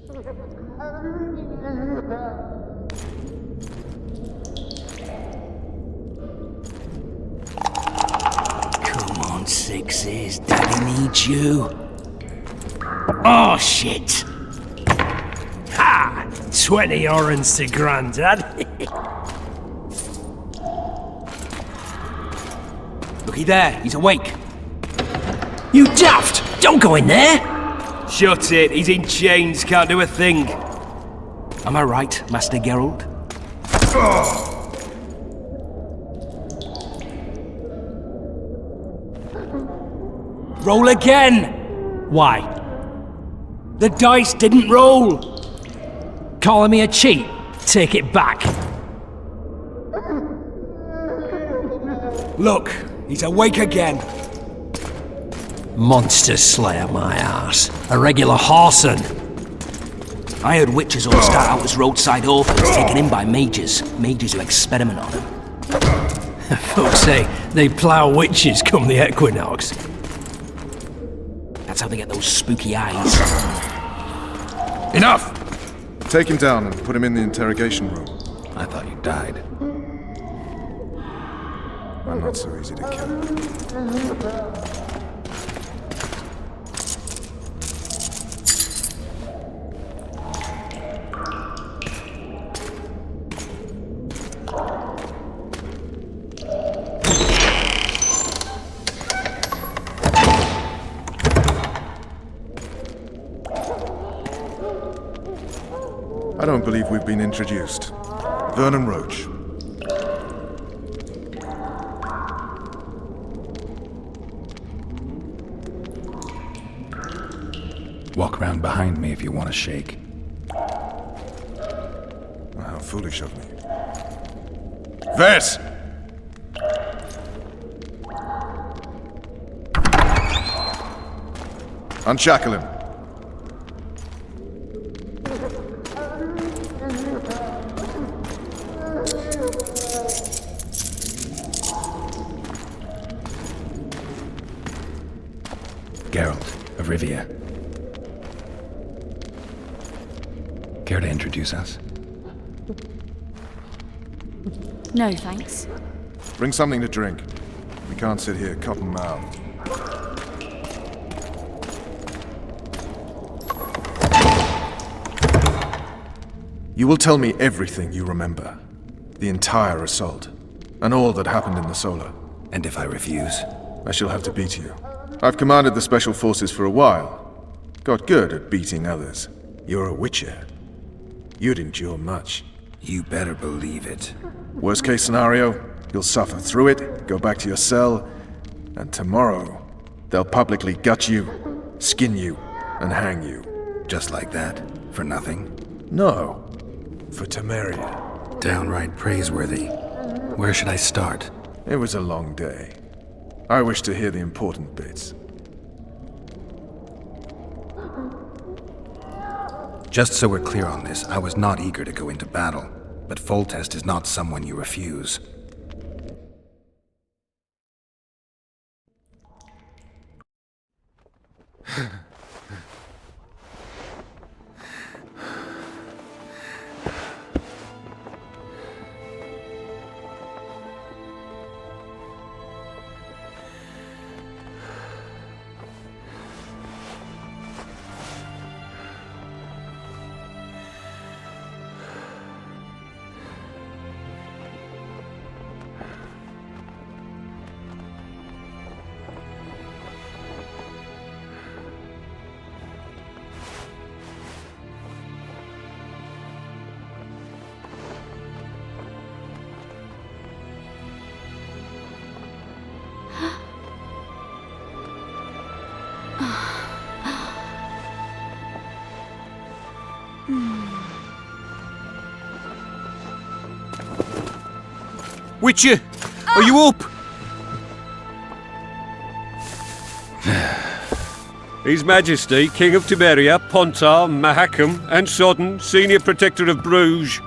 Come on, Sixes. Daddy needs you. Oh, shit. Ha! 20 orange to Grandad. Looky there, he's awake. You daft! Don't go in there! Shut it, he's in chains, can't do a thing. Am I right, Master Geralt? Roll again! Why? The dice didn't roll! Calling me a cheat? Take it back. Look, he's awake again. Monster Slayer, my ass. A regular whoreson. I heard witches all start out as roadside orphans taken in by mages. Mages who experiment on them. Folks say they plough witches come the equinox. That's how they get those spooky eyes. Enough! Take him down and put him in the interrogation room. I thought you died. I'm not so easy to kill. I don't believe we've been introduced. Vernon Roach. Walk around behind me if you want to shake. How foolish of me. Ves! Unshackle him. Geralt of Rivia. Care to introduce us? No, thanks. Bring something to drink. We can't sit here cotton-mouthed. You will tell me everything you remember. The entire assault. And all that happened in the Solar. And if I refuse? I shall have to beat you. I've commanded the Special Forces for a while. Got good at beating others. You're a Witcher. You'd endure much. You better believe it. Worst case scenario, you'll suffer through it, go back to your cell, and tomorrow, they'll publicly gut you, skin you, and hang you. Just like that? For nothing? No. For Temeria. Downright praiseworthy. Where should I start? It was a long day. I wish to hear the important bits. Just so we're clear on this, I was not eager to go into battle, but Foltest is not someone you refuse. Witcher, are you up? His Majesty, King of Temeria, Pontar, Mahakam, and Sodden, Senior Protector of Bruges,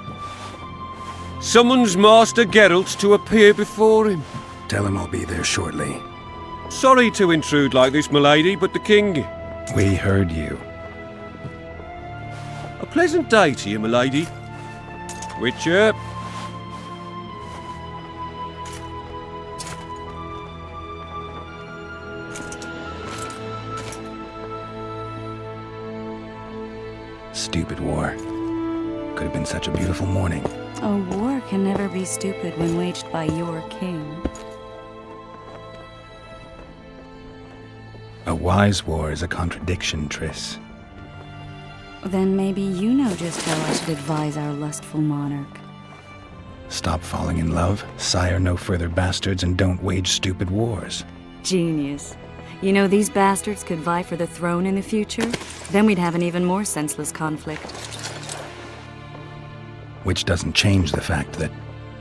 summons Master Geralt to appear before him. Tell him I'll be there shortly. Sorry to intrude like this, milady, but the King... We heard you. Pleasant day to you, milady. Witcher. Stupid war. Could have been such a beautiful morning. A war can never be stupid when waged by your king. A wise war is a contradiction, Triss. Then maybe you know just how I should advise our lustful monarch. Stop falling in love, sire no further bastards, and don't wage stupid wars. Genius. You know, these bastards could vie for the throne in the future? Then we'd have an even more senseless conflict. Which doesn't change the fact that...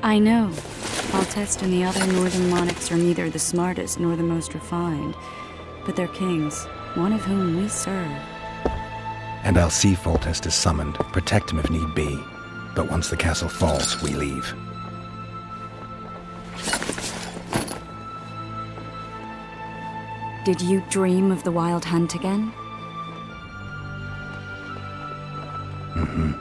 I know. Foltest and the other northern monarchs are neither the smartest nor the most refined. But they're kings, one of whom we serve. And I'll see Foltest is summoned, protect him if need be. But once the castle falls, we leave. Did you dream of the Wild Hunt again? Mm-hmm.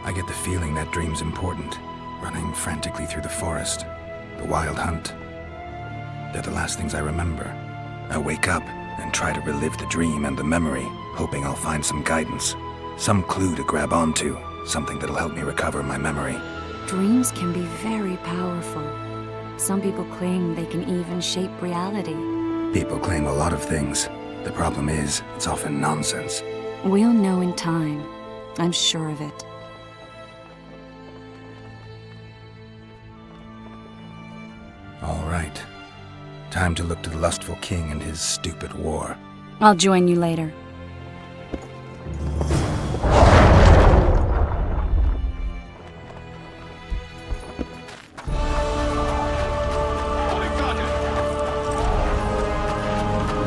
I get the feeling that dream's important. Running frantically through the forest. The Wild Hunt. They're the last things I remember. I wake up and try to relive the dream and the memory, hoping I'll find some guidance. Some clue to grab onto. Something that'll help me recover my memory. Dreams can be very powerful. Some people claim they can even shape reality. People claim a lot of things. The problem is, it's often nonsense. We'll know in time. I'm sure of it. All right. Time to look to the lustful king and his stupid war. I'll join you later.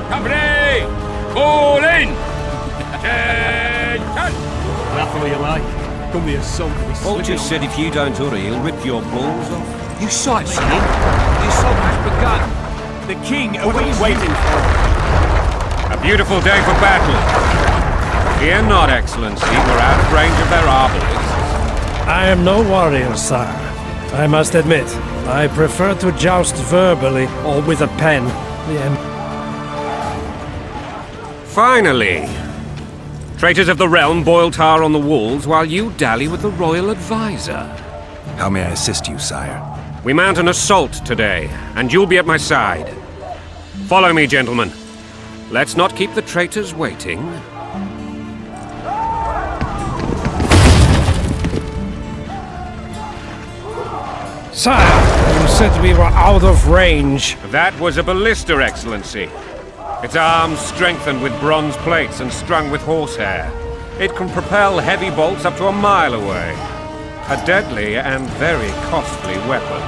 Company! All in! Attention! That's all you like. Come here, son. Vulture said if you don't hurry, he'll rip your balls off. You sightseeing? The assault has begun. The king awaits waiting for. A beautiful day for battle. Fear not, Excellency. We're out of range of their arbalists. I am no warrior, sire. I must admit, I prefer to joust verbally or with a pen. Finally! Traitors of the realm boil tar on the walls while you dally with the royal advisor. How may I assist you, sire? We mount an assault today, and you'll be at my side. Follow me, gentlemen. Let's not keep the traitors waiting. Sire, you said we were out of range. That was a ballista, Excellency. Its arms strengthened with bronze plates and strung with horsehair. It can propel heavy bolts up to a mile away. A deadly and very costly weapon.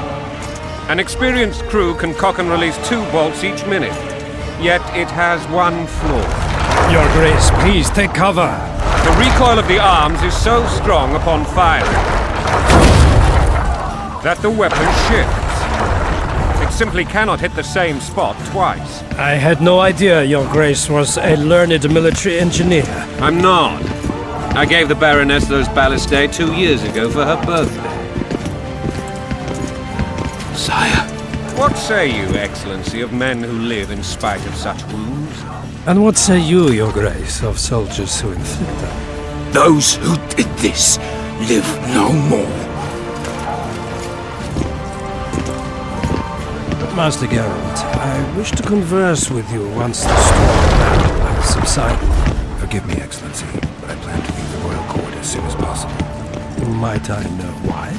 An experienced crew can cock and release 2 bolts each minute. Yet it has one flaw. Your Grace, please take cover. The recoil of the arms is so strong upon firing that the weapon shifts. It simply cannot hit the same spot twice. I had no idea Your Grace was a learned military engineer. I'm not. I gave the Baroness those ballistae 2 years ago for her birthday. Sire. What say you, Excellency, of men who live in spite of such wounds? And what say you, Your Grace, of soldiers who inflict them? Those who did this live no more. Master Geralt, I wish to converse with you once the storm of battle has subsided. Forgive me, Excellency, but I plan to leave the royal court as soon as possible. Might I know why?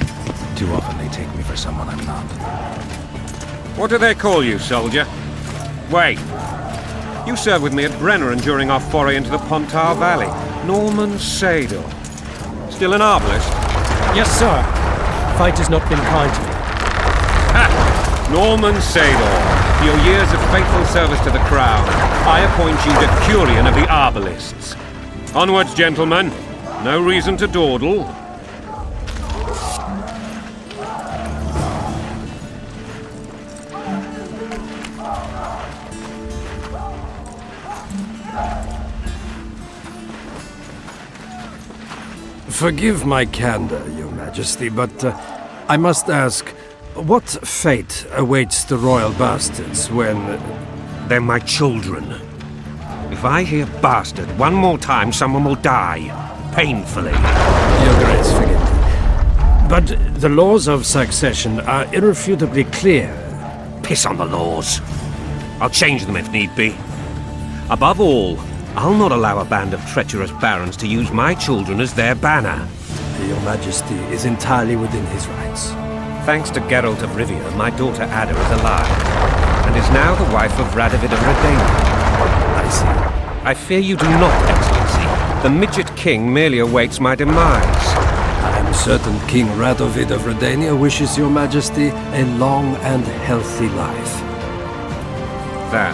Too often they take me for someone I'm not. What do they call you, soldier? Wait. You served with me at Brenneran during our foray into the Pontar Valley. Norman Sador. Still an arbalist? Yes, sir. Fight has not been kind to me. Ha! Norman Sador, for your years of faithful service to the crown, I appoint you Decurion of the Arbalists. Onwards, gentlemen. No reason to dawdle. Forgive my candor, Your Majesty, but I must ask, what fate awaits the royal bastards when... They're my children. If I hear bastard one more time, someone will die. Painfully. Your Grace, forgive me. But the laws of succession are irrefutably clear. Piss on the laws. I'll change them if need be. Above all, I'll not allow a band of treacherous barons to use my children as their banner. Your Majesty is entirely within his rights. Thanks to Geralt of Rivia, my daughter Ada is alive, and is now the wife of Radovid of Redania. I see. I fear you do not, Excellency. The midget king merely awaits my demise. I am certain King Radovid of Redania wishes Your Majesty a long and healthy life. That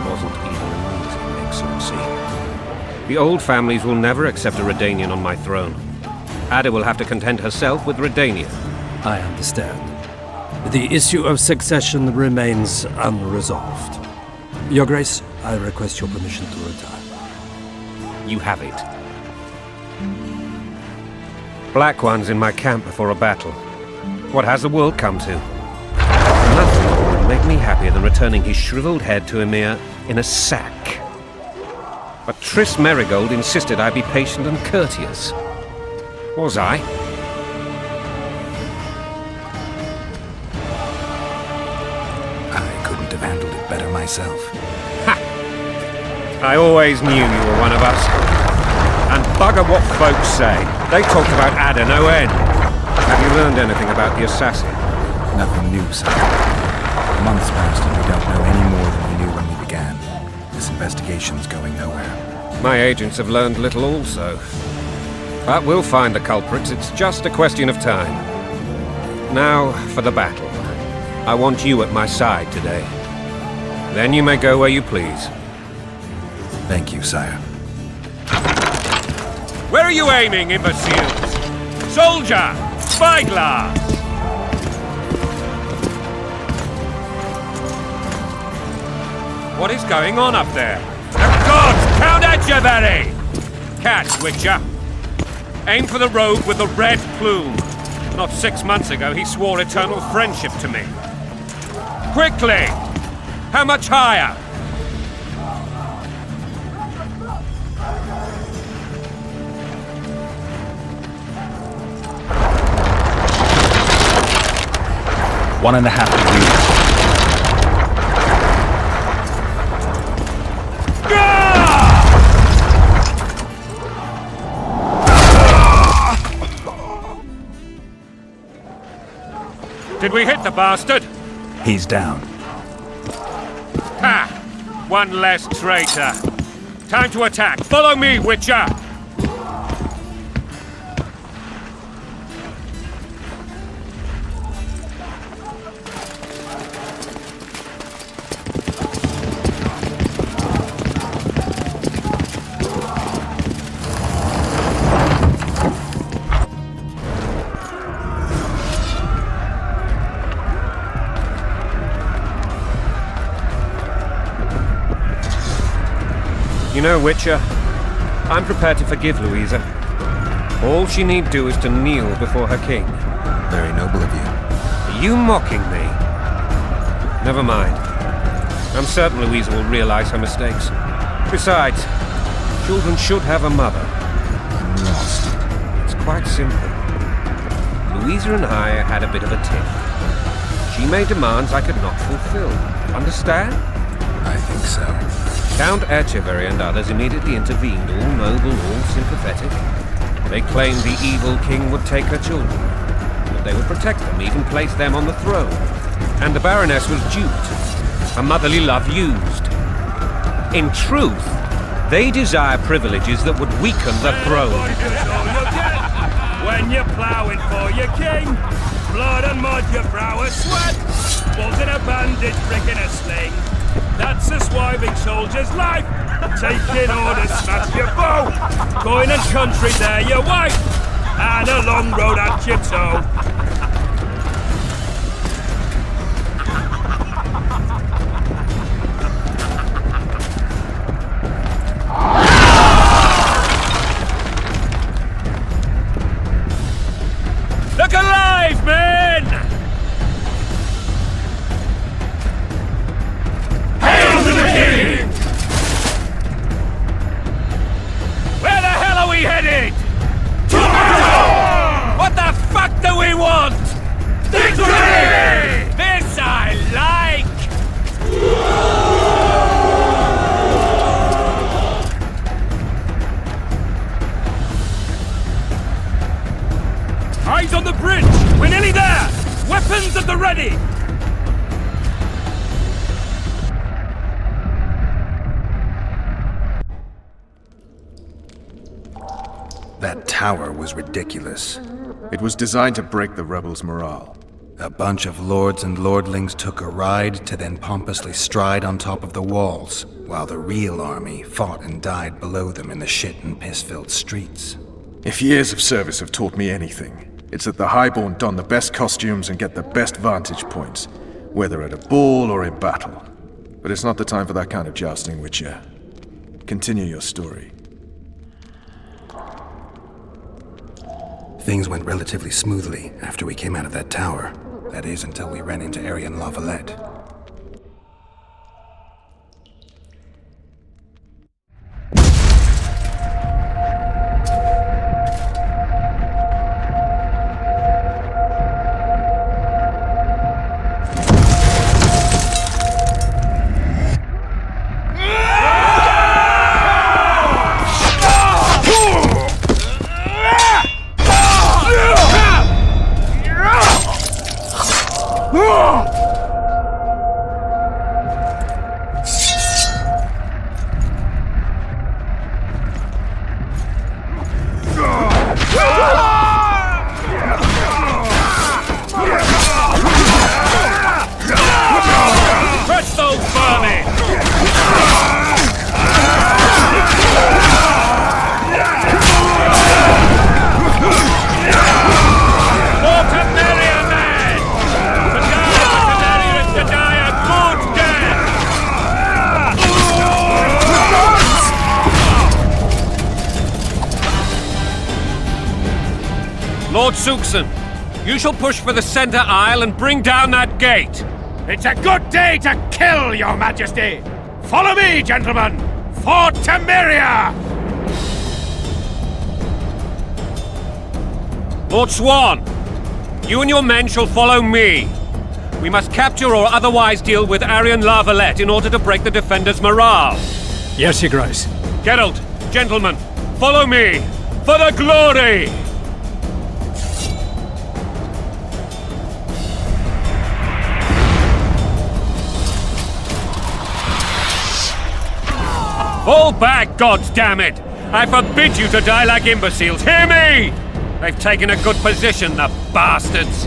wasn't even amusing, Excellency. The old families will never accept a Redanian on my throne. Ada will have to content herself with Redania. I understand. The issue of succession remains unresolved. Your Grace, I request your permission to retire. You have it. Black One's in my camp before a battle. What has the world come to? Nothing would make me happier than returning his shriveled head to Emir in a sack. But Triss Merigold insisted I be patient and courteous. Was I? I couldn't have handled it better myself. Ha! I always knew you were one of us. And bugger what folks say. They talked about Ada no end. Have you learned anything about the assassin? Nothing new, sir. Months passed and we don't know any more than we knew when we began. This investigation's going nowhere. My agents have learned little also. But we'll find the culprits. It's just a question of time. Now for the battle. I want you at my side today. Then you may go where you please. Thank you, sire. Where are you aiming, imbeciles? Soldier! Spyglass! What is going on up there? The gods! Count Etcheverry! Catch, Witcher! Aim for the rogue with the red plume. Not 6 months ago, he swore eternal friendship to me. Quickly! How much higher? One and a half degrees. Did we hit the bastard? He's down. Ha! One less traitor. Time to attack. Follow me, Witcher! You know, Witcher, I'm prepared to forgive Louisa. All she need do is to kneel before her king. Very noble of you. Are you mocking me? Never mind. I'm certain Louisa will realize her mistakes. Besides, children should have a mother. I'm lost. It's quite simple. Louisa and I had a bit of a tiff. She made demands I could not fulfill. Understand? I think so. Count Etcheverry and others immediately intervened, all noble, all sympathetic. They claimed the evil king would take her children, that they would protect them, even place them on the throne. And the Baroness was duped, her motherly love used. In truth, they desire privileges that would weaken the throne. When you're ploughing for your king, blood and mud, your brow a sweat, balls in a bandage, brick in a sling. That's a swiving soldier's life. Taking orders, snatch your bow. Coin and country, there your wife. And a long road at your toe. tower was ridiculous. It was designed to break the rebels' morale. A bunch of lords and lordlings took a ride to then pompously stride on top of the walls, while the real army fought and died below them in the shit and piss-filled streets. If years of service have taught me anything, it's that the Highborn don the best costumes and get the best vantage points, whether at a ball or in battle. But it's not the time for that kind of jousting, Witcher. Continue your story. Things went relatively smoothly after we came out of that tower. That is, until we ran into Aryan Lavalette. Lord Suxon, you shall push for the center aisle and bring down that gate. It's a good day to kill, Your Majesty! Follow me, gentlemen! For Temeria! Lord Swan, you and your men shall follow me. We must capture or otherwise deal with Aryan Lavalette in order to break the defenders' morale. Yes, Your Grace. Geralt, gentlemen, follow me! For the glory! Fall back, goddammit! I forbid you to die like imbeciles. Hear me! They've taken a good position, the bastards!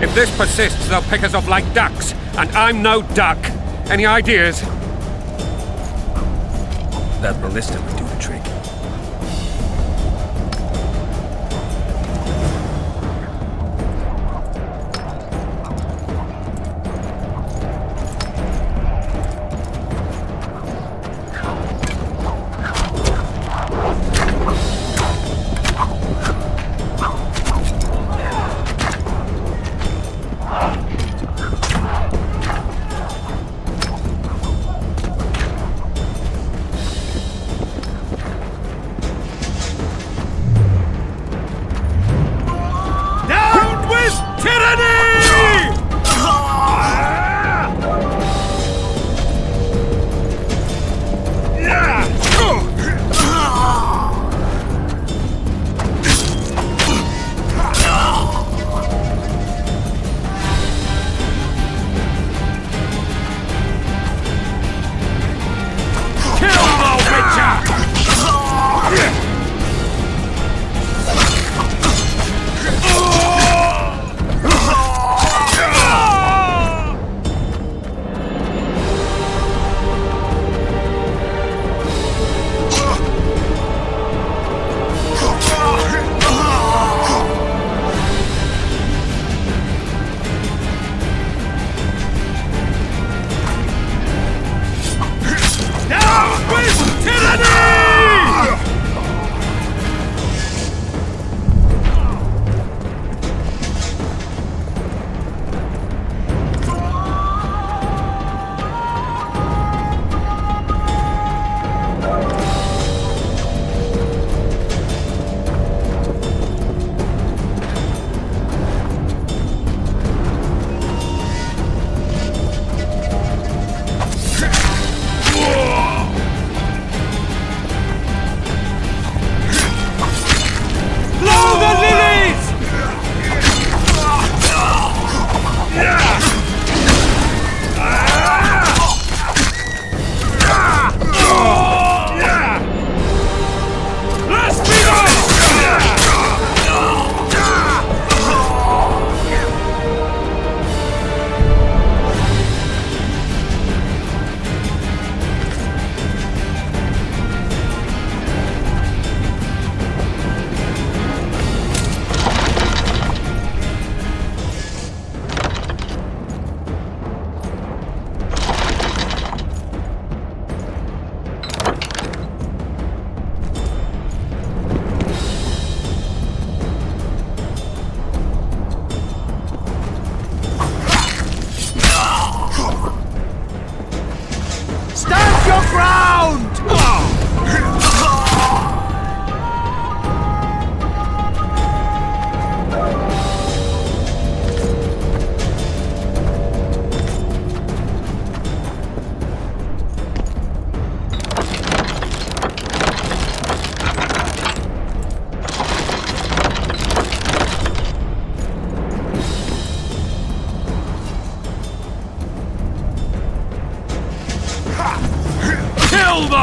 If this persists, they'll pick us off like ducks, and I'm no duck. Any ideas? That ballista would do the trick.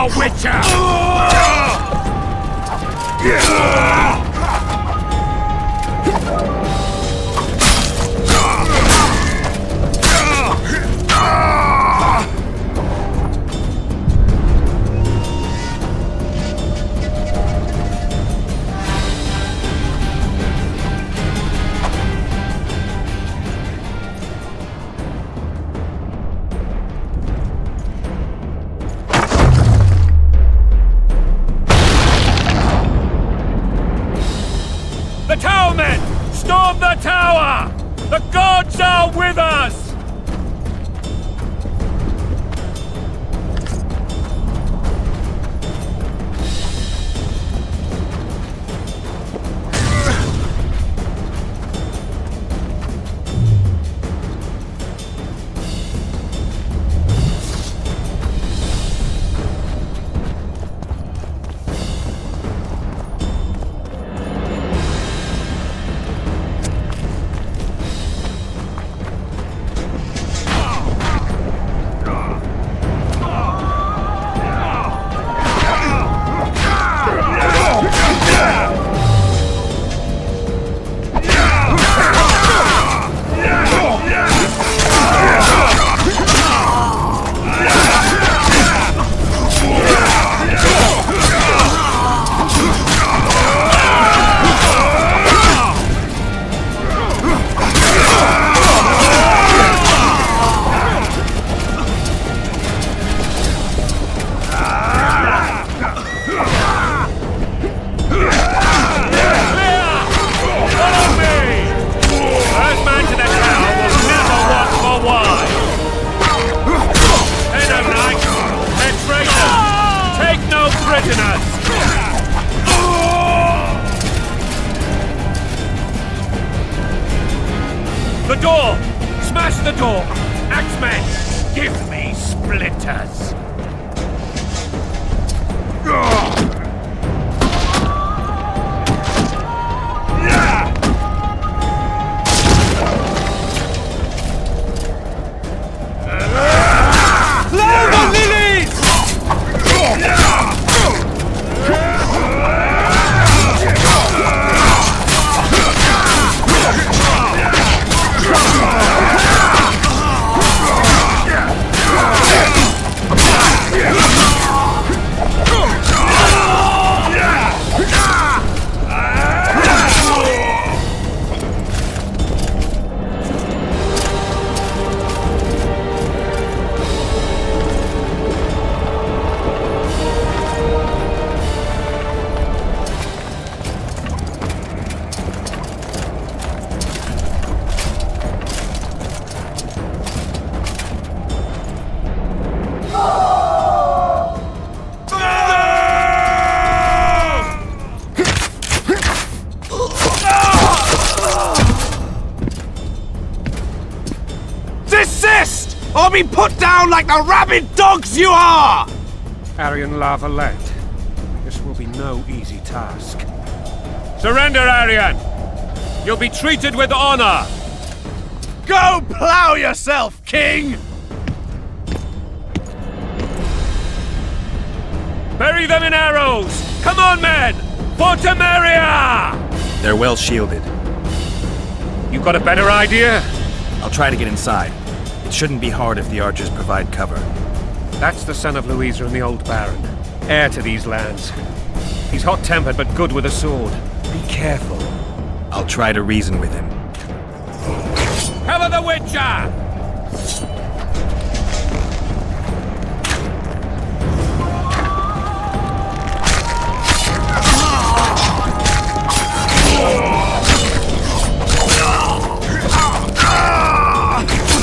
now, Witcher! The tower men! Storm the tower! The gods are with us! The door! Smash the door! Axemen, give me splinters! Desist! Or be put down like the rabid dogs you are! Aryan Lava-led. This will be no easy task. Surrender, Aryan! You'll be treated with honor! Go plow yourself, King! Bury them in arrows! Come on, men! For Temeria! They're well shielded. You got a better idea? I'll try to get inside. It shouldn't be hard if the archers provide cover. That's the son of Louisa and the old Baron. Heir to these lands. He's hot-tempered but good with a sword. Be careful. I'll try to reason with him. Cover the Witcher!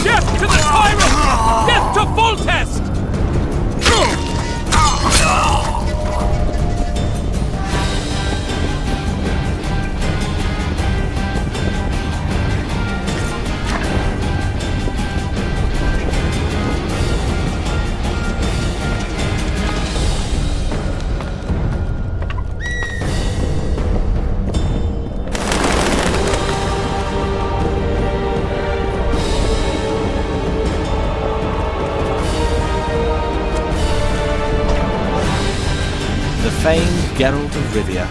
Death to the tyrant! Death to Foltest! famed Geralt of Rivia.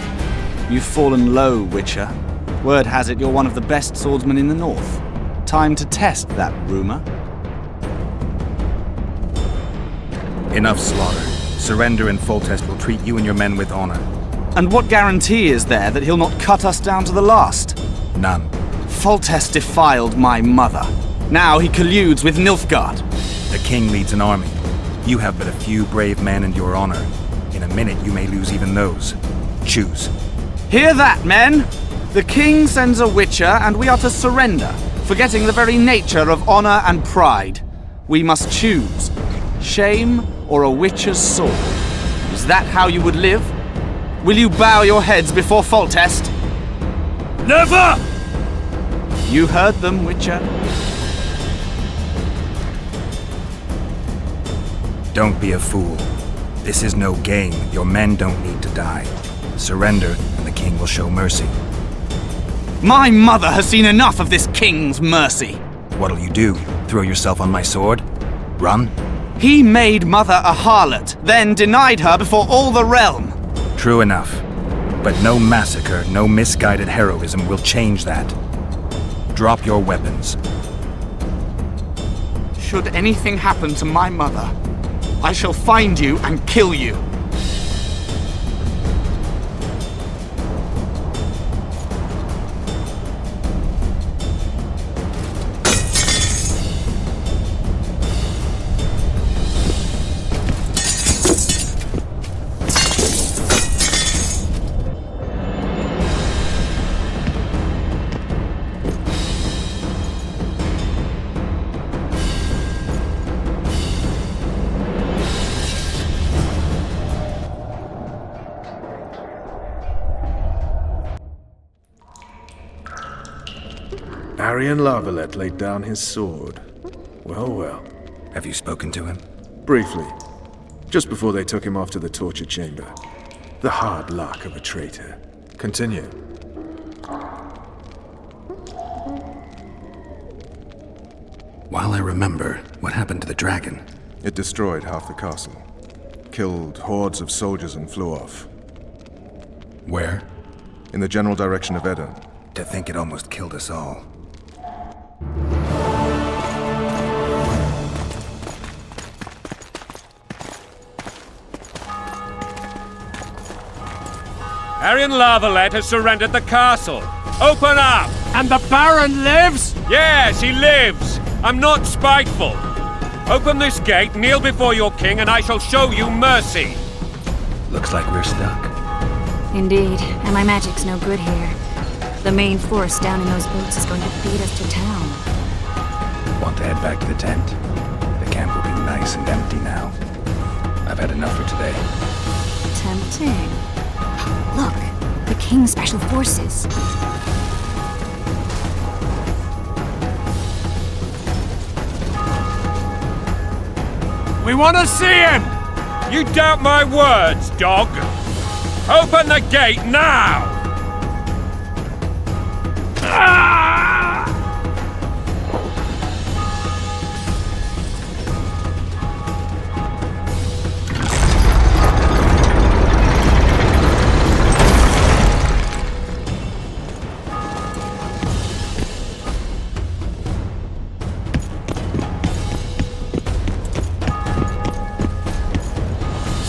You've fallen low, Witcher. Word has it you're one of the best swordsmen in the north. Time to test that rumor. Enough slaughter. Surrender and Foltest will treat you and your men with honor. And what guarantee is there that he'll not cut us down to the last? None. Foltest defiled my mother. Now he colludes with Nilfgaard. The king leads an army. You have but a few brave men and your honor. In a minute you may lose even those. Choose. Hear that, men! The king sends a Witcher, and we are to surrender, forgetting the very nature of honor and pride. We must choose. Shame or a Witcher's sword. Is that how you would live? Will you bow your heads before Foltest? Never! You heard them, Witcher. Don't be a fool. This is no game. Your men don't need to die. Surrender, and the king will show mercy. My mother has seen enough of this king's mercy. What'll you do? Throw yourself on my sword? Run? He made mother a harlot, then denied her before all the realm. True enough. But no massacre, no misguided heroism will change that. Drop your weapons. Should anything happen to my mother, I shall find you and kill you. Arian Lavalette laid down his sword. Well, well. Have you spoken to him? Briefly. Just before they took him off to the torture chamber. The hard luck of a traitor. Continue. While I remember, what happened to the dragon? It destroyed half the castle. Killed hordes of soldiers and flew off. Where? In the general direction of Edom. To think it almost killed us all. Arian Lavalette has surrendered the castle. Open up! And the Baron lives? Yes, he lives. I'm not spiteful. Open this gate, kneel before your king, and I shall show you mercy. Looks like we're stuck. Indeed, and my magic's no good here. The main force down in those boats is going to beat us to town. Want to head back to the tent? The camp will be nice and empty now. I've had enough for today. Tempting. Look, the King's Special Forces. We want to see him! You doubt my words, dog? Open the gate now!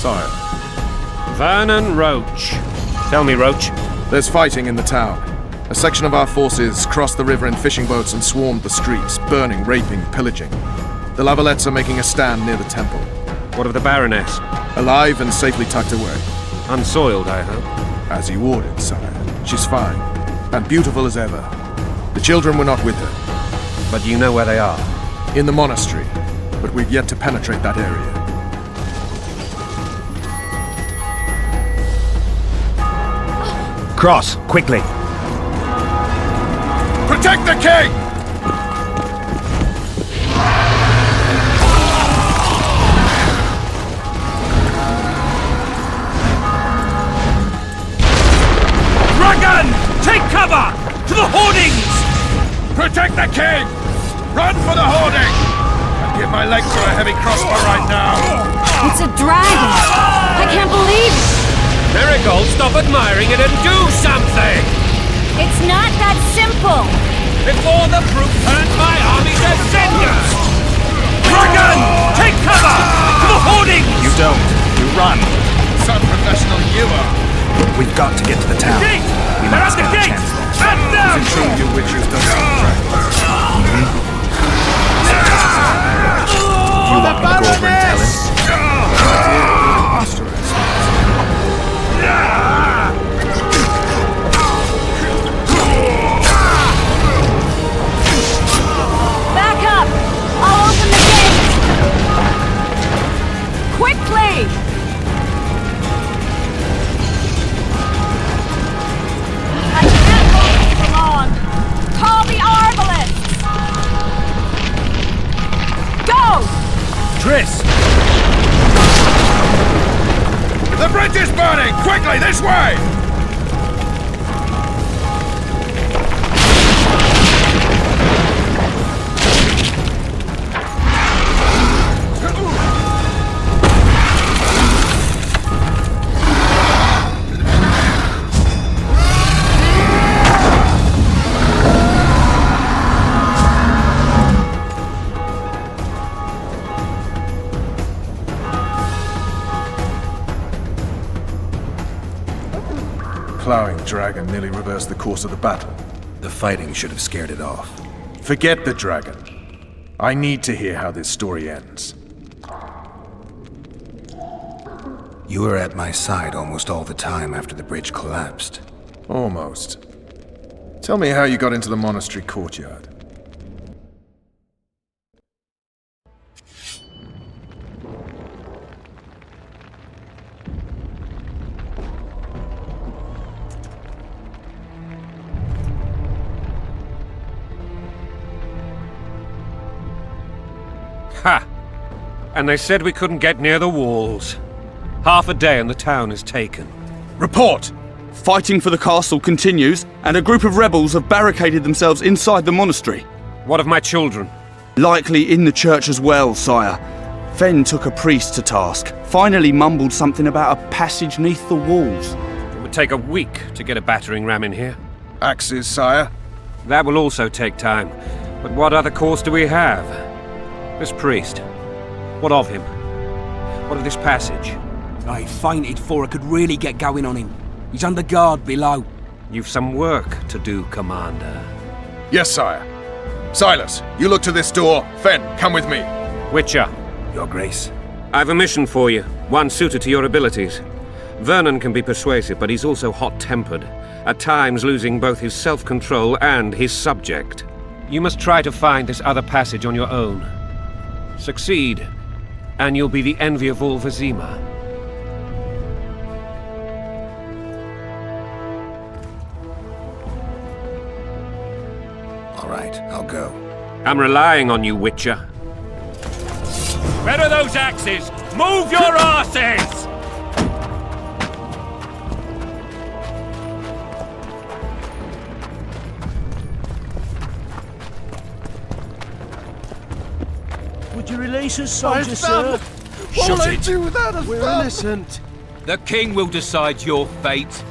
Sire, Vernon Roach. Tell me, Roach. there's fighting in the town. A section of our forces crossed the river in fishing boats and swarmed the streets, burning, raping, pillaging. The Lavalettes are making a stand near the temple. What of the Baroness? Alive and safely tucked away. Unsoiled, I hope. As you ordered, sire. She's fine. And beautiful as ever. The children were not with her. But you know where they are? In the monastery. But we've yet to penetrate that area. Cross, quickly! Protect the king! Dragon! Take cover! To the hoardings! Protect the king! Run for the hoarding! I'd give my leg for a heavy crossbow right now! It's a dragon! I can't believe it! Marigold, stop admiring it and do something! It's not that simple! Before the brute turns my army to cinders! Dragon! Take cover! To the hoarding! You don't. You run. Some professional you are. We've got to get to the town. Gate! We They're might at the stand a gate! chance. At them! Intrude you witches doesn't practice. You want me to go over and tell him? Back up! I'll open the gate! Quickly! I can't hold it for long! Call the arbalists! Go! Triss! The bridge is burning! Quickly, this way! Plowing dragon nearly reversed the course of the battle. The fighting should have scared it off. Forget the dragon. I need to hear how this story ends. You were at my side almost all the time after the bridge collapsed. Almost. Tell me how you got into the monastery courtyard. Ha! And they said we couldn't get near the walls. Half a day and the town is taken. Report! Fighting for the castle continues, and a group of rebels have barricaded themselves inside the monastery. What of my children? Likely in the church as well, sire. Fen took a priest to task, finally mumbled something about a passage neath the walls. It would take a week to get a battering ram in here. Axes, sire? That will also take time. But what other course do we have? This priest. What of him? What of this passage? I fainted before I could really get going on him. He's under guard below. You've some work to do, Commander. Yes, sire. Silas, you look to this door. Fen, come with me. Witcher, Your Grace. I've a mission for you, one suited to your abilities. Vernon can be persuasive, but he's also hot-tempered, at times losing both his self-control and his subject. You must try to find this other passage on your own. Succeed, and you'll be the envy of all Vizima. All right, I'll go. I'm relying on you, Witcher. Where are those axes? Move your asses! Would you release us, soldier, sir? Shut it! Do that, We're innocent. The king will decide your fate.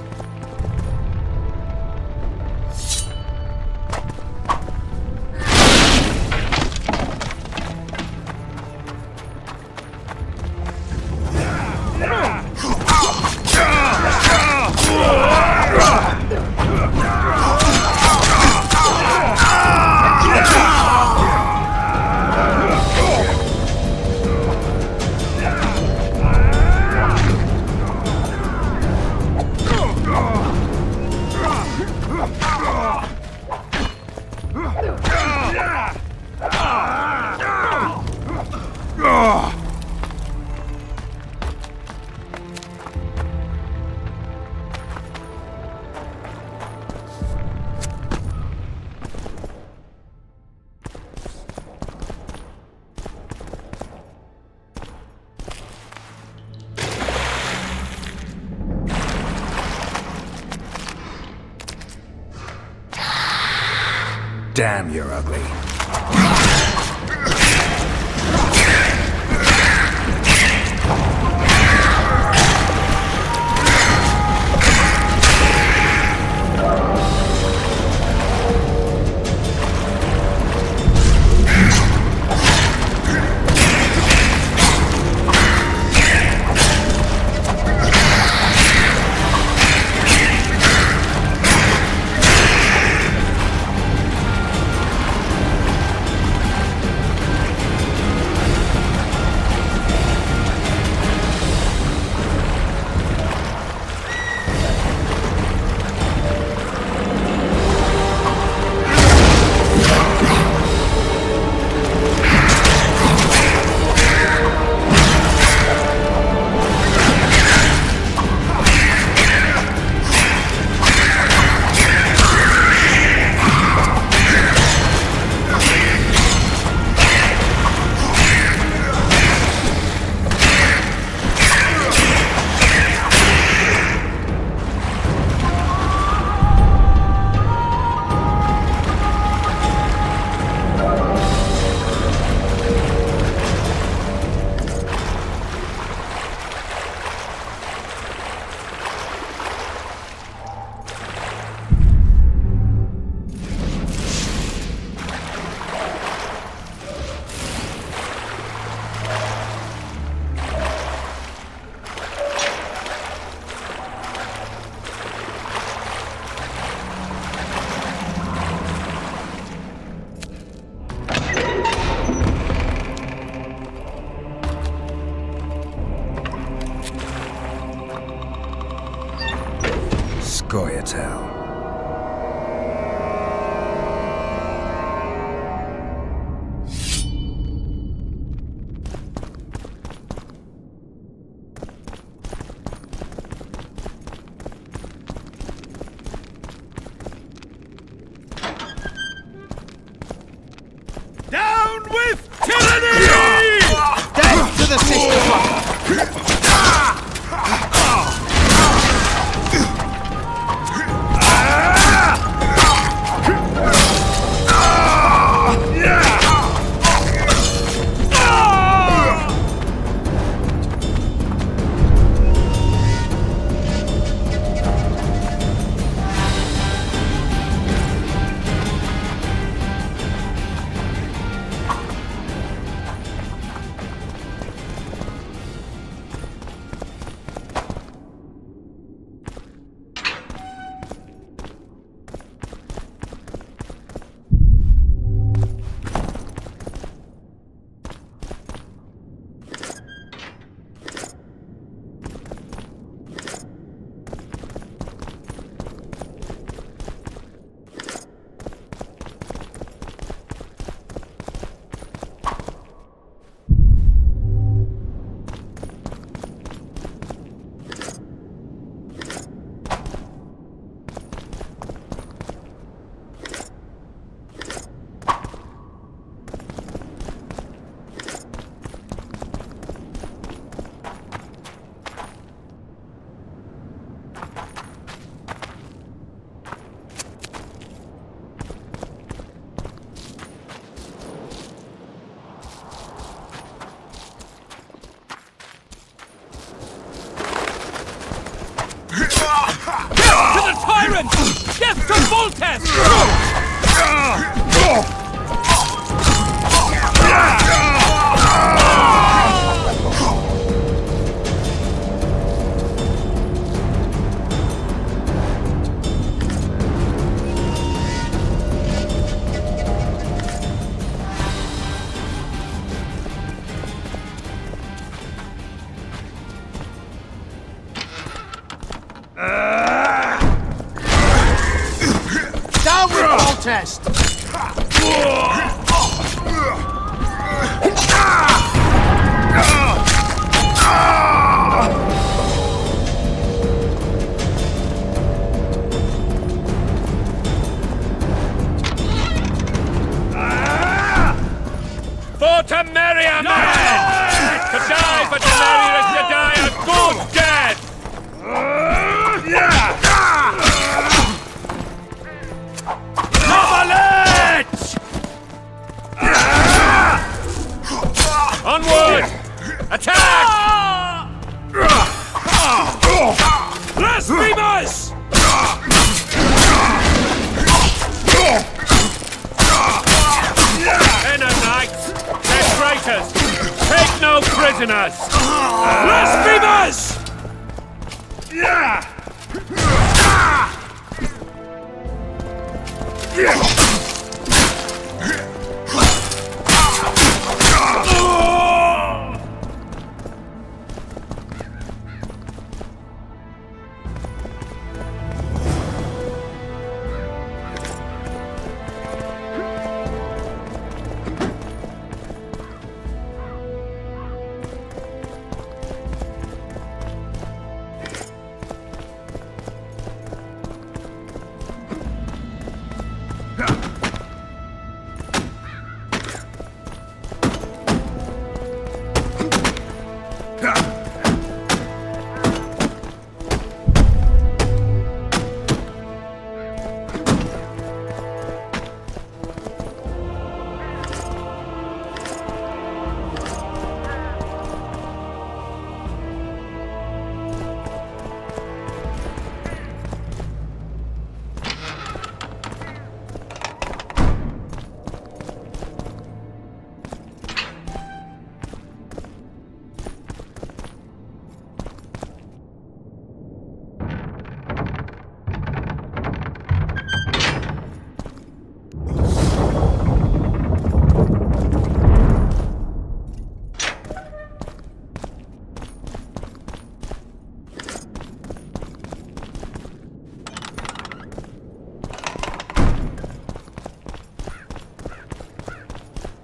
Damn, you're ugly. Goya tale. Down with tyranny! Death to the sister To the tyrant! Death to Voltes! Down with Voltest! For Temeria, man! To die for Temeria is to die a good death! Novelet! Onward! Attack! Blasphemers! Inner knights! They're traitors! Take no prisoners! Blasphemers!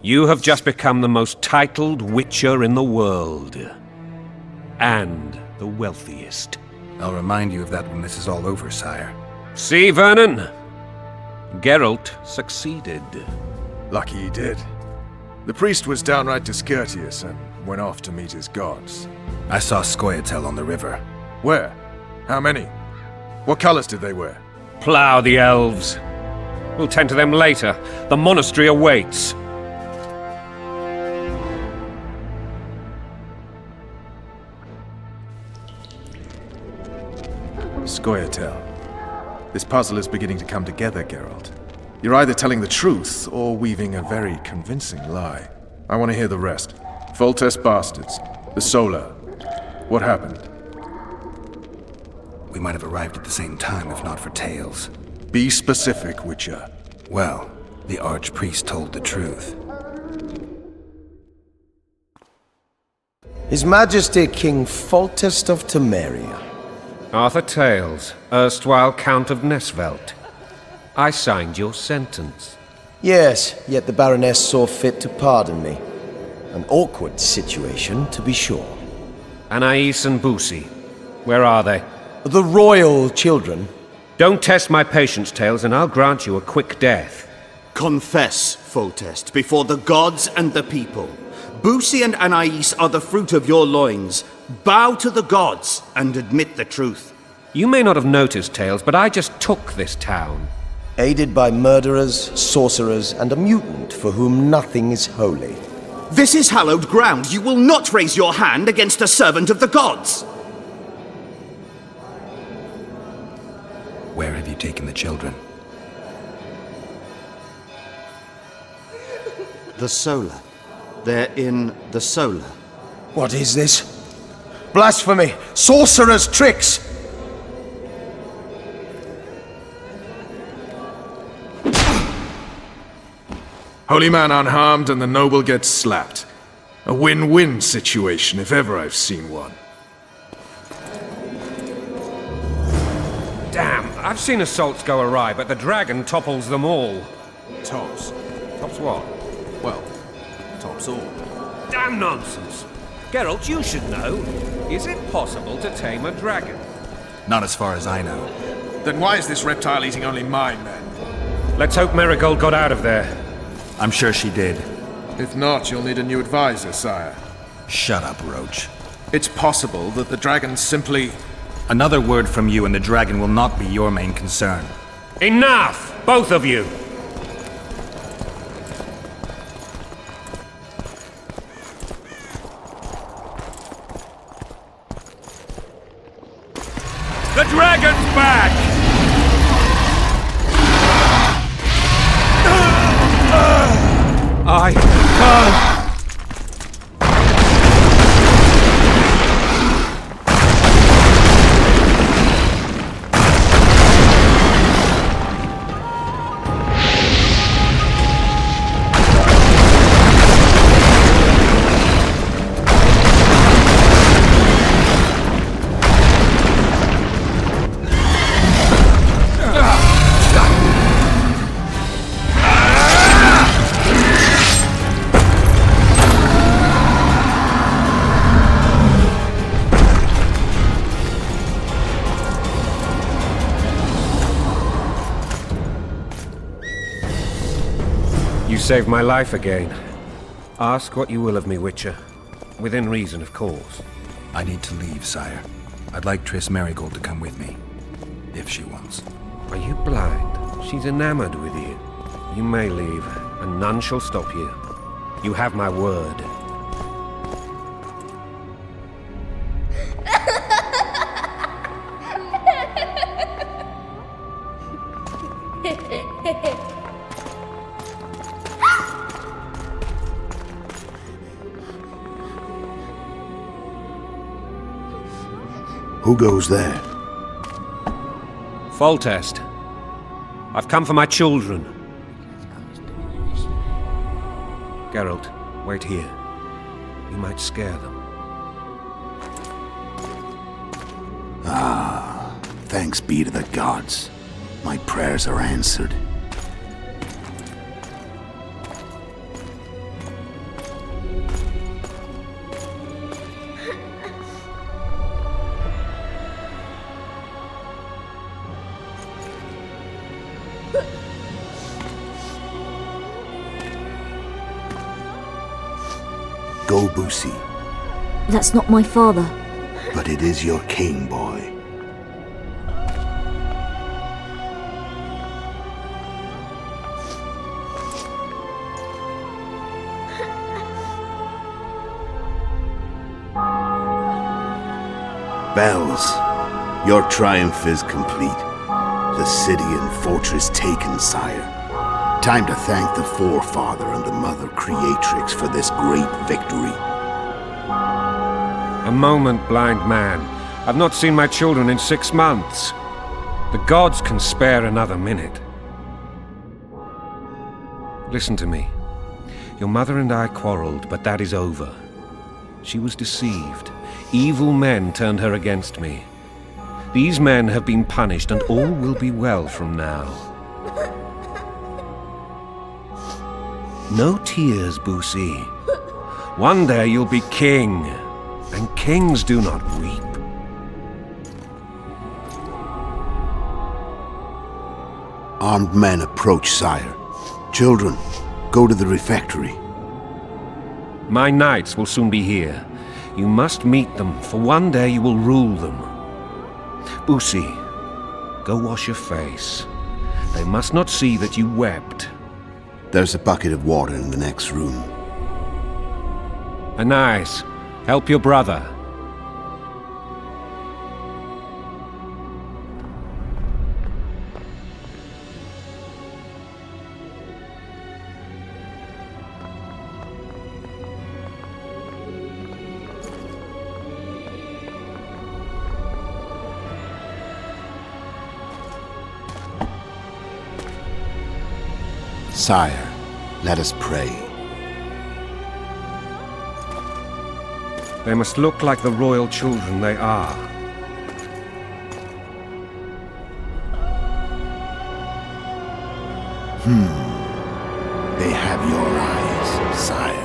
You have just become the most titled Witcher in the world. And the wealthiest. I'll remind you of that when this is all over, sire. See, Vernon? Geralt succeeded. Lucky he did. The priest was downright discourteous and went off to meet his gods. I saw Scoia'tael on the river. Where? How many? What colors did they wear? Plough the elves. We'll tend to them later. The monastery awaits. Scoia'tael. This puzzle is beginning to come together, Geralt. You're either telling the truth or weaving a very convincing lie. I want to hear the rest. Foltest bastards. The Solar. What happened? We might have arrived at the same time if not for tales. Be specific, Witcher. Well, the archpriest told the truth. His Majesty King Foltest of Temeria. Arthur Tales, erstwhile Count of Nesvelt. I signed your sentence. Yes, yet the Baroness saw fit to pardon me. An awkward situation, to be sure. Anais and Boussy, where are they? The royal children. Don't test my patience, Tales, and I'll grant you a quick death. Confess, Foltest, before the gods and the people. Boussy and Anais are the fruit of your loins. Bow to the gods and admit the truth. You may not have noticed, Tales, but I just took this town. Aided by murderers, sorcerers, and a mutant for whom nothing is holy. This is hallowed ground. You will not raise your hand against a servant of the gods. Where have you taken the children? The Solar. They're in the Solar. What is this? Blasphemy! Sorcerer's tricks! Holy man unharmed and the noble gets slapped. A win-win situation, if ever I've seen one. Damn, I've seen assaults go awry, but the dragon topples them all. Tops. Tops what? Well, tops all. Damn nonsense! Geralt, you should know. Is it possible to tame a dragon? Not as far as I know. Then why is this reptile eating only my men? Let's hope Marigold got out of there. I'm sure she did. If not, you'll need a new advisor, sire. Shut up, Roach. It's possible that the dragon simply... Another word from you and the dragon will not be your main concern. Enough! Both of you! The dragon's back! I can't! You saved my life again. Ask what you will of me, Witcher. Within reason, of course. I need to leave, sire. I'd like Triss Marigold to come with me. If she wants. Are you blind? She's enamored with you. You may leave, and none shall stop you. You have my word. Who goes there? Foltest. I've come for my children. Geralt, wait here. You might scare them. Ah, thanks be to the gods. My prayers are answered. Go, Boosie. That's not my father. But it is your king, boy. Bells, your triumph is complete. The city and fortress taken, sire. Time to thank the forefather and the mother creatrix for this great victory. A moment, blind man. I've not seen my children in 6 months. The gods can spare another minute. Listen to me. Your mother and I quarreled, but that is over. She was deceived. Evil men turned her against me. These men have been punished, and all will be well from now. No tears, Boosie. One day you'll be king, and kings do not weep. Armed men approach, sire. Children, go to the refectory. My knights will soon be here. You must meet them, for one day you will rule them. Boosie, go wash your face. They must not see that you wept. There's a bucket of water in the next room. Anais, help your brother. Sire, let us pray. They must look like the royal children they are. They have your eyes, sire.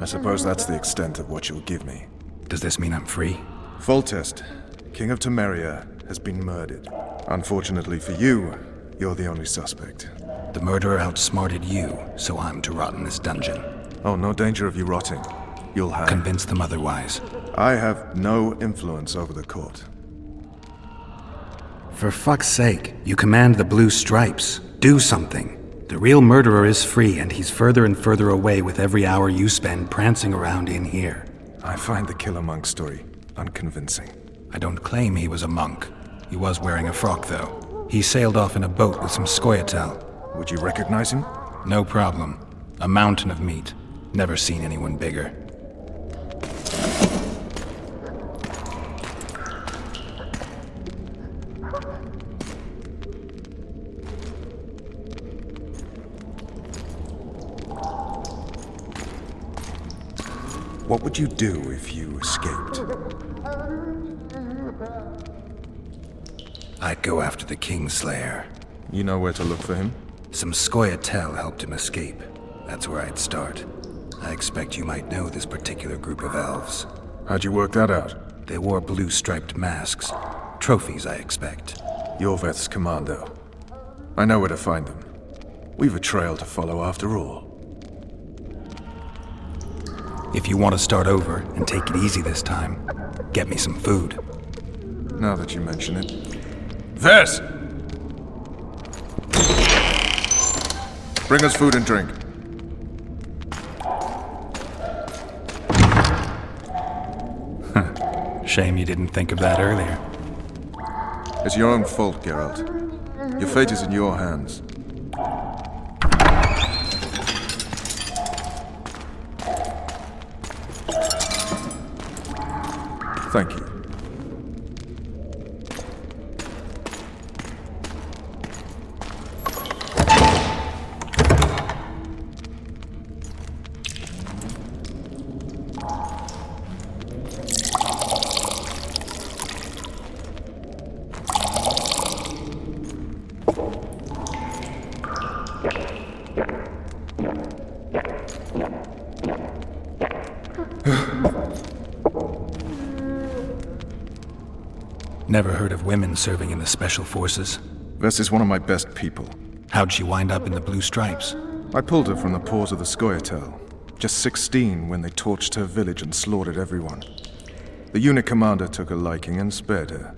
I suppose that's the extent of what you'll give me. Does this mean I'm free? Foltest, King of Temeria, has been murdered. Unfortunately for you, you're the only suspect. The murderer outsmarted you, so I'm to rot in this dungeon. Oh, no danger of you rotting. You'll have... Convince them otherwise. I have no influence over the court. For fuck's sake, you command the Blue Stripes. Do something. The real murderer is free, and he's further and further away with every hour you spend prancing around in here. I find the Killer Monk story unconvincing. I don't claim he was a monk. He was wearing a frock, though. He sailed off in a boat with some Scoia'tael. Would you recognize him? No problem. A mountain of meat. Never seen anyone bigger. What would you do if you escaped? I'd go after the Kingslayer. You know where to look for him? Some Scoia'tael helped him escape. That's where I'd start. I expect you might know this particular group of elves. How'd you work that out? They wore blue-striped masks. Trophies, I expect. Yorveth's commando. I know where to find them. We've a trail to follow after all. If you want to start over and take it easy this time, get me some food. Now that you mention it. Ves! Bring us food and drink. Shame you didn't think of that earlier. It's your own fault, Geralt. Your fate is in your hands. Thank you. Never heard of women serving in the Special Forces. Ves is one of my best people. How'd she wind up in the Blue Stripes? I pulled her from the paws of the Scoia'tael. Just 16 when they torched her village and slaughtered everyone. The unit commander took a liking and spared her.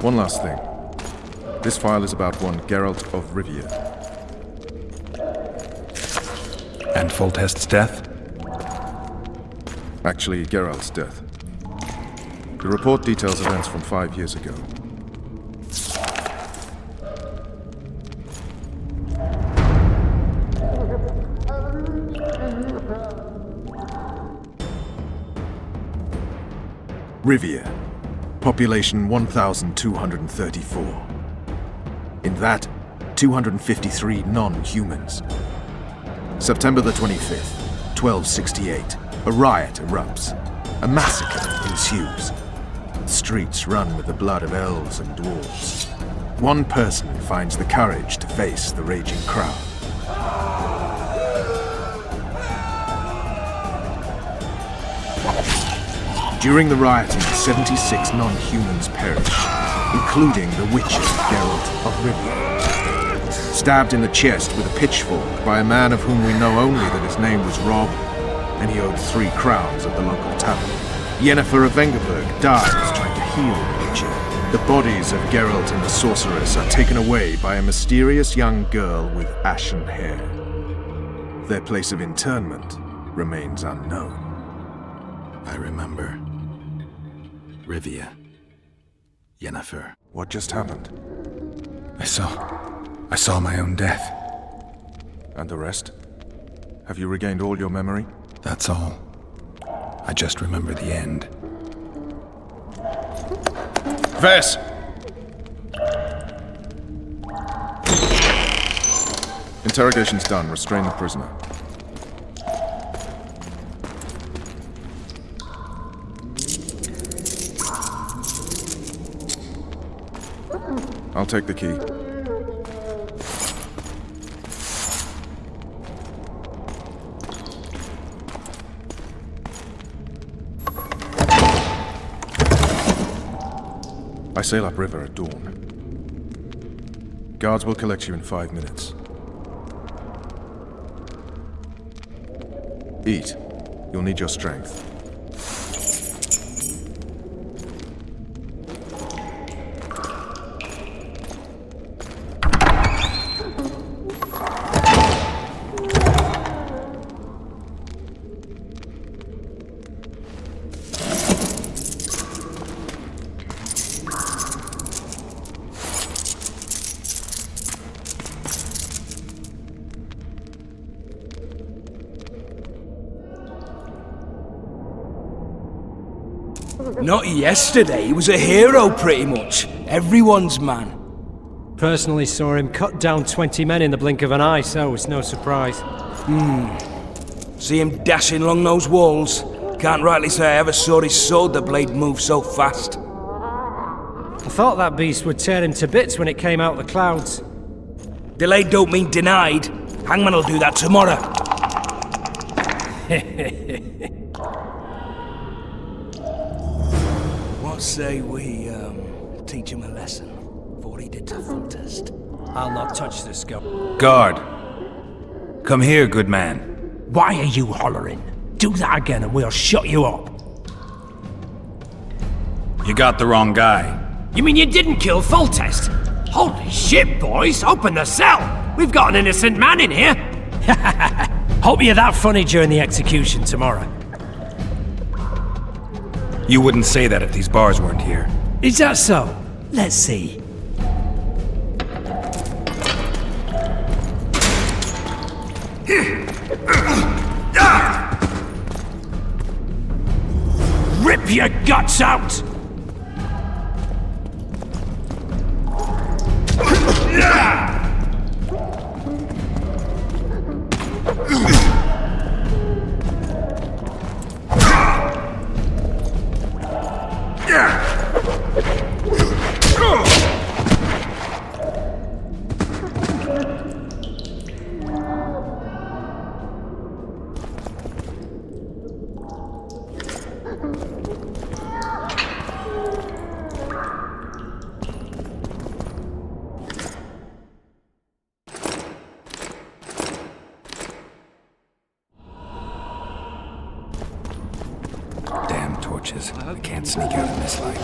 One last thing. This file is about one Geralt of Rivia. And Foltest's death? Actually, Geralt's death. The report details events from 5 years ago. Rivia. Population 1,234. In that, 253 non-humans. September the 25th, 1268. A riot erupts. A massacre ensues. Streets run with the blood of elves and dwarves. One person finds the courage to face the raging crowd. During the rioting, 76 non-humans perished, including the Witcher Geralt of Rivia. Stabbed in the chest with a pitchfork by a man of whom we know only that his name was Rob, and he owed 3 crowns at the local tavern. Yennefer of Vengerberg dies trying to heal the Witcher. The bodies of Geralt and the sorceress are taken away by a mysterious young girl with ashen hair. Their place of interment remains unknown. I remember. Rivia. Yennefer. What just happened? I saw my own death. And the rest? Have you regained all your memory? That's all. I just remember the end. Ves! Interrogation's done. Restrain the prisoner. I'll take the key. I sail upriver at dawn. Guards will collect you in 5 minutes. Eat. You'll need your strength. Not yesterday, he was a hero pretty much. Everyone's man. Personally saw him cut down 20 men in the blink of an eye, so it's no surprise. See him dashing along those walls. Can't rightly say I ever saw his sword the blade move so fast. I thought that beast would tear him to bits when it came out of the clouds. Delayed don't mean denied. Hangman will do that tomorrow. What say we, teach him a lesson for what he did to Foltest? I'll not touch the skull. Guard! Come here, good man. Why are you hollering? Do that again and we'll shut you up. You got the wrong guy. You mean you didn't kill Foltest? Holy shit, boys! Open the cell! We've got an innocent man in here! Hope you're that funny during the execution tomorrow. You wouldn't say that if these bars weren't here. Is that so? Let's see. Rip your guts out! Damn torches. I can't sneak out in this light.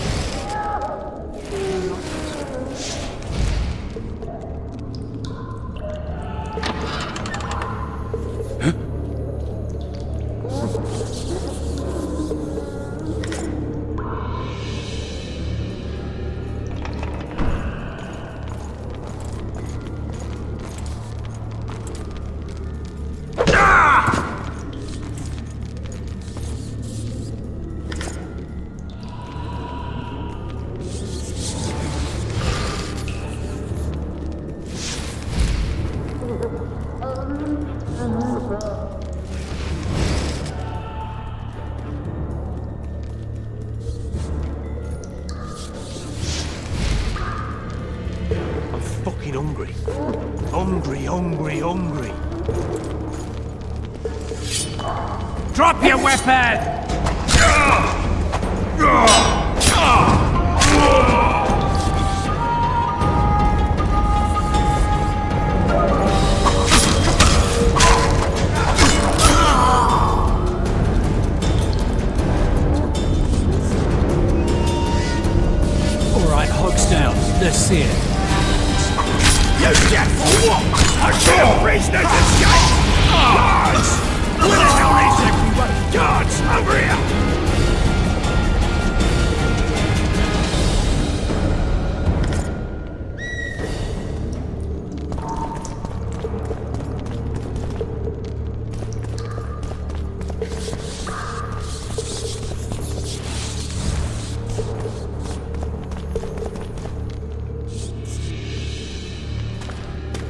Hungry. Hungry, hungry, hungry. Drop your weapon! All right, hogs down. Let's see it. You dead for what? I kill prisoners escape! Guards! Where the hell is everyone? Guards, over here!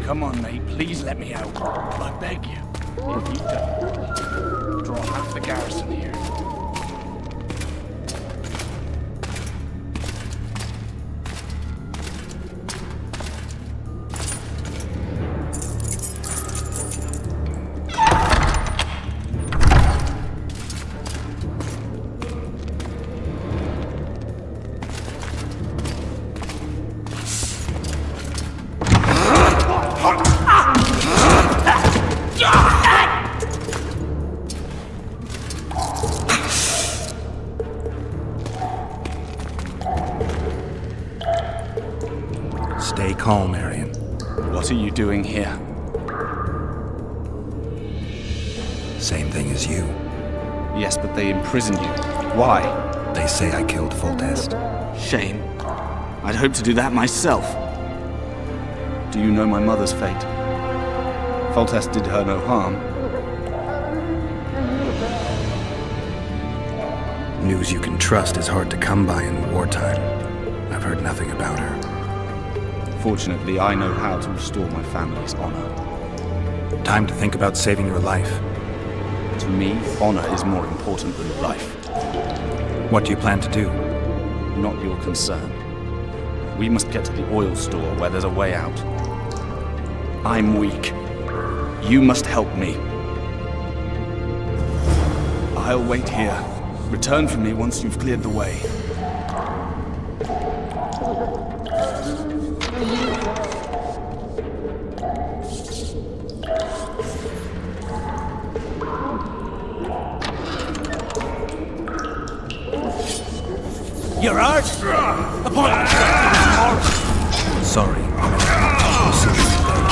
Come on, mate, please let me out. I beg you. If you don't, draw half the garrison here. calm, Arian. What are you doing here? Same thing as you. Yes, but they imprisoned you. Why? They say I killed Foltest. Shame. I'd hoped to do that myself. Do you know my mother's fate? Foltest did her no harm. News you can trust is hard to come by in wartime. I've heard nothing about her. Fortunately, I know how to restore my family's honor. Time to think about saving your life. To me, honor is more important than life. What do you plan to do? Not your concern. We must get to the oil store where there's a way out. I'm weak. You must help me. I'll wait here. Return for me once you've cleared the way. You're hurt? Sorry. We'll see you later.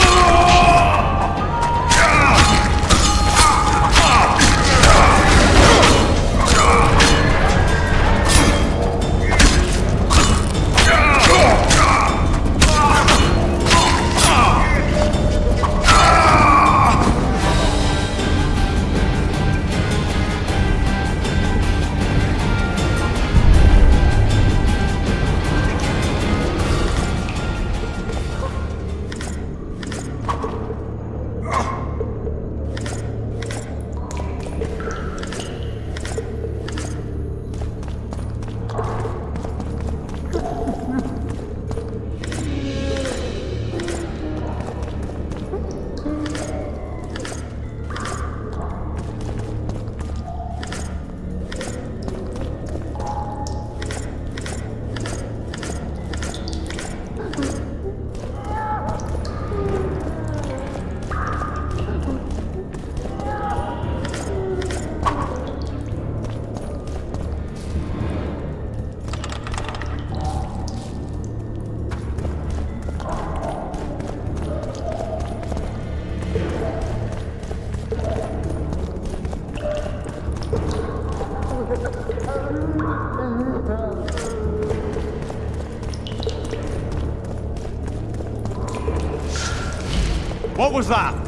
What was that?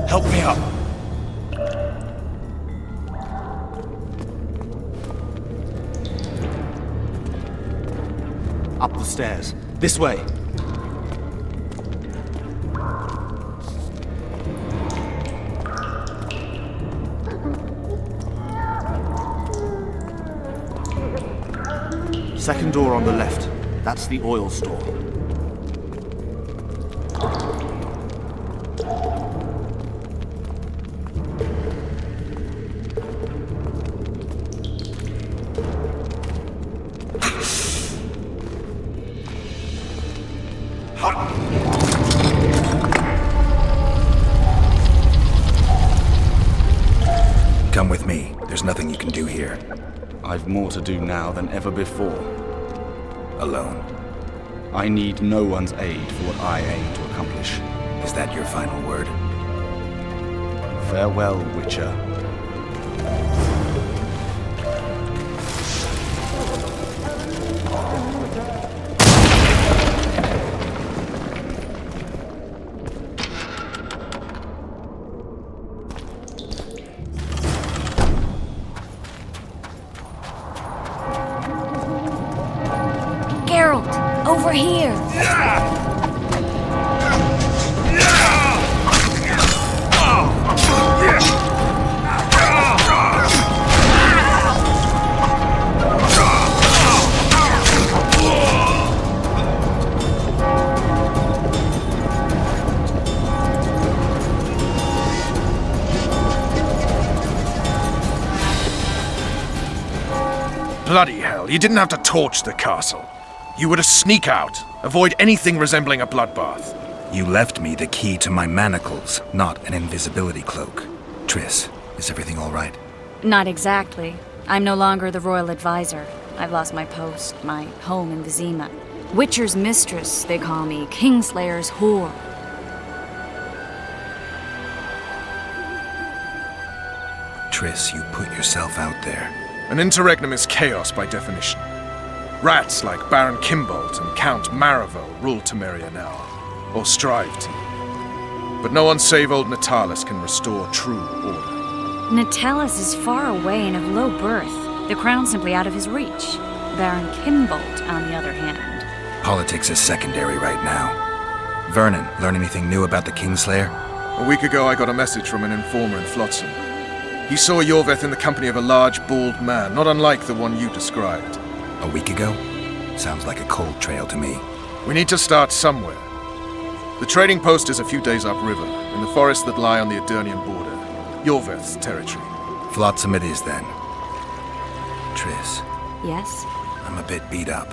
Help me up. Up the stairs. This way. Second door on the left. That's the oil store. Come with me. There's nothing you can do here. I've more to do now than ever before. Alone. I need no one's aid for what I aim to accomplish. Is that your final word? Farewell, Witcher. Geralt, over here! Bloody hell, you didn't have to torch the castle. You were to sneak out, avoid anything resembling a bloodbath. You left me the key to my manacles, not an invisibility cloak. Triss, is everything all right? Not exactly. I'm no longer the royal advisor. I've lost my post, my home in Vizima. Witcher's mistress, they call me. Kingslayer's whore. Triss, you put yourself out there. An interregnum is chaos by definition. Rats like Baron Kimbolt and Count Marival rule Temeria now, or strive to. But no one save old Natalis can restore true order. Natalis is far away and of low birth. The crown's simply out of his reach. Baron Kimbolt, on the other hand. Politics is secondary right now. Vernon, learn anything new about the Kingslayer? A week ago I got a message from an informer in Flotsam. He saw Yorveth in the company of a large, bald man, not unlike the one you described. A week ago? Sounds like a cold trail to me. We need to start somewhere. The trading post is a few days upriver, in the forests that lie on the Edirnian border. Yorveth's territory. Flotsam it is, then. Triss. Yes? I'm a bit beat up.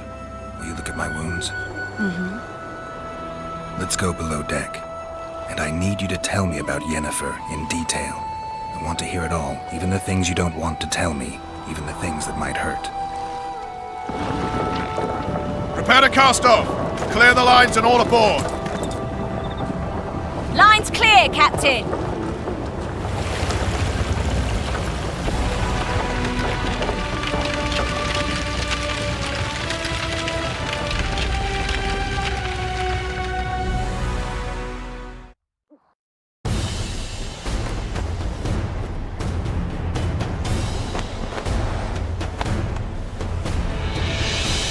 Will you look at my wounds? Mm-hmm. Let's go below deck. And I need you to tell me about Yennefer in detail. I want to hear it all, even the things you don't want to tell me, even the things that might hurt. Prepare to cast off! Clear the lines and all aboard! Line's clear, Captain!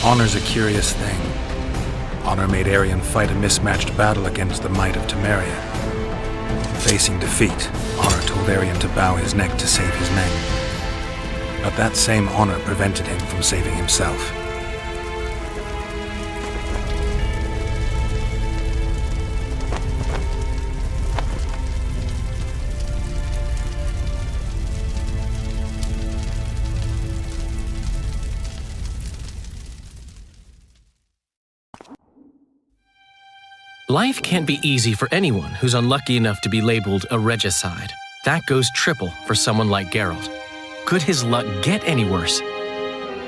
Honor's a curious thing. Honor made Arion fight a mismatched battle against the might of Temeria. Facing defeat, Honor told Arion to bow his neck to save his men. But that same honor prevented him from saving himself. Life can't be easy for anyone who's unlucky enough to be labeled a regicide. That goes triple for someone like Geralt. Could his luck get any worse?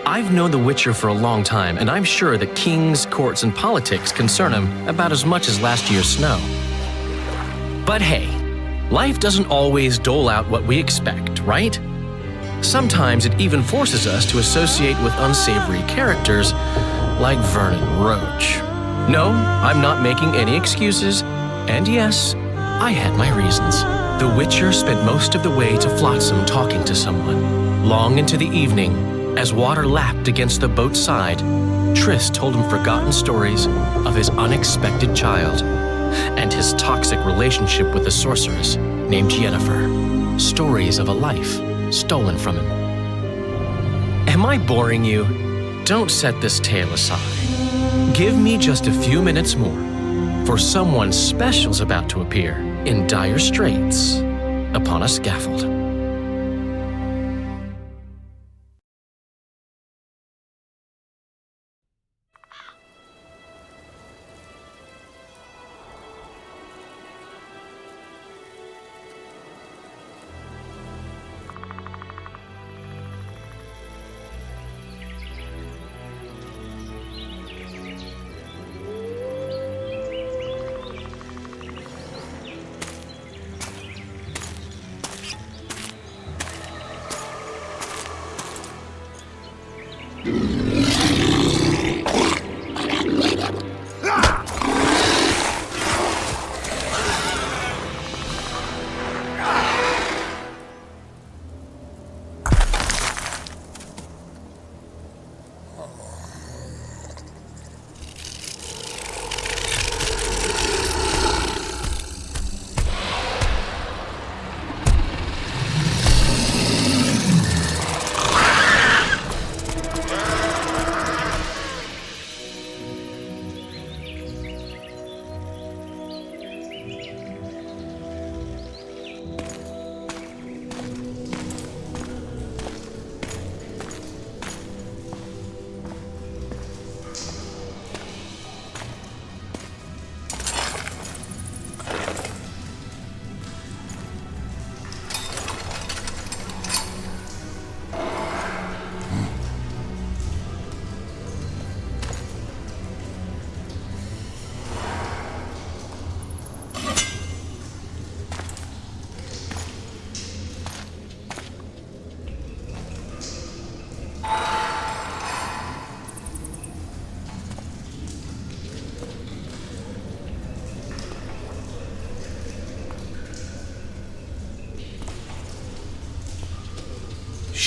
I've known the Witcher for a long time, and I'm sure that kings, courts, and politics concern him about as much as last year's snow. But hey, life doesn't always dole out what we expect, right? Sometimes it even forces us to associate with unsavory characters like Vernon Roach. No, I'm not making any excuses. And yes, I had my reasons. The Witcher spent most of the way to Flotsam talking to someone. Long into the evening, as water lapped against the boat's side, Triss told him forgotten stories of his unexpected child and his toxic relationship with a sorceress named Yennefer. Stories of a life stolen from him. Am I boring you? Don't set this tale aside. Give me just a few minutes more, for someone special's about to appear in dire straits upon a scaffold.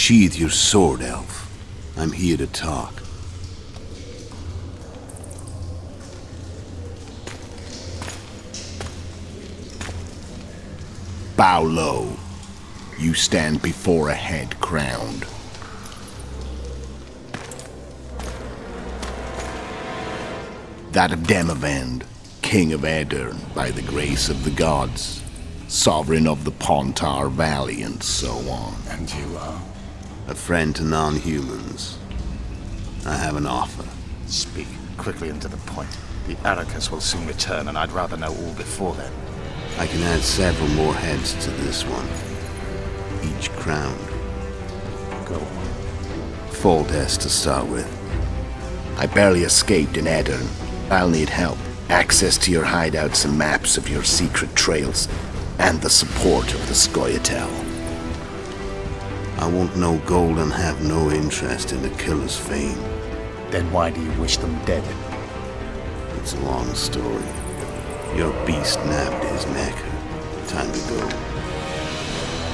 Sheathe your sword, elf. I'm here to talk. Bow low. You stand before a head crowned. That of Demavend, King of Aedirn, by the grace of the gods, sovereign of the Pontar Valley, and so on. And you are? A friend to non-humans. I have an offer. Speak quickly and to the point. The Arrakis will soon return, and I'd rather know all before then. I can add several more heads to this one. Each crowned. Go on. Foltest to start with. I barely escaped in Aedirn. I'll need help. Access to your hideouts and maps of your secret trails, and the support of the Scoia'tael. I want no gold and have no interest in the killer's fame. Then why do you wish them dead? It's a long story. Your beast nabbed his neck. Time to go.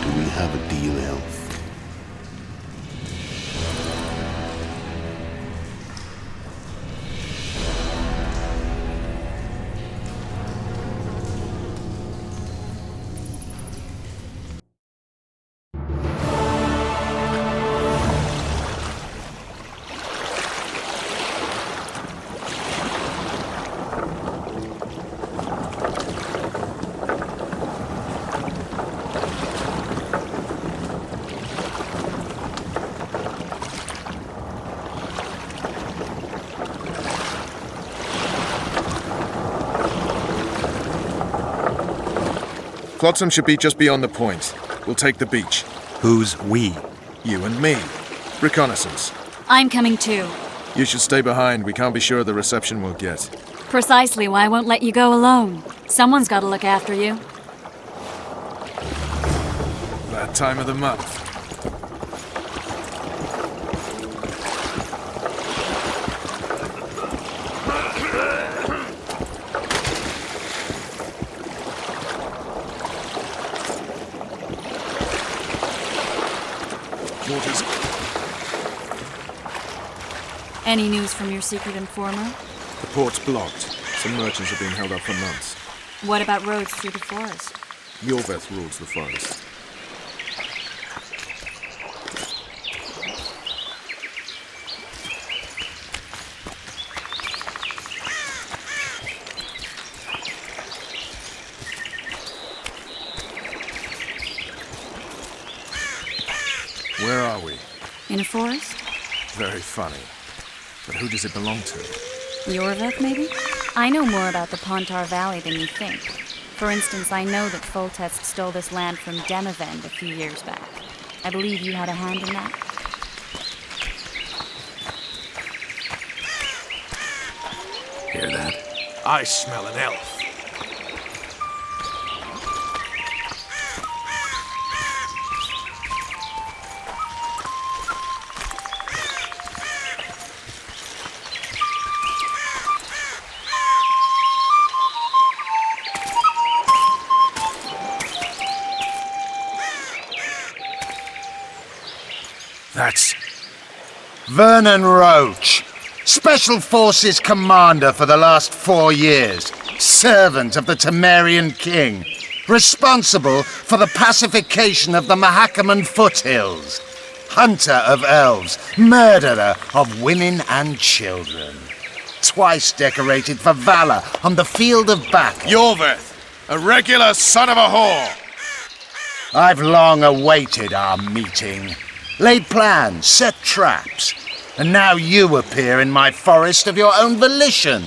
Do we have a deal, elf? Flotsam should be just beyond the point. We'll take the beach. Who's we? You and me. Reconnaissance. I'm coming too. You should stay behind. We can't be sure of the reception we'll get. Precisely why I won't let you go alone. Someone's got to look after you. That time of the month. Waters. Any news from your secret informer? The port's blocked. Some merchants have been held up for months. What about roads through the forest? Yorveth rules the forest. Where are we? In a forest? Very funny. But who does it belong to? Yorveth, maybe? I know more about the Pontar Valley than you think. For instance, I know that Foltest stole this land from Demavend a few years back. I believe you had a hand in that. Hear that? I smell an elf. That's Vernon Roach, Special Forces Commander for the last 4 years, servant of the Temerian King, responsible for the pacification of the Mahakaman foothills, hunter of elves, murderer of women and children, twice decorated for valor on the field of battle. Yorveth, a regular son of a whore. I've long awaited our meeting. Laid plans, set traps, and now you appear in my forest of your own volition.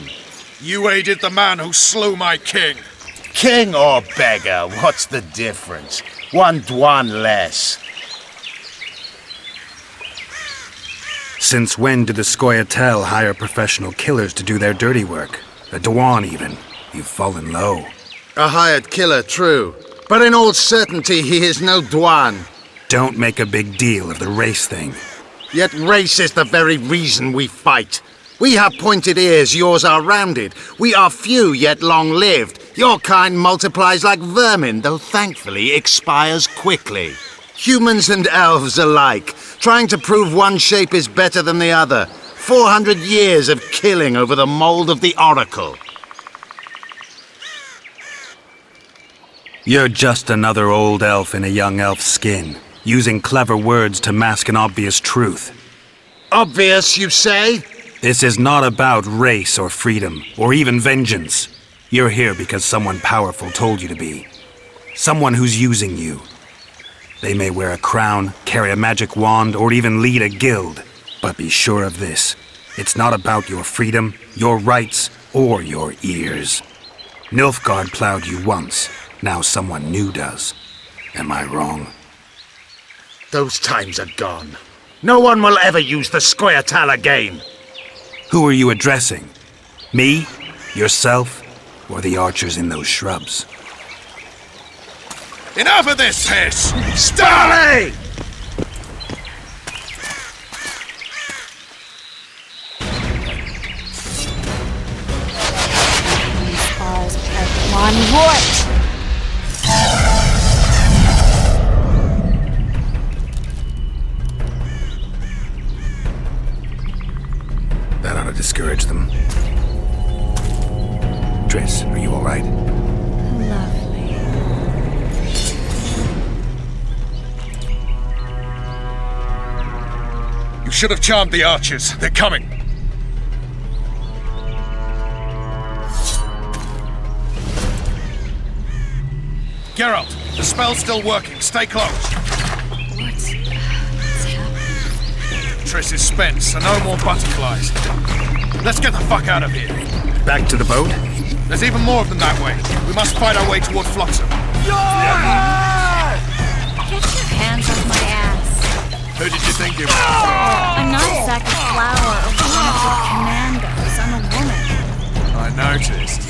You aided the man who slew my king. King or beggar, what's the difference? One Dwan less. Since when did the Scoia'tael hire professional killers to do their dirty work? A Dwan, even. You've fallen low. A hired killer, true. But in all certainty, he is no Dwan. Don't make a big deal of the race thing. Yet race is the very reason we fight. We have pointed ears, yours are rounded. We are few, yet long-lived. Your kind multiplies like vermin, though thankfully expires quickly. Humans and elves alike, trying to prove one shape is better than the other. 400 years of killing over the mold of the Oracle. You're just another old elf in a young elf's skin, using clever words to mask an obvious truth. Obvious, you say? This is not about race or freedom, or even vengeance. You're here because someone powerful told you to be. Someone who's using you. They may wear a crown, carry a magic wand, or even lead a guild. But be sure of this. It's not about your freedom, your rights, or your ears. Nilfgaard plowed you once. Now someone new does. Am I wrong? Those times are gone. No one will ever use the Scoia'tael again. Who are you addressing? Me? Yourself? Or the archers in those shrubs? Enough of this piss! Starley! Ours are one root! That ought to discourage them. Triss, are you all right? Lovely. You should have charmed the archers. They're coming. Geralt, the spell's still working. Stay close. What's happening? Triss is spent, so no more butterflies. Let's get the fuck out of here. Back to the boat? There's even more of them that way. We must fight our way toward Flotsam. Get your hands off my ass. Who did you think you were? I'm not a sack of flour or one of the commandos. I'm a woman. I noticed.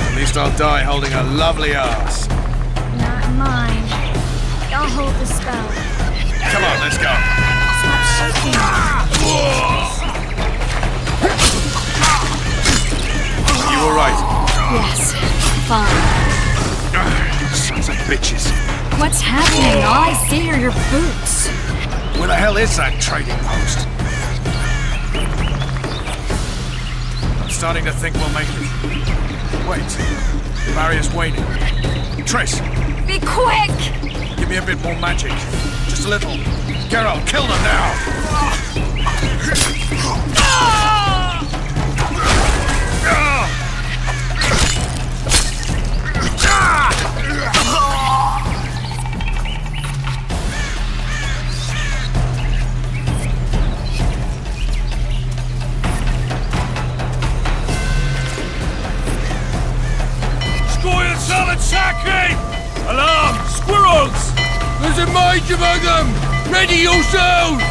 At least I'll die holding a lovely ass. Not mine. I'll hold the spell. Come on, let's go. Stop shaking. You all right? Yes, fine. Sons of bitches. What's happening? All I see are your boots. Where the hell is that trading post? I'm starting to think we'll make it. Wait. The barrier's waning. Triss! Be quick! Give me a bit more magic. Just a little. Geralt, kill them now! Scoia'tael attacking! Alarm! Squirrels! There's a mage among them! Ready yourselves!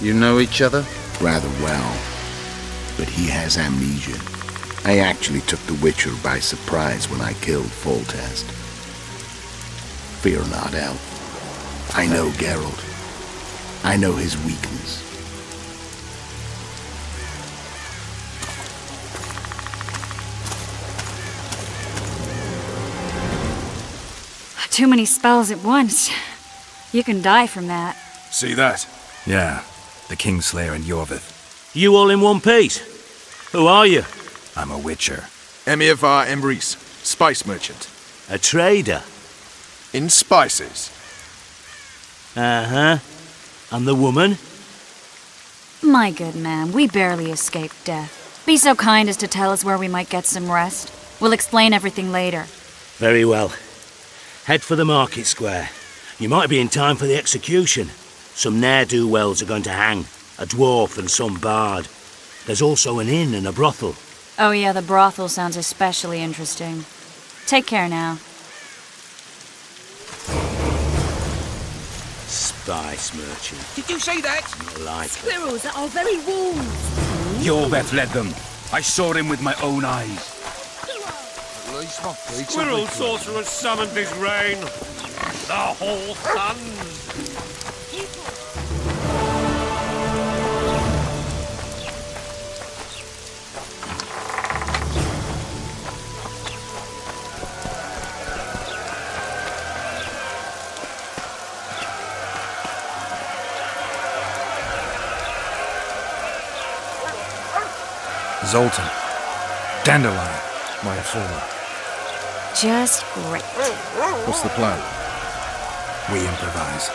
You know each other? Rather well. But he has amnesia. I actually took the Witcher by surprise when I killed Foltest. Fear not, Elf. I know Geralt. I know his weakness. Too many spells at once. You can die from that. See that? Yeah, the Kingslayer and Yorvith. You all in one piece? Who are you? I'm a Witcher. Emiavar Emrys, spice merchant. A trader? In spices. Uh-huh. And the woman? My good man, we barely escaped death. Be so kind as to tell us where we might get some rest. We'll explain everything later. Very well. Head for the market square. You might be in time for the execution. Some ne'er-do-wells are going to hang. A dwarf and some bard. There's also an inn and a brothel. Oh yeah, the brothel sounds especially interesting. Take care now. spice merchant. Did you say that? Like Squirrels at our very walls. Yorbeth led them. I saw him with my own eyes. Squirrel sorcerer summoned his reign. The whole sons. Zoltan. Dandelion. My informer. Just great. What's the plan? We improvise.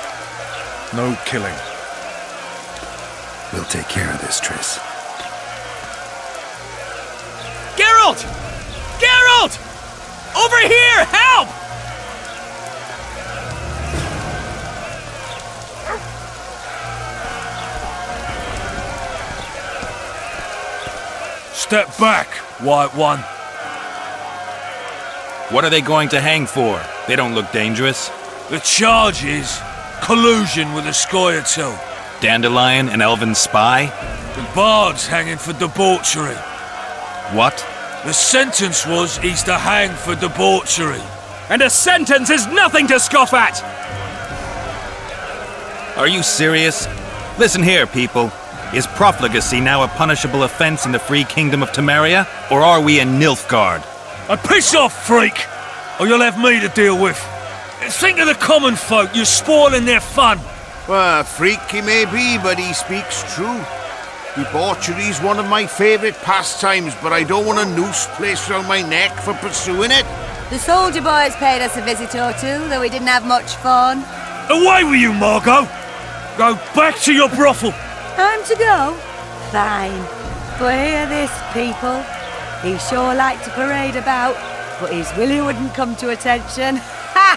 No killing. We'll take care of this, Triss. Geralt! Geralt! Over here! Help! Step back, White One. What are they going to hang for? They don't look dangerous. The charge is collusion with the Scoia'tael. Dandelion, an elven spy? The bard's hanging for debauchery. What? The sentence was he's to hang for debauchery. And a sentence is nothing to scoff at! Are you serious? Listen here, people. Is profligacy now a punishable offense in the free kingdom of Temeria? Or are we in Nilfgaard? Piss off, freak! Or you'll have me to deal with. Think of the common folk, you're spoiling their fun. Well, freak he may be, but he speaks true. Debauchery's one of my favourite pastimes, but I don't want a noose placed around my neck for pursuing it. The soldier boys paid us a visit or two, though we didn't have much fun. Away with you, Margot! Go back to your brothel! Time to go? Fine. But hear this, people. He sure liked to parade about, but his Willie wouldn't come to attention. Ha!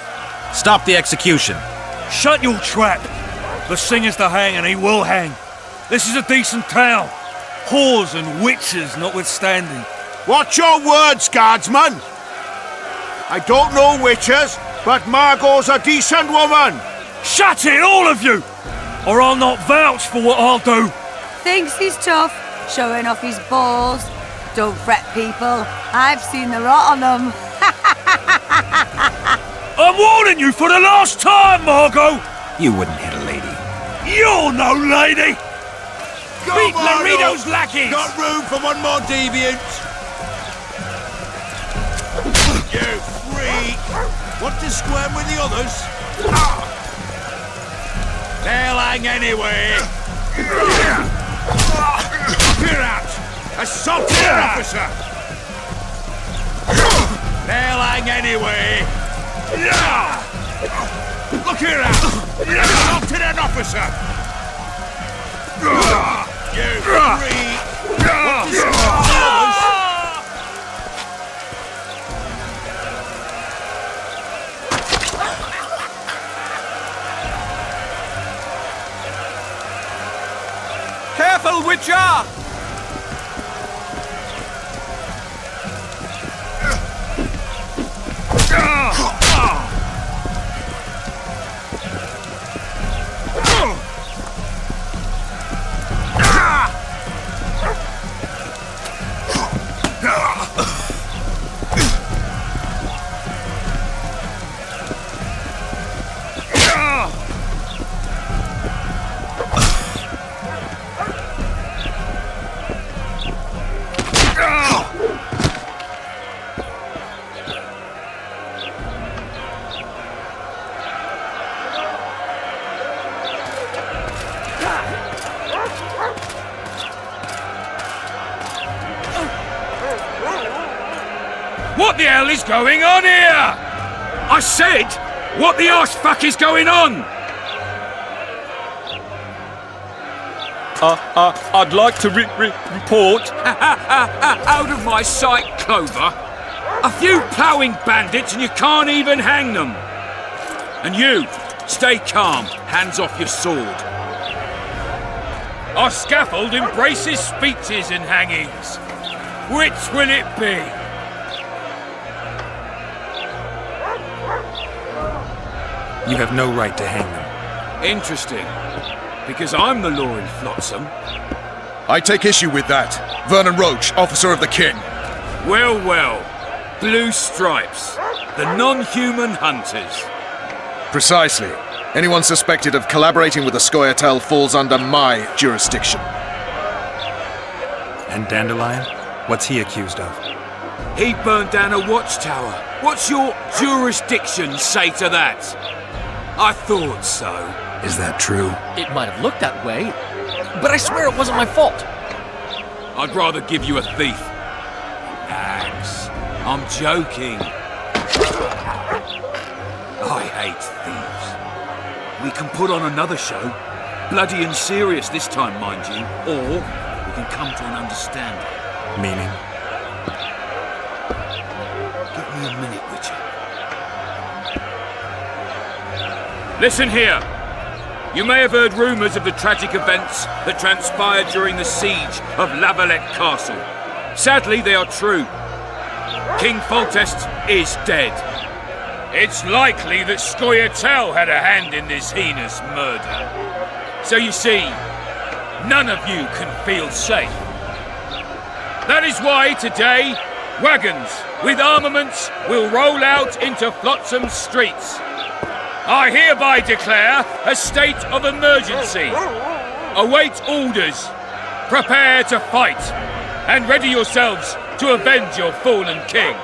Stop the execution. Shut your trap! The singer's to hang, and he will hang. This is a decent town. Whores and witches notwithstanding. Watch your words, guardsman! I don't know witches, but Margot's a decent woman! Shut it, all of you! Or I'll not vouch for what I'll do. Thinks he's tough, showing off his balls. Don't fret, people. I've seen the rot on them. I'm warning you for the last time, Margot! You wouldn't hit a lady. You're no lady! Beat Laredo's lackeys! Got room for one more deviant! You freak! Want to squirm with the others? They'll hang anyway! Clear out! Assault an officer! They'll hang anyway! Look here out! Assaulted an officer! You freak! Want to squirm with the others? Careful, Witcher! What the hell is going on here? I said, what the arse fuck is going on? I'd like to report out of my sight, Clover. A few ploughing bandits and you can't even hang them. And you, stay calm, hands off your sword. Our scaffold embraces speeches and hangings. Which will it be? You have no right to hang them. Interesting. Because I'm the law in Flotsam. I take issue with that. Vernon Roach, officer of the king. Well, well. Blue Stripes. The non-human hunters. Precisely. Anyone suspected of collaborating with the Scoia'tael falls under my jurisdiction. And Dandelion? What's he accused of? He burned down a watchtower. What's your jurisdiction say to that? I thought so. Is that true? It might have looked that way, but I swear it wasn't my fault. I'd rather give you a thief. Relax. I'm joking. I hate thieves. We can put on another show. Bloody and serious this time, mind you. Or we can come to an understanding. Meaning? Give me a minute, Witcher. Listen here. You may have heard rumours of the tragic events that transpired during the siege of Lavalette Castle. Sadly, they are true. King Foltest is dead. It's likely that Scoia'tael had a hand in this heinous murder. So you see, none of you can feel safe. That is why today, wagons with armaments will roll out into Flotsam's streets. I hereby declare a state of emergency. Await orders. Prepare to fight. And ready yourselves to avenge your fallen king.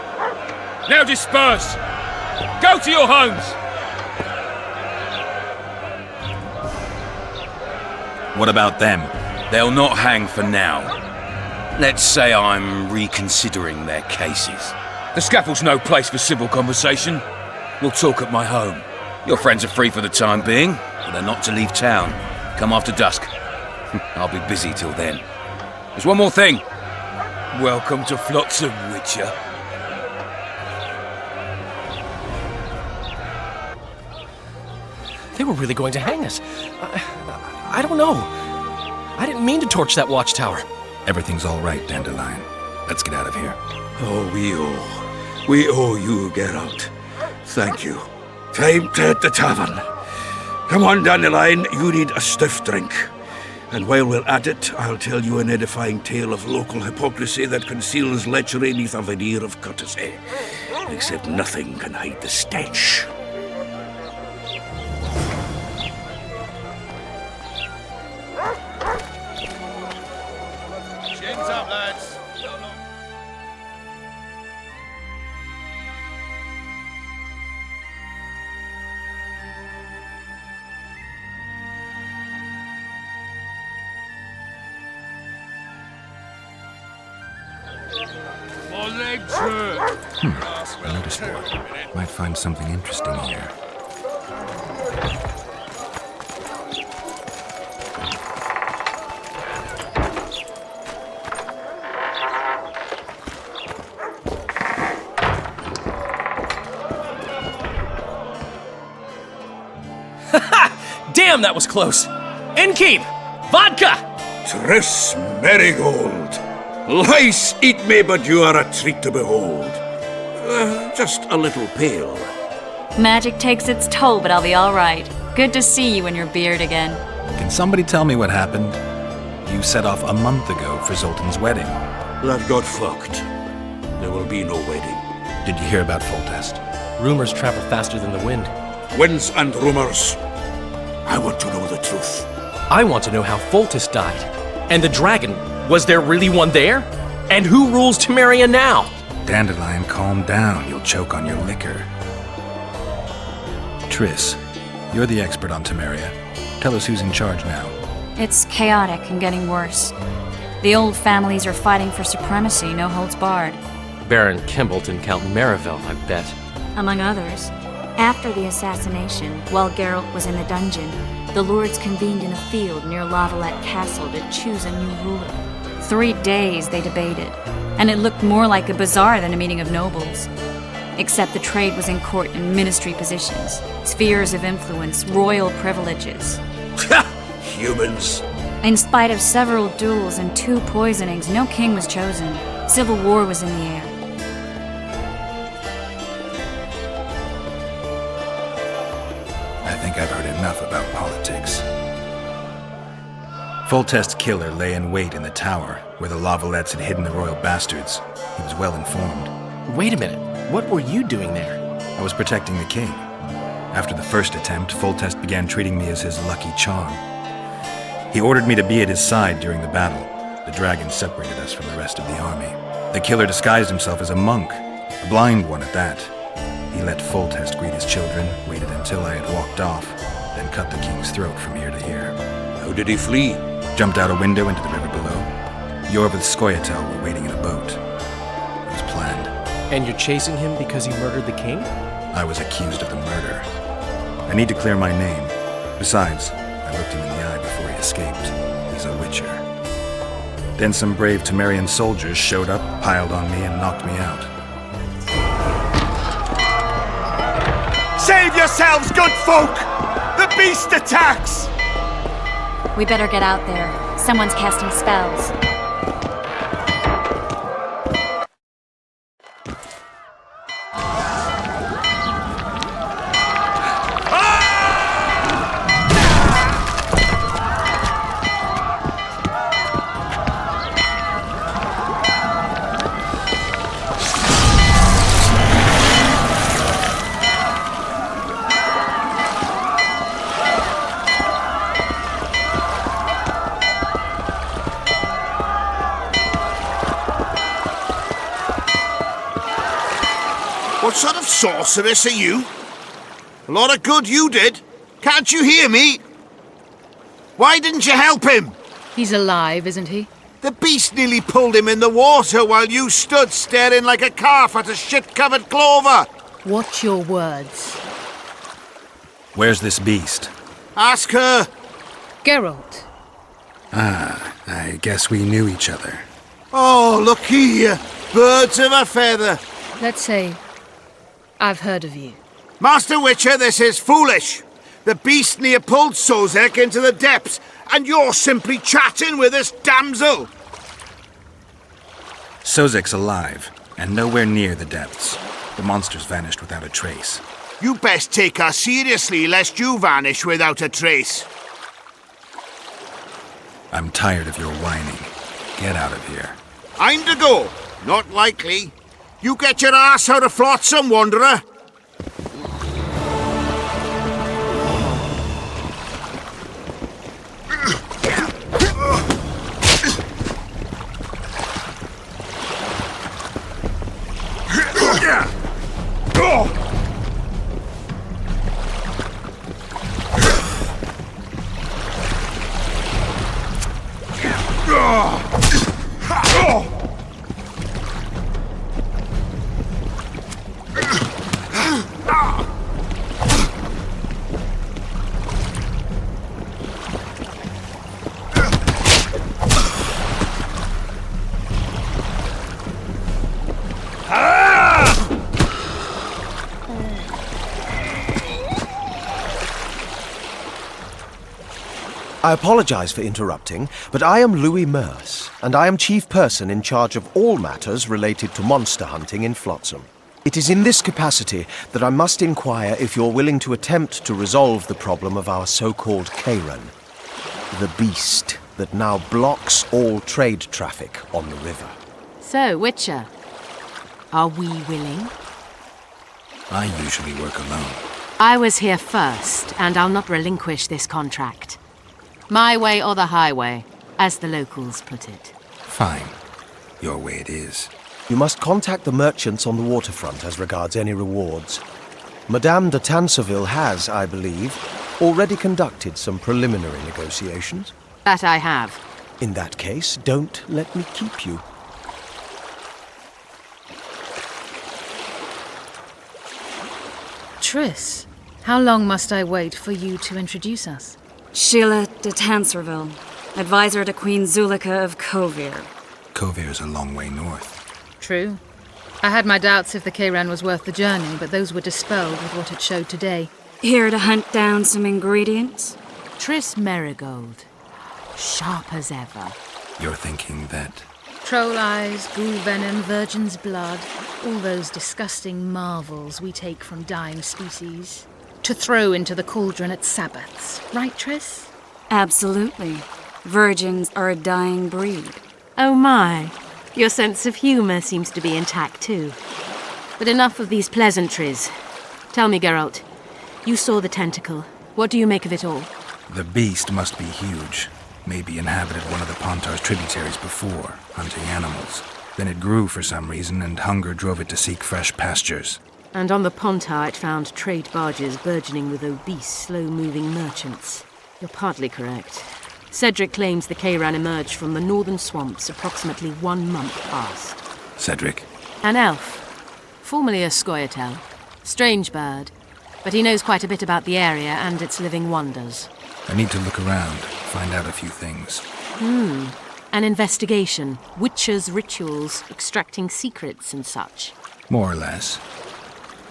Now disperse. Go to your homes. What about them? They'll not hang for now. Let's say I'm reconsidering their cases. The scaffold's no place for civil conversation. We'll talk at my home. Your friends are free for the time being, but they're not to leave town. Come after dusk. I'll be busy till then. There's one more thing. Welcome to Flotsam, Witcher. They were really going to hang us. I don't know. I didn't mean to torch that watchtower. Everything's all right, Dandelion. Let's get out of here. Oh, we owe you, Geralt. Thank you. Time to hit the tavern. Come on, Dandelion, you need a stiff drink. And while we're at it, I'll tell you an edifying tale of local hypocrisy that conceals lechery neath a veneer of courtesy. Except nothing can hide the stench. Chins up, lads. My legs hurt. A notice board. Might find something interesting here. Damn, that was close. Innkeep! Vodka! Tris Marigold. Lice eat me, but you are a treat to behold. Just a little pale. Magic takes its toll, but I'll be all right. Good to see you in your beard again. Can somebody tell me what happened? You set off a month ago for Zoltan's wedding. That got fucked. There will be no wedding. Did you hear about Foltest? Rumors travel faster than the wind. Winds and rumors. I want to know the truth. I want to know how Foltest died. And the dragon, was there really one there? And who rules Temeria now? Dandelion, calm down. You'll choke on your liquor. Triss, you're the expert on Temeria. Tell us who's in charge now. It's chaotic and getting worse. The old families are fighting for supremacy, no holds barred. Baron Kimbolt and Count Merivale, I bet. Among others. After the assassination, while Geralt was in the dungeon, the lords convened in a field near Lavalette Castle to choose a new ruler. 3 days they debated, and it looked more like a bazaar than a meeting of nobles. Except the trade was in court and ministry positions, spheres of influence, royal privileges. Humans. In spite of several duels and 2 poisonings, no king was chosen. Civil war was in the air. I think I've heard enough about politics. Foltest's killer lay in wait in the tower, where the Lavalettes had hidden the royal bastards. He was well informed. Wait a minute. What were you doing there? I was protecting the king. After the first attempt, Foltest began treating me as his lucky charm. He ordered me to be at his side during the battle. The dragon separated us from the rest of the army. The killer disguised himself as a monk, a blind one at that. He let Foltest greet his children, waited until I had walked off, then cut the king's throat from ear to ear. How did he flee? Jumped out a window into the river below. Yorvith's Scoia'tael were waiting in a boat. It was planned. And you're chasing him because he murdered the king? I was accused of the murder. I need to clear my name. Besides, I looked him in the eye before he escaped. He's a witcher. Then some brave Temerian soldiers showed up, piled on me, and knocked me out. Save yourselves, good folk! The beast attacks! We better get out there. Someone's casting spells. What sort of sorceress are you? A lot of good you did. Can't you hear me? Why didn't you help him? He's alive, isn't he? The beast nearly pulled him in the water while you stood staring like a calf at a shit-covered clover. Watch your words. Where's this beast? Ask her. Geralt. Ah, I guess we knew each other. Oh, look here. Birds of a feather. Let's say I've heard of you. Master Witcher, this is foolish. The beast near pulled Sozek into the depths, and you're simply chatting with this damsel. Sozek's alive, and nowhere near the depths. The monsters vanished without a trace. You best take her seriously, lest you vanish without a trace. I'm tired of your whining. Get out of here. I'm to go. Not likely. You get your ass out of Flotsam, wanderer. I apologize for interrupting, but I am Louis Merce, and I am chief person in charge of all matters related to monster hunting in Flotsam. It is in this capacity that I must inquire if you're willing to attempt to resolve the problem of our so-called Kayran, the beast that now blocks all trade traffic on the river. So, Witcher, are we willing? I usually work alone. I was here first, and I'll not relinquish this contract. My way or the highway, as the locals put it. Fine. Your way it is. You must contact the merchants on the waterfront as regards any rewards. Madame de Tanseville has, I believe, already conducted some preliminary negotiations. That I have. In that case, don't let me keep you. Triss, how long must I wait for you to introduce us? Sheila de Tanserville, advisor to Queen Zulika of Kovir. Kovir's a long way north. True. I had my doubts if the Kayran was worth the journey, but those were dispelled with what it showed today. Here to hunt down some ingredients? Triss Merigold. Sharp as ever. You're thinking that... Troll eyes, ghoul venom, virgin's blood, all those disgusting marvels we take from dying species. to throw into the cauldron at Sabbaths, right, Triss? Absolutely. Virgins are a dying breed. Oh my, your sense of humour seems to be intact too. But enough of these pleasantries. Tell me, Geralt, you saw the tentacle. What do you make of it all? The beast must be huge. Maybe inhabited one of the Pontar's tributaries before, hunting animals. Then it grew for some reason, and hunger drove it to seek fresh pastures. And on the Pontar it found trade barges burgeoning with obese, slow-moving merchants. You're partly correct. Cedric claims the Kayran emerged from the northern swamps approximately 1 month past. Cedric? An elf. Formerly a Scoia'tael. Strange bird. But he knows quite a bit about the area and its living wonders. I need to look around, find out a few things. An investigation. Witches' rituals, extracting secrets and such. More or less.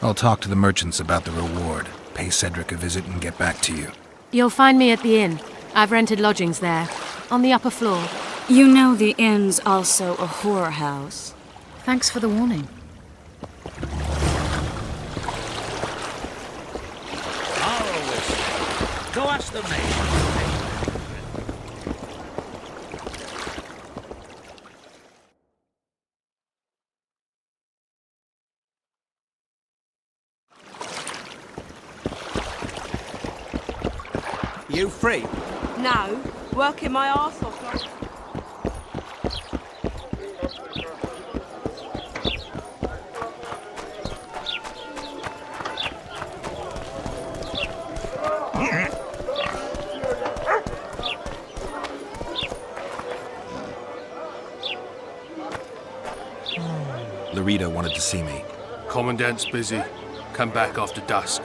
I'll talk to the merchants about the reward, pay Cedric a visit and get back to you. You'll find me at the inn. I've rented lodgings there, on the upper floor. You know the inn's also a whorehouse. Thanks for the warning. Go ask the maid. You free? No, working my arse off. Larita wanted to see me. Commandant's busy. Come back after dusk.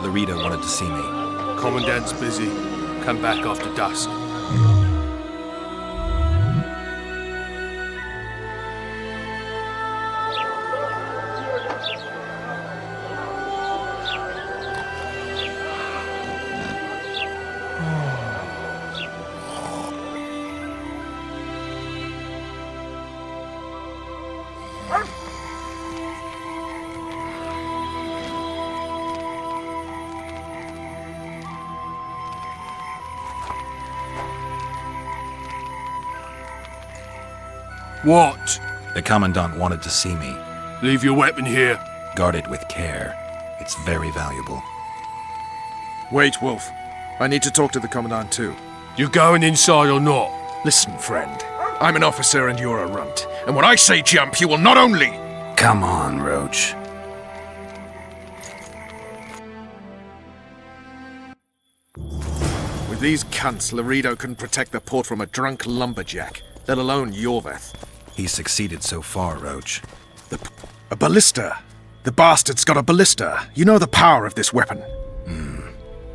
Larita wanted to see me. Commandant's busy. Come back after dusk. What? The Commandant wanted to see me. Leave your weapon here. Guard it with care. It's very valuable. Wait, Wolf. I need to talk to the Commandant too. You going inside or not? Listen, friend. I'm an officer and you're a runt. And when I say jump, you will not only... Come on, Roach. With these cunts, Laredo couldn't protect the port from a drunk lumberjack, let alone Yorveth. He's succeeded so far, Roach. A ballista. The bastard's got a ballista. You know the power of this weapon.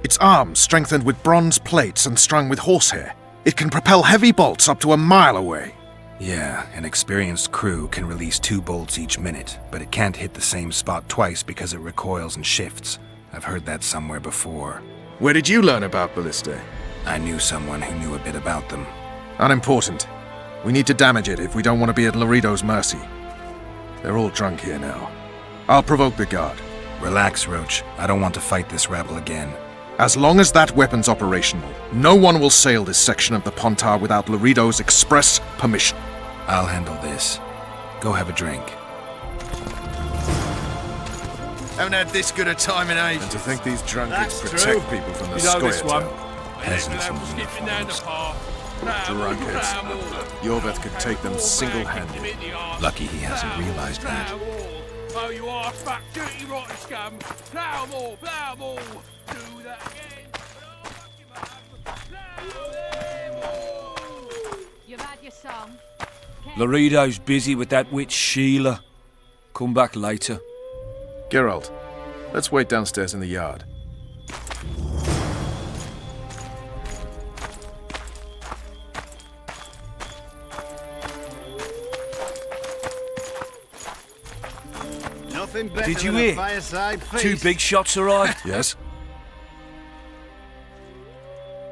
Its arms strengthened with bronze plates and strung with horsehair. It can propel heavy bolts up to a mile away. Yeah, an experienced crew can release 2 bolts each minute, but it can't hit the same spot twice because it recoils and shifts. I've heard that somewhere before. Where did you learn about ballistae? I knew someone who knew a bit about them. Unimportant. We need to damage it if we don't want to be at Laredo's mercy. They're all drunk here now. I'll provoke the guard. Relax, Roach. I don't want to fight this rabble again. As long as that weapon's operational, no one will sail this section of the Pontar without Laredo's express permission. I'll handle this. Go have a drink. Haven't had this good a time in ages. And to think these drunkards protect people from the Scoia'tael. Peasants in uniforms. Drunkards. Yorveth could take them single-handed. Lucky he hasn't realized that. Oh, you are fat, dirty, rotten scum! Plough more, plough more! Do that again! You've had your song. Laredo's busy with that witch Sheila. Come back later. Geralt, let's wait downstairs in the yard. Nothing better Did you than a hear? fireside feast. 2 big shots arrived. Yes?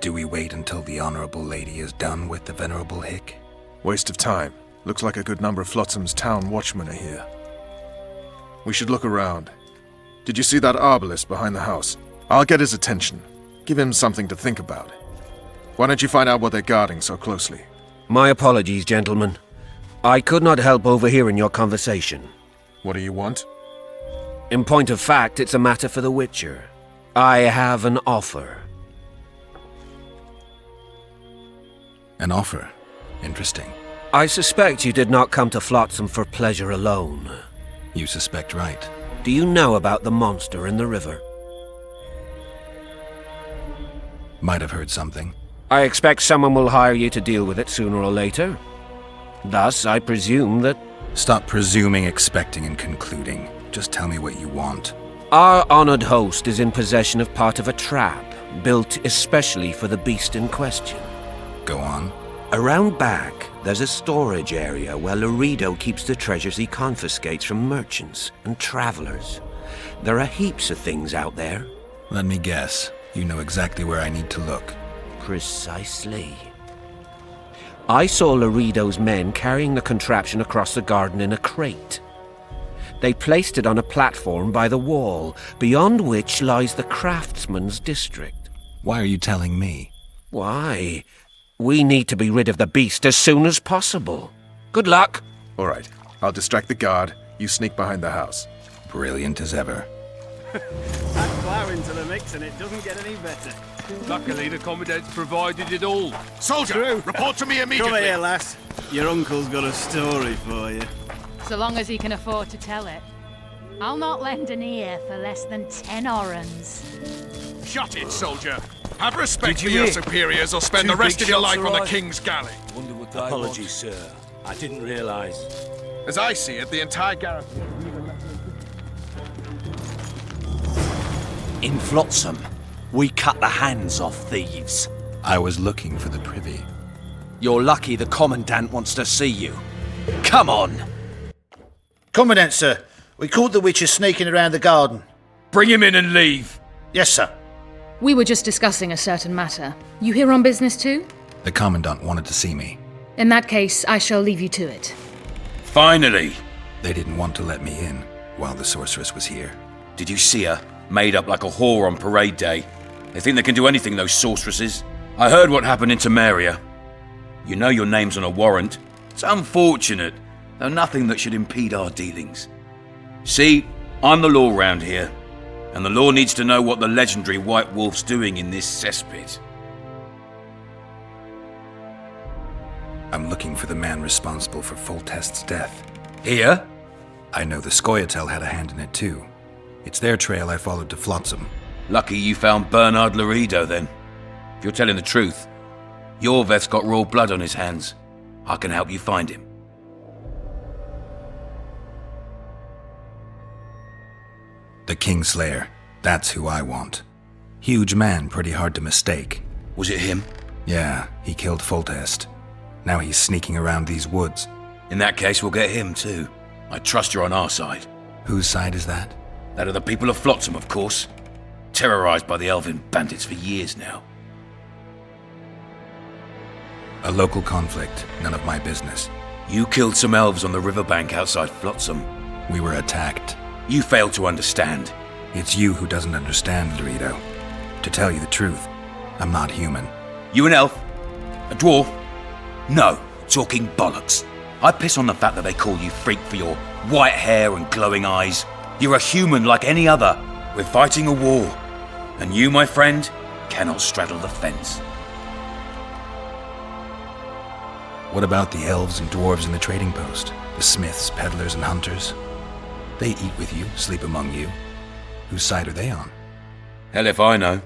Do we wait until the Honorable Lady is done with the Venerable Hick? Waste of time. Looks like a good number of Flotsam's town watchmen are here. We should look around. Did you see that arbalist behind the house? I'll get his attention. Give him something to think about. Why don't you find out what they're guarding so closely? My apologies, gentlemen. I could not help overhearing your conversation. What do you want? In point of fact, it's a matter for the Witcher. I have an offer. An offer? Interesting. I suspect you did not come to Flotsam for pleasure alone. You suspect right. Do you know about the monster in the river? Might have heard something. I expect someone will hire you to deal with it sooner or later. Thus, I presume that... Stop presuming, expecting, and concluding. Just tell me what you want. Our honored host is in possession of part of a trap, built especially for the beast in question. Go on. Around back, there's a storage area where Laredo keeps the treasures he confiscates from merchants and travelers. There are heaps of things out there. Let me guess. You know exactly where I need to look. Precisely. I saw Laredo's men carrying the contraption across the garden in a crate. They placed it on a platform by the wall, beyond which lies the craftsman's district. Why are you telling me? Why? We need to be rid of the beast as soon as possible. Good luck. All right. I'll distract the guard. You sneak behind the house. Brilliant as ever. Add flour into the mix and it doesn't get any better. Luckily, the Commandant's provided it all. Soldier, True. report to me immediately. Come here, lass. Your uncle's got a story for you. So long as he can afford to tell it. I'll not lend an ear for less than 10 orans. Shut it, soldier. Have respect Did for you your hear? superiors or spend 2 the rest big of your shots life on the arrived. King's galley. Wonder what they Apologies, want. sir. I didn't realize. As I see it, the entire garrison... In Flotsam, we cut the hands off thieves. I was looking for the privy. You're lucky the Commandant wants to see you. Come on! Commandant, sir. We caught the Witcher sneaking around the garden. Bring him in and leave. Yes, sir. We were just discussing a certain matter. You here on business too? The Commandant wanted to see me. In that case, I shall leave you to it. Finally! They didn't want to let me in while the sorceress was here. Did you see her? Made up like a whore on parade day. They think they can do anything, those sorceresses. I heard what happened in Temeria. You know your name's on a warrant. It's unfortunate, though nothing that should impede our dealings. See, I'm the law round here, and the law needs to know what the legendary White Wolf's doing in this cesspit. I'm looking for the man responsible for Foltest's death. Here? I know the Scoia'tael had a hand in it too. It's their trail I followed to Flotsam. Lucky you found Bernard Laredo, then. If you're telling the truth, Yorveth's got royal blood on his hands. I can help you find him. The Kingslayer. That's who I want. Huge man, pretty hard to mistake. Was it him? Yeah, he killed Foltest. Now he's sneaking around these woods. In that case, we'll get him too. I trust you're on our side. Whose side is that? That of the people of Flotsam, of course. Terrorized by the elven bandits for years now. A local conflict, none of my business. You killed some elves on the riverbank outside Flotsam. We were attacked. You failed to understand. It's you who doesn't understand, Laredo. To tell you the truth, I'm not human. You an elf? A dwarf? No, talking bollocks. I piss on the fact that they call you freak for your white hair and glowing eyes. You're a human like any other. We're fighting a war. And you, my friend, cannot straddle the fence. What about the elves and dwarves in the trading post? The smiths, peddlers, and hunters? They eat with you, sleep among you. Whose side are they on? Hell if I know.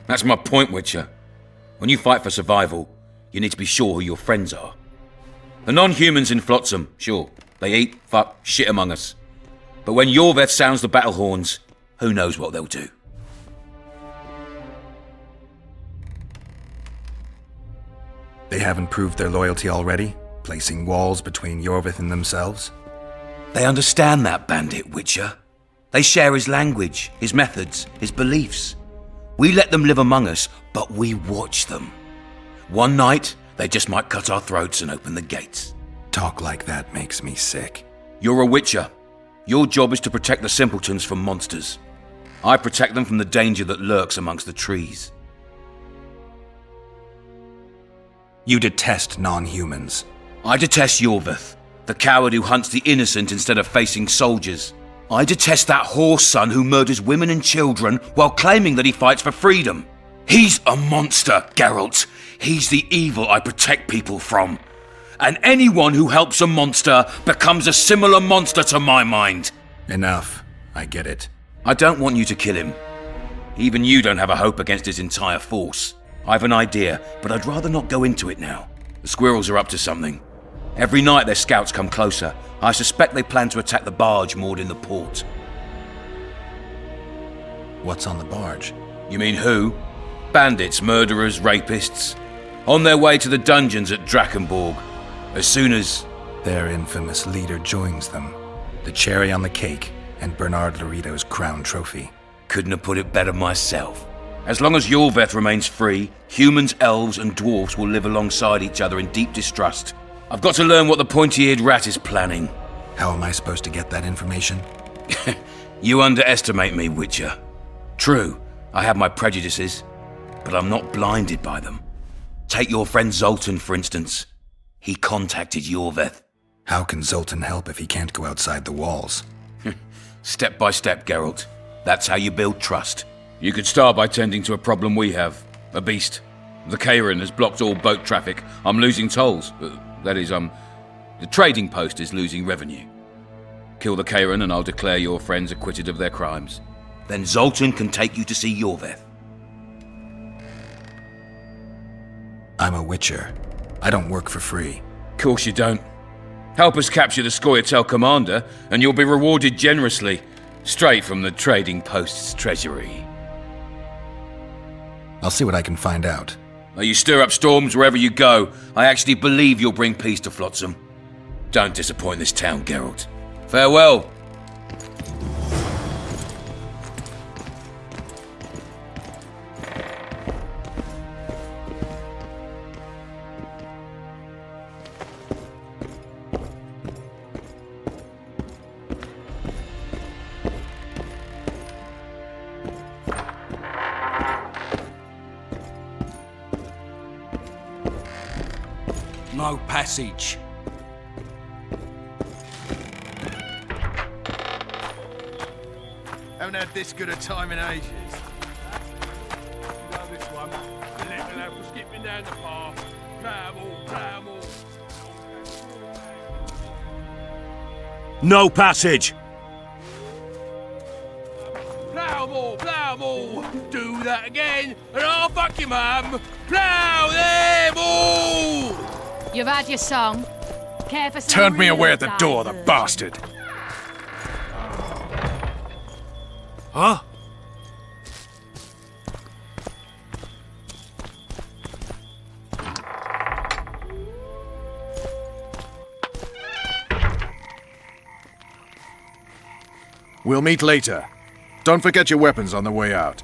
That's my point, Witcher. When you fight for survival, you need to be sure who your friends are. The non-humans in Flotsam, sure, they eat, fuck, shit among us. But when Yorveth sounds the battle horns, who knows what they'll do. They haven't proved their loyalty already, placing walls between Yorveth and themselves? They understand that bandit, Witcher. They share his language, his methods, his beliefs. We let them live among us, but we watch them. One night, they just might cut our throats and open the gates. Talk like that makes me sick. You're a Witcher. Your job is to protect the simpletons from monsters. I protect them from the danger that lurks amongst the trees. You detest non-humans. I detest Yorveth, the coward who hunts the innocent instead of facing soldiers. I detest that whore son who murders women and children while claiming that he fights for freedom. He's a monster, Geralt. He's the evil I protect people from. And anyone who helps a monster becomes a similar monster to my mind. Enough. I get it. I don't want you to kill him. Even you don't have a hope against his entire force. I have an idea, but I'd rather not go into it now. The squirrels are up to something. Every night their scouts come closer. I suspect they plan to attack the barge moored in the port. What's on the barge? You mean who? Bandits, murderers, rapists. On their way to the dungeons at Drakenborg. As soon as... Their infamous leader joins them. The cherry on the cake, and Bernard Laredo's crown trophy. Couldn't have put it better myself. As long as Yorveth remains free, humans, elves, and dwarfs will live alongside each other in deep distrust. I've got to learn what the pointy-eared rat is planning. How am I supposed to get that information? You underestimate me, Witcher. True, I have my prejudices, but I'm not blinded by them. Take your friend Zoltan, for instance. He contacted Yorveth. How can Zoltan help if he can't go outside the walls? Step by step, Geralt. That's how you build trust. You could start by tending to a problem we have. A beast. The Kairan has blocked all boat traffic. I'm losing tolls. The trading post is losing revenue. Kill the Kairan and I'll declare your friends acquitted of their crimes. Then Zoltan can take you to see Yorveth. I'm a Witcher. I don't work for free. Course you don't. Help us capture the Scoia'tael commander, and you'll be rewarded generously, straight from the trading post's treasury. I'll see what I can find out. You stir up storms wherever you go. I actually believe you'll bring peace to Flotsam. Don't disappoint this town, Geralt. Farewell. No passage. Haven't had this good a time in ages. You know this one. The little lad was skipping down the path. Travel. No passage. Plough more. Do that again, and I'll fuck you, mum. Plough them all. You've had your song. Care for some Turned me away real at the door, the diversion? bastard. Huh? We'll meet later. Don't forget your weapons on the way out.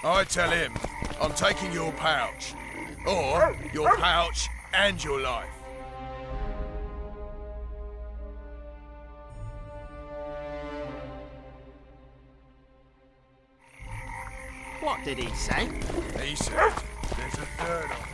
I tell him, I'm taking your pouch. Or your pouch and your life. What did he say? He said there's a third of them.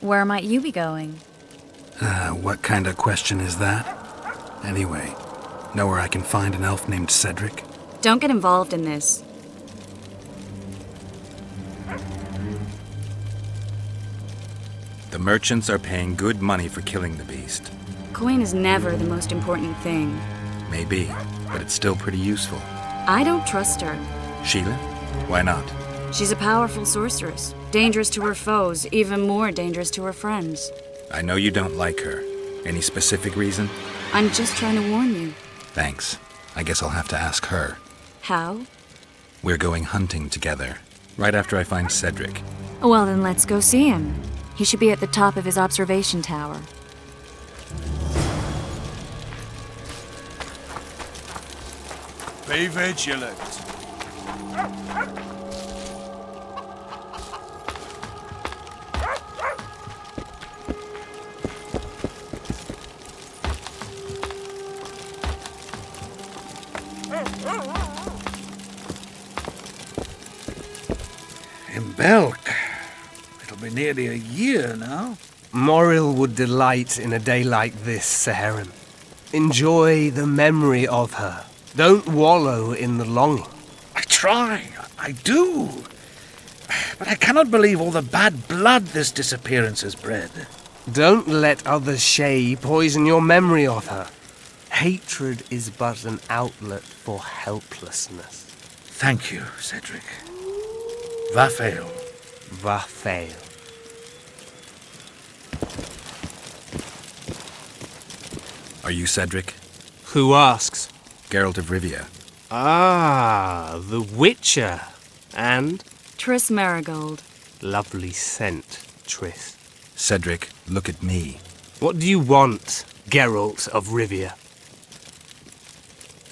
Where might you be going? What kind of question is that? Anyway, know where I can find an elf named Cedric? Don't get involved in this. The merchants are paying good money for killing the beast. Coin is never the most important thing. Maybe, but it's still pretty useful. I don't trust her. Sheila? Why not? She's a powerful sorceress. Dangerous to her foes, even more dangerous to her friends. I know you don't like her. Any specific reason? I'm just trying to warn you. Thanks. I guess I'll have to ask her. How? We're going hunting together, right after I find Cedric. Well, then let's go see him. He should be at the top of his observation tower. Be vigilant. In Belk. It'll be nearly a year now. Moril would delight in a day like this, Saharim. Enjoy the memory of her. Don't wallow in the longing. I try. I do. But I cannot believe all the bad blood this disappearance has bred. Don't let other Shay poison your memory of her. Hatred is but an outlet for helplessness. Thank you, Cedric. Vafael. Vafael. Are you Cedric? Who asks? Geralt of Rivia. Ah, the Witcher. And? Triss Marigold. Lovely scent, Triss. Cedric, look at me. What do you want, Geralt of Rivia?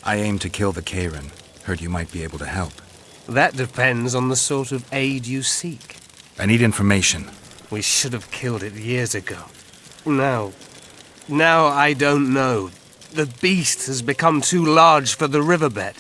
I aim to kill the Karen. Heard you might be able to help. That depends on the sort of aid you seek. I need information. We should have killed it years ago. Now I don't know. The beast has become too large for the riverbed,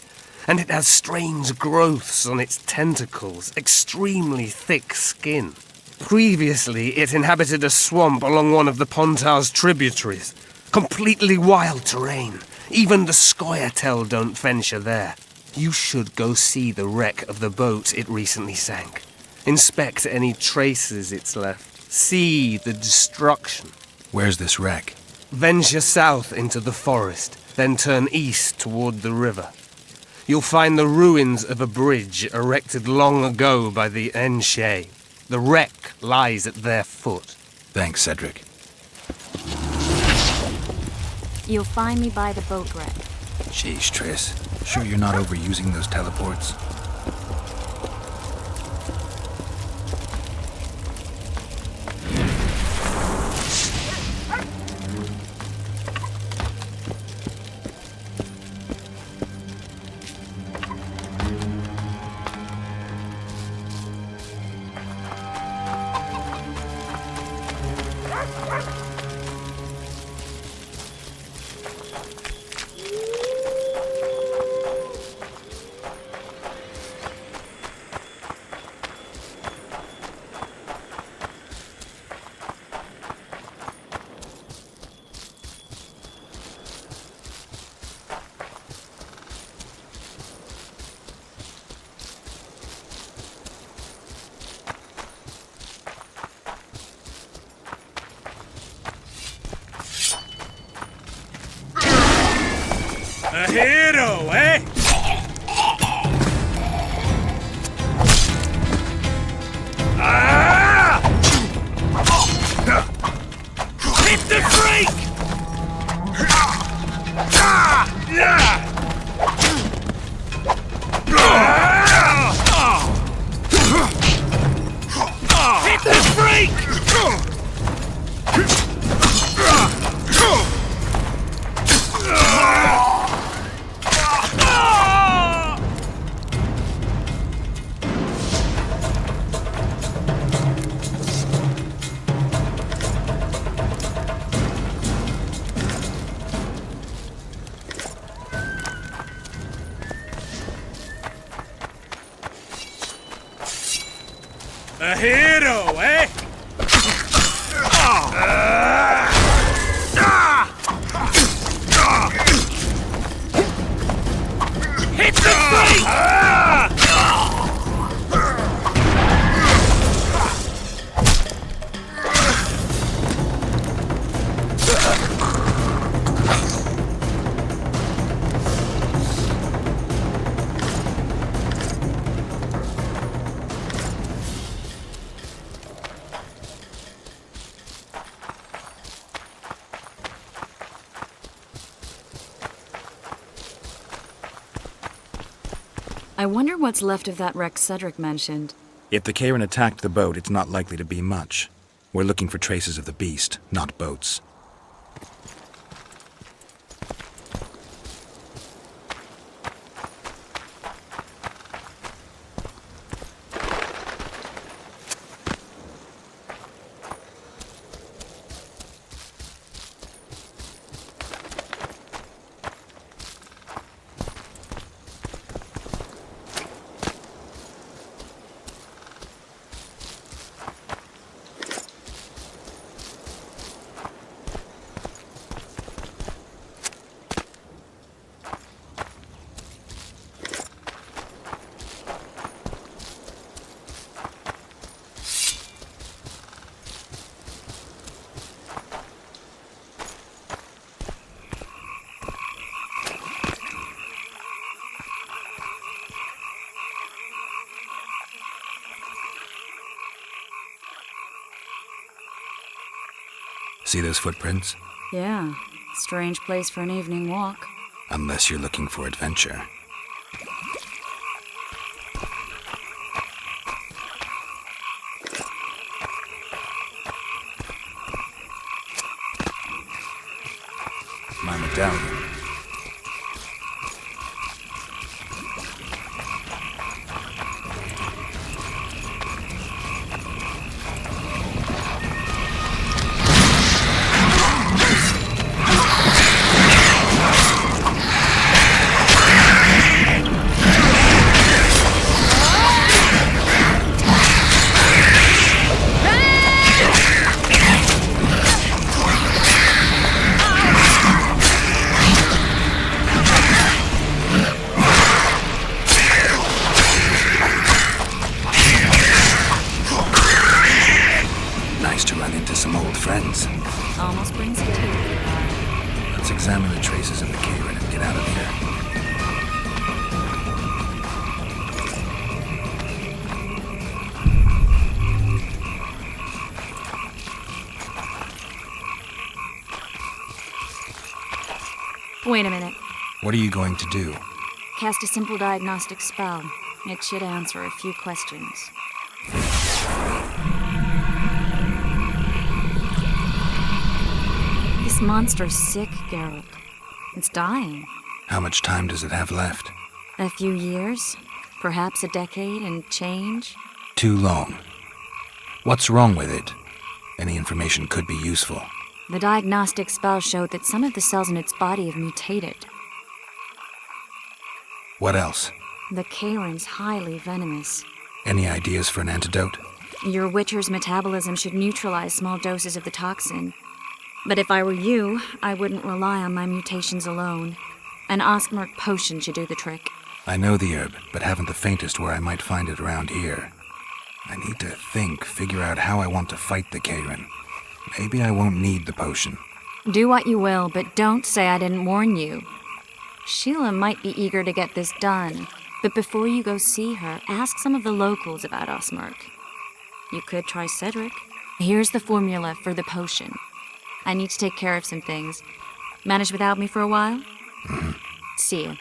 and it has strange growths on its tentacles, extremely thick skin. Previously, it inhabited a swamp along one of the Pontar's tributaries. Completely wild terrain. Even the Scoia'tael don't venture there. You should go see the wreck of the boat it recently sank. Inspect any traces it's left. See the destruction. Where's this wreck? Venture south into the forest, then turn east toward the river. You'll find the ruins of a bridge erected long ago by the Enshe. The wreck lies at their foot. Thanks, Cedric. You'll find me by the boat wreck. Sheesh, Triss. Sure you're not overusing those teleports? A hero, eh? Ah! Hit the freak! hero, eh? Hit the face! I wonder what's left of that wreck Cedric mentioned. If the Karen attacked the boat, it's not likely to be much. We're looking for traces of the beast, not boats. See those footprints? Yeah, strange place for an evening walk. Unless you're looking for adventure. My medallion. Almost brings a tear to your eye. Let's examine the traces of the Karen and get out of here. Wait a minute. What are you going to do? Cast a simple diagnostic spell. It should answer a few questions. This monster's sick, Geralt. It's dying. How much time does it have left? A few years? Perhaps a decade and change? Too long. What's wrong with it? Any information could be useful. The diagnostic spell showed that some of the cells in its body have mutated. What else? The Karen's highly venomous. Any ideas for an antidote? Your Witcher's metabolism should neutralize small doses of the toxin. But if I were you, I wouldn't rely on my mutations alone. An Osmerk potion should do the trick. I know the herb, but haven't the faintest where I might find it around here. I need to figure out how I want to fight the Karen. Maybe I won't need the potion. Do what you will, but don't say I didn't warn you. Sheila might be eager to get this done, but before you go see her, ask some of the locals about Osmerk. You could try Cedric. Here's the formula for the potion. I need to take care of some things. Manage without me for a while? See you.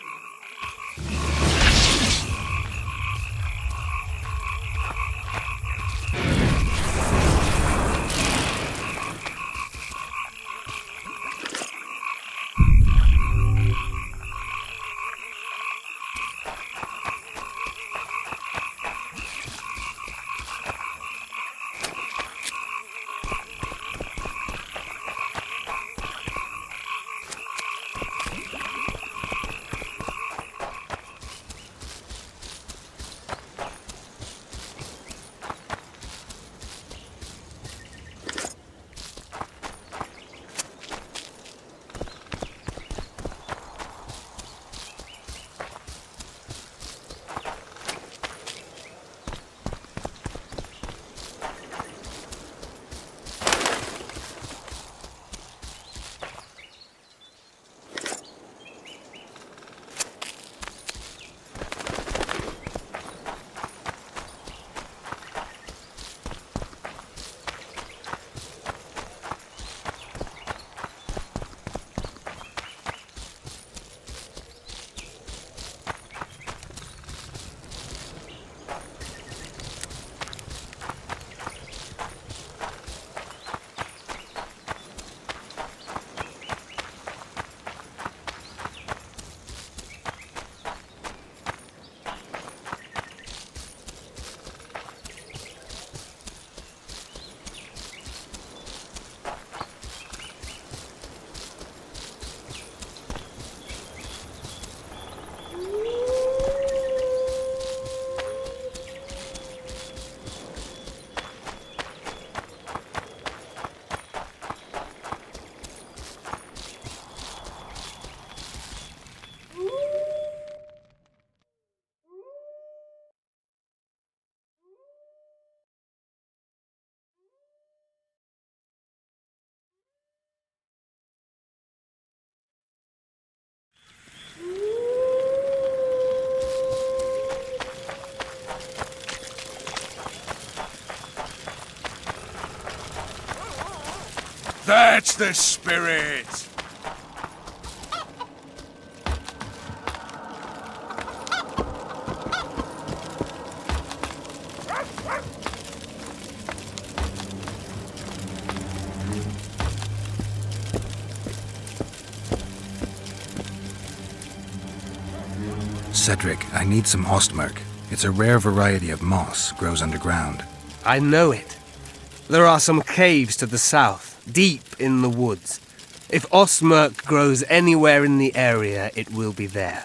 That's the spirit! Cedric, I need some ostmerk. It's a rare variety of moss, grows underground. I know it. There are some caves to the south, deep in the woods. If ostmerk grows anywhere in the area, it will be there.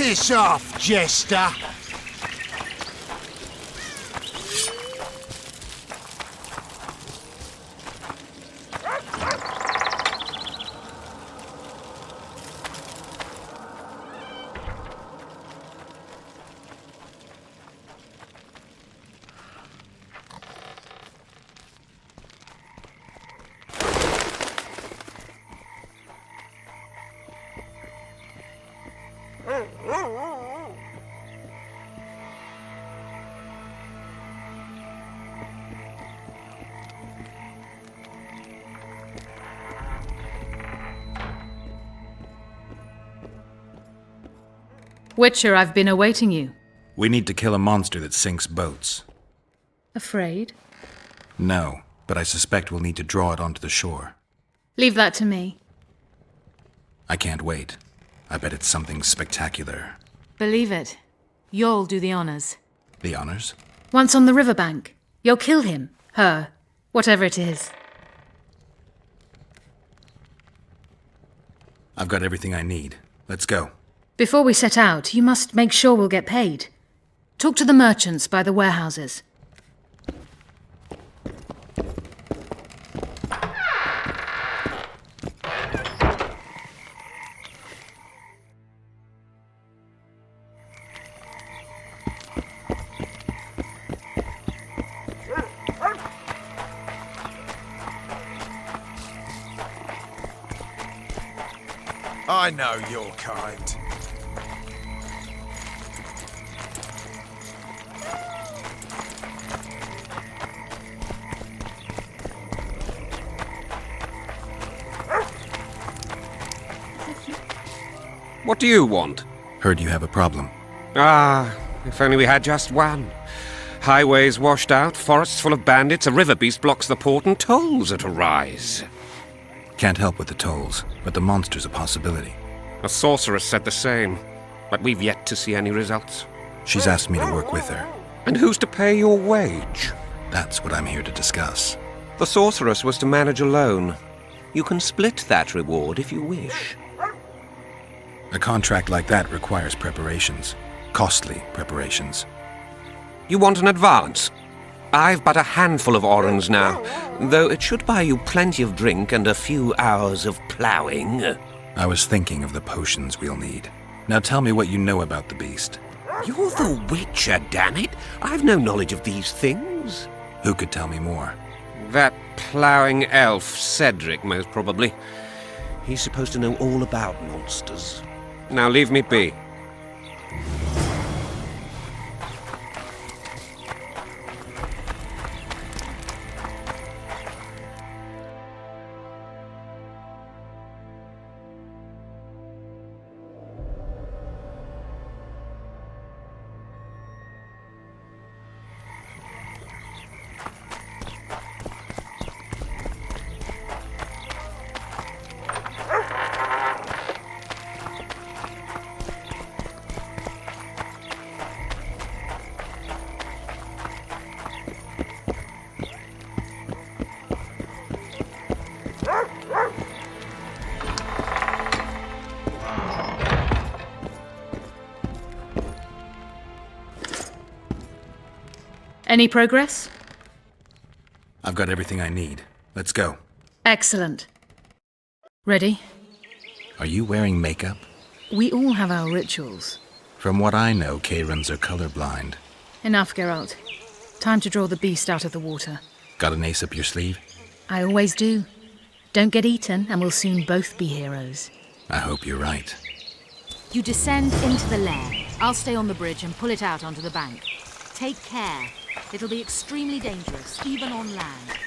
Piss off, jester! Witcher, I've been awaiting you. We need to kill a monster that sinks boats. Afraid? No, but I suspect we'll need to draw it onto the shore. Leave that to me. I can't wait. I bet it's something spectacular. Believe it. You'll do the honors. The honors? Once on the riverbank, you'll kill him, her, whatever it is. I've got everything I need. Let's go. Before we set out, you must make sure we'll get paid. Talk to the merchants by the warehouses. I know your kind. What do you want? Heard you have a problem. Ah, if only we had just one. Highways washed out, forests full of bandits, a river beast blocks the port, and tolls at a rise. Can't help with the tolls, but the monster's a possibility. A sorceress said the same, but we've yet to see any results. She's asked me to work with her. And who's to pay your wage? That's what I'm here to discuss. The sorceress was to manage alone. You can split that reward if you wish. A contract like that requires preparations. Costly preparations. You want an advance? I've but a handful of orens now, though it should buy you plenty of drink and a few hours of ploughing. I was thinking of the potions we'll need. Now tell me what you know about the beast. You're the Witcher, damn it! I've no knowledge of these things. Who could tell me more? That ploughing elf, Cedric, most probably. He's supposed to know all about monsters. Now leave me be. Any progress? I've got everything I need. Let's go. Excellent. Ready? Are you wearing makeup? We all have our rituals. From what I know, Kayrans are colorblind. Enough, Geralt. Time to draw the beast out of the water. Got an ace up your sleeve? I always do. Don't get eaten, and we'll soon both be heroes. I hope you're right. You descend into the lair. I'll stay on the bridge and pull it out onto the bank. Take care. It'll be extremely dangerous, even on land.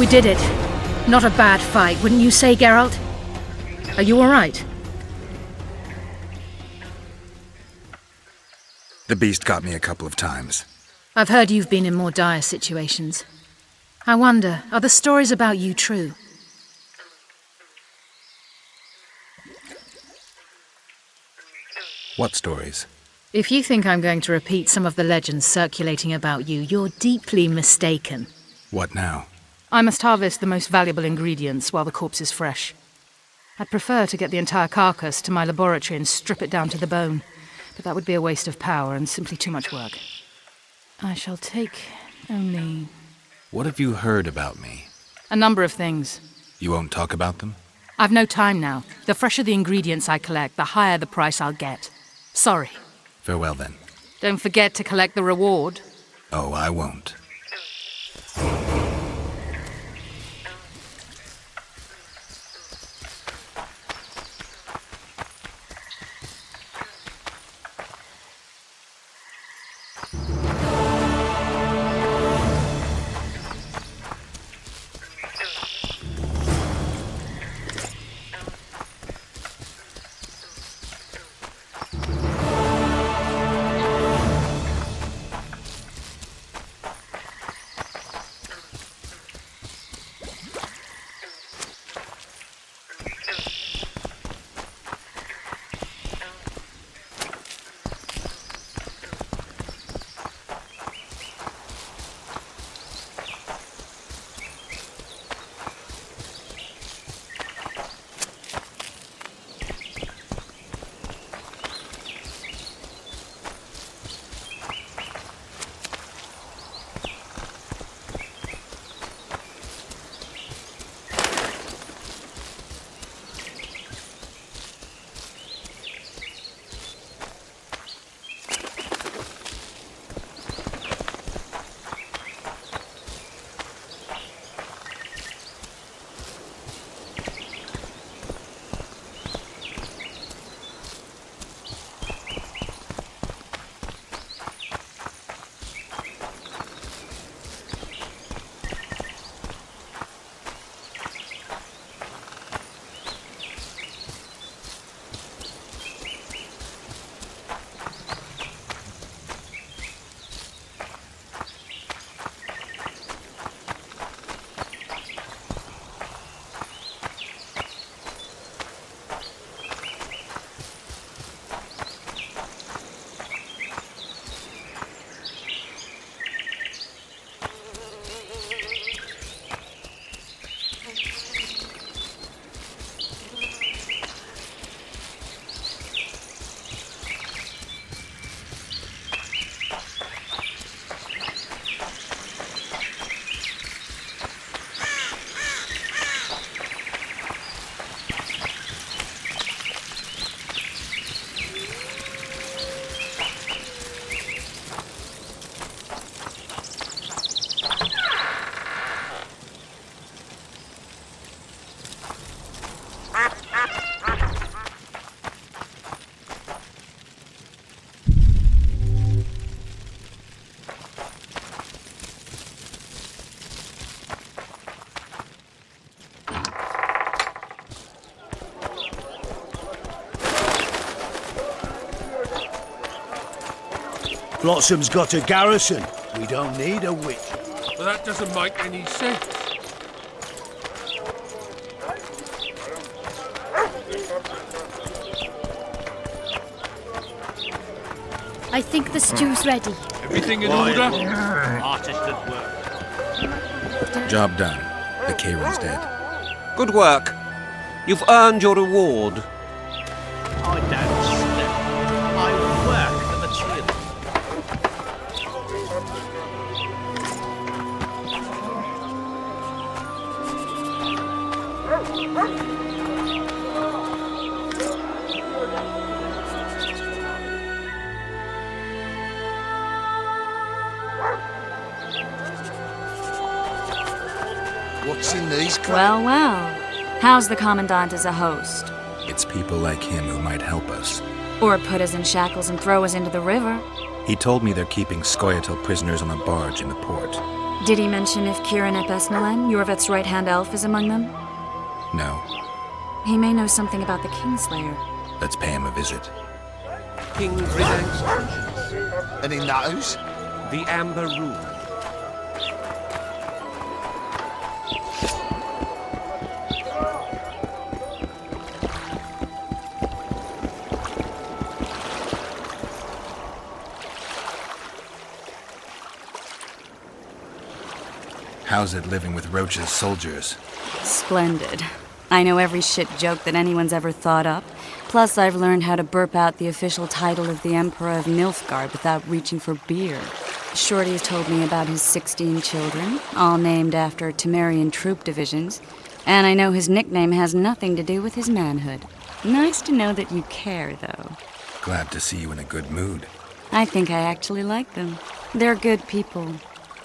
We did it. Not a bad fight, wouldn't you say, Geralt? Are you all right? The beast got me a couple of times. I've heard you've been in more dire situations. I wonder, are the stories about you true? What stories? If you think I'm going to repeat some of the legends circulating about you, you're deeply mistaken. What now? I must harvest the most valuable ingredients while the corpse is fresh. I'd prefer to get the entire carcass to my laboratory and strip it down to the bone, but that would be a waste of power and simply too much work. I shall take only... What have you heard about me? a number of things. You won't talk about them? I've no time now. The fresher the ingredients I collect, the higher the price I'll get. Sorry. Farewell then. Don't forget to collect the reward. Oh, I won't. Flotsam's got a garrison. We don't need a witch. But that doesn't make any sense. I think the stew's ready. Everything in order? Artist at work. Job done. The Kayron's dead. Good work. You've earned your reward. I don't sleep. I work for the children. What's in these crates? Well, well. How's the Commandant as a host? It's people like him who might help us. Or put us in shackles and throw us into the river. He told me they're keeping Scoia'tael prisoners on a barge in the port. Did he mention if Kieran ep Esnalen, Yorvet's right-hand elf, is among them? No. He may know something about the Kingslayer. Let's pay him a visit. King Gridang's conscience. And in those? The Amber Room. How's it living with Roach's soldiers? Splendid. I know every shit joke that anyone's ever thought up. Plus, I've learned how to burp out the official title of the Emperor of Nilfgaard without reaching for beer. Shorty's told me about his 16 children, all named after Temerian troop divisions, and I know his nickname has nothing to do with his manhood. Nice to know that you care, though. Glad to see you in a good mood. I think I actually like them. They're good people.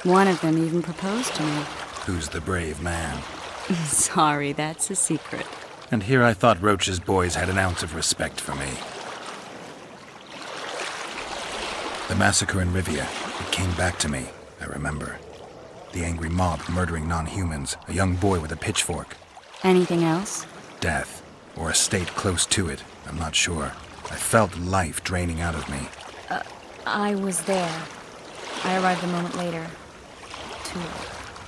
One of them even proposed to me. Who's the brave man? Sorry, that's a secret. And here I thought Roach's boys had an ounce of respect for me. The massacre in Rivia, it came back to me, I remember. The angry mob murdering non-humans, a young boy with a pitchfork. Anything else? Death, or a state close to it, I'm not sure. I felt life draining out of me. I was there. I arrived a moment later. Too late.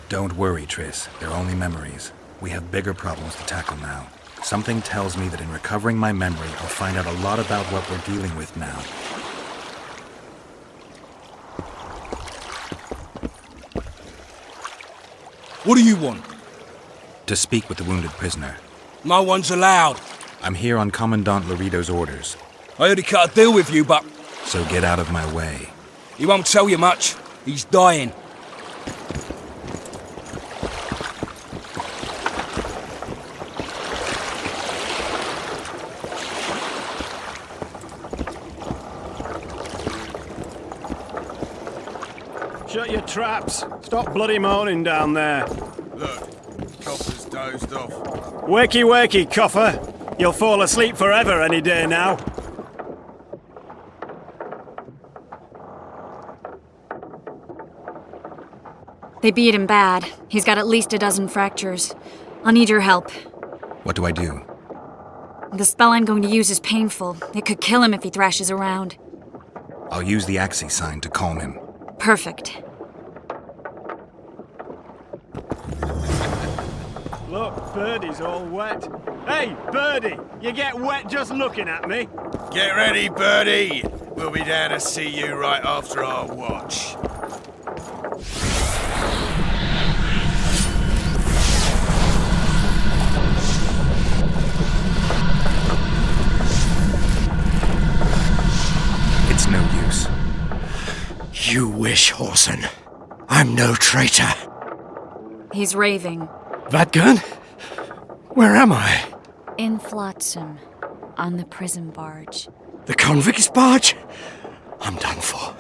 Don't worry, Triss. They're only memories. We have bigger problems to tackle now. Something tells me that in recovering my memory, I'll find out a lot about what we're dealing with now. What do you want? To speak with the wounded prisoner. No one's allowed. I'm here on Commandant Laredo's orders. I already cut a deal with you, but... So get out of my way. He won't tell you much. He's dying. Shut your traps. Stop bloody moaning down there. Look, Coffer's dozed off. Wakey, wakey, Coffer. You'll fall asleep forever any day now. They beat him bad. He's got at least a dozen fractures. I'll need your help. What do I do? The spell I'm going to use is painful. It could kill him if he thrashes around. I'll use the Axii sign to calm him. Perfect. Look, Birdie's all wet. Hey, Birdie, you get wet just looking at me. Get ready, Birdie. We'll be down to see you right after our watch. It's no use. You wish, Horson. I'm no traitor. He's raving. That gun? Where am I? In Flotsam, on the prison barge. The convict's barge? I'm done for.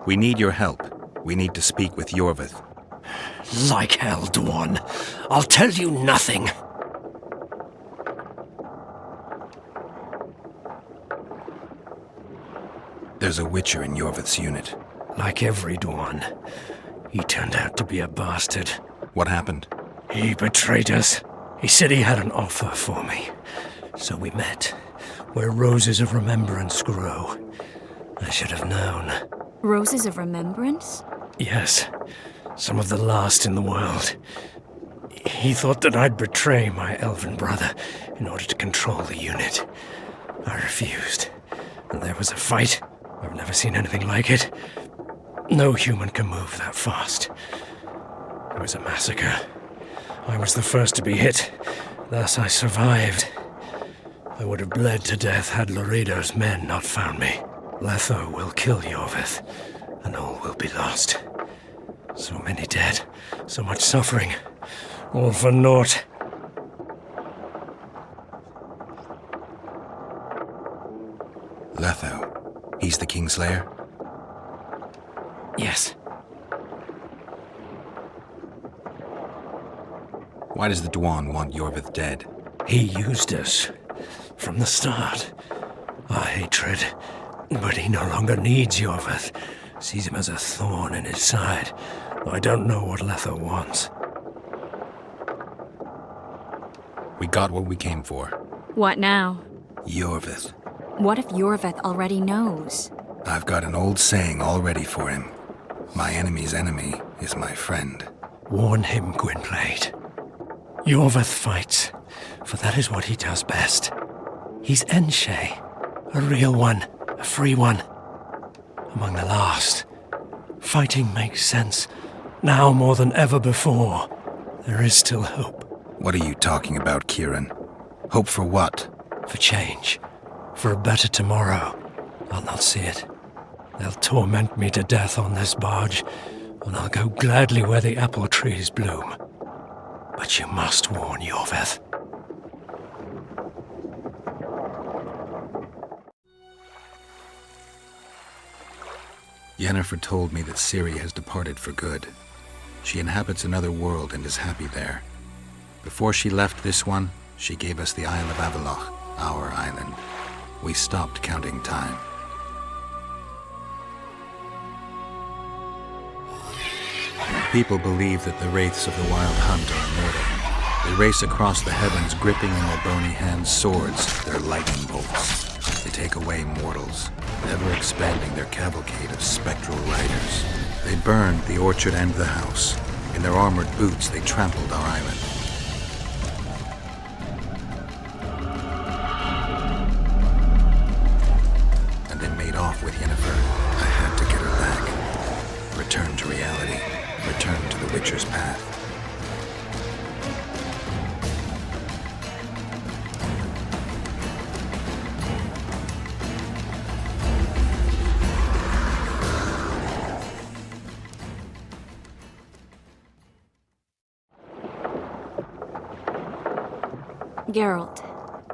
We need your help. We need to speak with Yorvith. Like hell, Dwan. I'll tell you nothing. There's a Witcher in Yorvith's unit. Like every Dwan. He turned out to be a bastard. What happened? He betrayed us. He said he had an offer for me. So we met, where roses of remembrance grow. I should have known. Roses of remembrance? Yes, some of the last in the world. He thought that I'd betray my elven brother in order to control the unit. I refused, and there was a fight. I've never seen anything like it. No human can move that fast. It was a massacre. I was the first to be hit, thus I survived. I would have bled to death had Laredo's men not found me. Letho will kill Yorvith, and all will be lost. So many dead, so much suffering, all for naught. Letho. He's the Kingslayer? Yes. Why does the Dwan want Yorvith dead? He used us from the start. Our hatred. But he no longer needs Yorvith. Sees him as a thorn in his side. I don't know what Letho wants. We got what we came for. What now? Yorvith. What if Yorvith already knows? I've got an old saying all ready for him. My enemy's enemy is my friend. Warn him, Gwynplaine. Yorvith fights, for that is what he does best. He's Enshe, a real one, a free one. Among the last. Fighting makes sense. Now more than ever before. There is still hope. What are you talking about, Kieran? Hope for what? For change. For a better tomorrow. I'll not see it. They'll torment me to death on this barge, and I'll go gladly where the apple trees bloom. But you must warn Yorvith. Yennefer told me that Ciri has departed for good. She inhabits another world and is happy there. Before she left this one, she gave us the Isle of Avalok, our island. We stopped counting time. People believe that the wraiths of the Wild Hunt are immortal. They race across the heavens, gripping in their bony hands swords, their lightning bolts. They take away mortals, ever expanding their cavalcade of spectral riders. They burned the orchard and the house. In their armored boots, they trampled our island. And they made off with Yennefer. I had to get her back. Return to reality. Return to the Witcher's path. Geralt,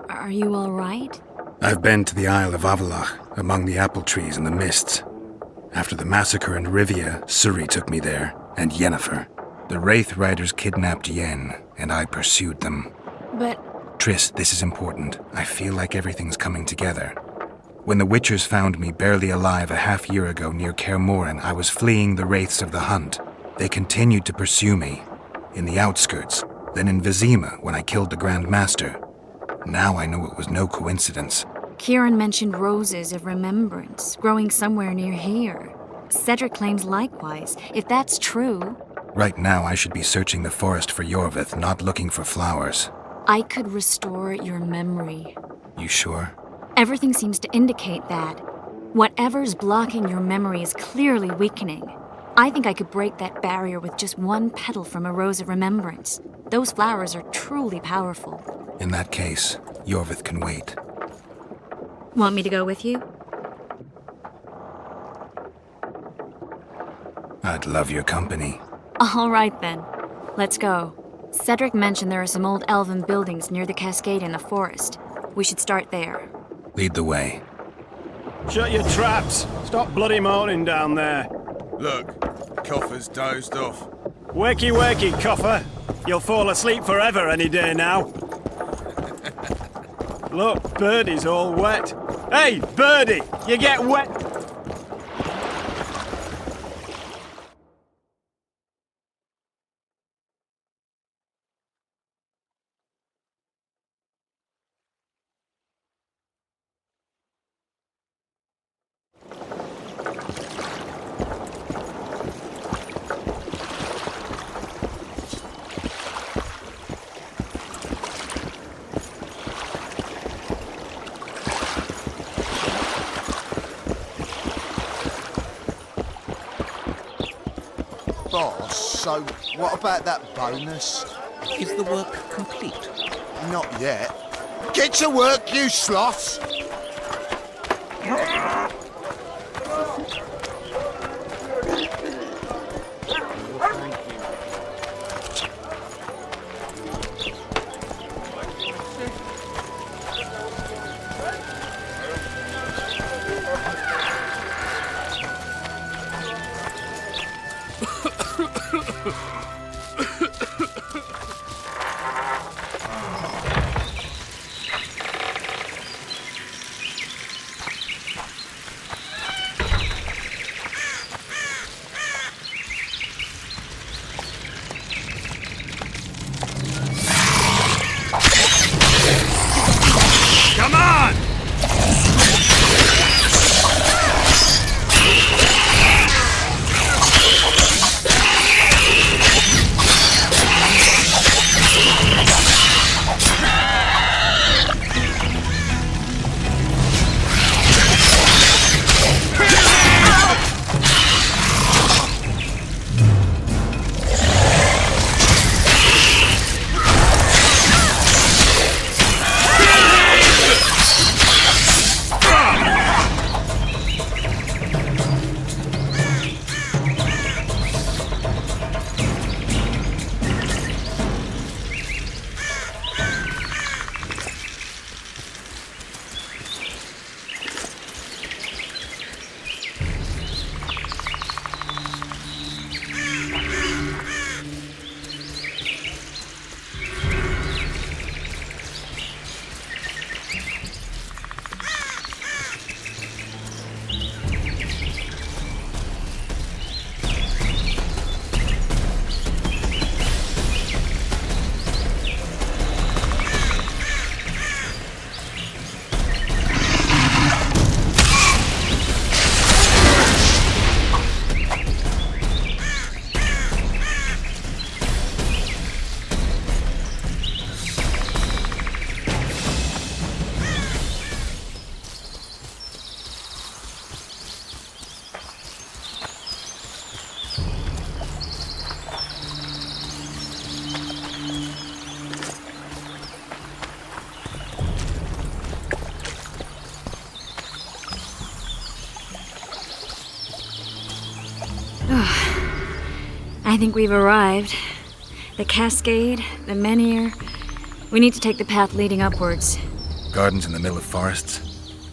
are you all right? I've been to the Isle of Avalok, among the apple trees and the mists. After the massacre in Rivia, Ciri took me there, and Yennefer. The Wraith Riders kidnapped Yen, and I pursued them. But... Triss, this is important. I feel like everything's coming together. When the Witchers found me barely alive a half-year ago near Kaer Morhen, I was fleeing the Wraiths of the Hunt. They continued to pursue me, in the outskirts, then in Vizima when I killed the Grand Master. Now I know it was no coincidence. Kieran mentioned roses of remembrance, growing somewhere near here. Cedric claims likewise. If that's true... Right now I should be searching the forest for Yorvith, not looking for flowers. I could restore your memory. You sure? Everything seems to indicate that. Whatever's blocking your memory is clearly weakening. I think I could break that barrier with just one petal from a rose of remembrance. Those flowers are truly powerful. In that case, Yorvith can wait. Want me to go with you? I'd love your company. All right then. Let's go. Cedric mentioned there are some old elven buildings near the cascade in the forest. We should start there. Lead the way. Shut your traps! Stop bloody moaning down there. Look, Coffer's dozed off. Wakey, wakey, Coffer. You'll fall asleep forever any day now. Look, Birdie's all wet. Hey, Birdie! You get wet... So, what about that bonus? Is the work complete? Not yet. Get to work, you sloths! Come on! I think we've arrived. The cascade, the menhir. We need to take the path leading upwards. Gardens in the middle of forests?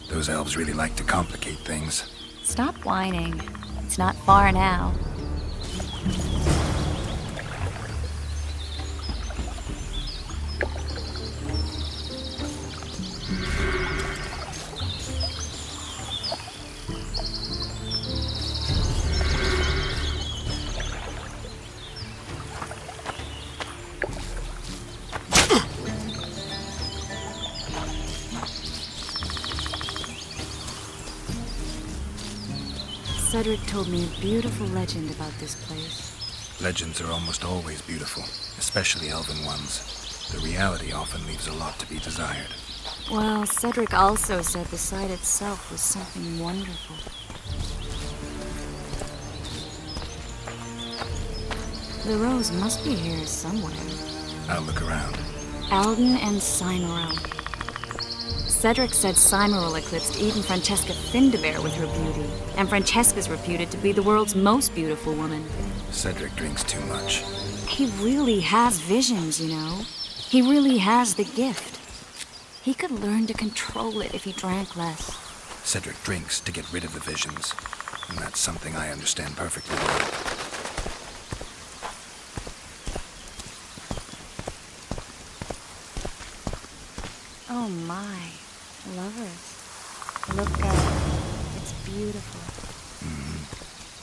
Those elves really like to complicate things. Stop whining. It's not far now. Cedric told me a beautiful legend about this place. Legends are almost always beautiful, especially elven ones. The reality often leaves a lot to be desired. Well, Cedric also said the site itself was something wonderful. The rose must be here somewhere. I'll look around. Alden and Cymoril. Cedric said Cymoril eclipsed even Francesca Findabair with her beauty, and Francesca's reputed to be the world's most beautiful woman. Cedric drinks too much. He really has visions, you know. He really has the gift. He could learn to control it if he drank less. Cedric drinks to get rid of the visions, and that's something I understand perfectly well. Oh my, lovers. Look at it. It's beautiful.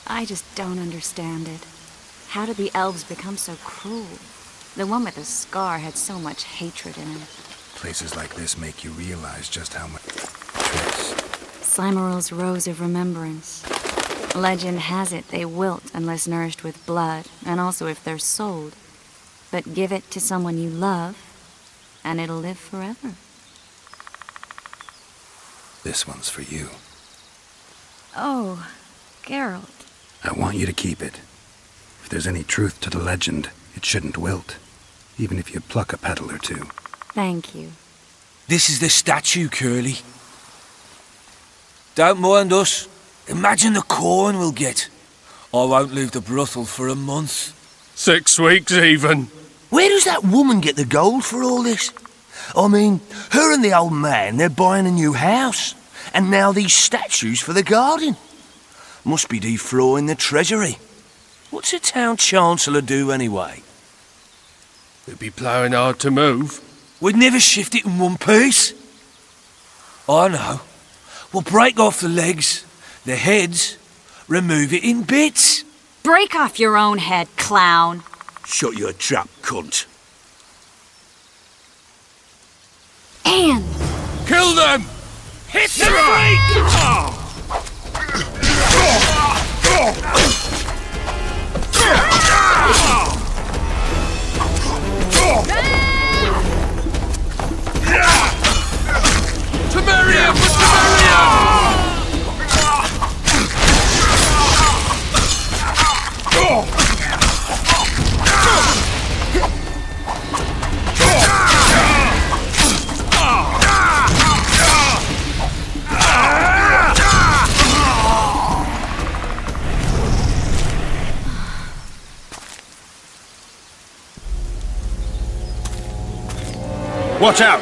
I just don't understand it. How did the elves become so cruel? The one with the scar had so much hatred in him. Places like this make you realize just how much... Cymoril's Rose of Remembrance. Legend has it they wilt unless nourished with blood, and also if they're sold. But give it to someone you love, and it'll live forever. This one's for you. Oh, Geralt. I want you to keep it. there's any truth to the legend, it shouldn't wilt, even if you pluck a petal or two. Thank you. This is the statue, Curly. Don't mind us. Imagine the corn we'll get. I won't leave the brothel for a month. 6 weeks even. Where does that woman get the gold for all this? I mean, her and the old man, they're buying a new house. And now these statues for the garden. Must be defraying the treasury. What's a town chancellor do anyway? We'd be ploughing hard to move. We'd never shift it in one piece. I know. We'll break off the legs, the heads, remove it in bits. Break off your own head, clown. Shut your trap, cunt. And kill them! Hit the break! Temerium for Temerium! Watch out!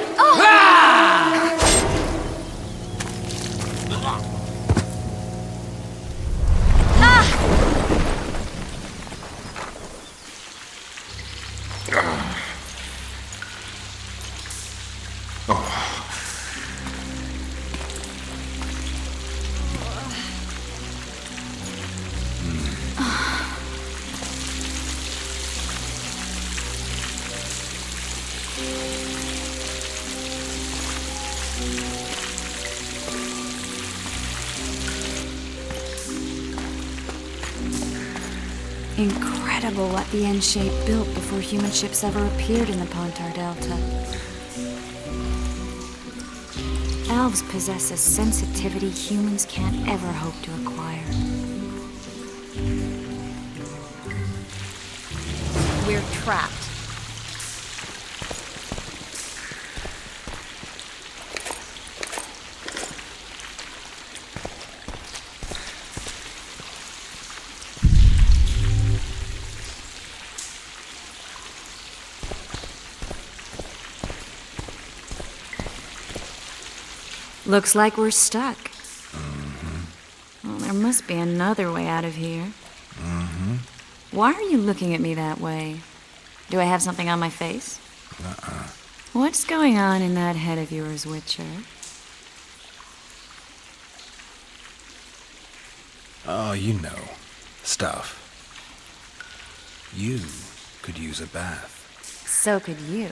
Incredible what the N-shape built before human ships ever appeared in the Pontar Delta. Elves possess a sensitivity humans can't ever hope to acquire. We're trapped. Looks like we're stuck. Well, there must be another way out of here. Why are you looking at me that way? Do I have something on my face? What's going on in that head of yours, Witcher? Oh, you know. Stuff. You could use a bath. So could you.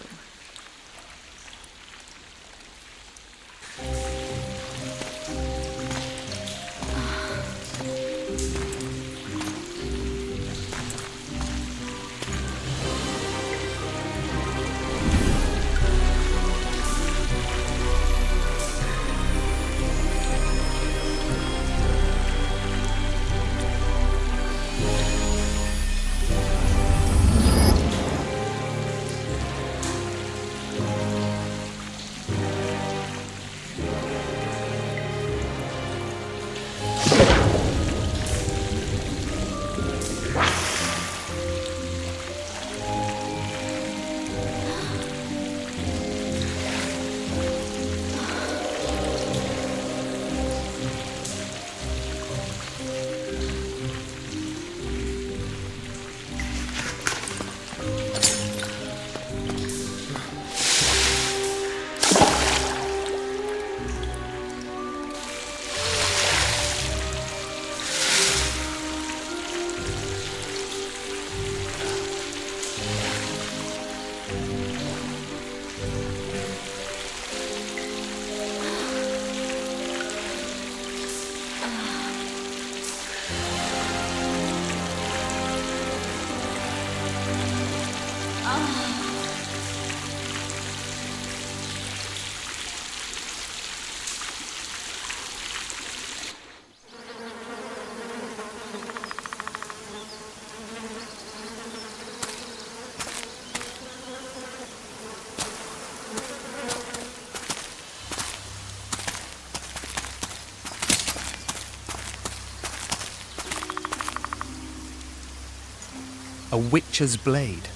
A witcher's blade.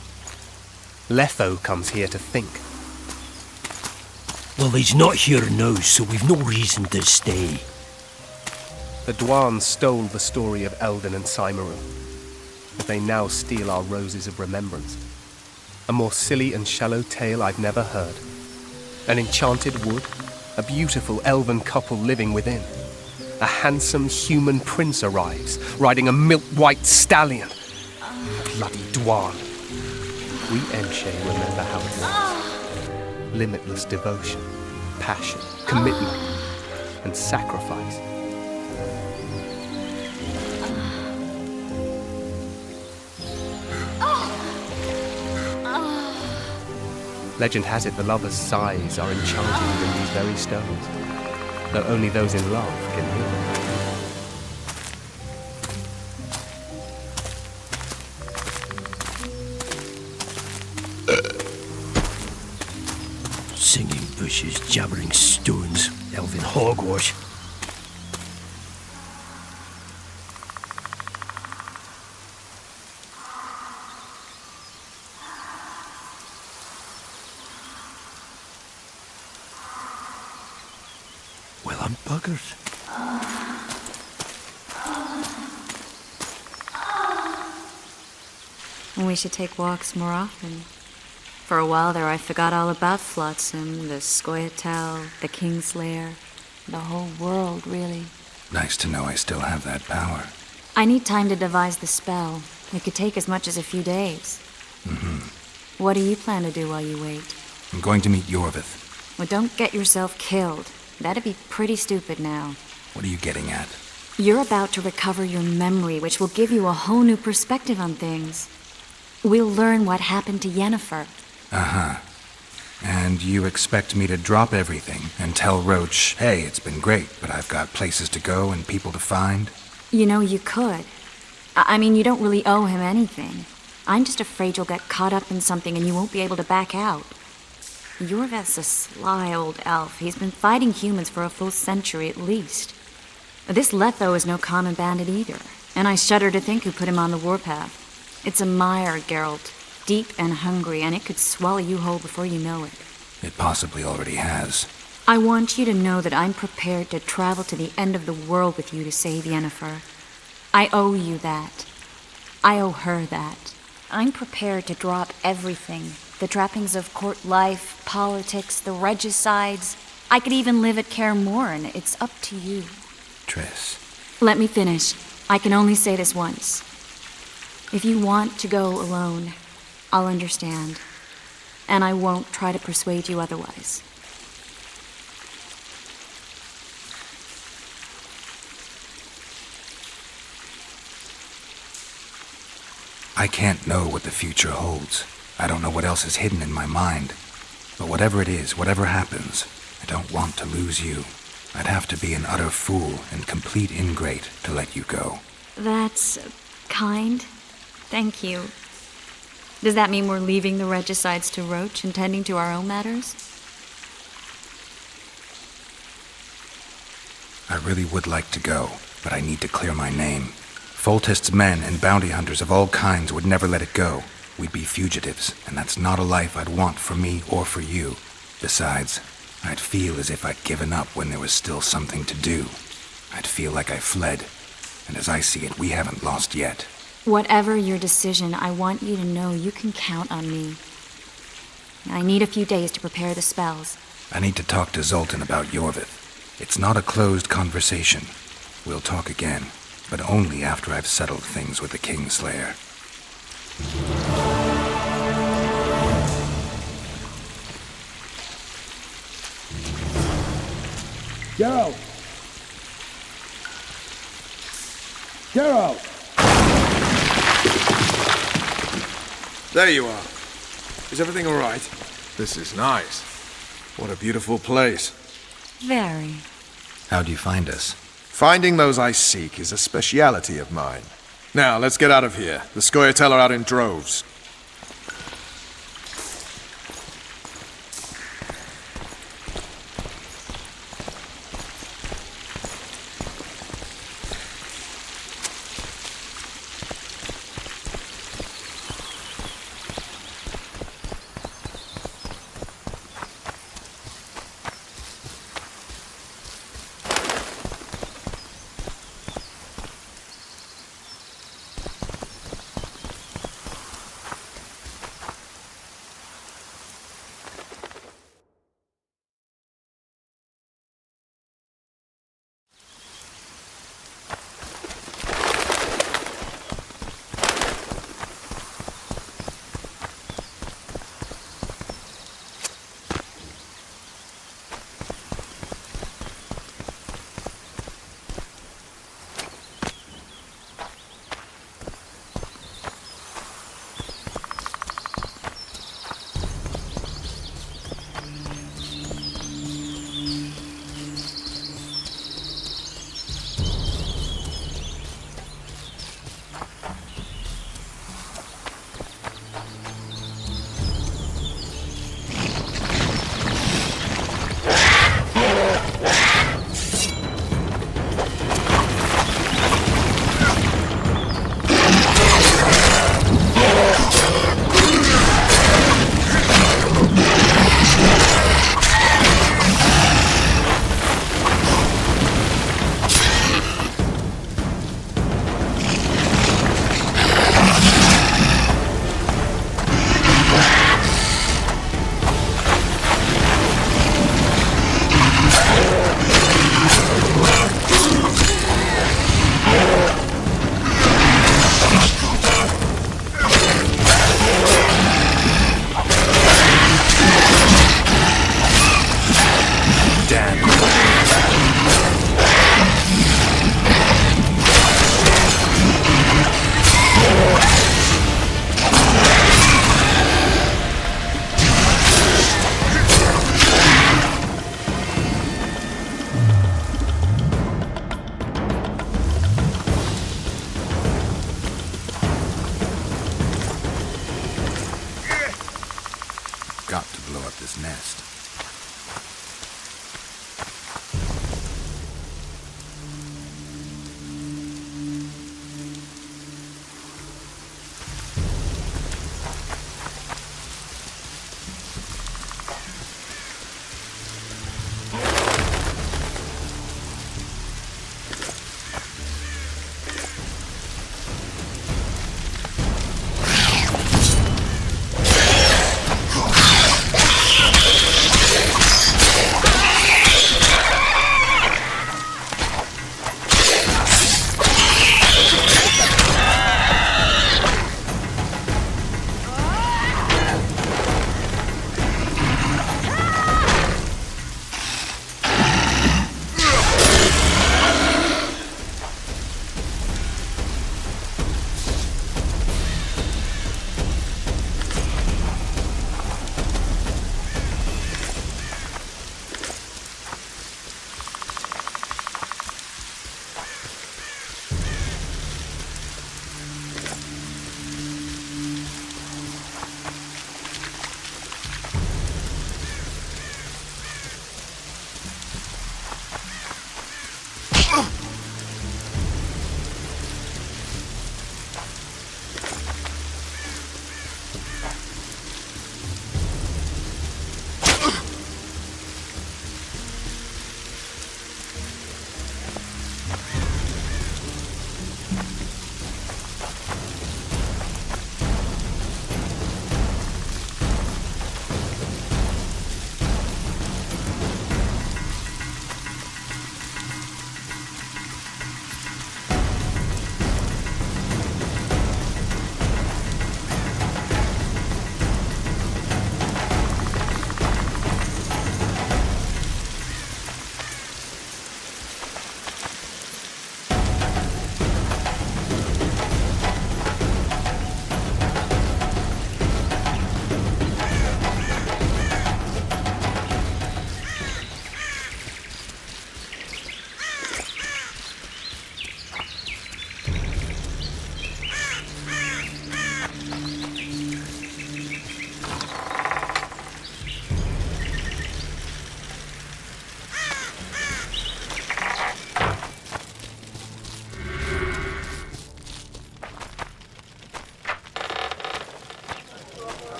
Letho comes here to think. Well, he's not here now, so we've no reason to stay. The Dwan stole the story of Eldon and Cymru, but they now steal our roses of remembrance. A more silly and shallow tale I've never heard. An enchanted wood, a beautiful elven couple living within. A handsome human prince arrives, riding a milk-white stallion. Bloody Dwan. We Enshe remember how it was. Limitless devotion, passion, commitment, and sacrifice. Legend has it the lovers' sighs are enchanted within these very stones, though only those in love can hear them. Singing bushes, jabbering stones, elven hogwash. Well, I'm buggered. We should take walks more often. For a while there I forgot all about Flotsam, the Scoia'tael, the Kingslayer, the whole world, really. Nice to know I still have that power. I need time to devise the spell. It could take as much as a few days. What do you plan to do while you wait? I'm going to meet Yorvith. Well, don't get yourself killed. That'd be pretty stupid now. What are you getting at? You're about to recover your memory, which will give you a whole new perspective on things. We'll learn what happened to Yennefer. Uh-huh. And you expect me to drop everything and tell Roach, hey, it's been great, but I've got places to go and people to find? You know, you could. I mean, you don't really owe him anything. I'm just afraid you'll get caught up in something and you won't be able to back out. Yorvith's a sly old elf. He's been fighting humans for a full century at least. This Letho is no common bandit either, and I shudder to think who put him on the warpath. It's a mire, Geralt. Deep and hungry, and it could swallow you whole before you know it. It possibly already has. I want you to know that I'm prepared to travel to the end of the world with you to save Yennefer. I owe you that. I owe her that. I'm prepared to drop everything. The trappings of court life, politics, the regicides. I could even live at Kaer Morhen. It's up to you. Triss. Let me finish. I can only say this once. If you want to go alone, I'll understand. And I won't try to persuade you otherwise. I can't know what the future holds. I don't know what else is hidden in my mind. But whatever it is, whatever happens, I don't want to lose you. I'd have to be an utter fool and complete ingrate to let you go. That's kind. Thank you. Does that mean we're leaving the regicides to Roach and tending to our own matters? I really would like to go, but I need to clear my name. Foltest's men and bounty hunters of all kinds would never let it go. We'd be fugitives, and that's not a life I'd want for me or for you. Besides, I'd feel as if I'd given up when there was still something to do. I'd feel like I fled, and as I see it, we haven't lost yet. Whatever your decision, I want you to know you can count on me. I need a few days to prepare the spells. I need to talk to Zoltan about Yorvith. It's not a closed conversation. We'll talk again, but only after I've settled things with the Kingslayer. Geralt! Geralt! There you are. Is everything all right? This is nice. What a beautiful place. Very. How'd you find us? Finding those I seek is a speciality of mine. Now, let's get out of here. The Scoia'tael are out in droves.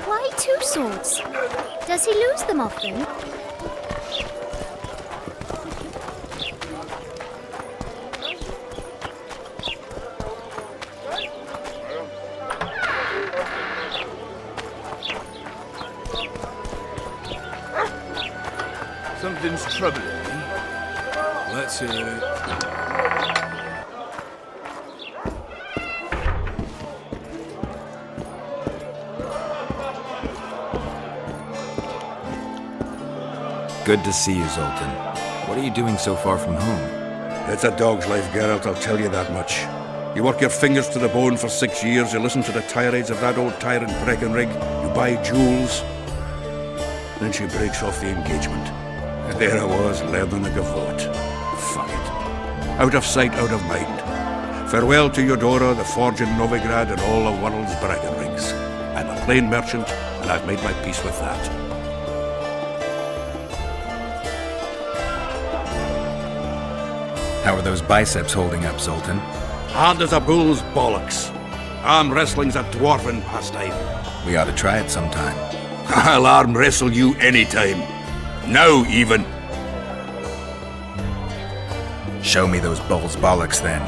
Why 2 swords? Does he lose them often? Something's troubling me. Let's hear it. Good to see you, Zoltan. What are you doing so far from home? It's a dog's life, Geralt, I'll tell you that much. You work your fingers to the bone for 6 years, you listen to the tirades of that old tyrant Breckenrig, you buy jewels. Then she breaks off the engagement. And there I was, learning the gavotte. Fuck it. Out of sight, out of mind. Farewell to Eudora, the forge in Novigrad, and all the world's Breckenrigs. I'm a plain merchant, and I've made my peace with that. How are those biceps holding up, Zoltan? Hard as a bull's bollocks. Arm wrestling's a dwarven pastime. We ought to try it sometime. I'll arm wrestle you anytime. Now, even. Show me those bull's bollocks, then.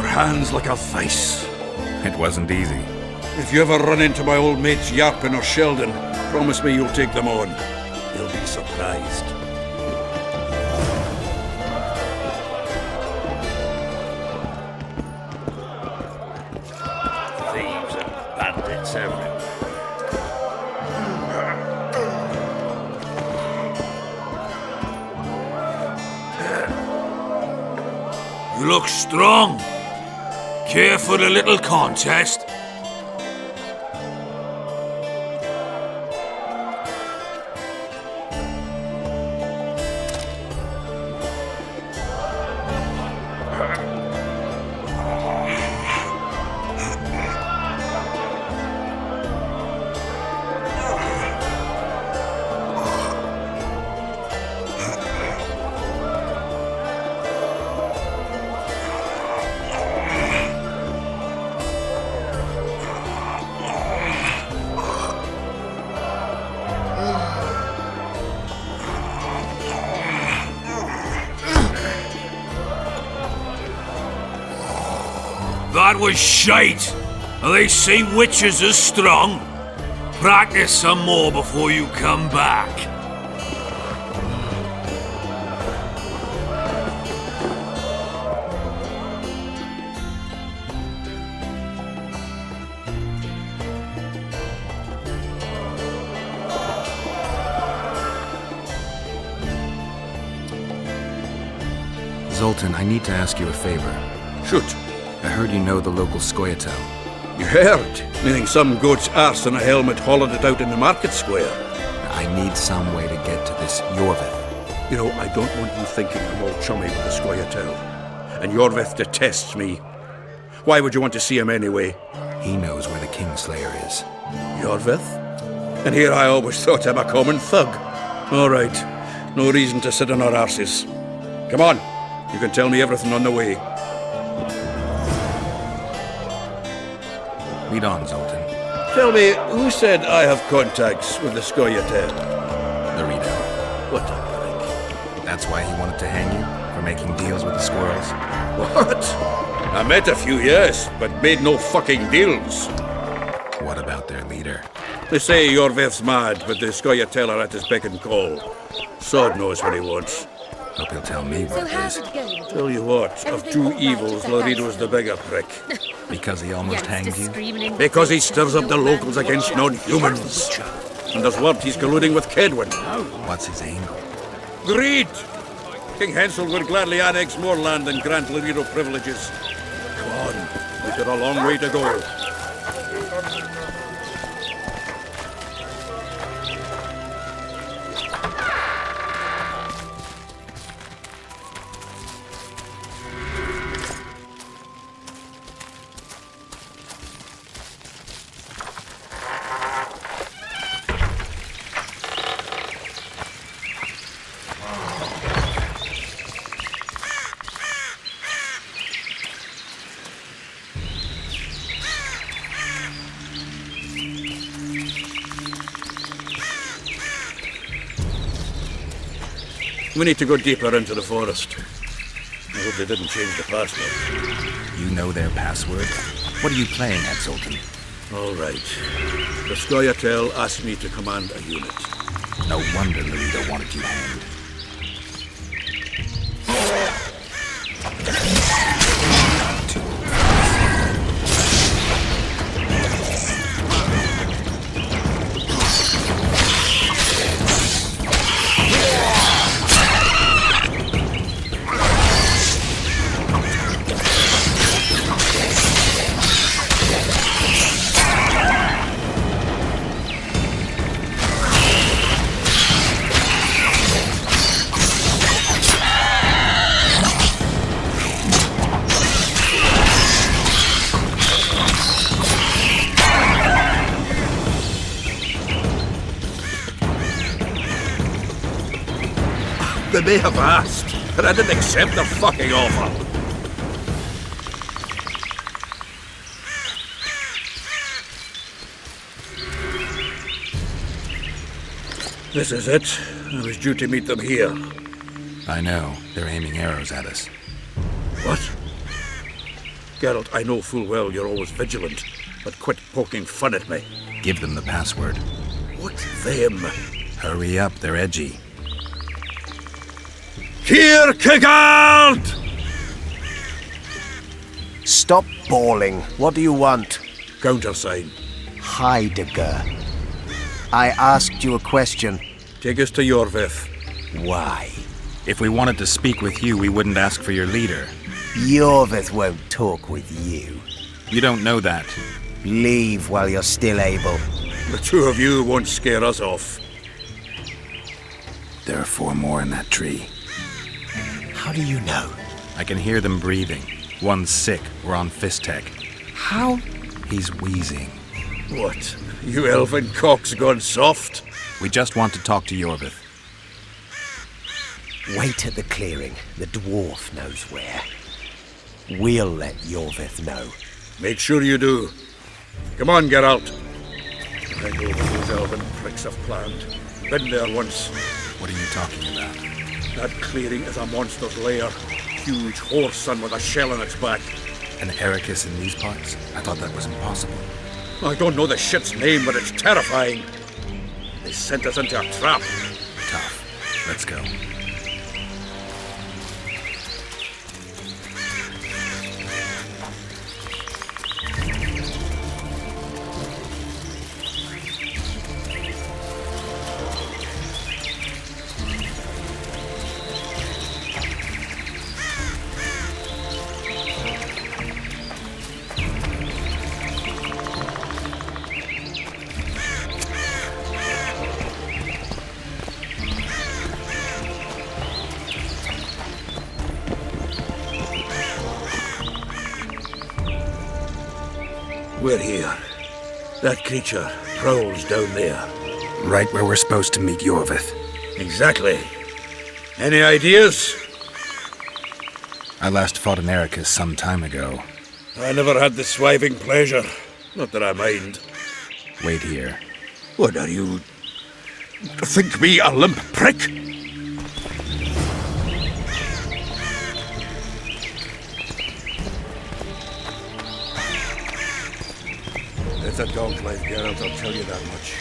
Hands like a vice. It wasn't easy. If you ever run into my old mates Yarpin or Sheldon, promise me you'll take them on. They'll be surprised. Thieves and bandits everywhere. You look strong. Care for the little contest? That was shite. They say witches are strong. Practice some more before you come back. Zoltan, I need to ask you a favor. Shoot. I heard you know the local Scoia'tael. You heard? Meaning some goat's arse in a helmet hollowed it out in the market square. I need some way to get to this Yorvith. You know, I don't want you thinking I'm all chummy with the Scoia'tael. And Yorvith detests me. Why would you want to see him anyway? He knows where the Kingslayer is. Yorvith? And here I always thought him a common thug. All right. No reason to sit on our arses. Come on. You can tell me everything on the way. Lead on, Zoltan. Tell me, who said I have contacts with the Scoia'tael? The Rito. What a prick. That's why he wanted to hang you? For making deals with the squirrels? What? I met a few, yes, but made no fucking deals. What about their leader? They say Yorvith's mad, but the Scoia'tael are at his beck and call. Sod knows what he wants. Hope he'll tell me what it is. Tell you what, of two evils, Laredo's the bigger prick. Because he almost hanged you? Because he stirs up the locals against non-humans. And there's word he's colluding with Kedwin. What's his angle? Greed! King Hensel would gladly annex more land than grant Laredo privileges. Come on, we've got a long way to go. We need to go deeper into the forest. I hope they didn't change the password. You know their password? What are you playing at, Zoltan? All right. The Scoia'tael asked me to command a unit. No wonder Louisa wanted you hanged. They may have asked, but I didn't accept the fucking offer. This is it. I was due to meet them here. I know. They're aiming arrows at us. What? Geralt, I know full well you're always vigilant, but quit poking fun at me. Give them the password. What them? Hurry up, they're edgy. Here, Kigard! Stop bawling. What do you want? Countersign. Heidegger. I asked you a question. Take us to Yorvith. Why? If we wanted to speak with you, we wouldn't ask for your leader. Yorvith won't talk with you. You don't know that. Leave while you're still able. The two of you won't scare us off. There are 4 more in that tree. How do you know? I can hear them breathing. One's sick. We're on Fistek. How? He's wheezing. What? You elven cock's gone soft? We just want to talk to Yorvith. Wait at the clearing. The dwarf knows where. We'll let Yorvith know. Make sure you do. Come on, Geralt. I know what those elven pricks have planned. Been there once. What are you talking about? That clearing is a monster's lair. Huge horse son with a shell in its back. An Ericus in these parts? I thought that was impossible. I don't know the shit's name, but it's terrifying. They sent us into a trap. Tough. Let's go. We're here. That creature prowls down there. Right where we're supposed to meet Yorvith. Exactly. Any ideas? I last fought an Ericus some time ago. I never had the swiving pleasure. Not that I mind. Wait here. What are you... think me a limp prick? It's a dog life, Geralt, I'll tell you that much.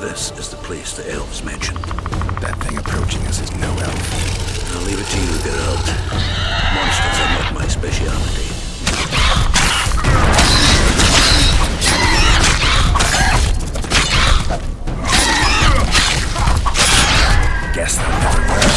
This is the place the elves mentioned. That thing approaching us is no elf. I'll leave it to you, Geralt. Monsters are not my speciality. Guess that never worked.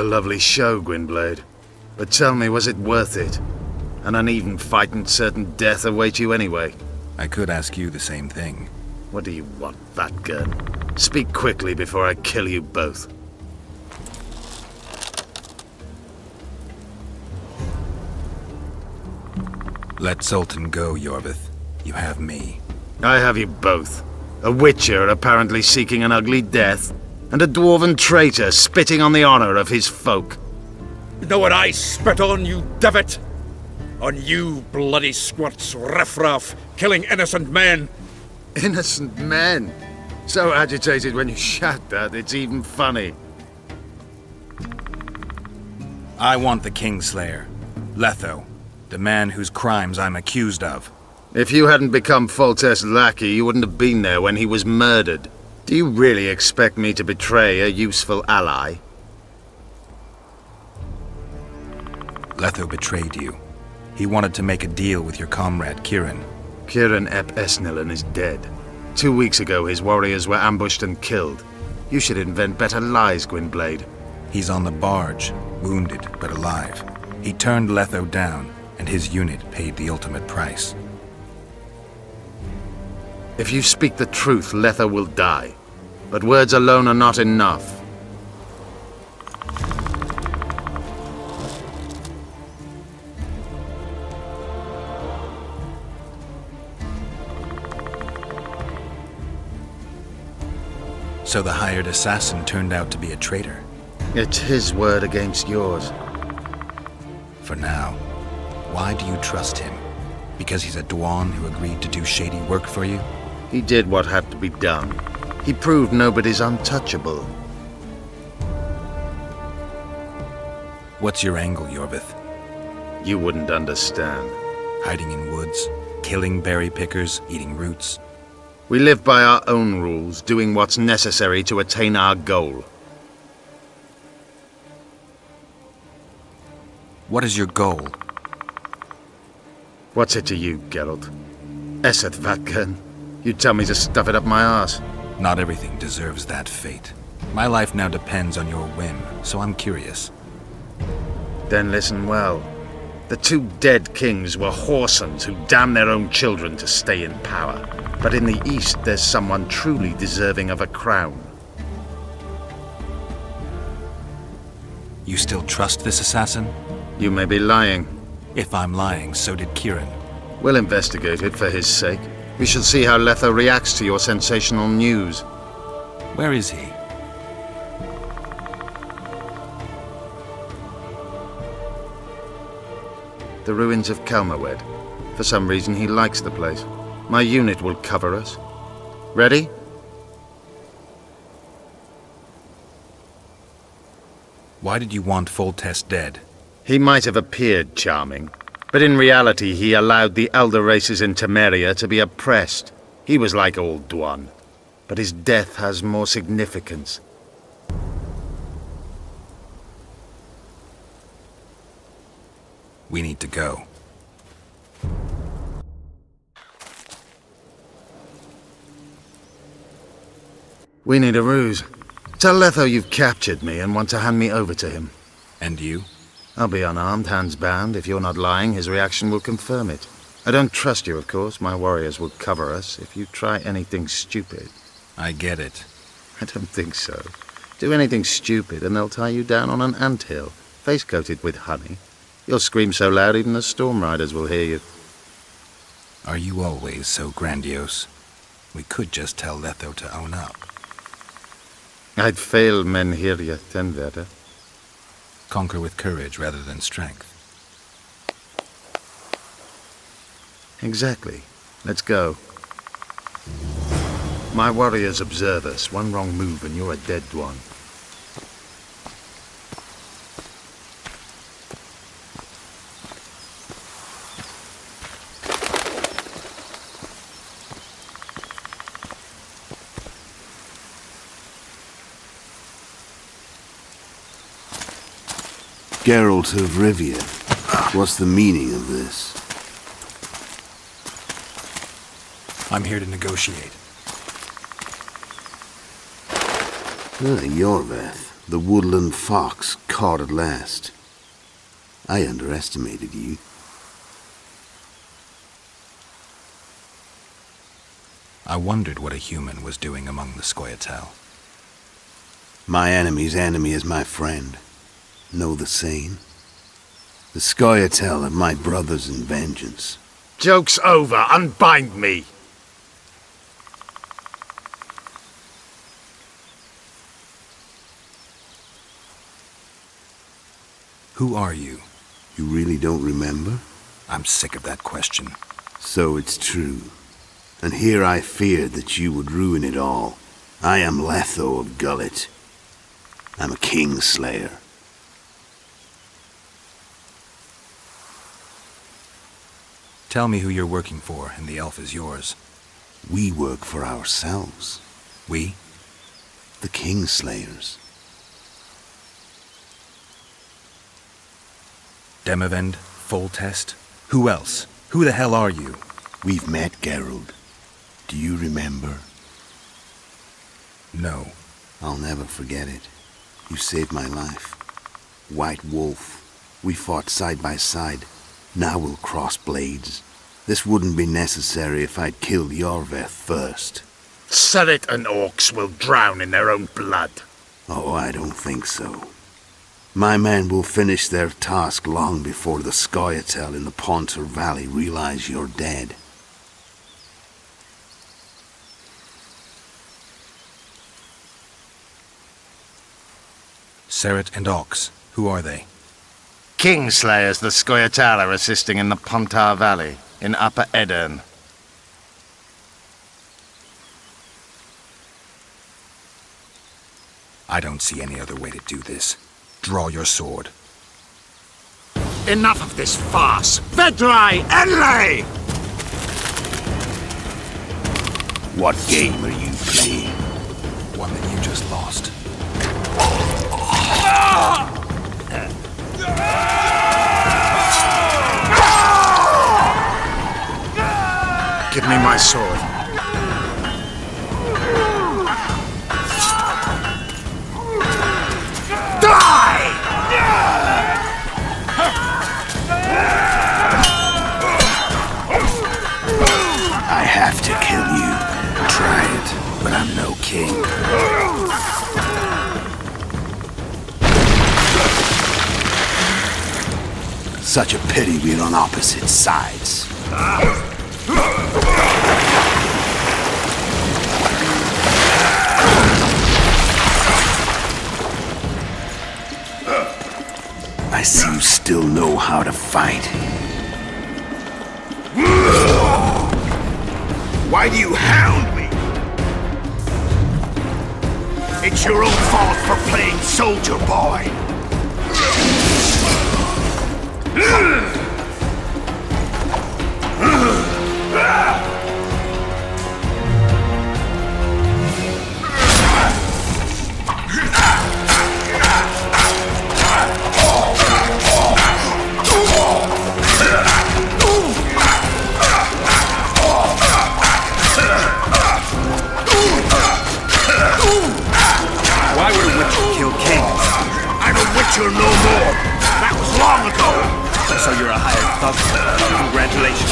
A lovely show, Gwynblade. But tell me, was it worth it? An uneven fight and certain death await you anyway. I could ask you the same thing. What do you want, Vatgun? Speak quickly before I kill you both. Let Sultan go, Yorvith. You have me. I have you both. A witcher apparently seeking an ugly death, and a dwarven traitor spitting on the honor of his folk. You know what I spit on, you divot? On you bloody squirts, riffraff, killing innocent men. Innocent men? So agitated when you shout that, it's even funny. I want the Kingslayer, Letho, the man whose crimes I'm accused of. If you hadn't become Foltest's lackey, you wouldn't have been there when he was murdered. Do you really expect me to betray a useful ally? Letho betrayed you. He wanted to make a deal with your comrade, Kieran. Kieran ep Esnillen is dead. 2 weeks ago, his warriors were ambushed and killed. You should invent better lies, Gwynblade. He's on the barge, wounded but alive. He turned Letho down, and his unit paid the ultimate price. If you speak the truth, Letho will die. But words alone are not enough. So the hired assassin turned out to be a traitor. It's his word against yours. For now. Why do you trust him? Because he's a Dwan who agreed to do shady work for you? He did what had to be done. He proved nobody's untouchable. What's your angle, Yorvith? You wouldn't understand. Hiding in woods, killing berry pickers, eating roots. We live by our own rules, doing what's necessary to attain our goal. What is your goal? What's it to you, Geralt? Esseth Vatgun. You tell me to stuff it up my arse. Not everything deserves that fate. My life now depends on your whim, so I'm curious. Then listen well. The 2 dead kings were whoresons who damned their own children to stay in power. But in the east, there's someone truly deserving of a crown. You still trust this assassin? You may be lying. If I'm lying, so did Kieran. We'll investigate it for his sake. We shall see how Letho reacts to your sensational news. Where is he? The ruins of Kelmawed. For some reason, he likes the place. My unit will cover us. Ready? Why did you want Foltest dead? He might have appeared charming, but in reality he allowed the elder races in Temeria to be oppressed. He was like old Dwan, but his death has more significance. We need to go. We need a ruse. Tell Letho you've captured me and want to hand me over to him. And you? I'll be unarmed, hands bound. If you're not lying, his reaction will confirm it. I don't trust you, of course. My warriors will cover us if you try anything stupid. I get it. I don't think so. Do anything stupid and they'll tie you down on an anthill, face-coated with honey. You'll scream so loud even the storm riders will hear you. Are you always so grandiose? We could just tell Letho to own up. I'd fail men Menhirja Tenverda. Conquer with courage rather than strength. Exactly. Let's go. My warriors observe us. One wrong move and you're a dead one. Geralt of Rivia. What's the meaning of this? I'm here to negotiate. Yorvith. The woodland fox caught at last. I underestimated you. I wondered what a human was doing among the Scoia'tael. My enemy's enemy is my friend. Know the saying? The Scoia'tael are my brothers in vengeance. Joke's over. Unbind me. Who are you? You really don't remember? I'm sick of that question. So it's true. And here I feared that you would ruin it all. I am Letho of Gullet. I'm a Kingslayer. Tell me who you're working for, and the elf is yours. We work for ourselves. We? The Kingslayers. Demavend? Foltest? Who else? Who the hell are you? We've met, Geralt. Do you remember? No. I'll never forget it. You saved my life. White Wolf. We fought side by side. Now we'll cross blades. This wouldn't be necessary if I'd killed Yorveth first. Surret and orcs will drown in their own blood. Oh, I don't think so. My men will finish their task long before the Scoia'tael in the Pontar Valley realize you're dead. Surret and Ox. Who are they? Kingslayers the Scoia'tael are assisting in the Pontar Valley, in Upper Edirn. I don't see any other way to do this. Draw your sword. Enough of this farce! Vedrai, Enlay! What game are you playing? One that you just lost. Give me my sword. Die! I have to kill you. Try it, but I'm no king. Such a pity we're on opposite sides. I see you still know how to fight. Why do you hound me? It's your own fault for playing soldier boy. Why would a witcher kill kings? I'm a witcher no more. That was long ago. So you're a hired thug. Congratulations.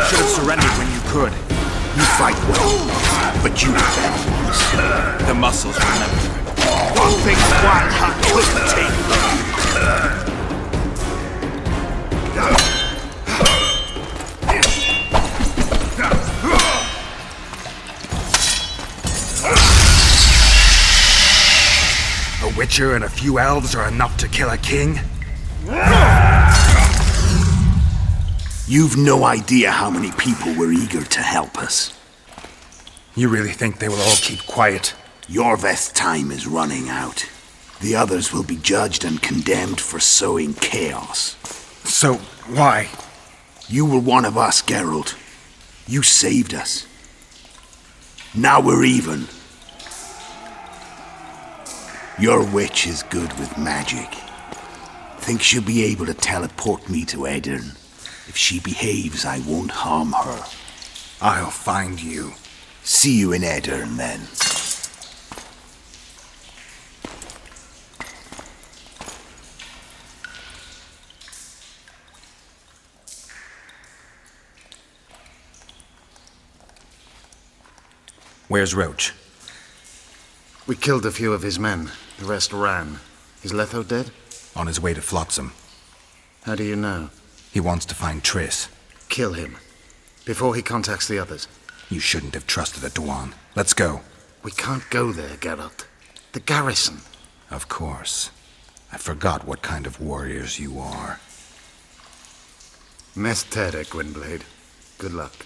Should have surrendered when you could. You fight well, but you were better once. The muscles remember. One thing Wild Hunt couldn't take. A witcher and a few elves are enough to kill a king? You've no idea how many people were eager to help us. You really think they will all keep quiet? Yorveth's time is running out. The others will be judged and condemned for sowing chaos. So, why? You were one of us, Geralt. You saved us. Now we're even. Your witch is good with magic. Think she'll be able to teleport me to Edirn? If she behaves, I won't harm her. I'll find you. See you in Edirn, then. Where's Roach? We killed a few of his men. The rest ran. Is Letho dead? On his way to Flotsam. How do you know? He wants to find Triss. Kill him. Before he contacts the others. You shouldn't have trusted a Dwan. Let's go. We can't go there, Geralt. The garrison. Of course. I forgot what kind of warriors you are. Meth Tere, Gwynblade. Good luck.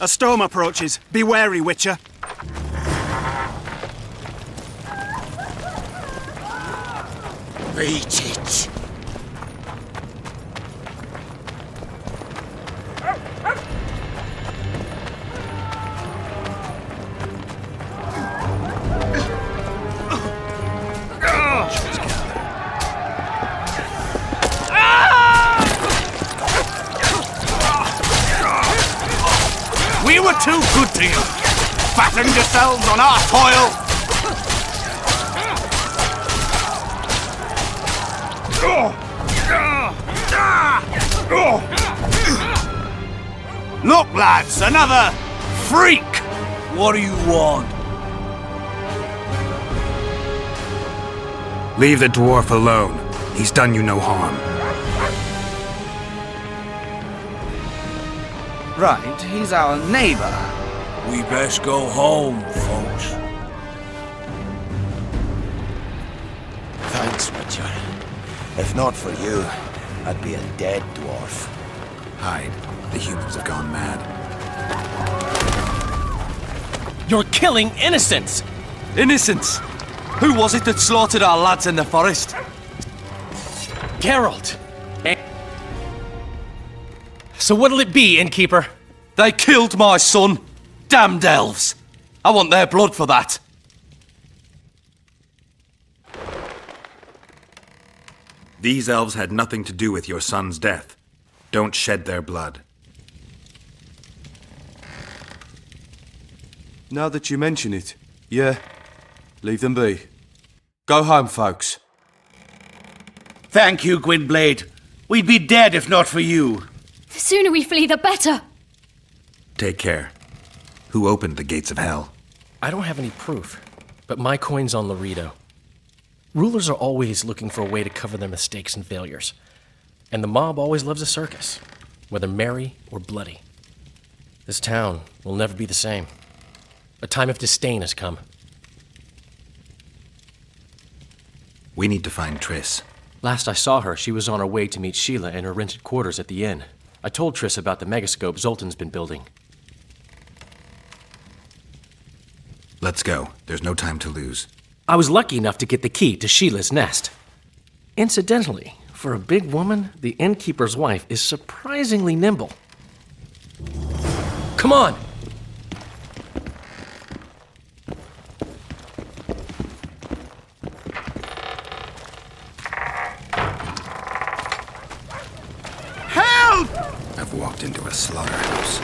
A storm approaches. Be wary, Witcher. Beat it. We were too good to you. Fattened yourselves on our toil. Look, lads, another freak. What do you want? Leave the dwarf alone. He's done you no harm. Right, he's our neighbor. We best go home, folks. Thanks, Witcher. If not for you, I'd be a dead dwarf. Hide. The humans have gone mad. You're killing innocents! Innocents? Who was it that slaughtered our lads in the forest? Geralt! So what'll it be, innkeeper? They killed my son. Damned elves. I want their blood for that. These elves had nothing to do with your son's death. Don't shed their blood. Now that you mention it, yeah, leave them be. Go home, folks. Thank you, Gwynblade. We'd be dead if not for you. The sooner we flee, the better. Take care. Who opened the gates of hell? I don't have any proof, but my coin's on Laredo. Rulers are always looking for a way to cover their mistakes and failures. And the mob always loves a circus, whether merry or bloody. This town will never be the same. A time of disdain has come. We need to find Triss. Last I saw her, she was on her way to meet Sheila in her rented quarters at the inn. I told Triss about the megascope Zoltan's been building. Let's go. There's no time to lose. I was lucky enough to get the key to Sheila's nest. Incidentally, for a big woman, the innkeeper's wife is surprisingly nimble. Come on! Help! I've walked into a slaughterhouse.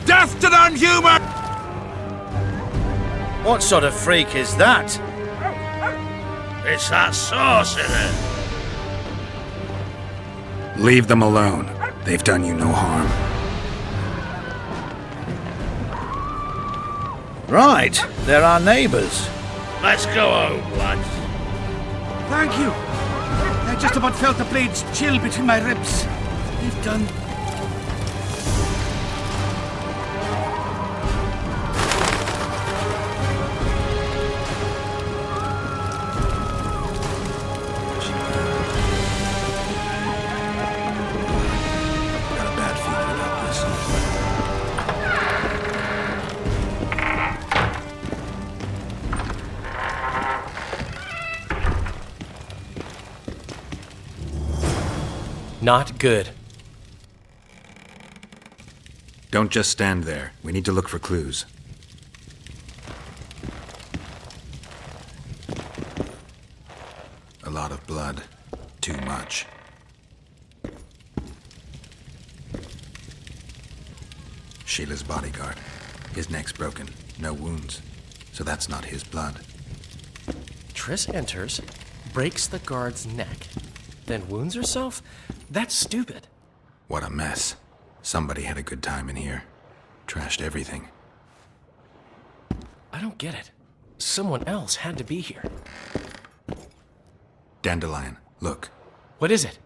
Death to the unhuman! What sort of freak is that? It's that sorcerer. Leave them alone. They've done you no harm. Right, they're our neighbours. Let's go home, lads. Thank you. I just about felt the blades chill between my ribs. You've done. Not good. Don't just stand there. We need to look for clues. A lot of blood. Too much. Sheila's bodyguard. His neck's broken. No wounds. So that's not his blood. Triss enters, breaks the guard's neck, then wounds herself? That's stupid. What a mess. Somebody had a good time in here. Trashed everything. I don't get it. Someone else had to be here. Dandelion, look. What is it?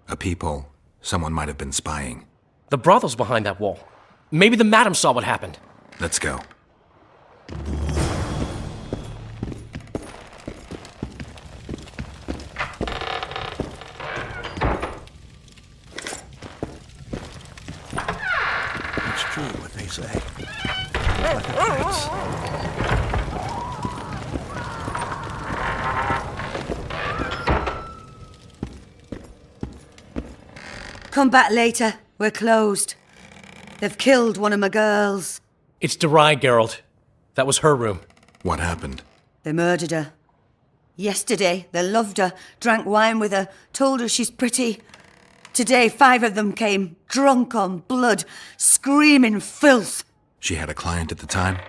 A peephole. Someone might have been spying. The brothel's behind that wall. Maybe the madam saw what happened. Let's go. true what they say. Like a trance. Come back later. We're closed. They've killed one of my girls. It's Derai, Geralt. That was her room. What happened? They murdered her. Yesterday, they loved her, drank wine with her, told her she's pretty. Today, 5 of them came, drunk on blood, screaming filth. She had a client at the time?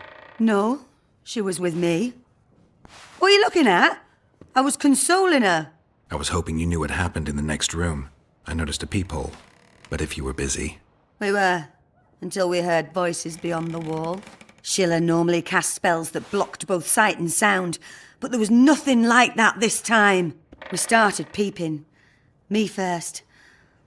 No, she was with me. What are you looking at? I was consoling her. I was hoping you knew what happened in the next room. I noticed a peephole. But if you were busy... We were, until we heard voices beyond the wall. Sheila normally cast spells that blocked both sight and sound, but there was nothing like that this time. We started peeping. Me first.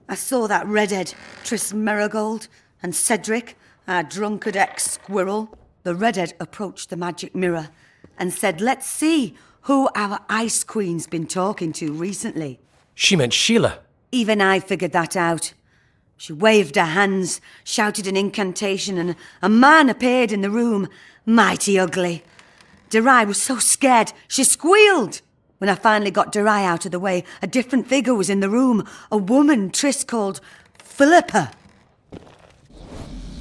I saw that redhead, Tris Merigold, and Cedric, our drunkard ex-squirrel. The redhead approached the magic mirror and said, let's see who our Ice Queen's been talking to recently. She meant Sheila. Even I figured that out. She waved her hands, shouted an incantation, and a man appeared in the room, mighty ugly. Derai was so scared, she squealed. When I finally got Derai out of the way, a different figure was in the room, a woman Triss called Philippa.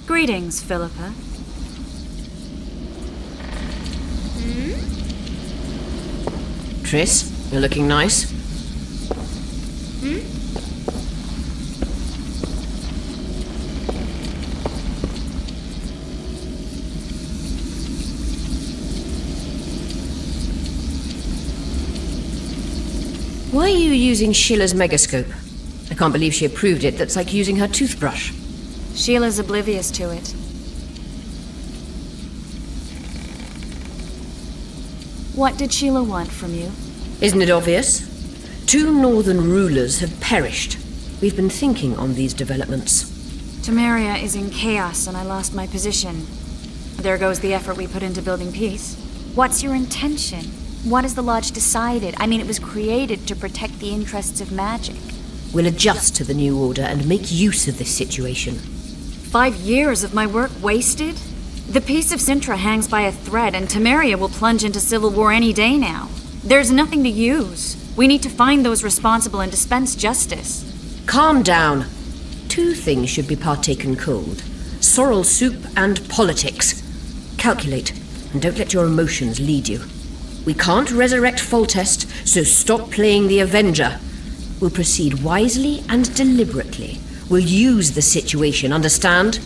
Greetings, Philippa. Triss, you're looking nice. Why are you using Sheila's megascope? I can't believe she approved it. That's like using her toothbrush. Sheila's oblivious to it. What did Sheila want from you? Isn't it obvious? 2 northern rulers have perished. We've been thinking on these developments. Temeria is in chaos and I lost my position. There goes the effort we put into building peace. What's your intention? What has the Lodge decided? I mean, it was created to protect the interests of magic. We'll adjust to the new order and make use of this situation. 5 years of my work wasted? The peace of Sintra hangs by a thread, and Temeria will plunge into civil war any day now. There's nothing to use. We need to find those responsible and dispense justice. Calm down. 2 things should be partaken cold. Sorrel soup and politics. Calculate, and don't let your emotions lead you. We can't resurrect Foltest, so stop playing the Avenger. We'll proceed wisely and deliberately. We'll use the situation, understand?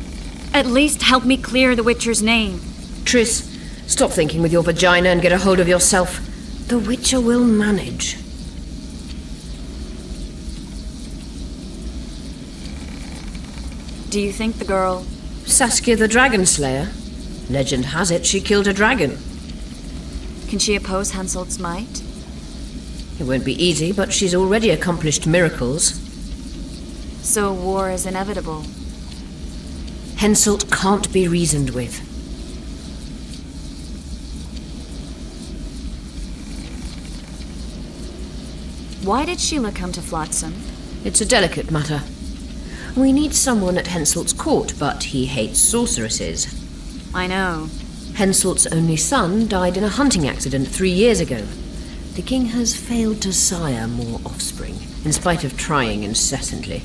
At least help me clear the Witcher's name. Triss, stop thinking with your vagina and get a hold of yourself. The Witcher will manage. Do you think the girl... Saskia the Dragon Slayer? Legend has it she killed a dragon. Can she oppose Henselt's might? It won't be easy, but she's already accomplished miracles. So war is inevitable. Henselt can't be reasoned with. Why did Sheila come to Flotsam? It's a delicate matter. We need someone at Henselt's court, but he hates sorceresses. I know. Henselt's only son died in a hunting accident 3 years ago. The king has failed to sire more offspring, in spite of trying incessantly.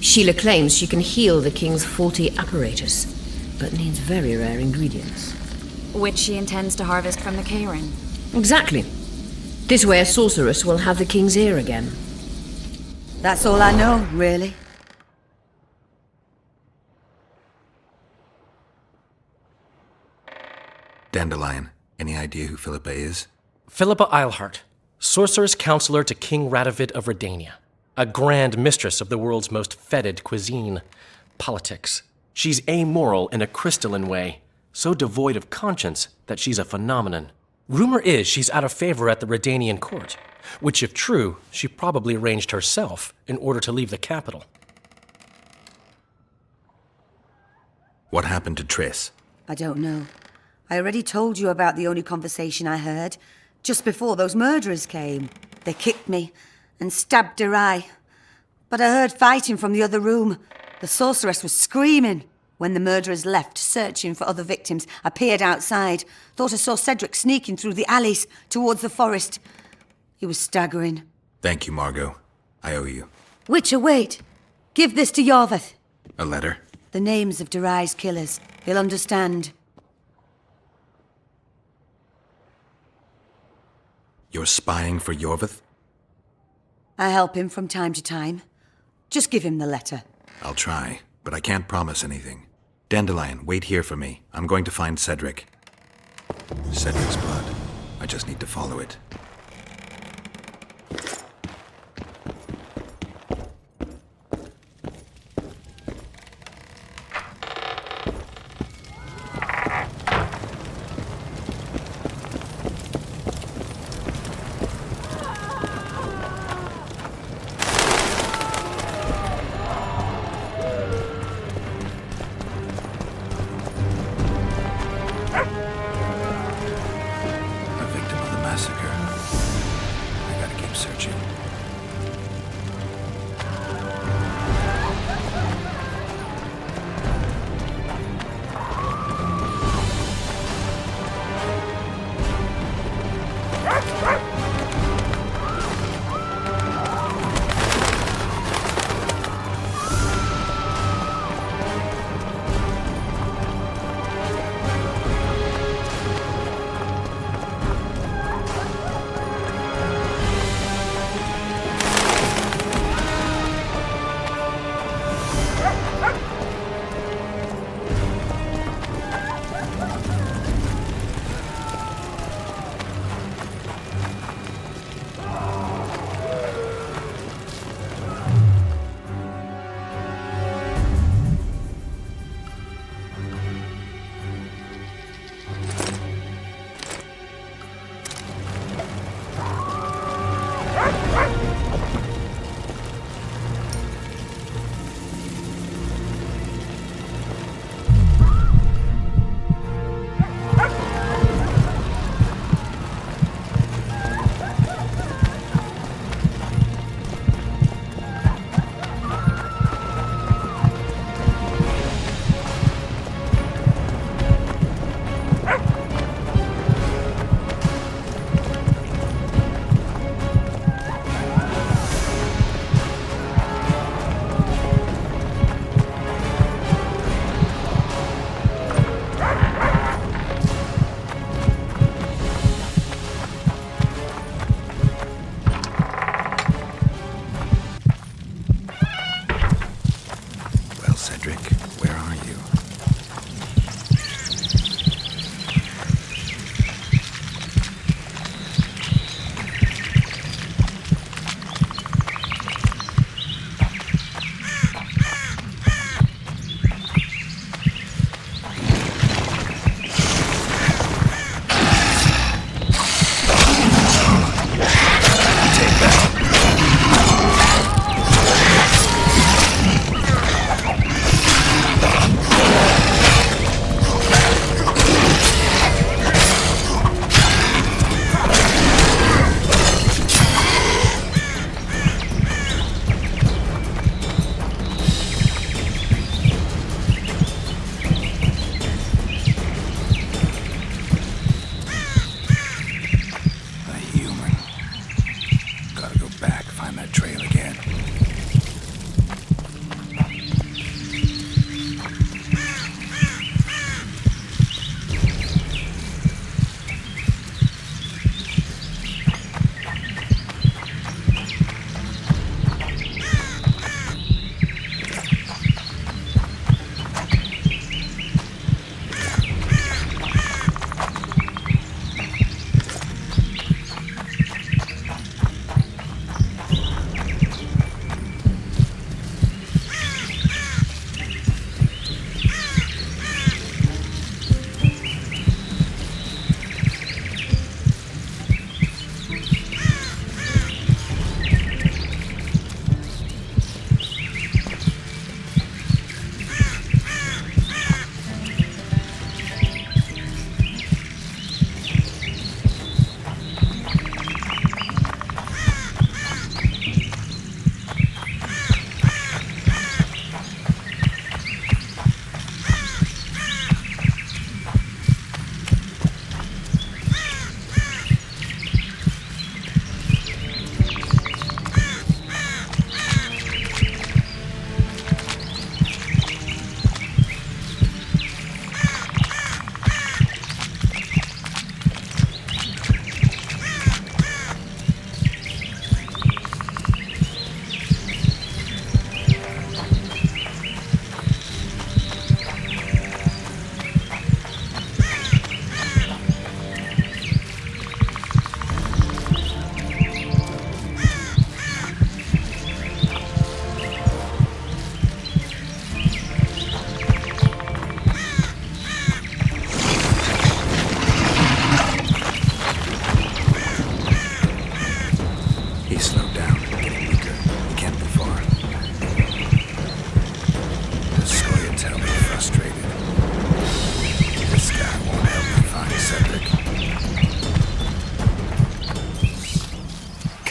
Sheila claims she can heal the king's faulty apparatus, but needs very rare ingredients. Which she intends to harvest from the Cairn. Exactly. This way a sorceress will have the king's ear again. That's all I know, really. Dandelion, any idea who Philippa is? Philippa Eilhart, sorceress counselor to King Radovid of Redania. A grand mistress of the world's most fetid cuisine, politics. She's amoral in a crystalline way, so devoid of conscience that she's a phenomenon. Rumor is she's out of favor at the Redanian court, which if true, she probably arranged herself in order to leave the capital. What happened to Triss? I don't know. I already told you about the only conversation I heard, just before those murderers came. They kicked me and stabbed Derai. But I heard fighting from the other room. The sorceress was screaming. When the murderers left, searching for other victims, I peered outside. Thought I saw Cedric sneaking through the alleys towards the forest. He was staggering. Thank you, Margot. I owe you. Witcher, wait. Give this to Yorveth. A letter? The names of Durai's killers. He'll understand. You're spying for Yorveth? I help him from time to time. Just give him the letter. I'll try, but I can't promise anything. Dandelion, wait here for me. I'm going to find Cedric. Cedric's blood. I just need to follow it.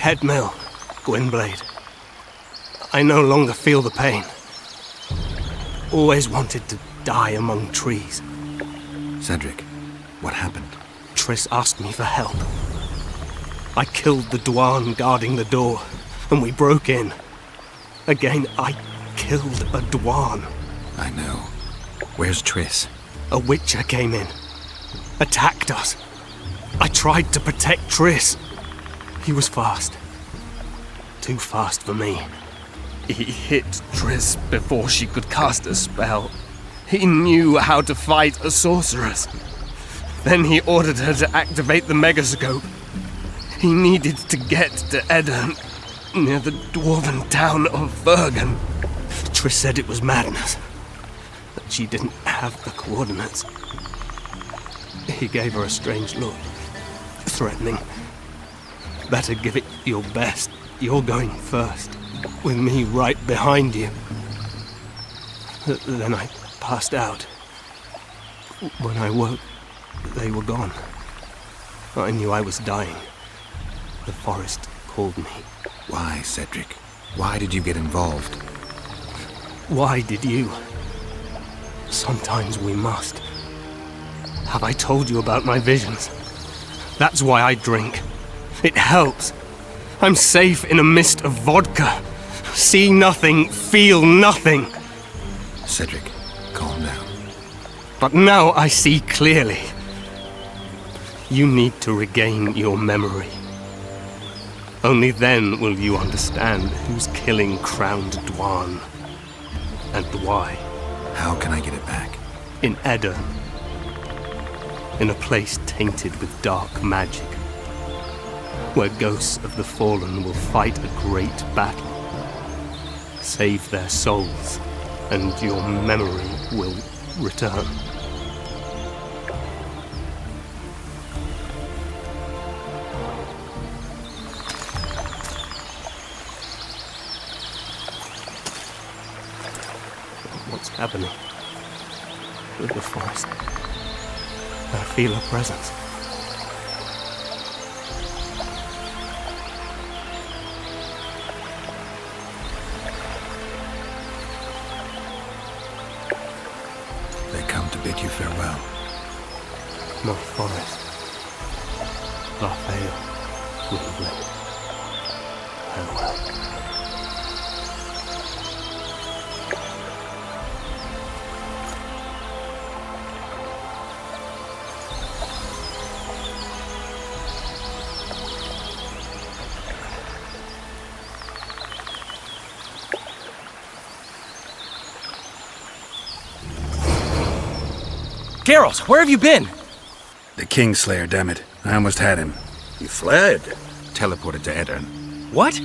head mill, Gwynblade. I no longer feel the pain. Always wanted to die among trees. Cedric, what happened? Triss asked me for help. I killed the Dwan guarding the door, and we broke in. Again, I killed a Dwan. I know. Where's Triss? A Witcher came in, attacked us. I tried to protect Triss. He was fast. Too fast for me. He hit Triss before she could cast a spell. He knew how to fight a sorceress. Then he ordered her to activate the megascope. He needed to get to Edirn, near the dwarven town of Bergen. Triss said it was madness, that she didn't have the coordinates. He gave her a strange look, threatening. Better give it your best. You're going first, with me right behind you. Then I passed out. When I woke, they were gone. I knew I was dying. The forest called me. Why, Cedric? Why did you get involved? Why did you? Sometimes we must. Have I told you about my visions? That's why I drink. It helps. I'm safe in a mist of vodka. See nothing, feel nothing. Cedric, calm down. But now I see clearly. You need to regain your memory. Only then will you understand who's killing crowned Dwan, and why. How can I get it back? In Edirn. In a place tainted with dark magic. Where ghosts of the fallen will fight a great battle. Save their souls, and your memory will return. What's happening? With the forest. I feel a presence. They come to bid you farewell. My forest. Raphael. Gwynblade. Farewell. Geralt, where have you been? The Kingslayer, damn it. I almost had him. He fled. Teleported to Edirn. What?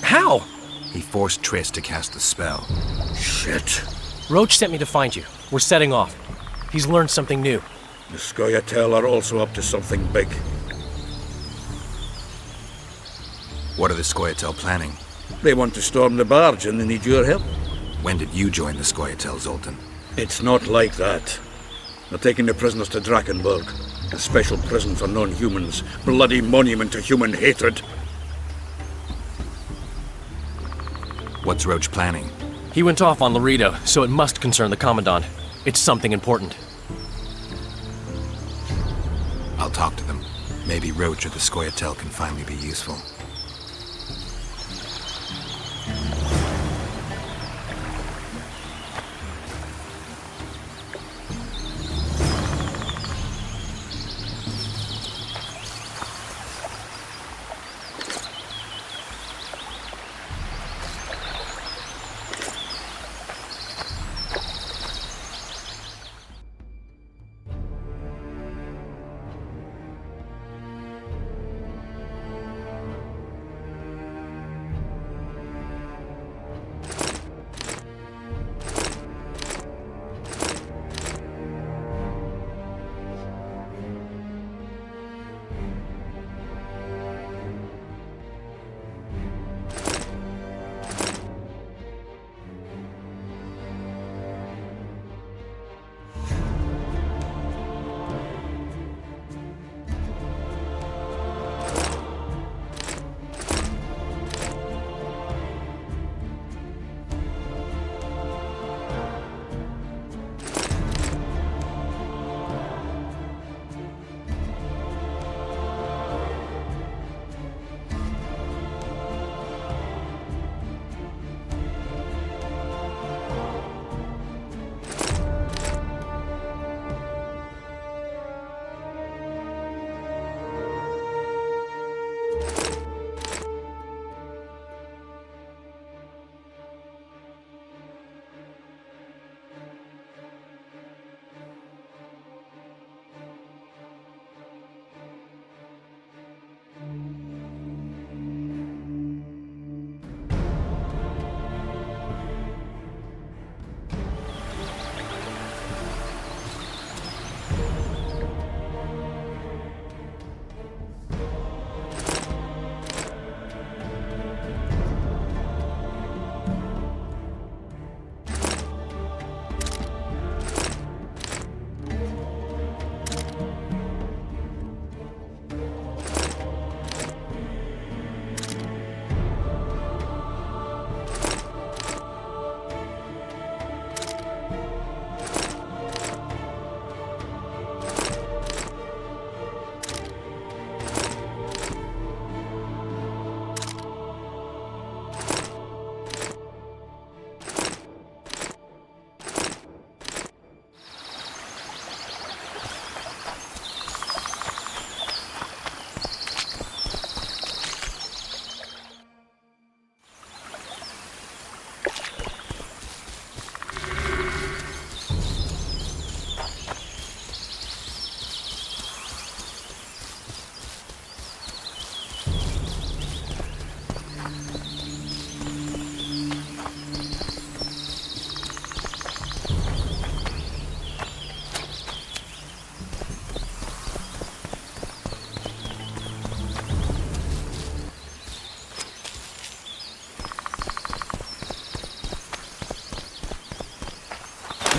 How? He forced Triss to cast the spell. Shit. Roach sent me to find you. We're setting off. He's learned something new. The Scoia'tael are also up to something big. What are the Scoia'tael planning? They want to storm the barge and they need your help. When did you join the Scoia'tael, Zoltan? It's not like that. They're taking the prisoners to Drakenberg, a special prison for non-humans, bloody monument to human hatred. What's Roach planning? He went off on Laredo, so it must concern the Commandant. It's something important. I'll talk to them. Maybe Roach or the Scoia'tael can finally be useful.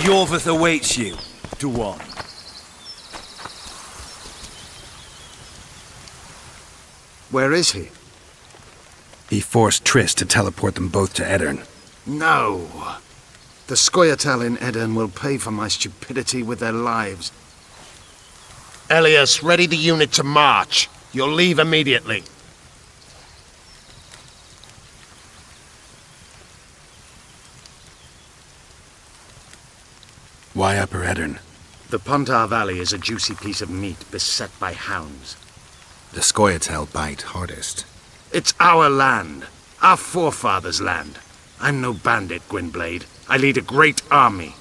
Yorvith awaits you, Duan. Where is he? He forced Triss to teleport them both to Edirn. No! The Scoia'tael in Edirn will pay for my stupidity with their lives. Elias, ready the unit to march. You'll leave immediately. Why Upper Edirn? The Pontar Valley is a juicy piece of meat beset by hounds. The Scoia'tael bite hardest. It's our land. Our forefathers' land. I'm no bandit, Gwynblade. I lead a great army.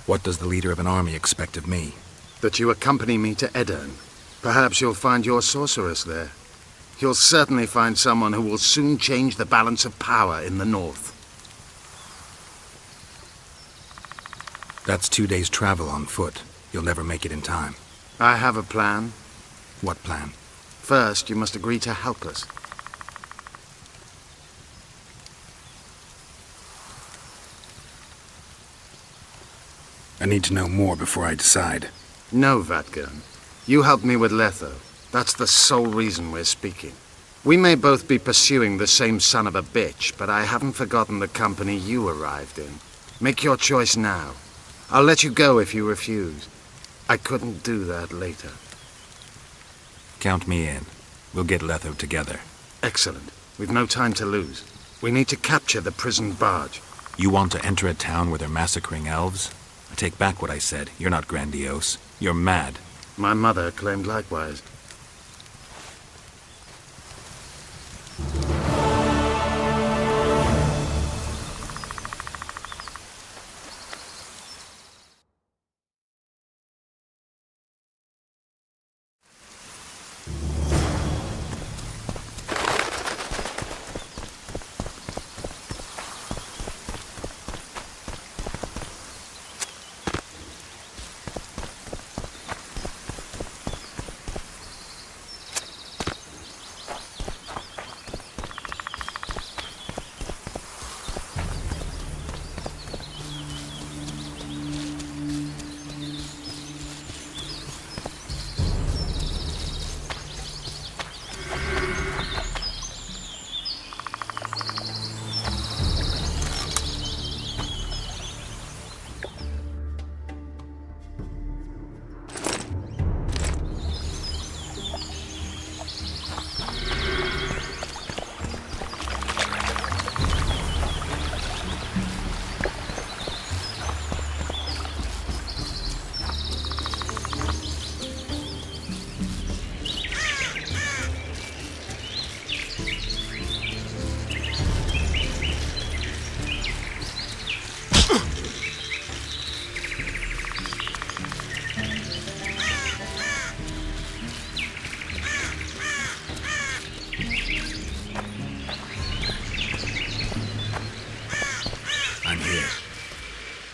What does the leader of an army expect of me? That you accompany me to Edirn. Perhaps you'll find your sorceress there. You'll certainly find someone who will soon change the balance of power in the north. That's 2 days' travel on foot. You'll never make it in time. I have a plan. What plan? First, you must agree to help us. I need to know more before I decide. No, Vatgern. You helped me with Letho. That's the sole reason we're speaking. We may both be pursuing the same son of a bitch, but I haven't forgotten the company you arrived in. Make your choice now. I'll let you go if you refuse. I couldn't do that later. Count me in. We'll get Letho together. Excellent. We've no time to lose. We need to capture the prisoned barge. You want to enter a town where they're massacring elves? I take back what I said. You're not grandiose. You're mad. My mother claimed likewise.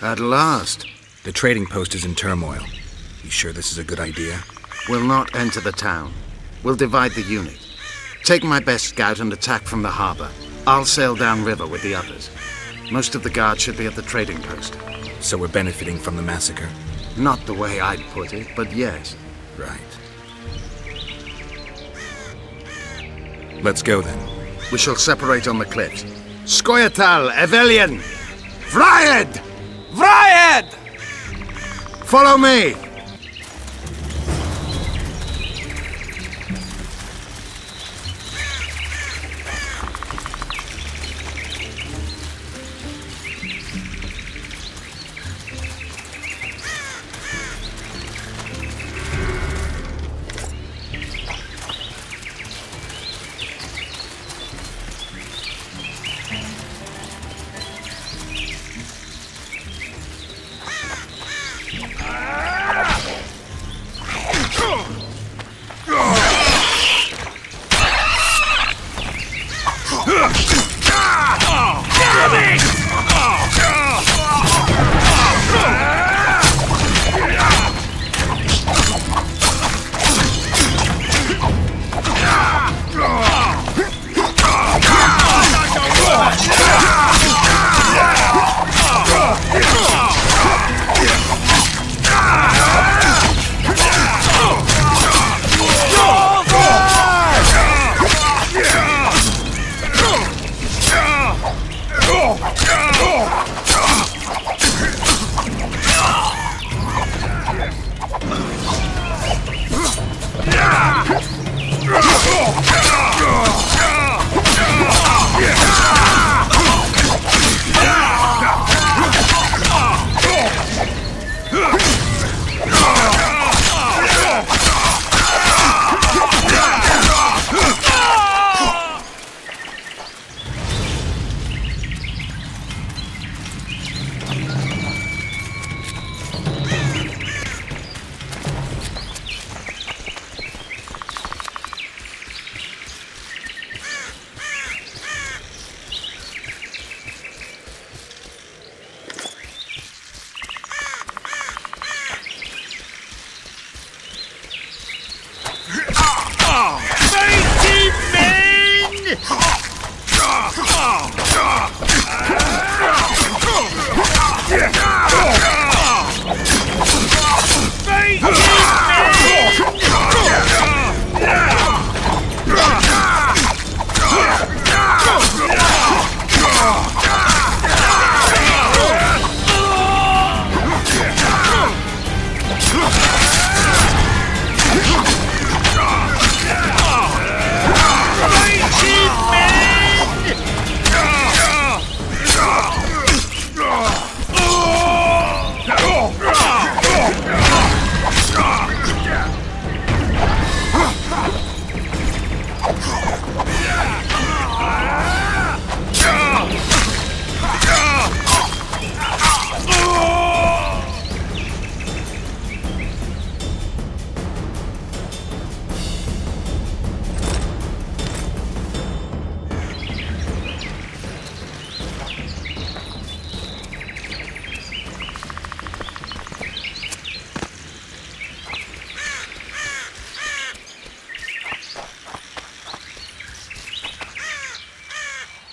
At last. The trading post is in turmoil. You sure this is a good idea? We'll not enter the town. We'll divide the unit. Take my best scout and attack from the harbor. I'll sail downriver with the others. Most of the guards should be at the trading post. So we're benefiting from the massacre? Not the way I'd put it, but yes. Right. Let's go then. We shall separate on the cliffs. Scoia'tael, Evelian! Vryed! Vryed! Follow me!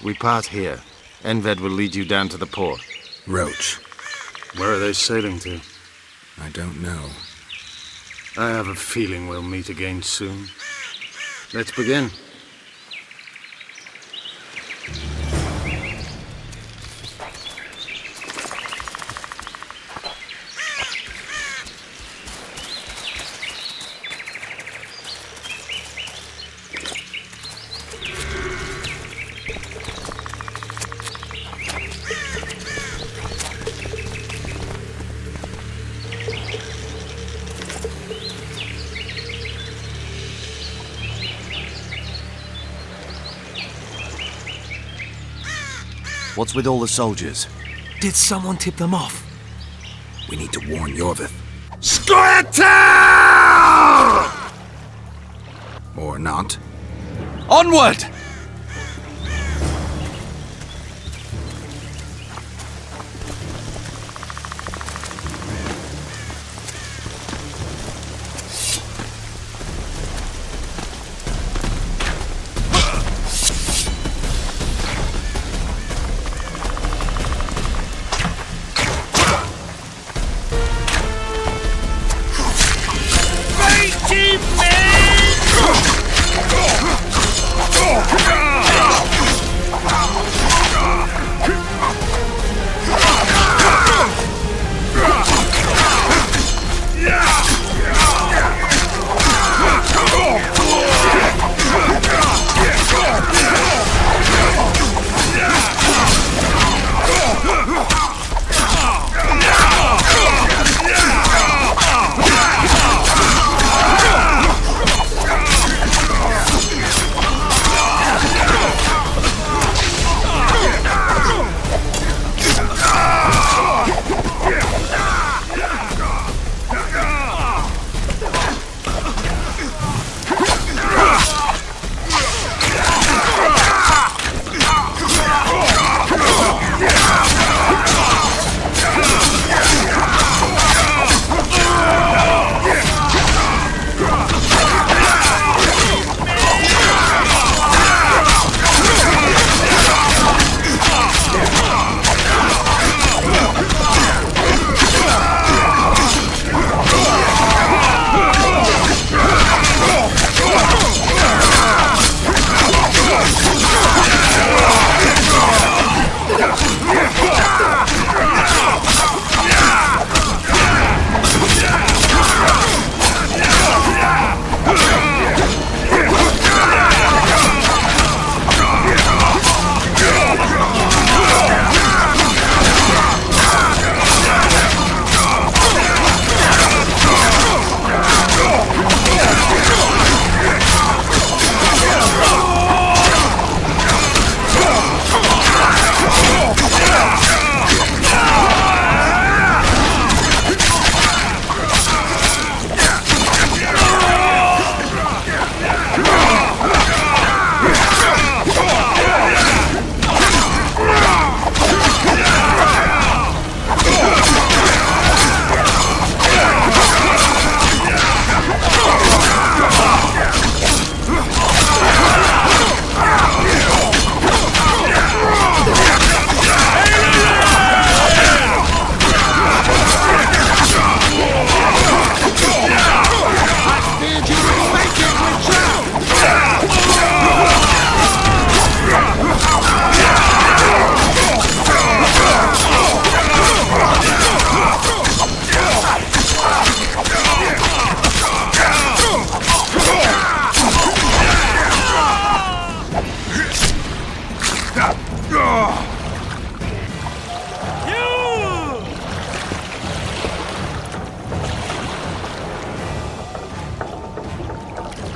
We part here. Enved will lead you down to the port. Roach. Where are they sailing to? I don't know. I have a feeling we'll meet again soon. Let's begin. What's with all the soldiers? Did someone tip them off? We need to warn Yorvith. Squirtle! Or not. Onward!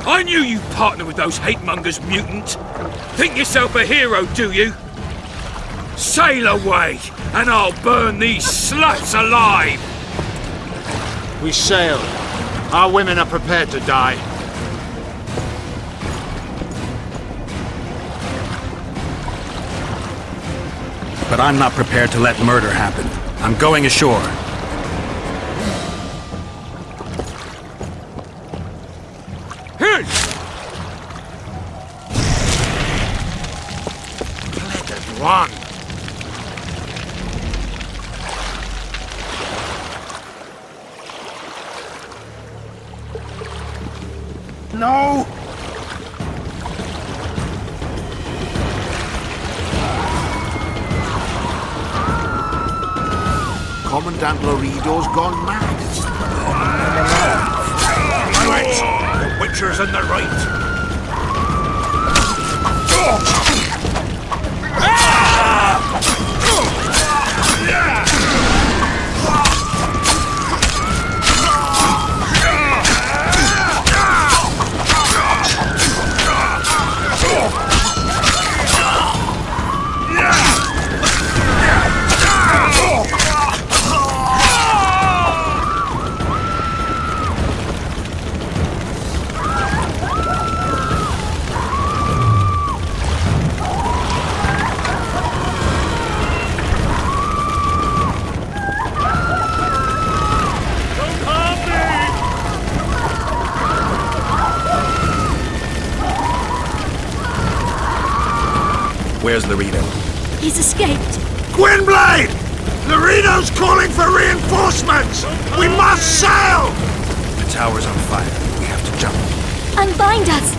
I knew you'd partner with those hate-mongers, mutant. Think yourself a hero, do you? Sail away, and I'll burn these sluts alive! We sail. Our women are prepared to die. But I'm not prepared to let murder happen. I'm going ashore. One. No! Commandant Laredo's gone mad. Right! The Witcher's in the right! Where's Laredo? He's escaped. Gwynblade! Laredo's calling for reinforcements! We must sail! The tower's on fire. We have to jump. Unbind us!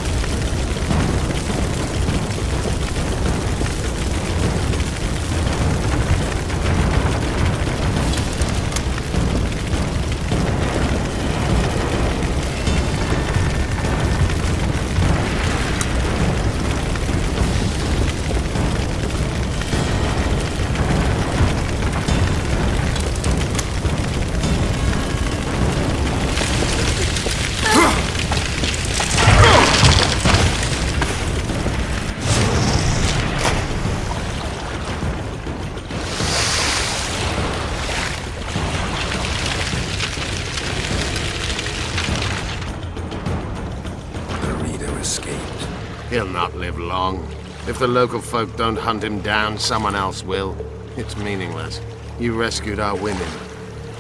He'll not live long. If the local folk don't hunt him down, someone else will. It's meaningless. You rescued our women.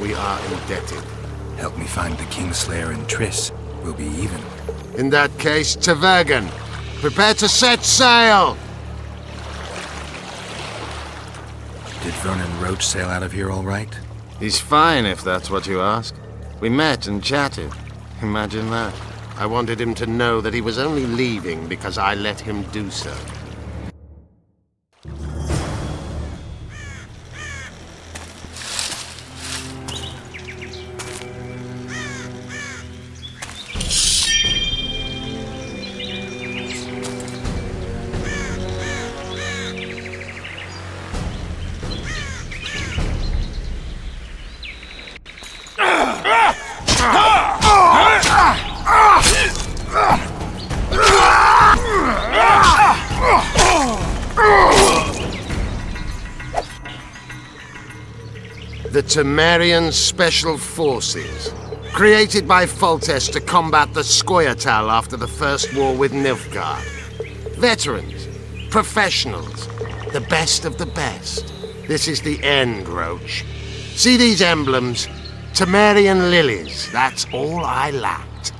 We are indebted. Help me find the Kingslayer and Triss. We'll be even. In that case, to Vergen. Prepare to set sail! Did Vernon Roach sail out of here all right? He's fine, if that's what you ask. We met and chatted. Imagine that. I wanted him to know that he was only leaving because I let him do so. The Temerian Special Forces, created by Foltest to combat the Scoia'tael after the First War with Nilfgaard. Veterans, professionals, the best of the best. This is the end, Roach. See these emblems? Temerian lilies, that's all I lacked.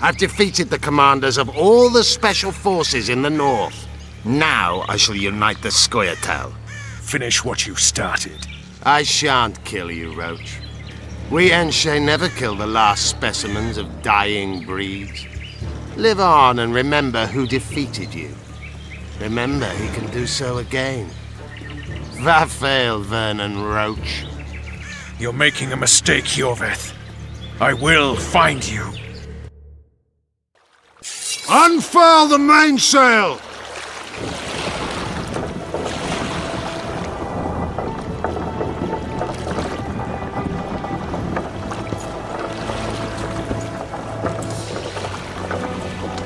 I've defeated the commanders of all the Special Forces in the north. Now I shall unite the Scoia'tael. Finish what you started. I shan't kill you, Roach. We Enshe never kill the last specimens of dying breeds. Live on and remember who defeated you. Remember he can do so again. Va failed, Vernon Roach. You're making a mistake, Hjorveth. I will find you. Unfurl the mainsail!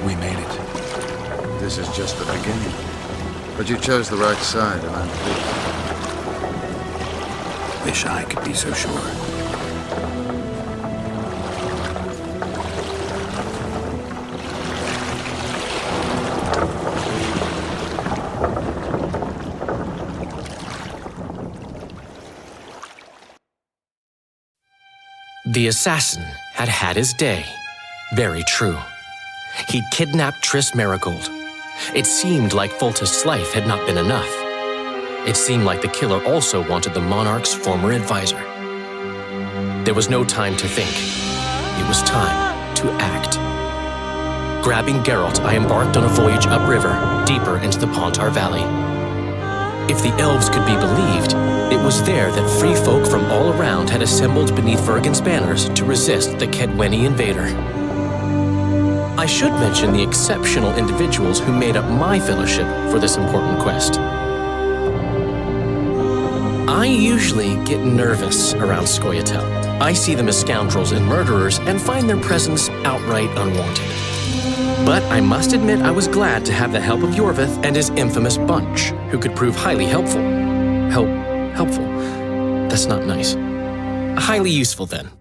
We made it. This is just the beginning. But you chose the right side, and I'm pleased. Wish I could be so sure. The assassin had had his day. Very true. He'd kidnapped Triss Marigold. It seemed like Foltest's life had not been enough. It seemed like the killer also wanted the monarch's former advisor. There was no time to think. It was time to act. Grabbing Geralt, I embarked on a voyage upriver, deeper into the Pontar Valley. If the elves could be believed, it was there that free folk from all around had assembled beneath Vergen's banners to resist the Kedweni invader. I should mention the exceptional individuals who made up my fellowship for this important quest. I usually get nervous around Scoia'tael. I see them as scoundrels and murderers and find their presence outright unwanted. But I must admit I was glad to have the help of Yorvith and his infamous bunch, who could prove highly helpful. Helpful? That's not nice. Highly useful, then.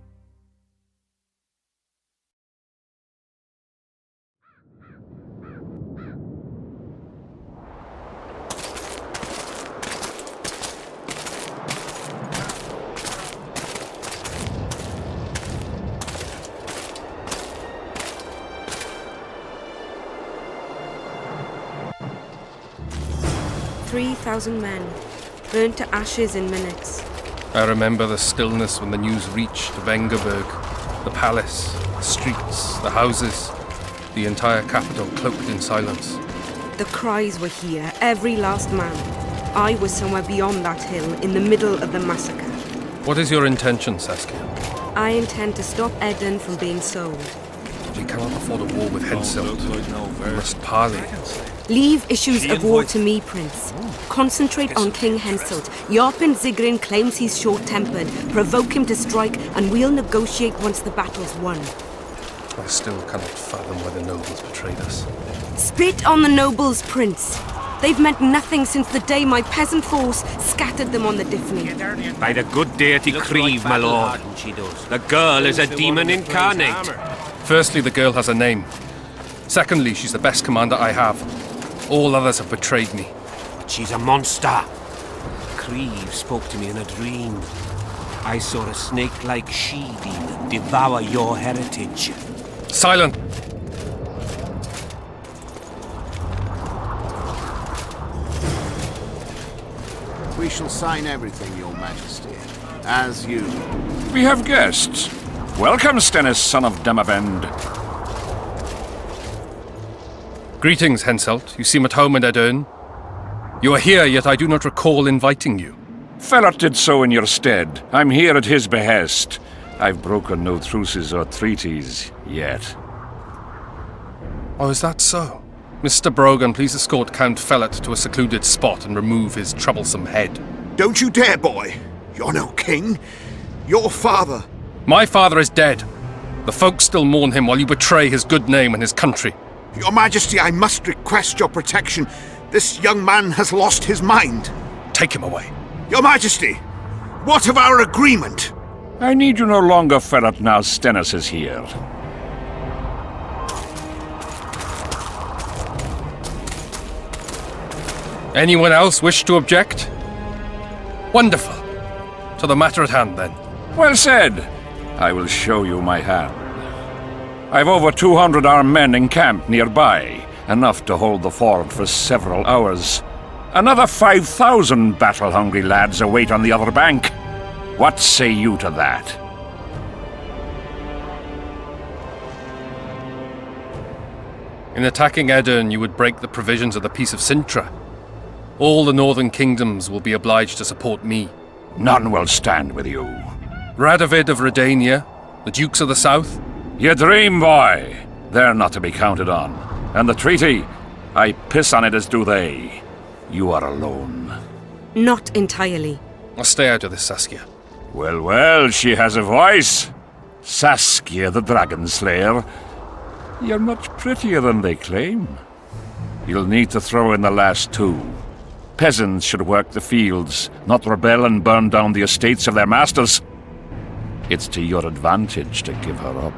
Men, burnt to ashes in minutes. I remember the stillness when the news reached Vengerberg, the palace, the streets, the houses, the entire capital cloaked in silence. The cries were here, every last man. I was somewhere beyond that hill, in the middle of the massacre. What is your intention, Saskia? I intend to stop Eden from being sold. We cannot afford a war with Henselt. We must parley. Leave issues of war to me, Prince. Concentrate on King Henselt. Yarpen Zigrin claims he's short-tempered. Provoke him to strike, and we'll negotiate once the battle's won. I still cannot fathom why the nobles betrayed us. Spit on the nobles, Prince. They've meant nothing since the day my peasant force scattered them on the Dyffny. By the good deity Creve, my lord. The girl is a demon incarnate. Firstly, the girl has a name. Secondly, she's the best commander I have. All others have betrayed me. But she's a monster. Creve spoke to me in a dream. I saw a snake-like she-demon devour your heritage. Silent! We shall sign everything, Your Majesty. As you. We have guests. Welcome, Stennis, son of Demavend. Greetings, Henselt. You seem at home in Edern. You are here, yet I do not recall inviting you. Felot did so in your stead. I'm here at his behest. I've broken no truces or treaties yet. Oh, is that so? Mr. Brogan, please escort Count Felot to a secluded spot and remove his troublesome head. Don't you dare, boy. You're no king. Your father. My father is dead. The folk still mourn him while you betray his good name and his country. Your Majesty, I must request your protection. This young man has lost his mind. Take him away. Your Majesty, what of our agreement? I need you no longer, Felot, now Stennis is here. Anyone else wish to object? Wonderful. To the matter at hand, then. Well said. I will show you my hand. I've over 200 armed men encamped nearby, enough to hold the fort for several hours. Another 5,000 battle-hungry lads await on the other bank. What say you to that? In attacking Edern, you would break the provisions of the Peace of Sintra. All the northern kingdoms will be obliged to support me. None will stand with you. Radovid of Redania, the Dukes of the South. You dream, boy. They're not to be counted on. And the treaty, I piss on it as do they. You are alone. Not entirely. I'll stay out of this, Saskia. Well, well, she has a voice. Saskia the Dragon Slayer. You're much prettier than they claim. You'll need to throw in the last two. Peasants should work the fields, not rebel and burn down the estates of their masters. It's to your advantage to give her up.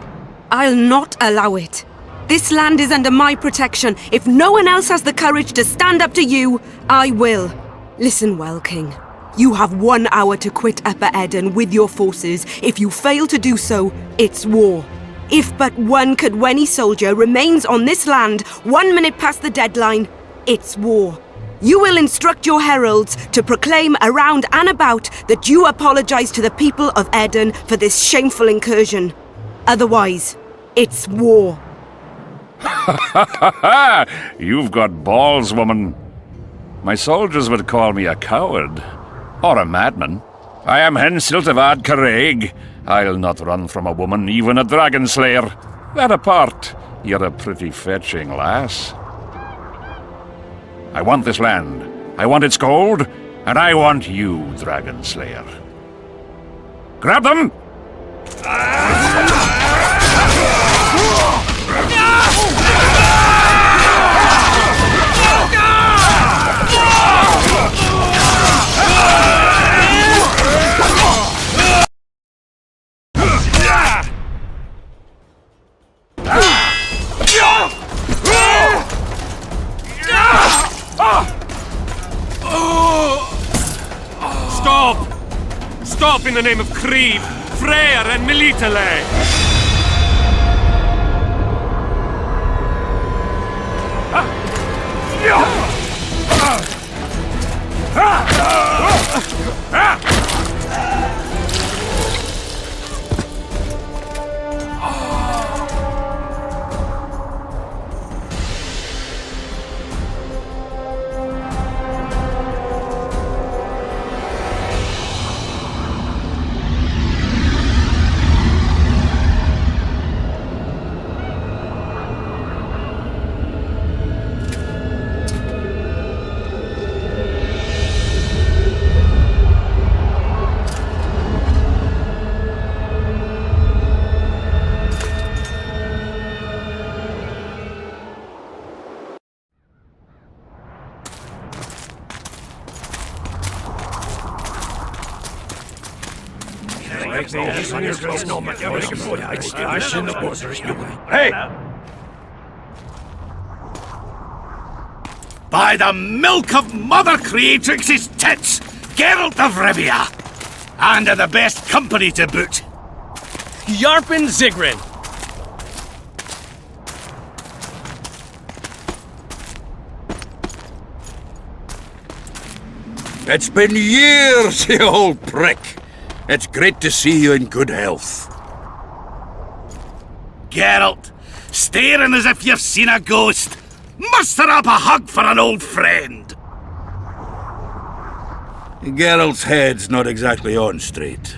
I'll not allow it. This land is under my protection. If no one else has the courage to stand up to you, I will. Listen well, King. You have 1 hour to quit Upper Eden with your forces. If you fail to do so, it's war. If but one Kedweni soldier remains on this land 1 minute past the deadline, it's war. You will instruct your heralds to proclaim around and about that you apologize to the people of Eden for this shameful incursion. Otherwise, it's war. You've got balls, woman. My soldiers would call me a coward. Or a madman. I am Henselt of Ad Caraig. I'll not run from a woman, even a dragon slayer. That apart, you're a pretty fetching lass. I want this land. I want its gold. And I want you, dragon slayer. Grab them! Stop! Stop in the name of Creve, Freyr and Melitele! Hey! By the milk of Mother Creatrix's tits, Geralt of Rivia! And in the best company to boot. Yarpin Zigrin! It's been years, you old prick. It's great to see you in good health. Geralt, staring as if you've seen a ghost. Muster up a hug for an old friend. Geralt's head's not exactly on straight.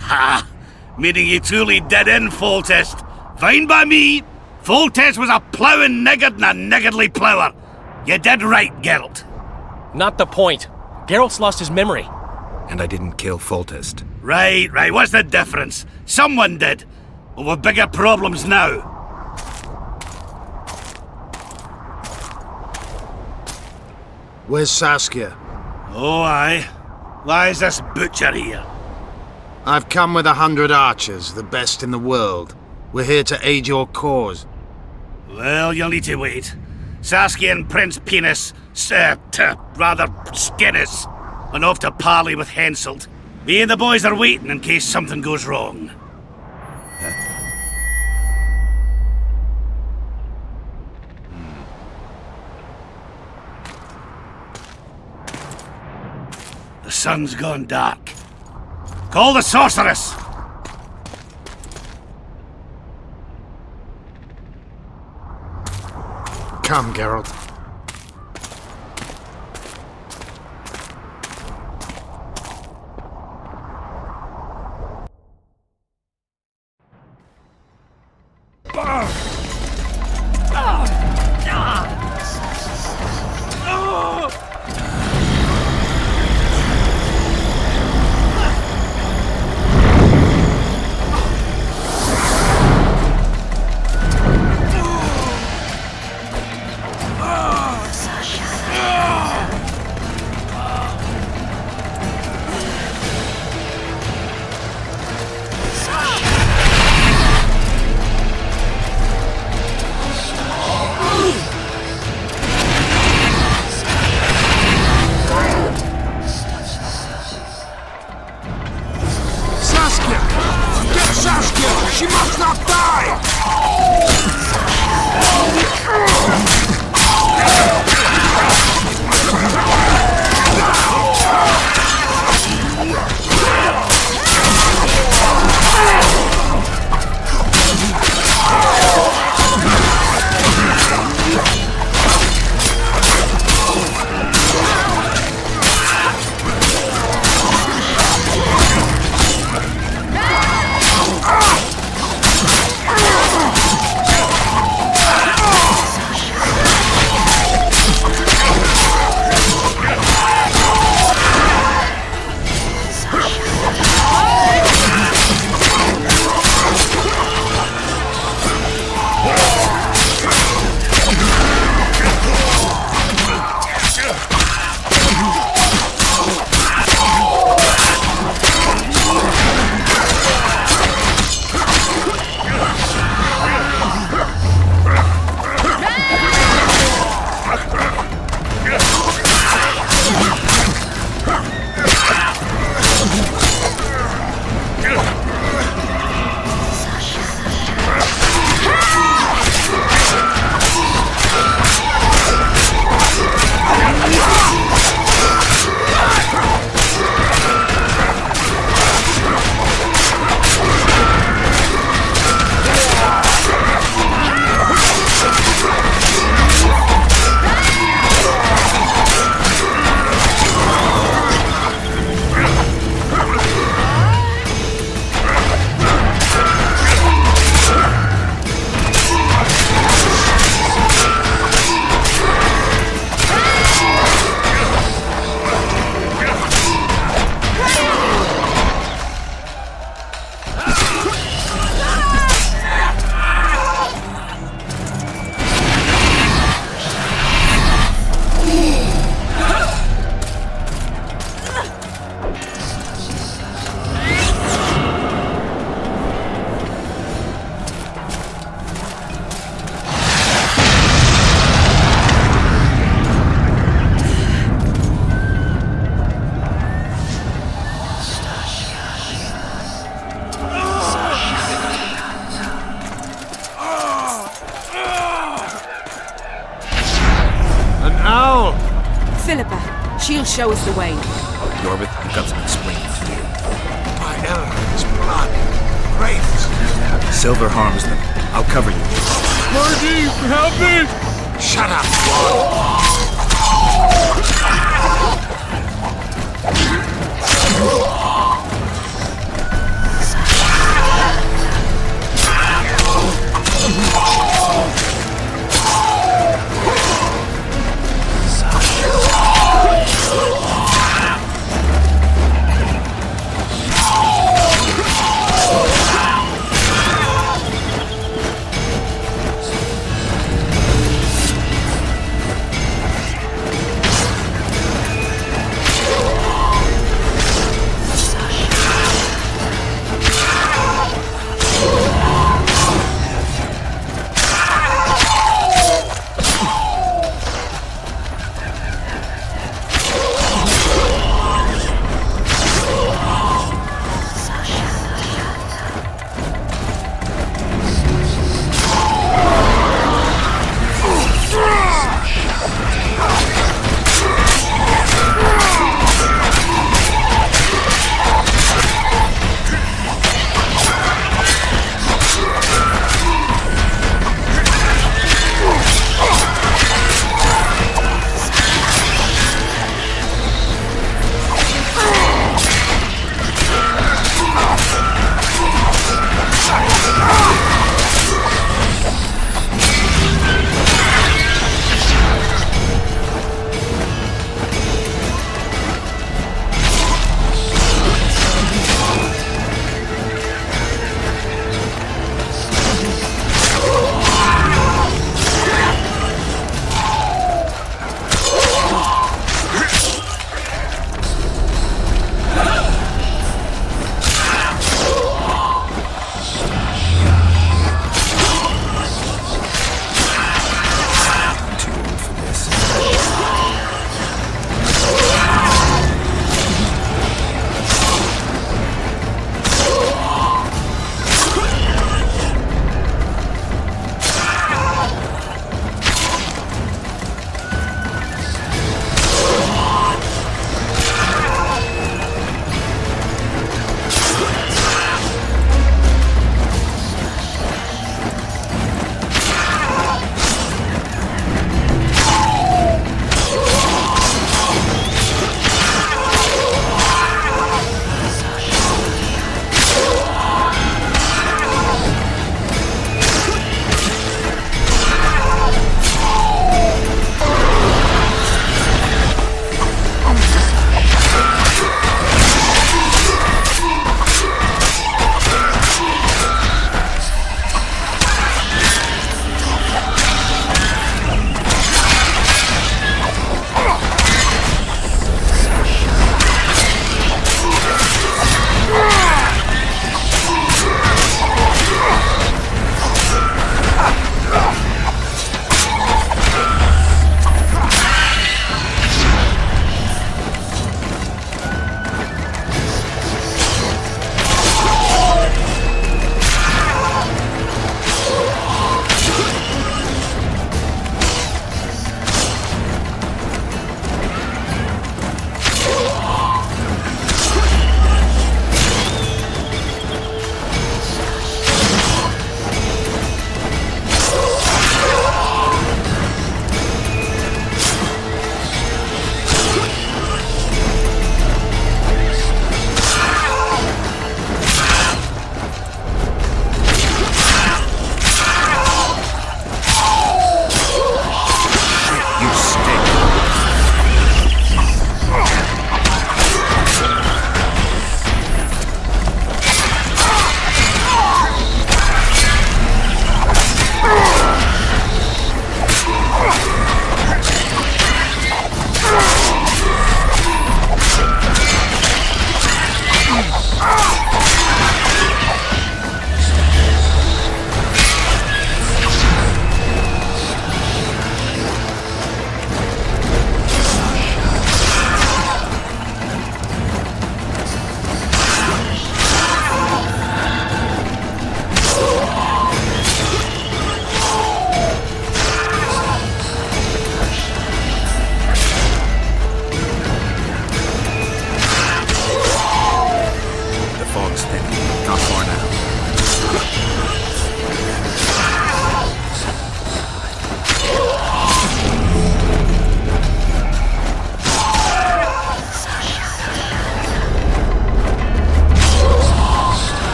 Ha! Meaning you truly did in Foltest. Fine by me. Foltest was a ploughing niggard and a niggardly plougher. You did right, Geralt. Not the point. Geralt's lost his memory. And I didn't kill Foltest. Right. What's the difference? Someone did. But we've bigger problems now. Where's Saskia? Oh, aye. Why is this butcher here? I've come with 100 archers, the best in the world. We're here to aid your cause. Well, you'll need to wait. Saskia and Prince Penis, rather Skinnis, went off to parley with Henselt. Me and the boys are waiting in case something goes wrong. The sun's gone dark. Call the sorceress! Come, Geralt. She'll show us the way. Yorvith, you've got some explaining to do. My enemies' blood. Wraiths. Silver harms them. I'll cover you. Marty, help me! Shut up,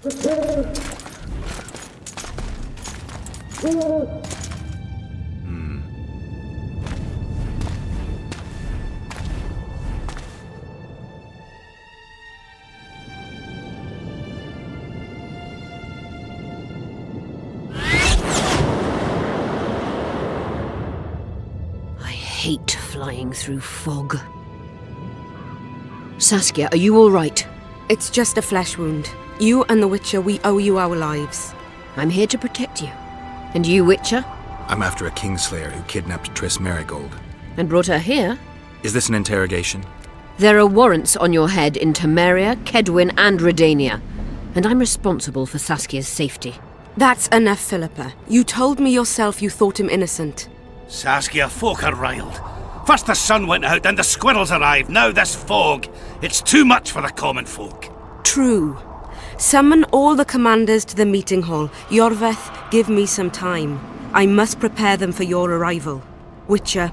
I hate flying through fog. Saskia, are you all right? It's just a flesh wound. You and the Witcher, we owe you our lives. I'm here to protect you. And you, Witcher? I'm after a Kingslayer who kidnapped Triss Marigold. And brought her here? Is this an interrogation? There are warrants on your head in Temeria, Kedwin, and Redania. And I'm responsible for Saskia's safety. That's enough, Philippa. You told me yourself you thought him innocent. Saskia, folk are riled. First the sun went out, then the squirrels arrived, now this fog. It's too much for the common folk. True. Summon all the commanders to the meeting hall. Yorveth, give me some time. I must prepare them for your arrival. Witcher,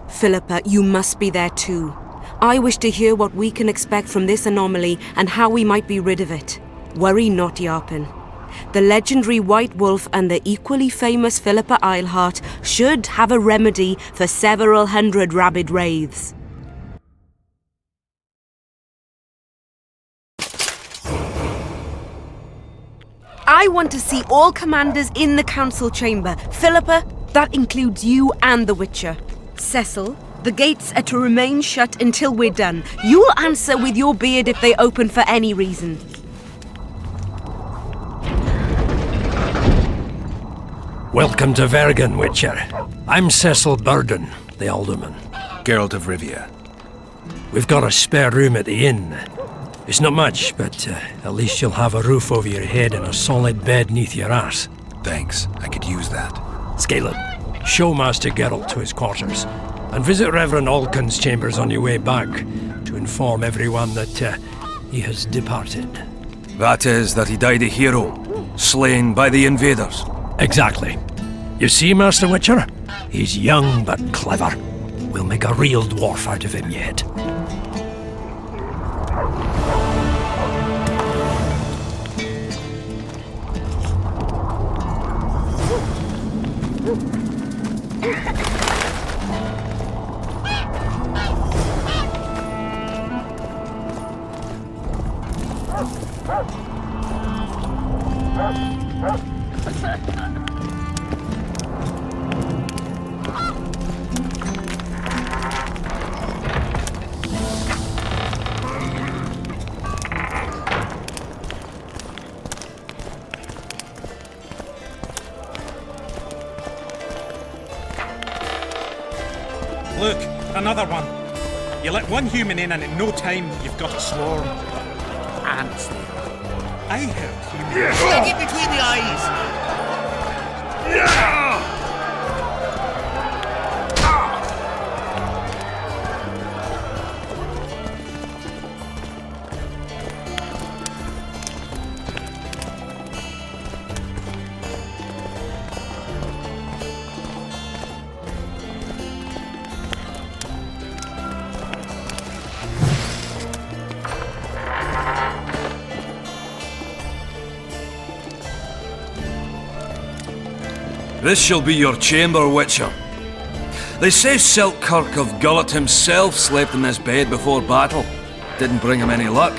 Philippa, you must be there too. I wish to hear what we can expect from this anomaly and how we might be rid of it. Worry not, Yarpin. The legendary White Wolf and the equally famous Philippa Eilhart should have a remedy for several hundred rabid wraiths. I want to see all commanders in the council chamber. Philippa, that includes you and the Witcher. Cecil, the gates are to remain shut until we're done. You'll answer with your beard if they open for any reason. Welcome to Vergen, Witcher. I'm Cecil Burden, the Alderman. Geralt of Rivia. We've got a spare room at the inn. It's not much, but at least you'll have a roof over your head and a solid bed neath your ass. Thanks, I could use that. Scalen, show Master Geralt to his quarters, and visit Reverend Alkin's chambers on your way back to inform everyone that he has departed. That is, that he died a hero, slain by the invaders. Exactly. You see, Master Witcher? He's young but clever. We'll make a real dwarf out of him yet. Look, another one. You let one human in and in no time you've got a swarm. Ants there. I heard humans. Stick it between the eyes! This shall be your chamber, Witcher. They say Selkirk of Gullet himself slept in this bed before battle. Didn't bring him any luck,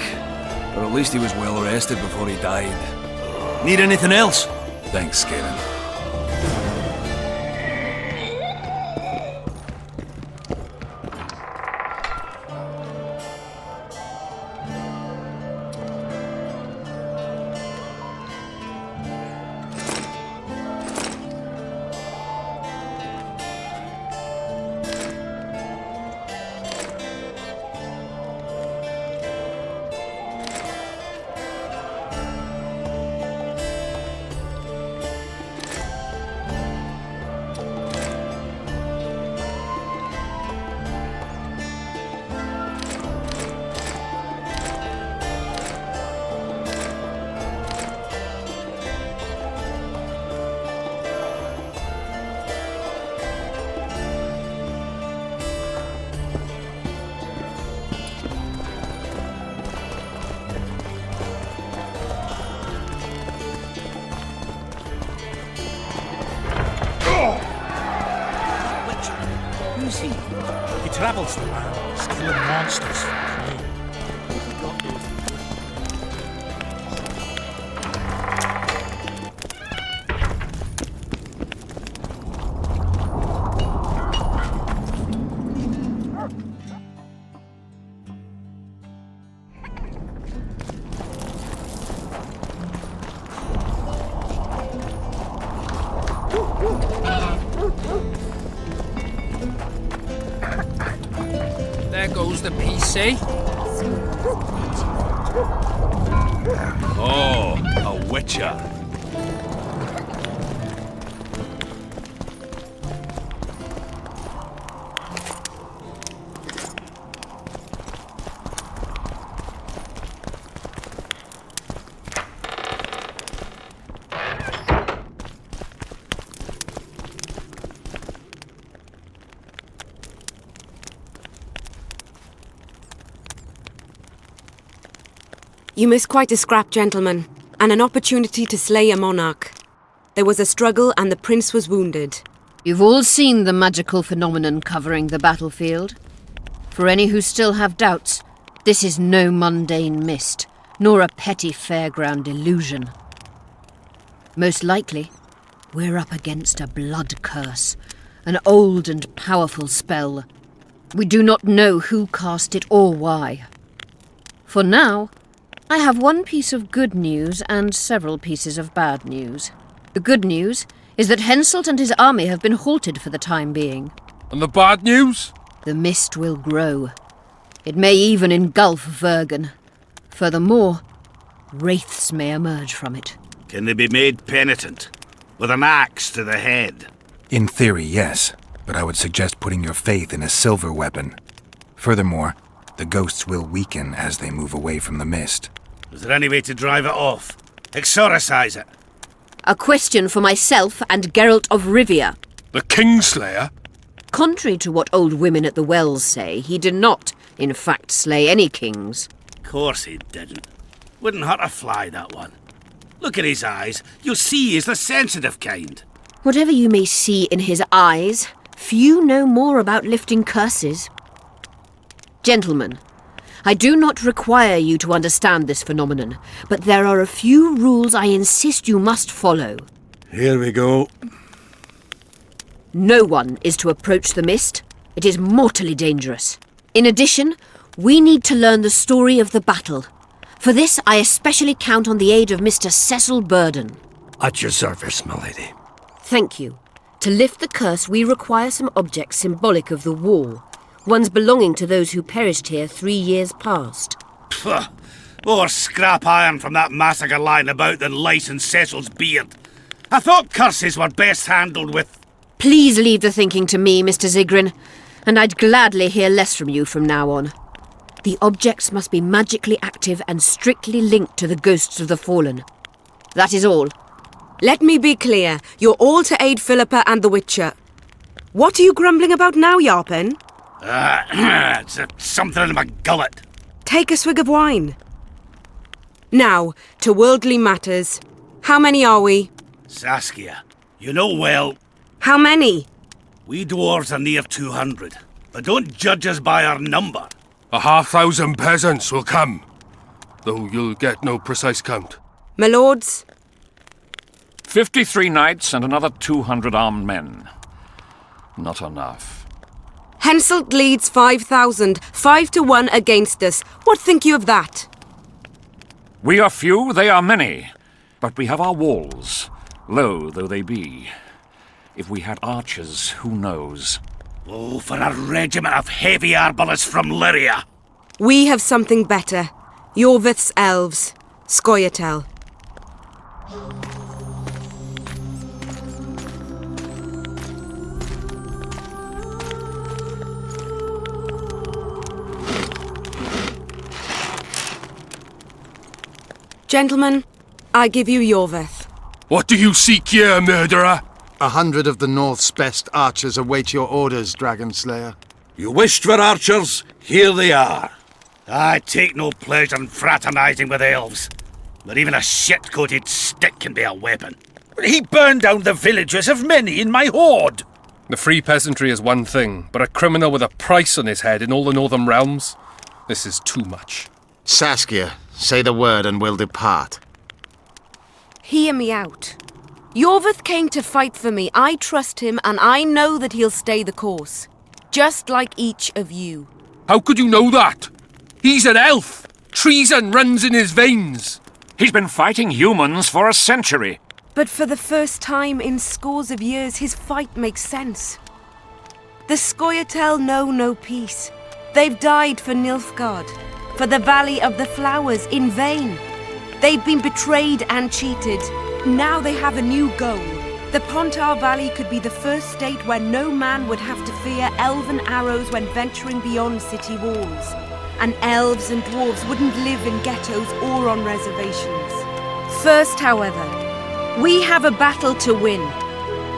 but at least he was well rested before he died. Need anything else? Thanks, Scalen. travels the lands, killing monsters for prey. There goes the PC. Oh, a witcher. You missed quite a scrap, gentlemen, and an opportunity to slay a monarch. There was a struggle and the prince was wounded. You've all seen the magical phenomenon covering the battlefield. For any who still have doubts, this is no mundane mist, nor a petty fairground illusion. Most likely, we're up against a blood curse, an old and powerful spell. We do not know who cast it or why. For now, I have one piece of good news and several pieces of bad news. The good news is that Henselt and his army have been halted for the time being. And the bad news? The mist will grow. It may even engulf Vergen. Furthermore, wraiths may emerge from it. Can they be made penitent? With an axe to the head? In theory, yes, but I would suggest putting your faith in a silver weapon. Furthermore, the ghosts will weaken as they move away from the mist. Is there any way to drive it off? Exorcise it? A question for myself and Geralt of Rivia. The Kingslayer? Contrary to what old women at the wells say, he did not, in fact, slay any kings. Course he didn't. Wouldn't hurt a fly, that one. Look at his eyes. You'll see he's the sensitive kind. Whatever you may see in his eyes, few know more about lifting curses. Gentlemen, I do not require you to understand this phenomenon, but there are a few rules I insist you must follow. Here we go. No one is to approach the mist. It is mortally dangerous. In addition, we need to learn the story of the battle. For this, I especially count on the aid of Mr. Cecil Burden. At your service, my lady. Thank you. To lift the curse, we require some objects symbolic of the war. Ones belonging to those who perished here 3 years past. Pugh! More scrap iron from that massacre lying about than lice in Cecil's beard. I thought curses were best handled with... Please leave the thinking to me, Mr. Zigrin, and I'd gladly hear less from you from now on. The objects must be magically active and strictly linked to the ghosts of the fallen. That is all. Let me be clear. You're all to aid Philippa and the Witcher. What are you grumbling about now, Yarpen? It's something in my gullet. Take a swig of wine. Now, to worldly matters. How many are we? Saskia, you know well... How many? We dwarves are near 200, but don't judge us by our number. 1,000 peasants will come, though you'll get no precise count. My lords? 53 knights and another 200 armed men. Not enough. Henselt leads 5,000, 5-1 against us. What think you of that? We are few, they are many, but we have our walls, low though they be. If we had archers, who knows? Oh, for a regiment of heavy arbalists from Lyria! We have something better. Yorvith's elves. Scoia'tael. Gentlemen, I give you Yorvith. What do you seek here, murderer? 100 of the North's best archers await your orders, Dragon Slayer. You wished for archers, here they are. I take no pleasure in fraternizing with elves, but even a shit-coated stick can be a weapon. He burned down the villages of many in my horde. The free peasantry is one thing, but a criminal with a price on his head in all the northern realms? This is too much. Saskia, say the word and we'll depart. Hear me out. Yorvith came to fight for me. I trust him, and I know that he'll stay the course. Just like each of you. How could you know that? He's an elf. Treason runs in his veins. He's been fighting humans for a century. But for the first time in scores of years, his fight makes sense. The Scoia'tael know no peace. They've died for Nilfgaard, for the Valley of the Flowers, in vain. They've been betrayed and cheated. Now they have a new goal. The Pontar Valley could be the first state where no man would have to fear elven arrows when venturing beyond city walls. And elves and dwarves wouldn't live in ghettos or on reservations. First, however, we have a battle to win.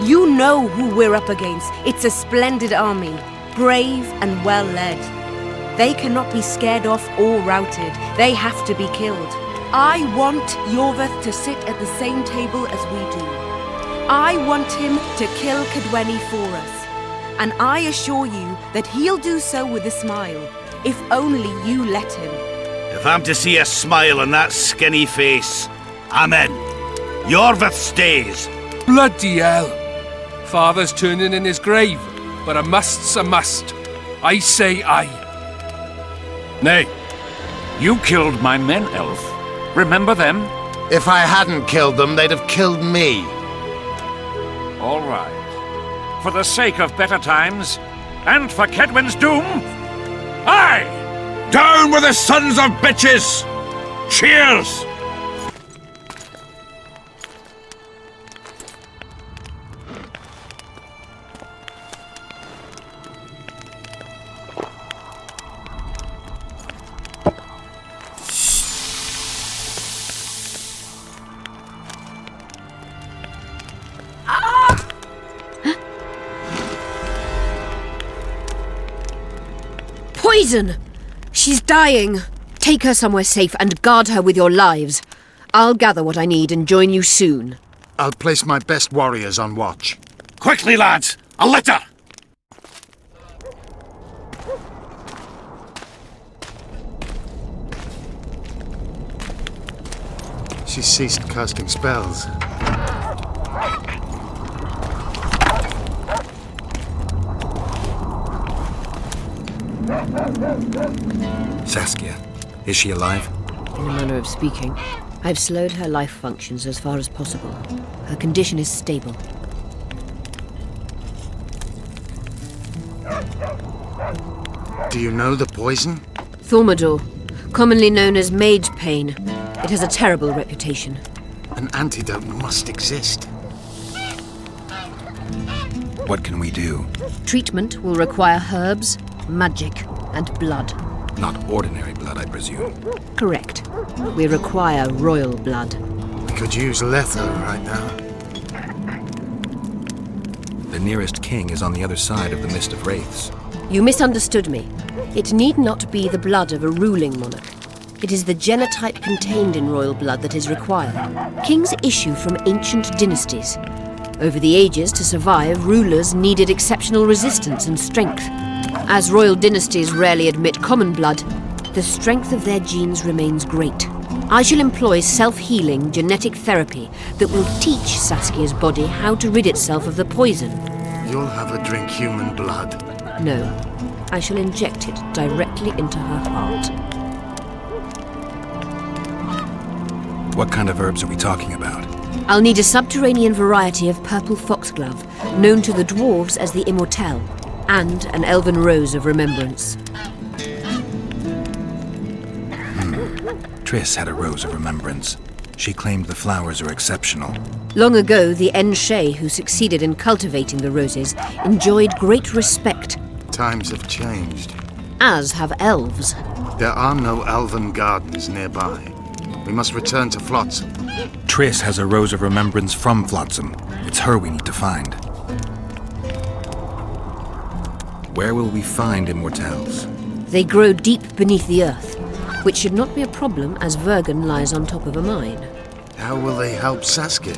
You know who we're up against. It's a splendid army, brave and well led. They cannot be scared off or routed. They have to be killed. I want Yorvith to sit at the same table as we do. I want him to kill Cadweni for us. And I assure you that he'll do so with a smile, if only you let him. If I'm to see a smile on that skinny face, I'm in. Yorvith stays. Bloody hell. Father's turning in his grave, but a must's a must. I say aye. Nay, you killed my men, Elf. Remember them? If I hadn't killed them, they'd have killed me. All right. For the sake of better times, and for Kedwen's doom, aye! Down with the sons of bitches! Cheers! Poison! She's dying. Take her somewhere safe and guard her with your lives. I'll gather what I need and join you soon. I'll place my best warriors on watch. Quickly, lads! A litter! She's ceased casting spells. Saskia, is she alive? In a manner of speaking. I've slowed her life functions as far as possible. Her condition is stable. Do you know the poison? Thaumadour, commonly known as mage pain. It has a terrible reputation. An antidote must exist. What can we do? Treatment will require herbs, magic, and blood. Not ordinary blood, I presume. Correct. We require royal blood. We could use Letho right now. The nearest king is on the other side of the Mist of Wraiths. You misunderstood me. It need not be the blood of a ruling monarch. It is the genotype contained in royal blood that is required. Kings issue from ancient dynasties. Over the ages, to survive, rulers needed exceptional resistance and strength. As royal dynasties rarely admit common blood, the strength of their genes remains great. I shall employ self-healing genetic therapy that will teach Saskia's body how to rid itself of the poison. You'll have her drink human blood. No, I shall inject it directly into her heart. What kind of herbs are we talking about? I'll need a subterranean variety of purple foxglove, known to the dwarves as the immortelle, and an elven rose of remembrance. Triss had a rose of remembrance. She claimed the flowers are exceptional. Long ago, the Enshe, who succeeded in cultivating the roses, enjoyed great respect. Times have changed. As have elves. There are no elven gardens nearby. We must return to Flotsam. Triss has a rose of remembrance from Flotsam. It's her we need to find. Where will we find immortelles? They grow deep beneath the earth, which should not be a problem as Vergen lies on top of a mine. How will they help Saskia?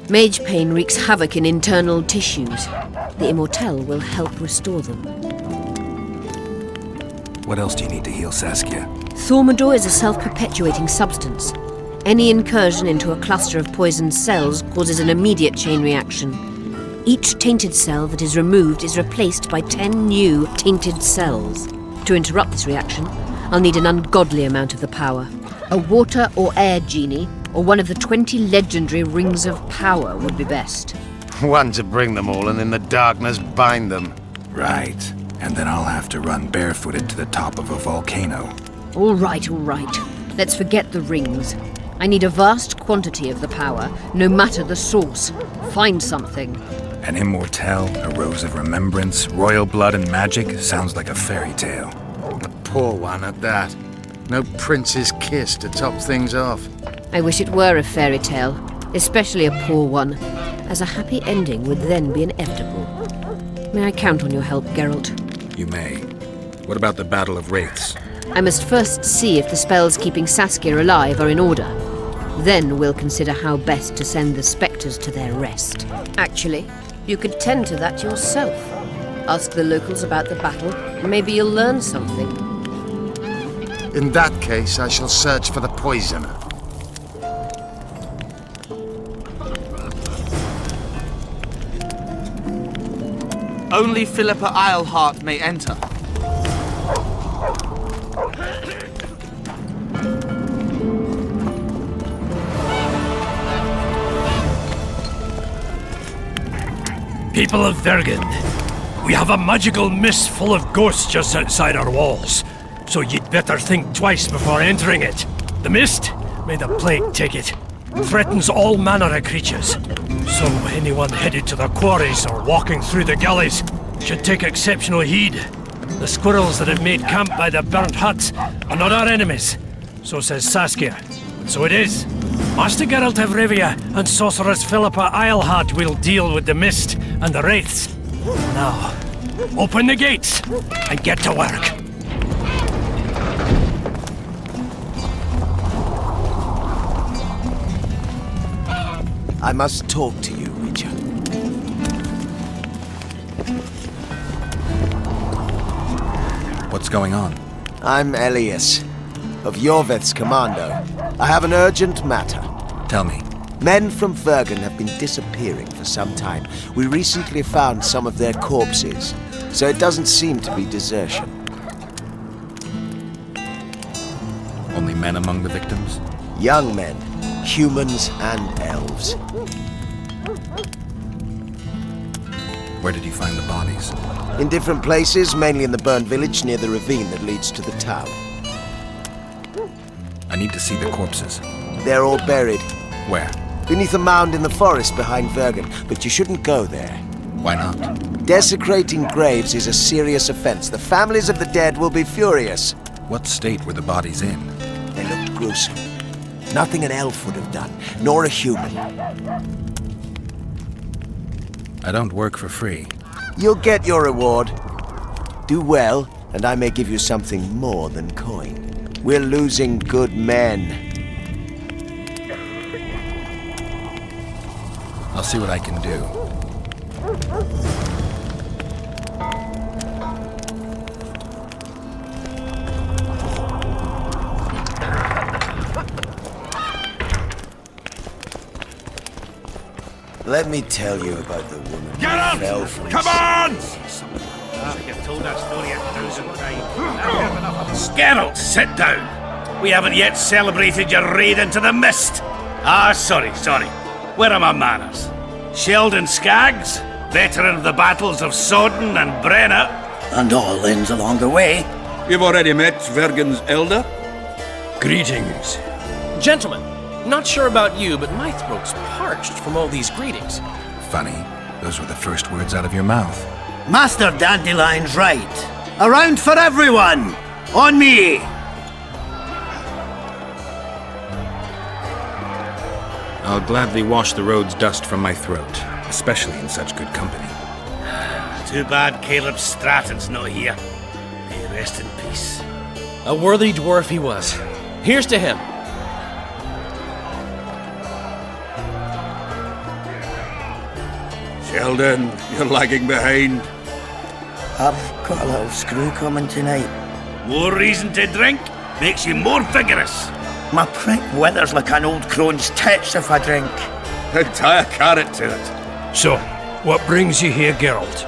Mage pain wreaks havoc in internal tissues. The Immortelle will help restore them. What else do you need to heal Saskia? Thaumadour is a self-perpetuating substance. Any incursion into a cluster of poisoned cells causes an immediate chain reaction. Each tainted cell that is removed is replaced by 10 new tainted cells. To interrupt this reaction, I'll need an ungodly amount of the power. A water or air genie, or one of the 20 legendary rings of power would be best. One to bring them all and in the darkness bind them. Right. And then I'll have to run barefooted to the top of a volcano. All right. Let's forget the rings. I need a vast quantity of the power, no matter the source. Find something. An immortelle, a rose of remembrance, royal blood and magic sounds like a fairy tale. A poor one at that. No prince's kiss to top things off. I wish it were a fairy tale, especially a poor one, as a happy ending would then be inevitable. May I count on your help, Geralt? You may. What about the Battle of Wraiths? I must first see if the spells keeping Saskia alive are in order. Then we'll consider how best to send the spectres to their rest. Actually, you could tend to that yourself. Ask the locals about the battle. Maybe you'll learn something. In that case, I shall search for the poisoner. Only Philippa Eilhart may enter. People of Vergen, we have a magical mist full of ghosts just outside our walls, so you'd better think twice before entering it. The mist, may the plague take it, threatens all manner of creatures. So anyone headed to the quarries or walking through the gullies should take exceptional heed. The squirrels that have made camp by the burnt huts are not our enemies, so says Saskia. And so it is. Master Geralt of Rivia and Sorceress Philippa Eilhart will deal with the mist and the wraiths. Now, open the gates and get to work. I must talk to you, Richard. What's going on? I'm Elias, of Yorveth's commando. I have an urgent matter. Tell me. Men from Vergen have been disappearing for some time. We recently found some of their corpses, so it doesn't seem to be desertion. Only men among the victims? Young men, humans and elves. Where did you find the bodies? In different places, mainly in the burned village near the ravine that leads to the town. I need to see the corpses. They're all buried. Where? Beneath a mound in the forest behind Vergen, but you shouldn't go there. Why not? Desecrating graves is a serious offense. The families of the dead will be furious. What state were the bodies in? They look gruesome. Nothing an elf would have done, nor a human. I don't work for free. You'll get your reward. Do well, and I may give you something more than coin. We're losing good men. I'll see what I can do. Let me tell you about the woman who fell from Come on! You've told that story 1,000 times. Geralt, sit down. We haven't yet celebrated your raid into the mist. Sorry. Where are my manners? Sheldon Skaggs, veteran of the battles of Sodden and Brenna. And all ends along the way. You've already met Vergen's elder? Greetings. Gentlemen, not sure about you, but my throat's parched from all these greetings. Funny. Those were the first words out of your mouth. Master Dandelion's right. Around for everyone! On me! I'll gladly wash the road's dust from my throat, especially in such good company. Too bad Caleb Stratton's not here. May he rest in peace. A worthy dwarf he was. Here's to him. Sheldon, you're lagging behind. I've got a little screw coming tonight. More reason to drink makes you more vigorous. My prick withers like an old crone's tits if I drink. Then tie a carrot to it. So, what brings you here, Geralt?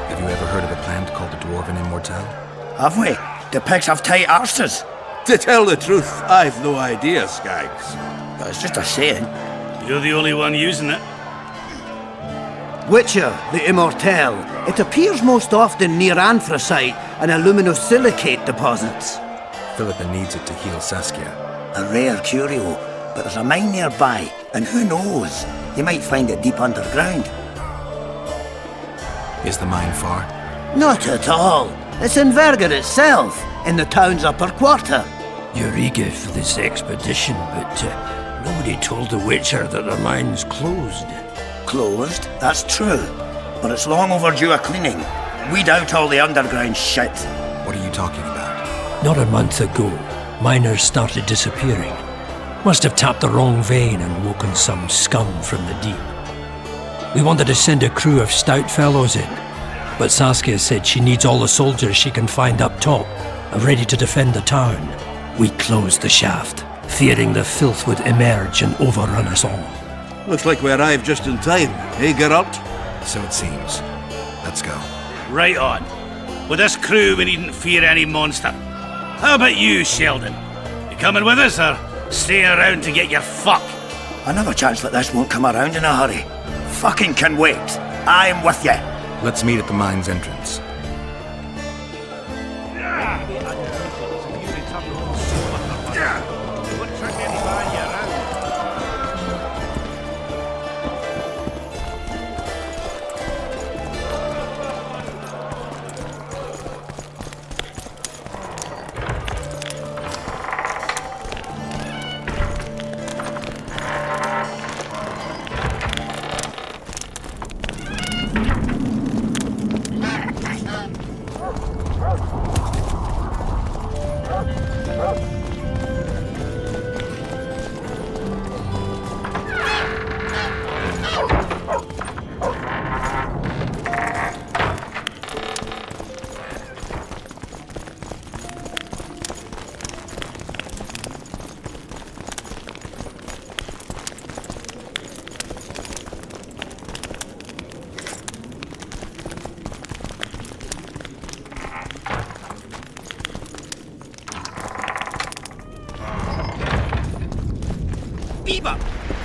Have you ever heard of a plant called the Dwarven Immortelle? Have we? The pigs have tight arses. To tell the truth, I've no idea, Skaggs. But it's just a saying. You're the only one using it. Witcher, the Immortelle. It appears most often near anthracite and aluminosilicate deposits. Philippa needs it to heal Saskia. A rare curio, but there's a mine nearby, and who knows? You might find it deep underground. Is the mine far? Not at all. It's in Verger itself, in the town's upper quarter. You're eager for this expedition, but nobody told the Witcher that the mine's closed. Closed? That's true. But it's long overdue a cleaning. Weed out all the underground shit. What are you talking about? Not a month ago, miners started disappearing. Must have tapped the wrong vein and woken some scum from the deep. We wanted to send a crew of stout fellows in, but Saskia said she needs all the soldiers she can find up top and ready to defend the town. We closed the shaft, fearing the filth would emerge and overrun us all. Looks like we arrived just in time, eh, Geralt? So it seems. Let's go. Right on. With this crew, we needn't fear any monster. How about you, Sheldon? You coming with us, or staying around to get your fuck? Another chance like this won't come around in a hurry. Fucking can wait. I'm with you. Let's meet at the mine's entrance.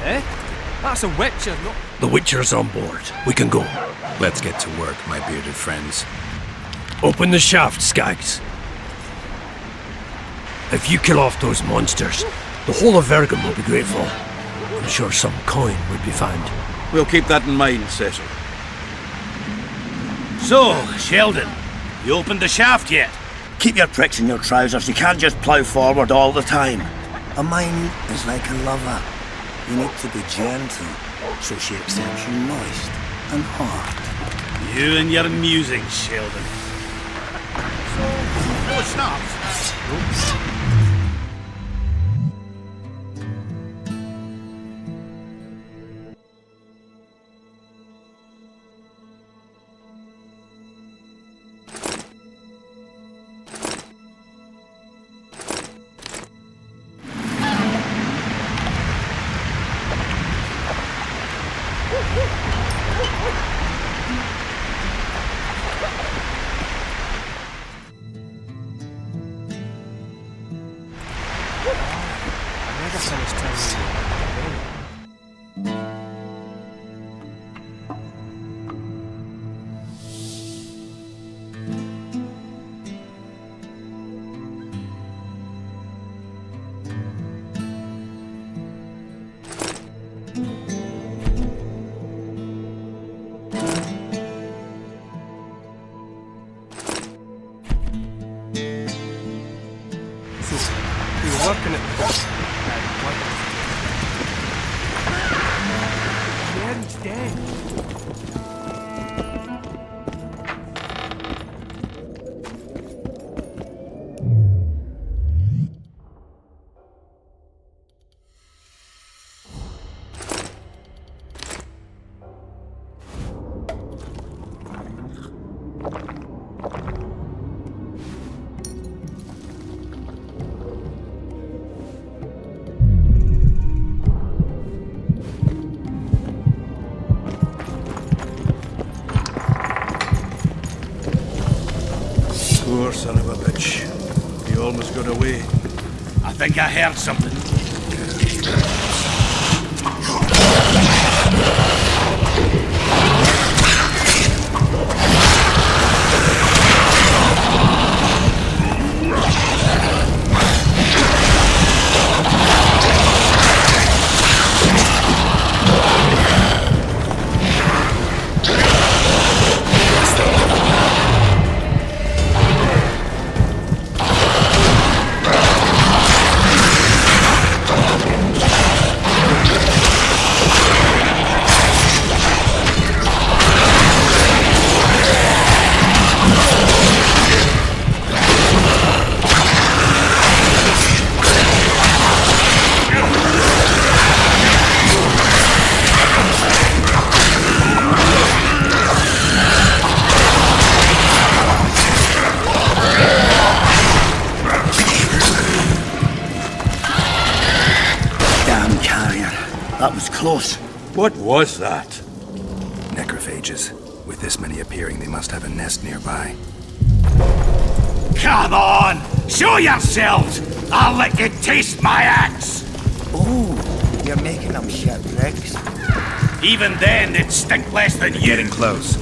Eh? That's a Witcher, not... The Witcher's on board. We can go. Let's get to work, my bearded friends. Open the shaft, Skaggs. If you kill off those monsters, the whole of Vergum will be grateful. I'm sure some coin would be found. We'll keep that in mind, Cecil. So, Sheldon, you opened the shaft yet? Keep your pricks in your trousers. You can't just plough forward all the time. A mine is like a lover. You need to be gentle, so she accepts you moist and hard. You and your musings, Sheldon. No snaps. We were working at the... Mary's dead. Poor son of a bitch. He almost got away. I think I heard something. That was close. What was that? Necrophages. With this many appearing, they must have a nest nearby. Come on! Show yourselves! I'll let you taste my axe! Oh, you're making them shipwrecks. Even then, they'd stink less than you. Getting close.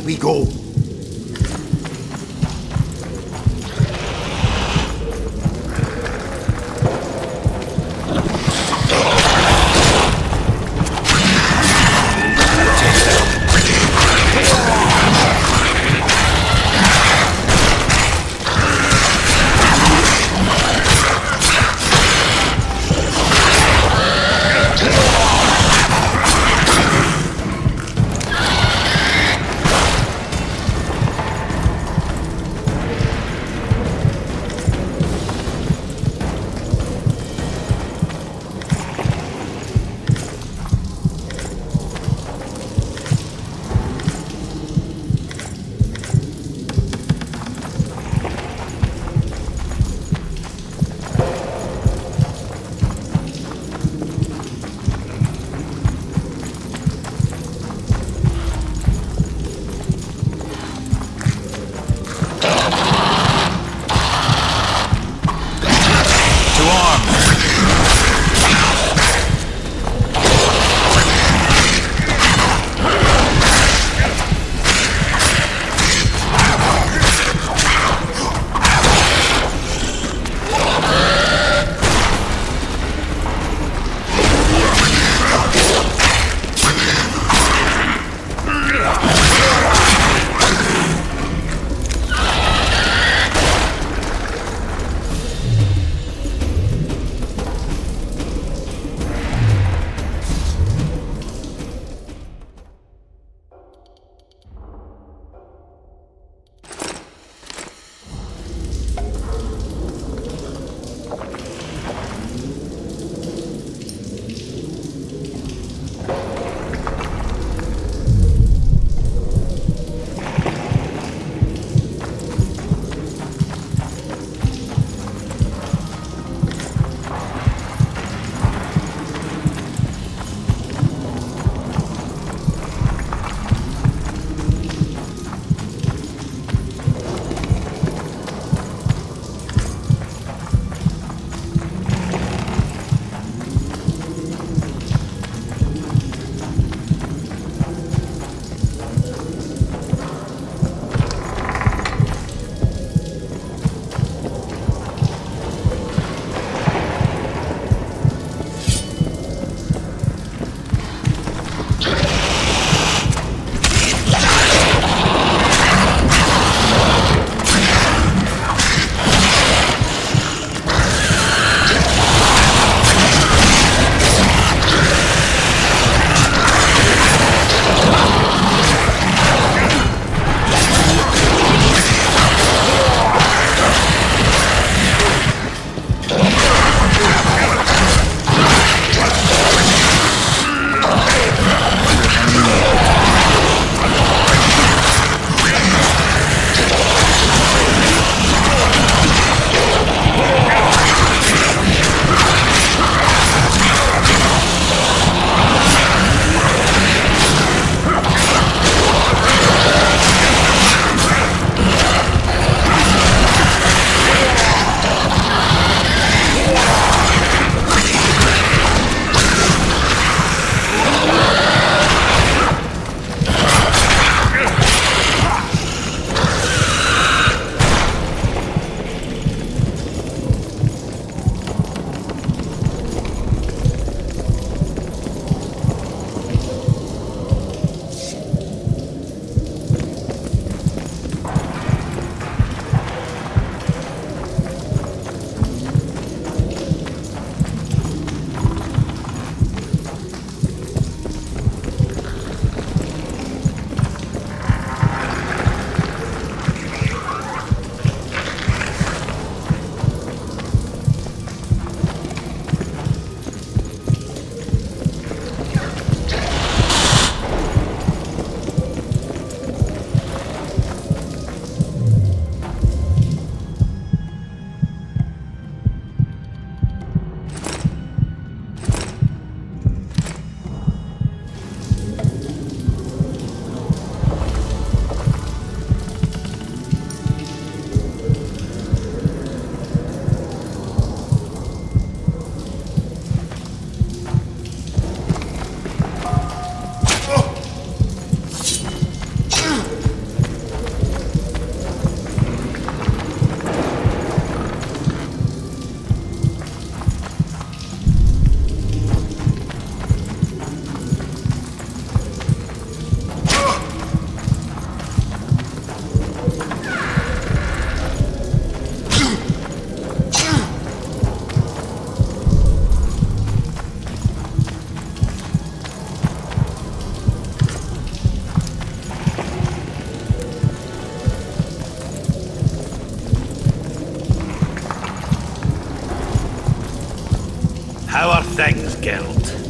We go. How are things, Geralt?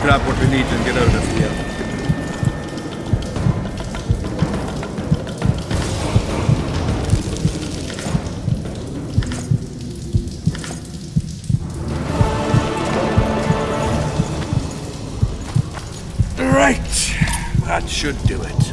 grab what we need and get out of here. Right, that should do it.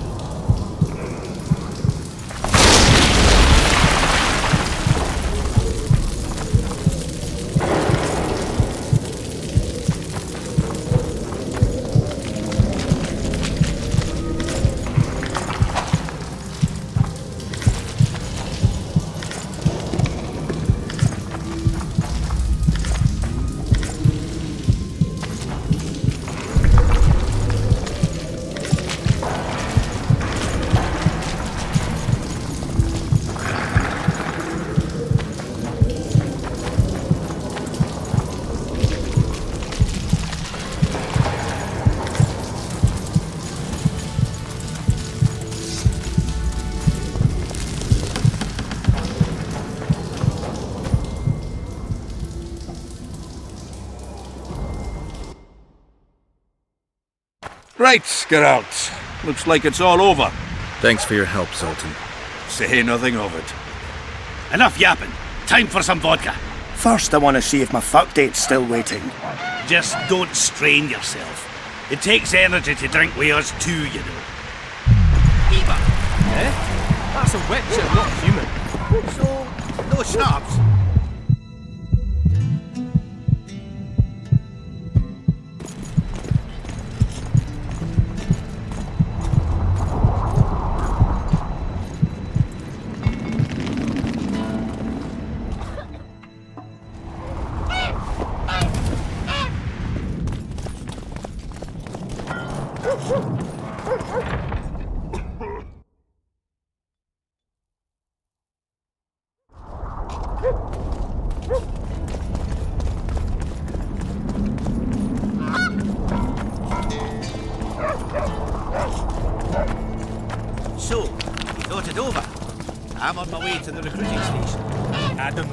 Right, Geralt. Looks like it's all over. Thanks for your help, Sultan. Say nothing of it. Enough yapping. Time for some vodka. First, I want to see if my fuck date's still waiting. Just don't strain yourself. It takes energy to drink with us too, you know. Eva. Eh? That's a witcher, not human. So, no schnapps? So, you thought it over? I'm on my way to the recruiting station. Adam.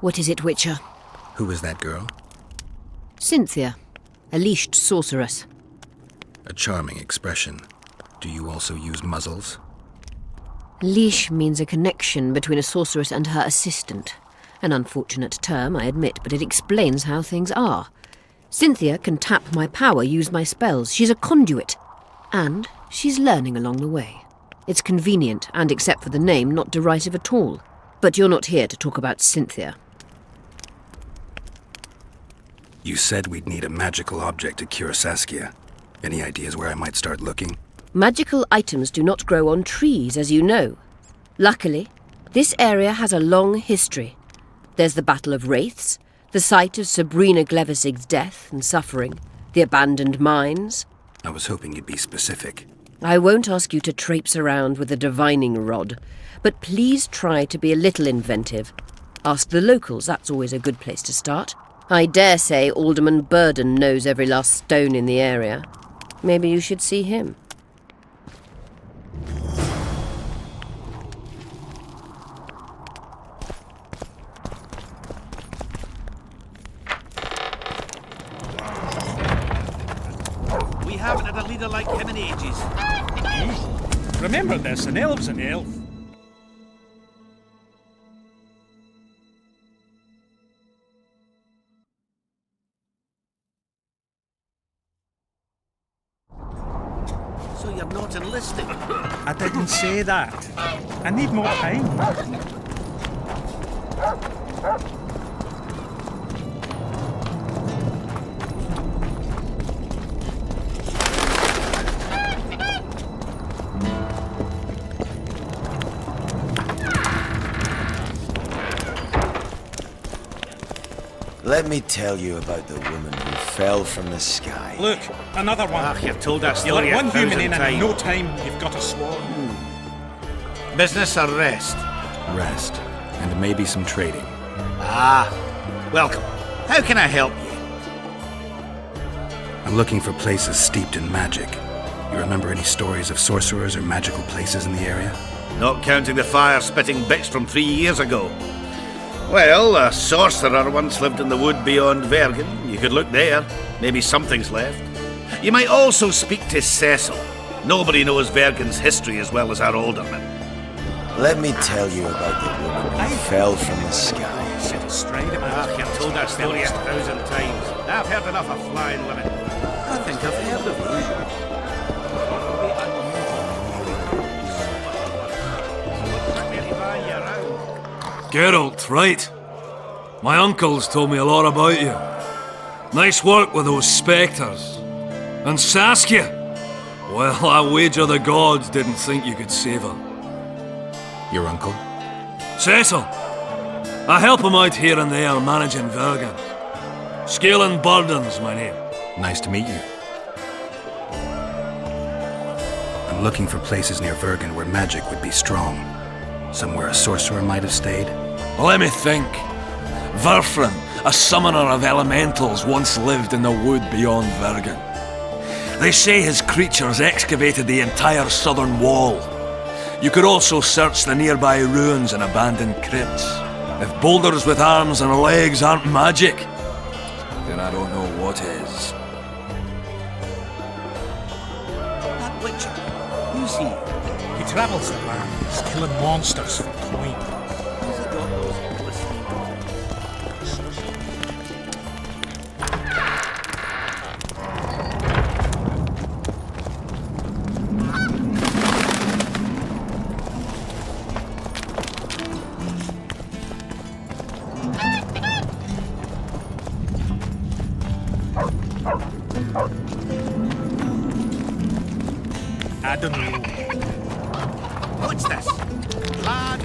What is it, Witcher? Who is that girl? Cynthia, a leashed sorceress. A charming expression. Do you also use muzzles? Leash means a connection between a sorceress and her assistant. An unfortunate term, I admit, but it explains how things are. Cynthia can tap my power, use my spells. She's a conduit. And she's learning along the way. It's convenient, and except for the name, not derisive at all. But you're not here to talk about Cynthia. You said we'd need a magical object to cure Saskia. Any ideas where I might start looking? Magical items do not grow on trees, as you know. Luckily, this area has a long history. There's the Battle of Wraiths, the site of Sabrina Glevisig's death and suffering, the abandoned mines. I was hoping you'd be specific. I won't ask you to traipse around with a divining rod, but please try to be a little inventive. Ask the locals, that's always a good place to start. I dare say Alderman Burden knows every last stone in the area. Maybe you should see him. We haven't had a leader like him in ages. Remember, there's an elves and elf. So you're not enlisting? I didn't say that. I need more time. Let me tell you about the woman who fell from the sky. Look, another one. Ah, you've told that You story let one human 1,000 in and times. in no time you've got a swarm. Business or rest? Rest. And maybe some trading. Ah, welcome. How can I help you? I'm looking for places steeped in magic. You remember any stories of sorcerers or magical places in the area? Not counting the fire-spitting bits from 3 years ago. Well, a sorcerer once lived in the wood beyond Vergen. You could look there. Maybe something's left. You might also speak to Cecil. Nobody knows Vergen's history as well as our alderman. Let me tell you about the woman who fell from the sky. Sit straight about. Ah, you've told that story 1,000 times. I've heard enough of flying women. I think I've heard of you. Geralt, right? My uncles told me a lot about you. Nice work with those spectres. And Saskia? Well, I wager the gods didn't think you could save her. Your uncle? Cecil. I help him out here and there managing Vergen. Scaling Burden's my name. Nice to meet you. looking for places near Vergen where magic would be strong. Somewhere a sorcerer might have stayed. Let me think. Verfrin, a summoner of elementals, once lived in the wood beyond Vergen. They say his creatures excavated the entire southern wall. You could also search the nearby ruins and abandoned crypts. If boulders with arms and legs aren't magic, then I don't know what is. That Witcher, who's he? He travels the lands, killing monsters for coin. Has he got those glistening I don't know. What's this? Lad.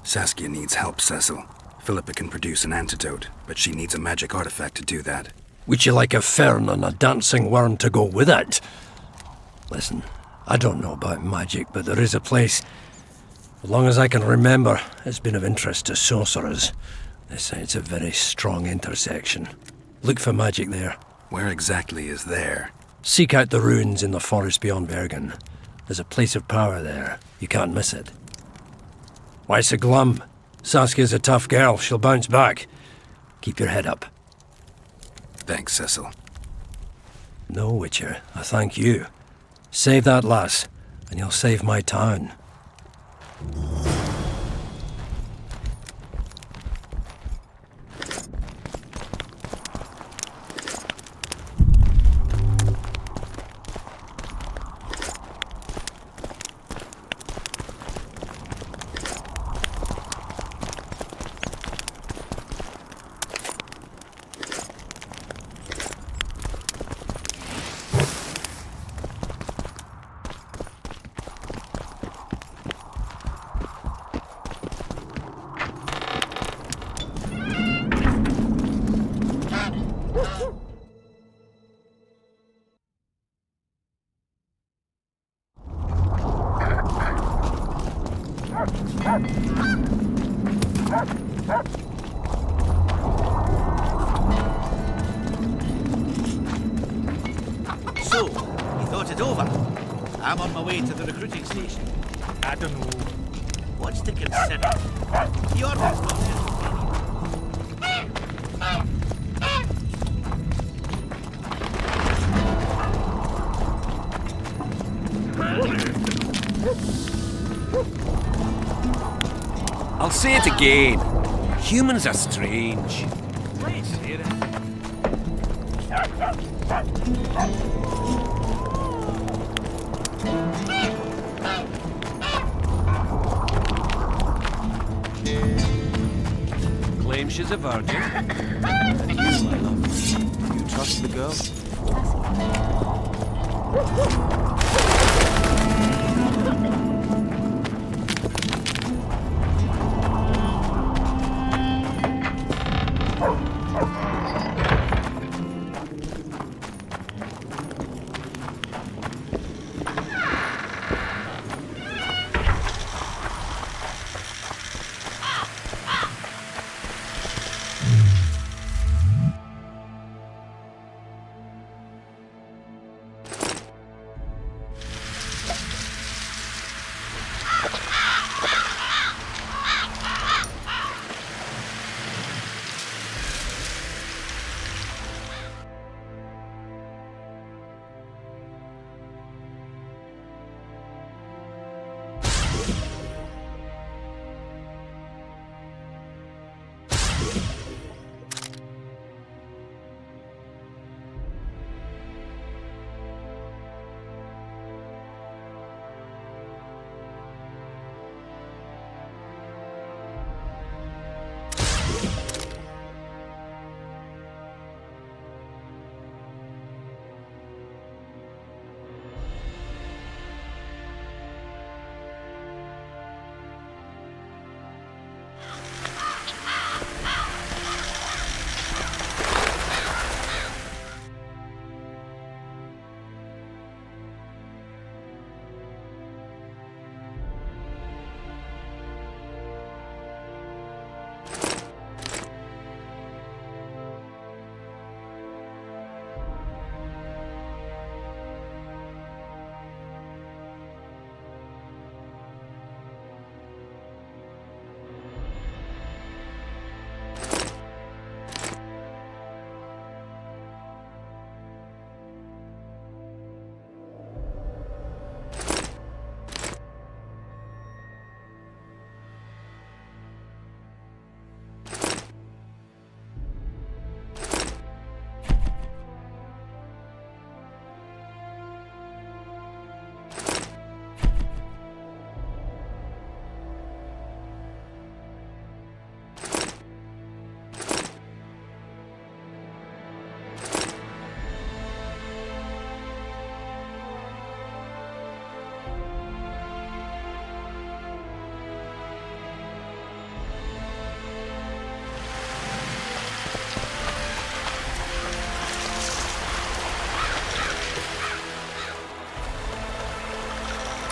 Saskia needs help, Cecil. Philippa can produce an antidote, but she needs a magic artifact to do that. Would you like a fern and a dancing worm to go with it? Listen, I don't know about magic, but there is a place, as long as I can remember, it's been of interest to sorcerers. They say it's a very strong intersection. Look for magic there. Where exactly is there? Seek out the ruins in the forest beyond Bergen. There's a place of power there. You can't miss it. Why so glum? Saskia's a tough girl. She'll bounce back. Keep your head up. Thanks, Cecil. No, Witcher. I thank you. Save that lass, and you'll save my town. So, you thought it over? I'm on my way to the recruiting station. I don't know. What's to consider? The order's not I'll say it again. Humans are strange. Let's hear it. Claims she's a virgin. And you, my love, you trust the girl?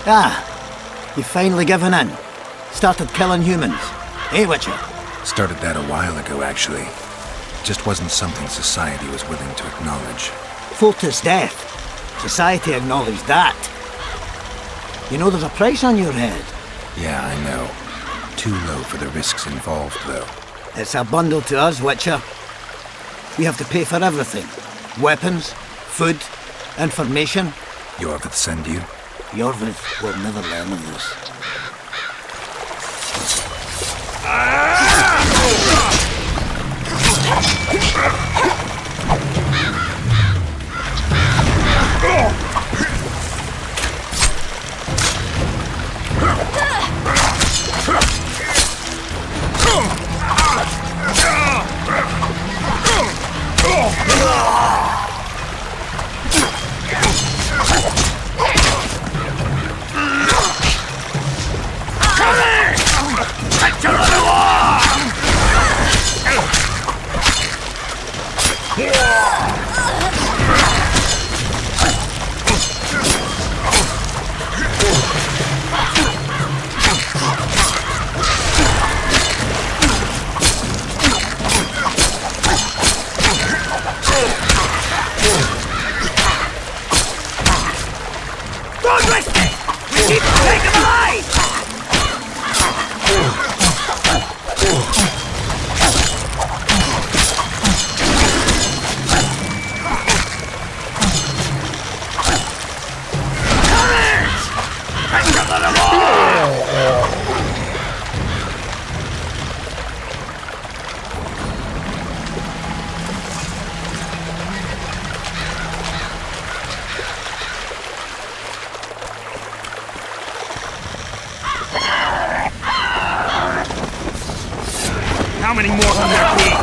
Ah, you've finally given in. Started killing humans. Eh, Witcher? Started that a while ago, actually. Just wasn't something society was willing to acknowledge. Foltest death. Society acknowledged that. You know there's a price on your head. Yeah, I know. Too low for the risks involved, though. It's a bundle to us, Witcher. We have to pay for everything. Weapons, food, information. Jorvith send you? Jorvith will never learn of this. How many more can there be?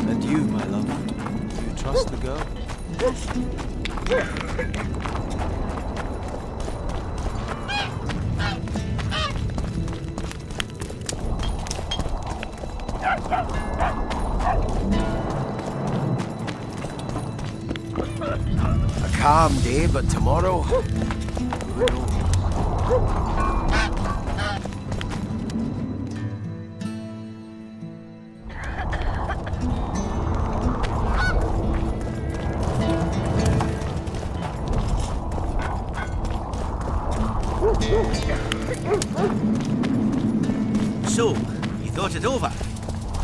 And you, my love, do you trust the girl? A calm day, but tomorrow... So, you thought it over?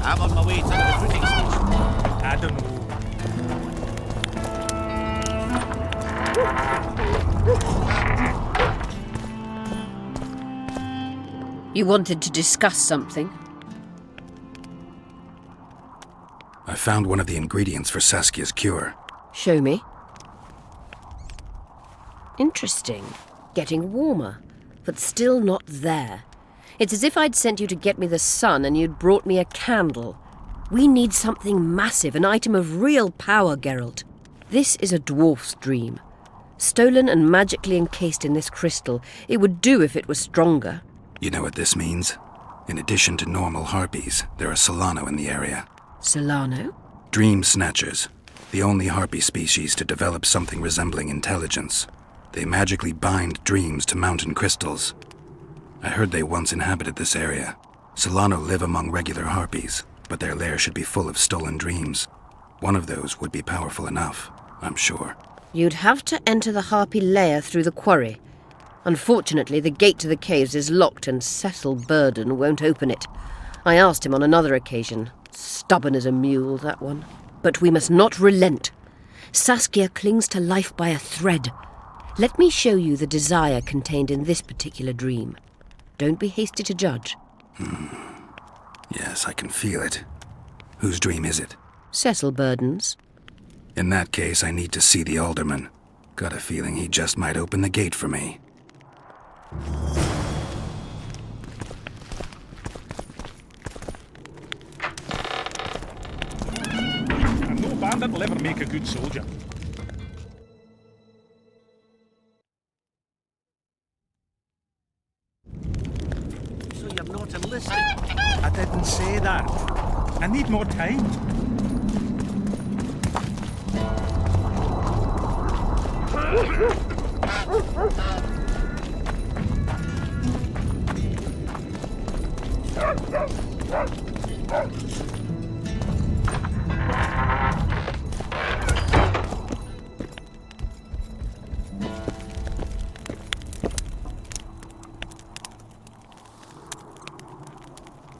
I'm on my way to the recruiting station. I don't know. You wanted to discuss something? I found one of the ingredients for Saskia's cure. Show me. Interesting. Getting warmer, but still not there. It's as if I'd sent you to get me the sun and you'd brought me a candle. We need something massive, an item of real power, Geralt. This is a dwarf's dream. Stolen and magically encased in this crystal. It would do if it was stronger. You know what this means? In addition to normal harpies, there are Solano in the area. Solano? Dream snatchers. The only harpy species to develop something resembling intelligence. They magically bind dreams to mountain crystals. I heard they once inhabited this area. Solano live among regular harpies, but their lair should be full of stolen dreams. One of those would be powerful enough, I'm sure. You'd have to enter the harpy lair through the quarry. Unfortunately, the gate to the caves is locked and Cecil Burden won't open it. I asked him on another occasion. Stubborn as a mule, that one. But we must not relent. Saskia clings to life by a thread. Let me show you the desire contained in this particular dream. Don't be hasty to judge. Yes, I can feel it. Whose dream is it? Cecil Burden's. In that case, I need to see the alderman. Got a feeling he just might open the gate for me. And no bandit will ever make a good soldier. So you're not enlisted? I didn't say that. I need more time.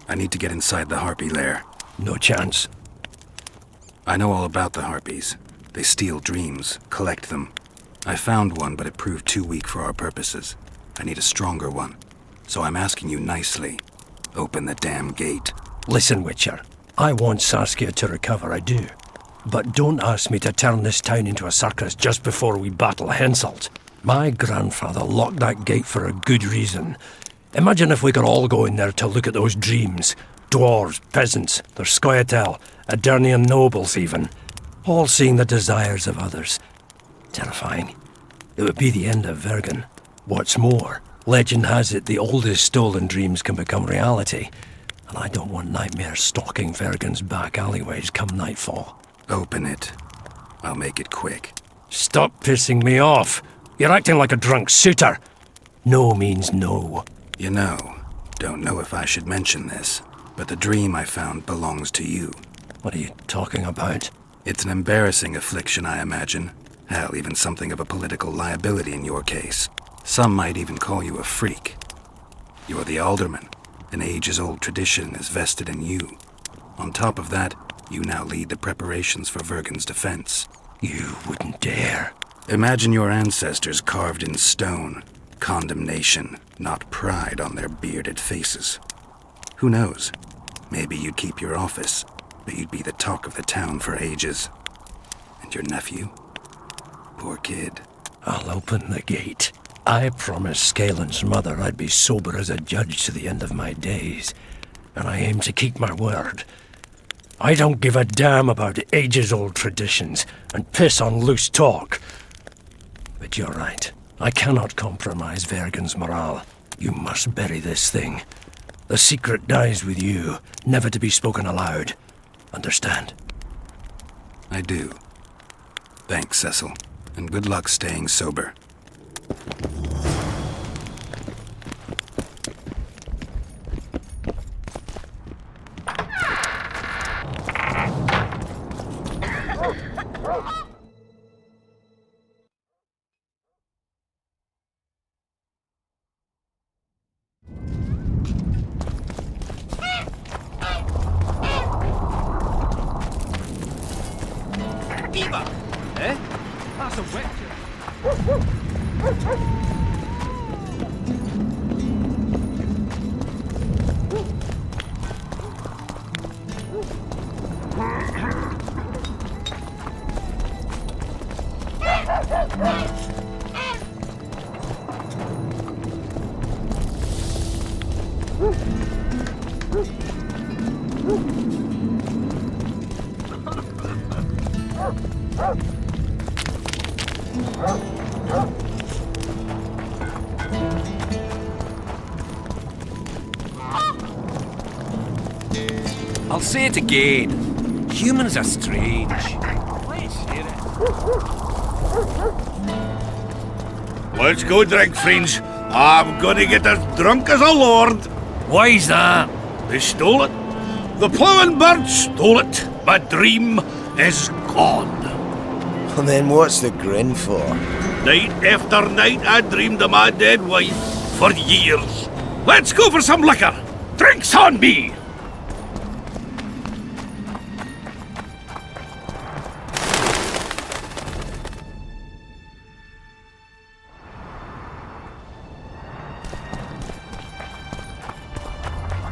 I need to get inside the harpy lair. No chance. I know all about the harpies. They steal dreams, collect them. I found one, but it proved too weak for our purposes. I need a stronger one. So I'm asking you nicely. Open the damn gate. Listen, Witcher. I want Saskia to recover, I do. But don't ask me to turn this town into a circus just before we battle Henselt. My grandfather locked that gate for a good reason. Imagine if we could all go in there to look at those dreams. Dwarves, peasants, their scoia'tael, Adernian nobles even. All seeing the desires of others. Terrifying. It would be the end of Vergen. What's more, legend has it the oldest stolen dreams can become reality. And I don't want nightmares stalking Vergen's back alleyways come nightfall. Open it. I'll make it quick. Stop pissing me off. You're acting like a drunk suitor. No means no. You know, don't know if I should mention this, but the dream I found belongs to you. What are you talking about? It's an embarrassing affliction, I imagine. Hell, even something of a political liability in your case. Some might even call you a freak. You're the alderman. An ages-old tradition is vested in you. On top of that, you now lead the preparations for Vergen's defense. You wouldn't dare. Imagine your ancestors carved in stone. Condemnation, not pride on their bearded faces. Who knows? Maybe you'd keep your office, but you'd be the talk of the town for ages. And your nephew? Poor kid. I'll open the gate. I promised Scalen's mother I'd be sober as a judge to the end of my days, and I aim to keep my word. I don't give a damn about ages-old traditions and piss on loose talk. But you're right. I cannot compromise Vergen's morale. You must bury this thing. The secret dies with you, never to be spoken aloud. Understand? I do. Thanks, Cecil, and good luck staying sober. Eh? That's a witcher. I'll say it again. Humans are strange. Let's hear it. Let's go drink, friends. I'm gonna get as drunk as a lord. Why's that? They stole it. The plowing bird stole it. My dream is gone. And then what's the grin for? Night after night I dreamed of my dead wife for years. Let's go for some liquor. Drinks on me!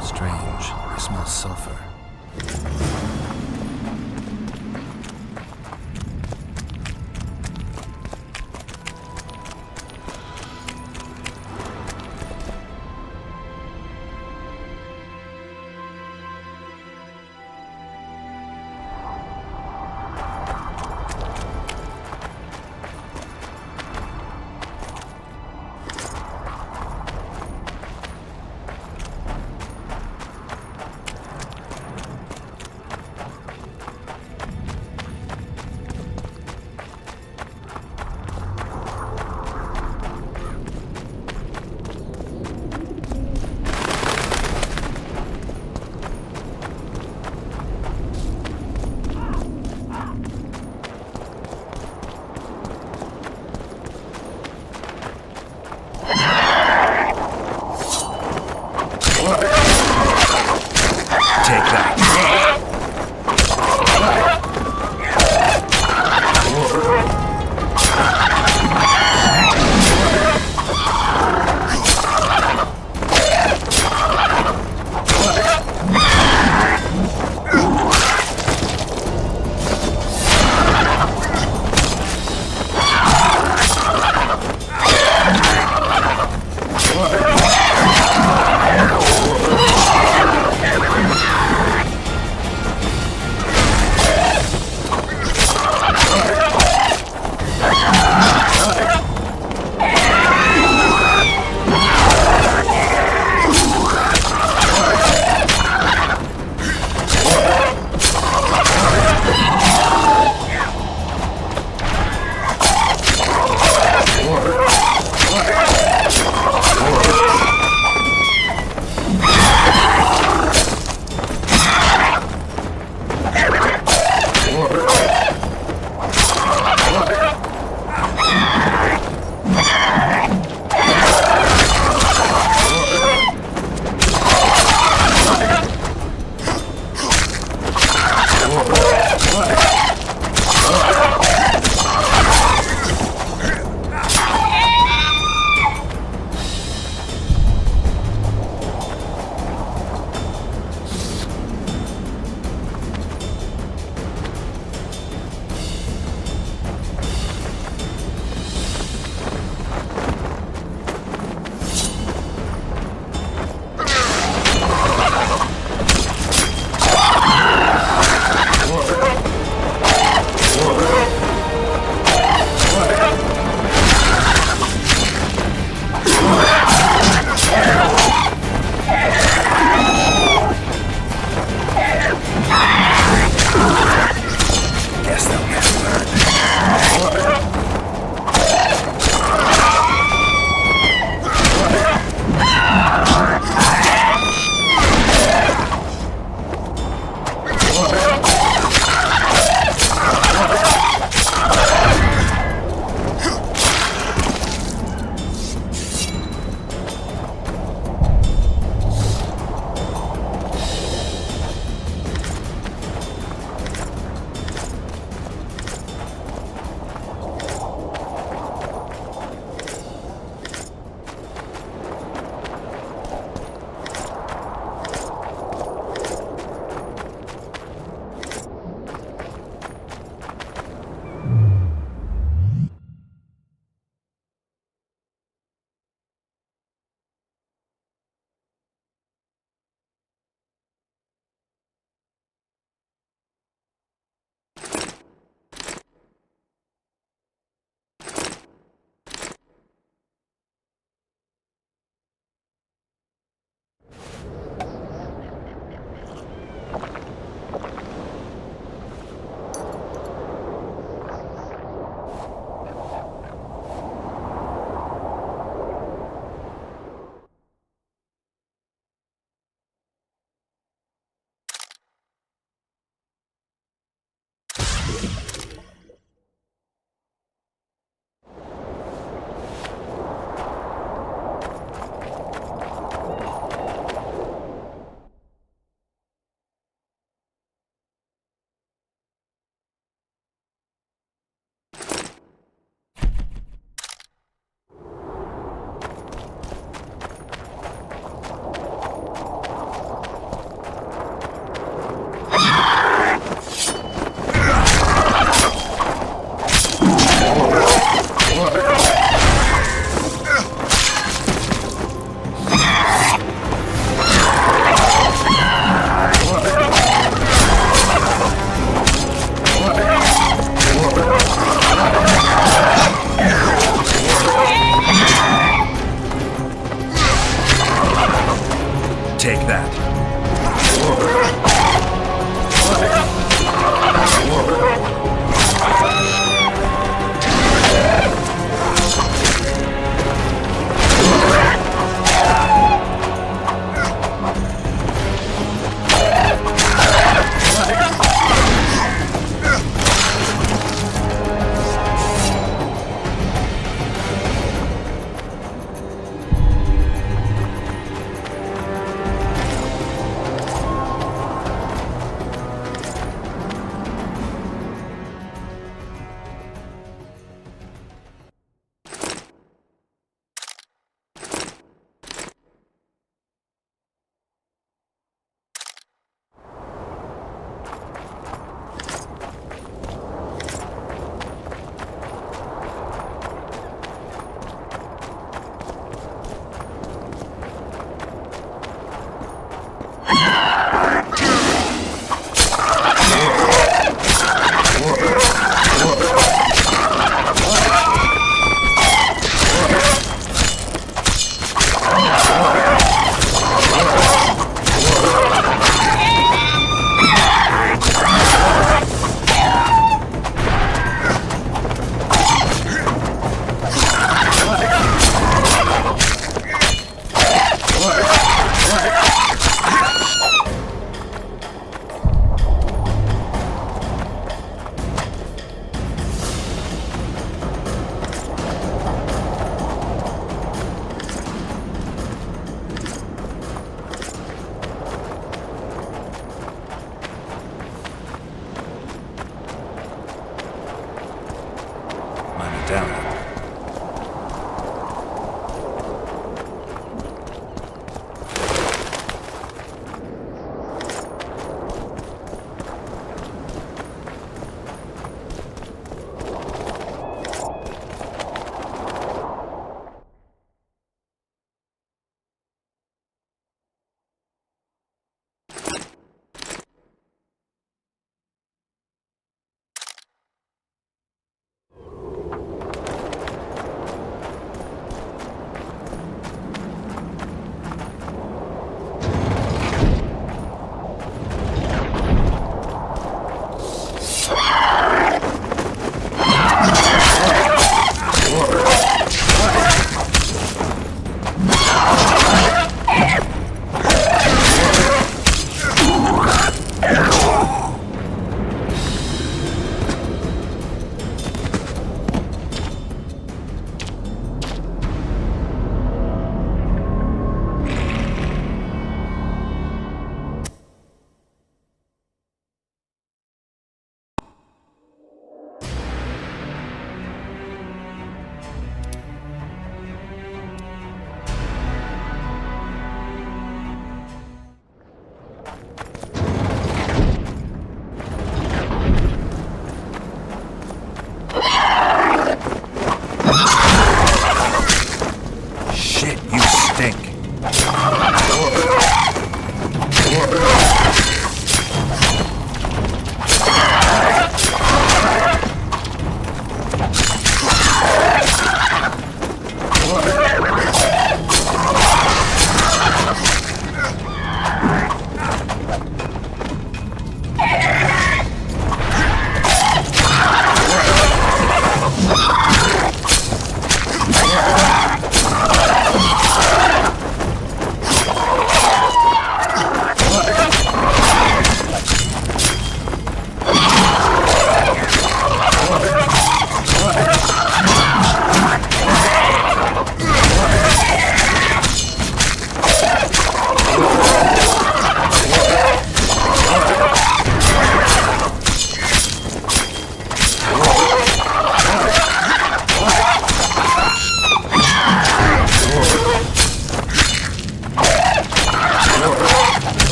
Strange. I smell sulfur.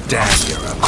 Damn, you're up.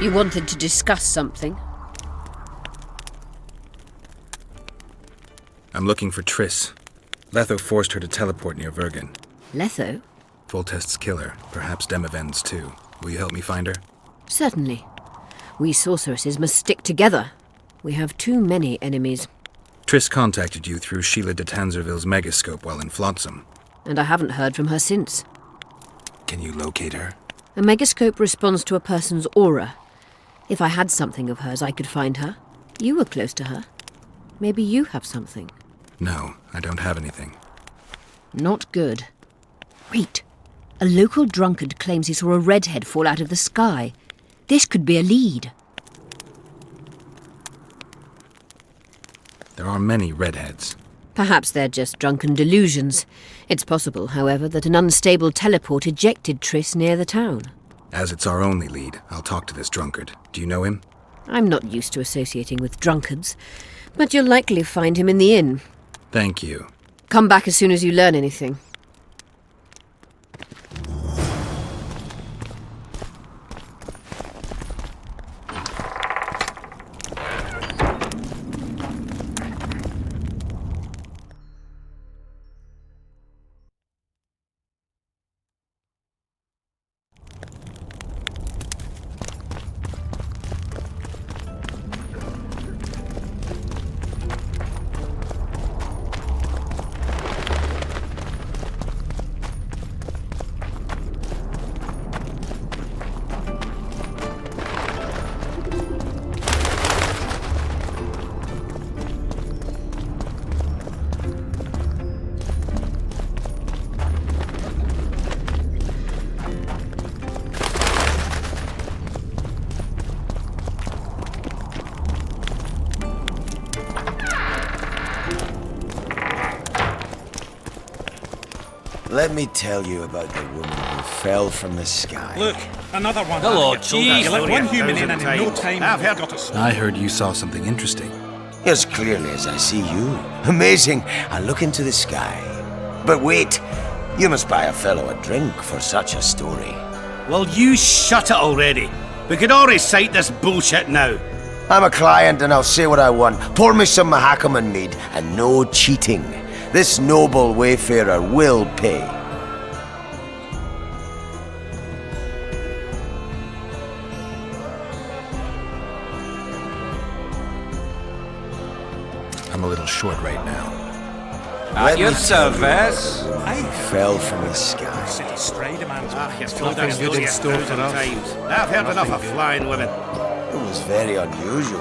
You wanted to discuss something? I'm looking for Triss. Letho forced her to teleport near Vergen. Letho? Foltest's killer, perhaps Demavend's too. Will you help me find her? Certainly. We sorceresses must stick together. We have too many enemies. Triss contacted you through Sheila de Tanzerville's megascope while in Flotsam. And I haven't heard from her since. Can you locate her? A megascope responds to a person's aura. If I had something of hers, I could find her. You were close to her. Maybe you have something. No, I don't have anything. Not good. Wait. A local drunkard claims he saw a redhead fall out of the sky. This could be a lead. There are many redheads. Perhaps they're just drunken delusions. It's possible, however, that an unstable teleport ejected Triss near the town. As it's our only lead, I'll talk to this drunkard. Do you know him? I'm not used to associating with drunkards, but you'll likely find him in the inn. Thank you. Come back as soon as you learn anything. Let me tell you about the woman who fell from the sky. Look, another one. Hello, Chief. You let one human in and in no time I've you've heard got us. I heard you saw something interesting. As clearly as I see you. Amazing. I look into the sky. But wait, you must buy a fellow a drink for such a story. Well, you shut it already. We could all recite this bullshit now. I'm a client and I'll say what I want. Pour me some Mahakaman mead and no cheating. This noble wayfarer will pay. I'm a little short right now. Let your me tell you service. about the woman who fell from the sky. City strayed a man's You've told that nothing good story in store for 1,000 us. times. I've heard enough of flying women. It was very unusual.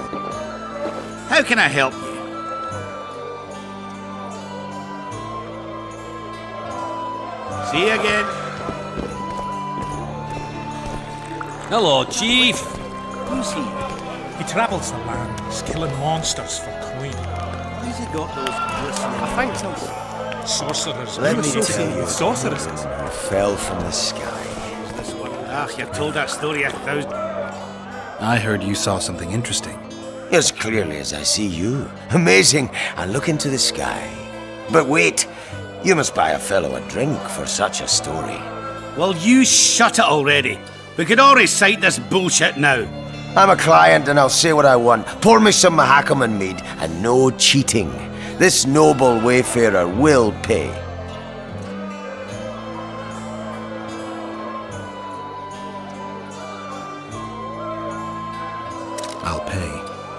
How can I help you? See you again. Hello, Chief. Who's he? He travels the lands, killing monsters for coin. Who's he got those glistening? I think so. Sorcerers. Let You me associate tell you with sorceresses. who fell from the sky. This one. You've told that story 1,000. I heard you saw something interesting. As clearly as I see you. Amazing. I look into the sky. But wait, you must buy a fellow a drink for such a story. Well, you shut it already. We could all recite this bullshit now. I'm a client and I'll say what I want. Pour me some Mahakaman mead and no cheating. This noble wayfarer will pay. I'll pay,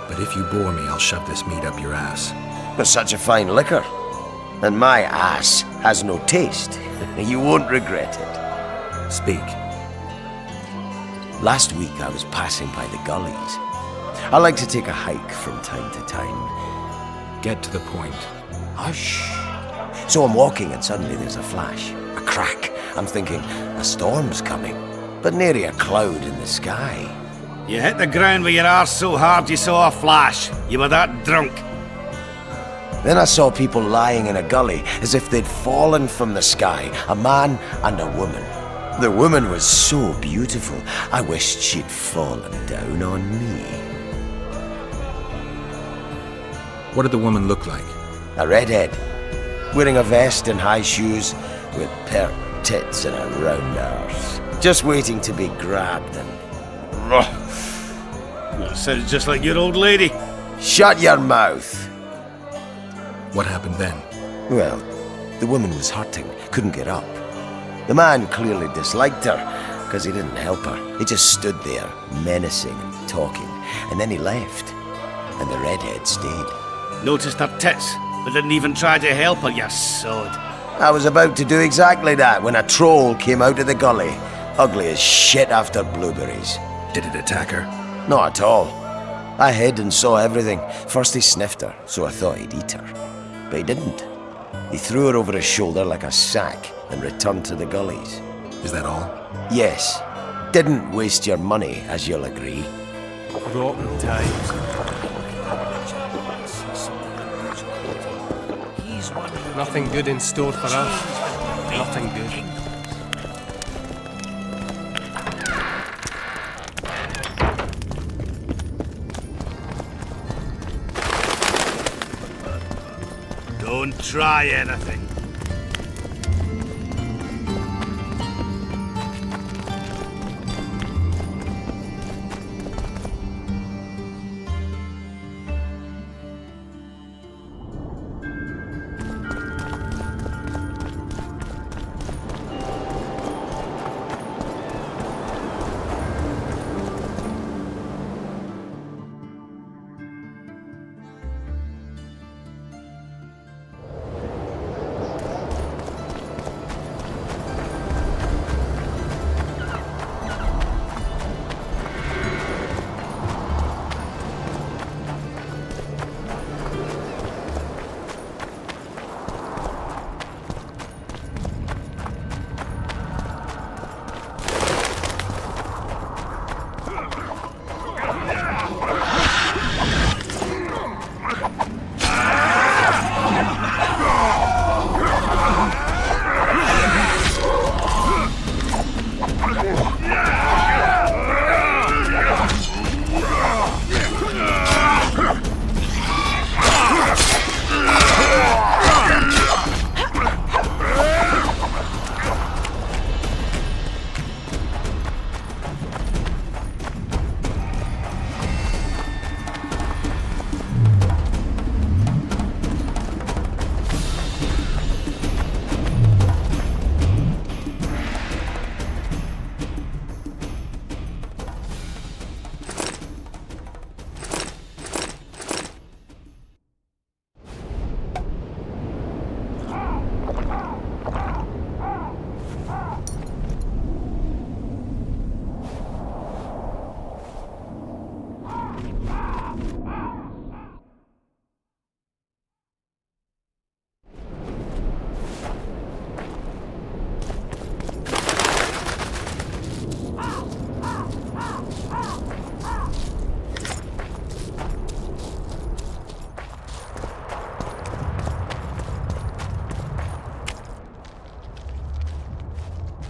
but if you bore me, I'll shove this meat up your ass. But such a fine liquor. And my ass has no taste. You won't regret it. Speak. Last week I was passing by the gullies. I like to take a hike from time to time. Get to the point. Hush. So I'm walking and suddenly there's a flash, a crack. I'm thinking, a storm's coming. But nary a cloud in the sky. You hit the ground with your arse so hard you saw a flash. You were that drunk. Then I saw people lying in a gully as if they'd fallen from the sky, a man and a woman. The woman was so beautiful, I wished she'd fallen down on me. What did the woman look like? A redhead, wearing a vest and high shoes, with pert tits and a round arse. Just waiting to be grabbed and Sounds just like your old lady. Shut your mouth. What happened then? Well, the woman was hurting, couldn't get up. The man clearly disliked her, because he didn't help her. He just stood there, menacing and talking, and then he left. And the redhead stayed. Noticed her tits, but didn't even try to help her, you sod. I was about to do exactly that when a troll came out of the gully, ugly as shit after blueberries. Did it attack her? Not at all. I hid and saw everything. First he sniffed her, so I thought he'd eat her. But he didn't. He threw her over his shoulder like a sack and returned to the gullies. Is that all? Yes. Didn't waste your money, as you'll agree. Rotten times. Nothing good in store for us. Nothing good. Don't try anything.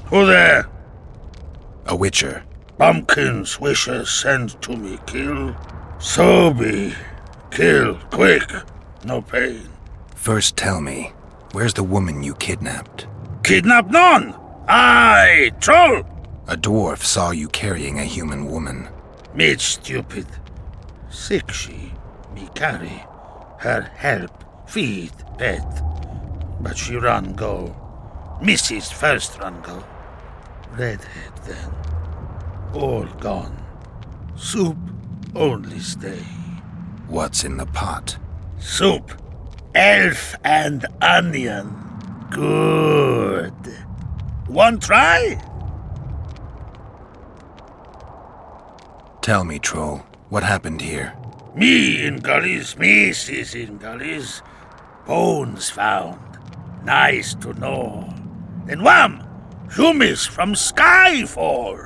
Who there? A witcher. Bumpkin's wishes send to me kill. So be. Kill, quick. No pain. First tell me, where's the woman you kidnapped? Kidnap none! Aye, troll! A dwarf saw you carrying a human woman. Made stupid. Sick she, me carry. Her help, feed, pet. But she run go. Mrs. first run go. Redhead then. All gone. Soup only stay. What's in the pot? Soup. Elf and onion. Good. One try? Tell me, troll, what happened here? Me in gullies, Mrs. in gullies. Bones found. Nice to know. Then wham! Humans from sky fall.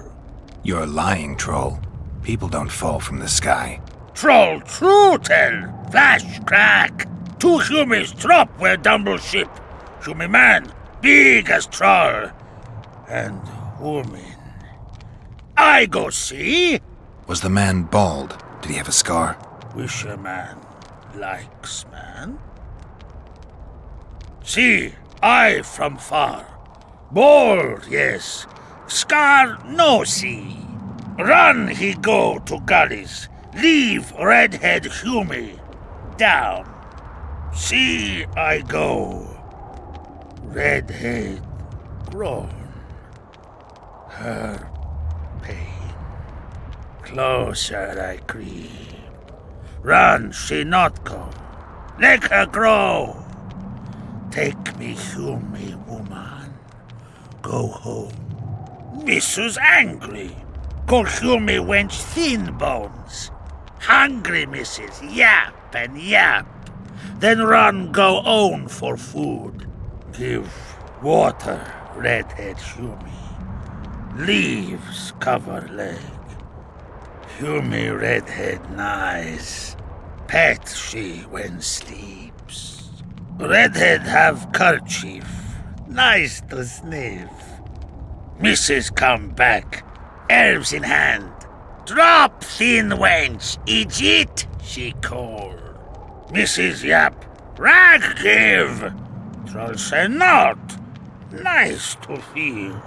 You're lying, troll. People don't fall from the sky. Troll true tell. Flash crack. 2 humans drop where dumble ship. Human man, big as troll. And woman. I go see. Was the man bald? Did he have a scar? Wish a man likes man. See, I from far. Bald, yes. Scar no see. Run he go to gullies. Leave Redhead Hume down. See I go. Redhead groan. Her pain. Closer I creep. Run she not go. Let her grow. Take me Hume, woman. Go home. Missus angry. Call Hume wench thin bones. Hungry, missus, yap and yap. Then run go own for food. Give water, Redhead Hume. Leaves cover leg. Hume Redhead nice. Pet she when sleeps. Redhead have kerchief. Nice to sniff. Missus come back. Herbs in hand. Drop, thin wench, idiot, she called. Mrs. Yap, rag give. Troll say not. Nice to feel.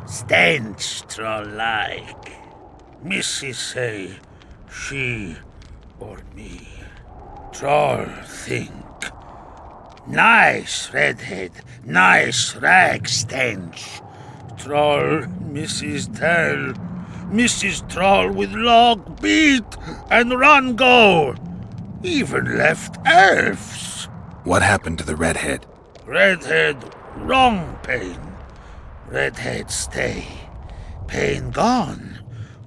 Stench troll like. Mrs. say, she or me. Troll think. Nice redhead, nice rag stench. Troll, Mrs. Tell. Mrs. Troll with log beat and run go. Even left elves. What happened to the redhead? Redhead wrong pain. Redhead stay. Pain gone.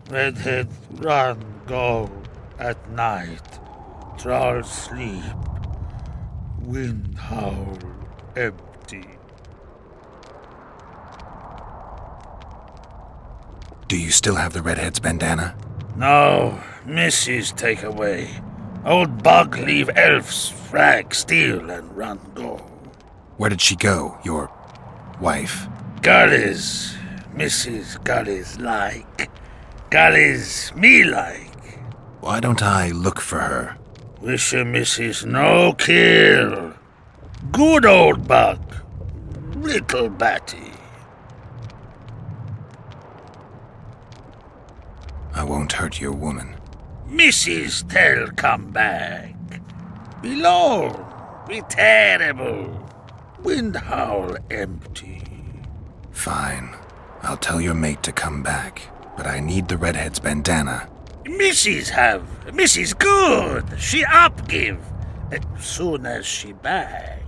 Redhead run go at night. Troll sleep. Wind howl empty. Do you still have the redhead's bandana? No, Mrs. take away. Old bug leave elves frag steal and run go. Where did she go, your wife? Gullies, Mrs. Gullies like. Gullies me like. Why don't I look for her? Wish a Mrs. no kill. Good old bug. Little batty. I won't hurt your woman. Mrs. Tell come back. Below, be terrible. Wind howl empty. Fine. I'll tell your mate to come back, but I need the redhead's bandana. Mrs. have. Mrs. good. She up give. As soon as she back.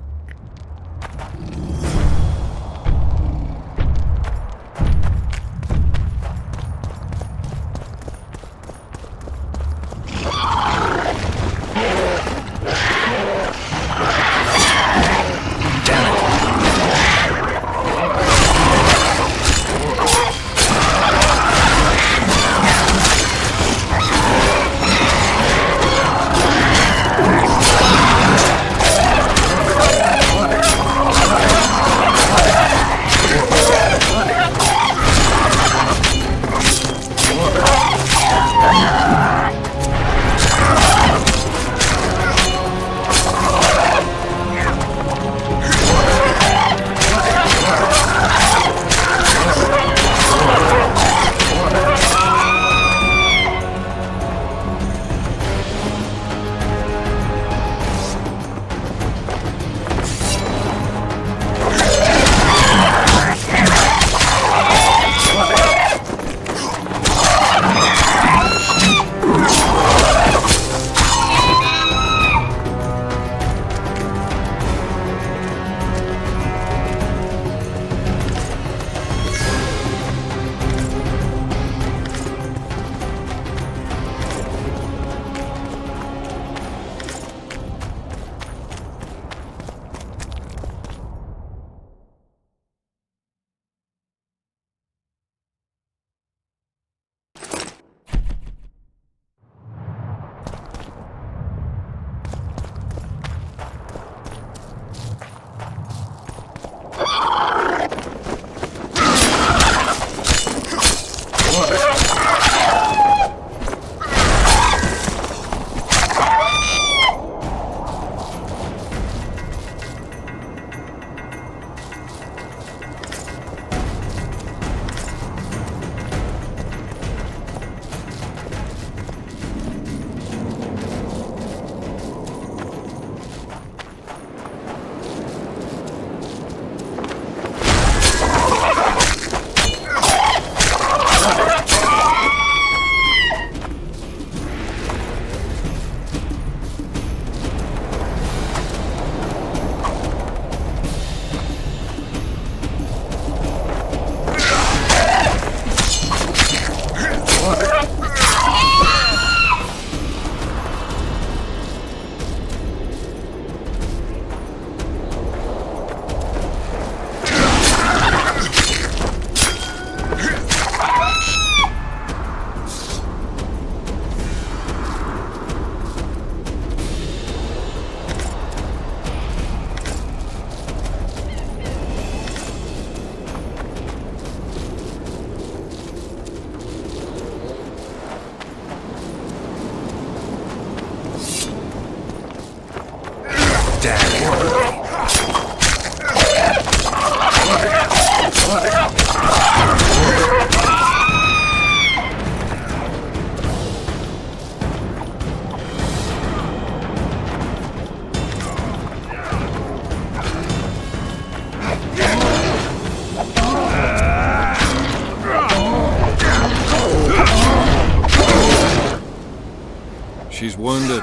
She's wounded.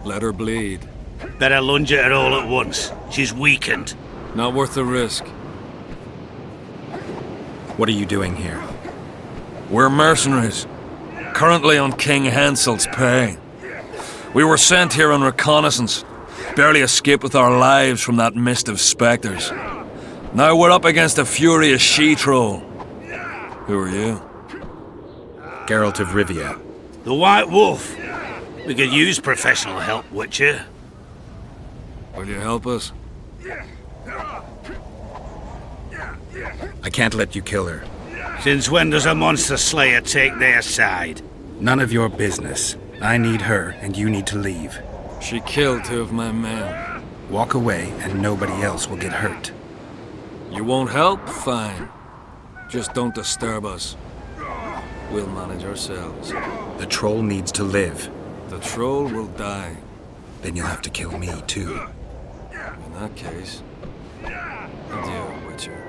Let her bleed. Better lunge at her all at once. She's weakened. Not worth the risk. What are you doing here? We're mercenaries. Currently on King Hansel's pay. We were sent here on reconnaissance. Barely escaped with our lives from that mist of spectres. Now we're up against a furious she-troll. Who are you? Geralt of Rivia. The White Wolf. We could use professional help, Witcher. Will you help us? I can't let you kill her. Since when does a monster slayer take their side? None of your business. I need her, and you need to leave. She killed 2 of my men. Walk away, and nobody else will get hurt. You won't help? Fine. Just don't disturb us. We'll manage ourselves. The troll needs to live. The troll will die. Then you'll have to kill me, too. In that case, adieu, Witcher.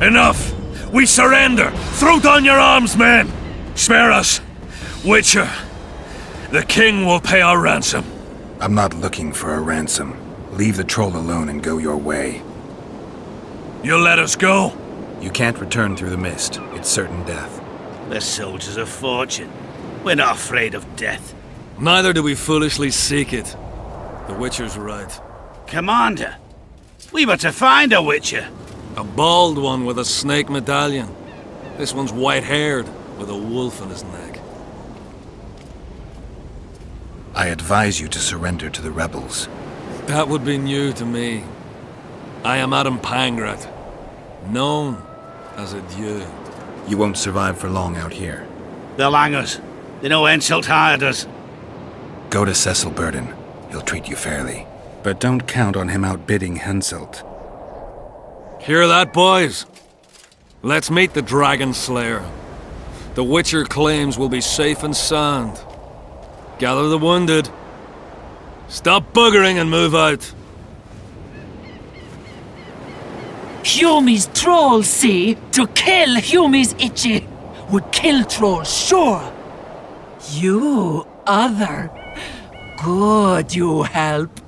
Enough! We surrender! Throw down your arms, men! Spare us! Witcher, the king will pay our ransom. I'm not looking for a ransom. Leave the troll alone and go your way. You'll let us go? You can't return through the mist. It's certain death. The soldiers of fortune. We're not afraid of death. Neither do we foolishly seek it. The Witcher's right. Commander, we were to find a Witcher. A bald one with a snake medallion. This one's white-haired, with a wolf in his neck. I advise you to surrender to the rebels. That would be new to me. I am Adam Pangrat, known as a Dieu. You won't survive for long out here. They'll hang us. They know Henselt hired us. Go to Cecil Burden. He'll treat you fairly. But don't count on him outbidding Henselt. Hear that, boys? Let's meet the Dragon Slayer. The Witcher claims we'll be safe and sound. Gather the wounded. Stop buggering and move out. Humi's troll, see? To kill Humi's itchy would kill trolls, sure. You, other. Good, you help.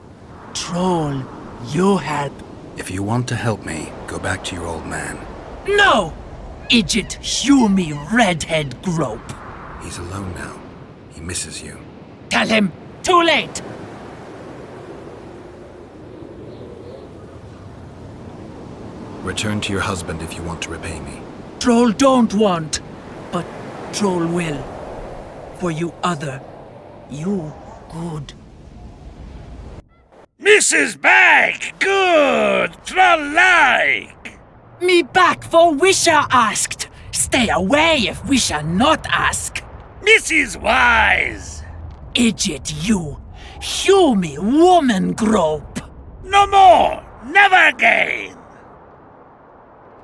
Troll, you help. If you want to help me, go back to your old man. No! Idjit Humi redhead grope. He's alone now. He misses you. Tell him, too late! Return to your husband if you want to repay me. Troll don't want, but troll will. For you other, you good. Mrs. Back! Good! Troll-like! Me back for Wisha asked. Stay away if Wisha not ask. Mrs. Wise! Idjit you, Humi woman grope. No more! Never again!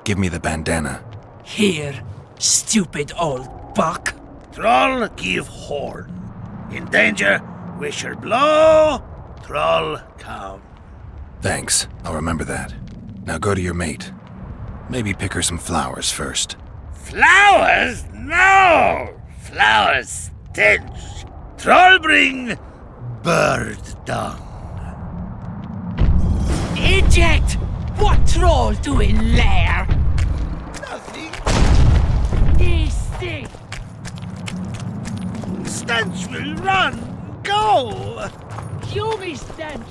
Give me the bandana. Here, stupid old buck. Troll give horn. In danger, Wisher blow. Troll come. Thanks. I'll remember that. Now go to your mate. Maybe pick her some flowers first. Flowers? No! Flowers stench. Troll bring bird dung. Eject! What troll doing lair? Nothing. Easy. Stench will run. Go! Humi stench.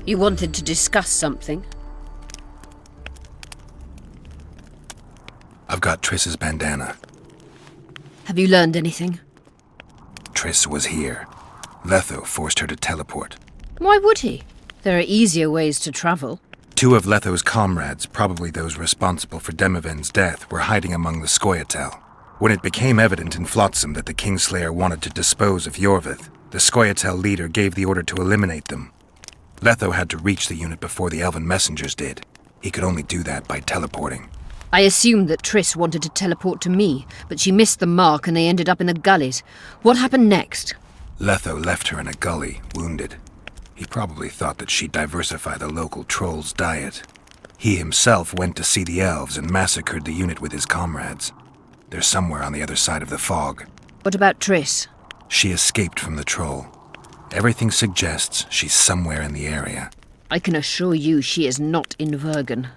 You wanted to discuss something? I've got Triss's bandana. Have you learned anything? Triss was here. Letho forced her to teleport. Why would he? There are easier ways to travel. 2 of Letho's comrades, probably those responsible for Demoven's death, were hiding among the Scoia'tael. When it became evident in Flotsam that the Kingslayer wanted to dispose of Yorvith, the Scoia'tael leader gave the order to eliminate them. Letho had to reach the unit before the Elven messengers did. He could only do that by teleporting. I assumed that Triss wanted to teleport to me, but she missed the mark and they ended up in the gullies. What happened next? Letho left her in a gully, wounded. He probably thought that she'd diversify the local trolls' diet. He himself went to see the elves and massacred the unit with his comrades. They're somewhere on the other side of the fog. What about Triss? She escaped from the troll. Everything suggests she's somewhere in the area. I can assure you she is not in Vergen.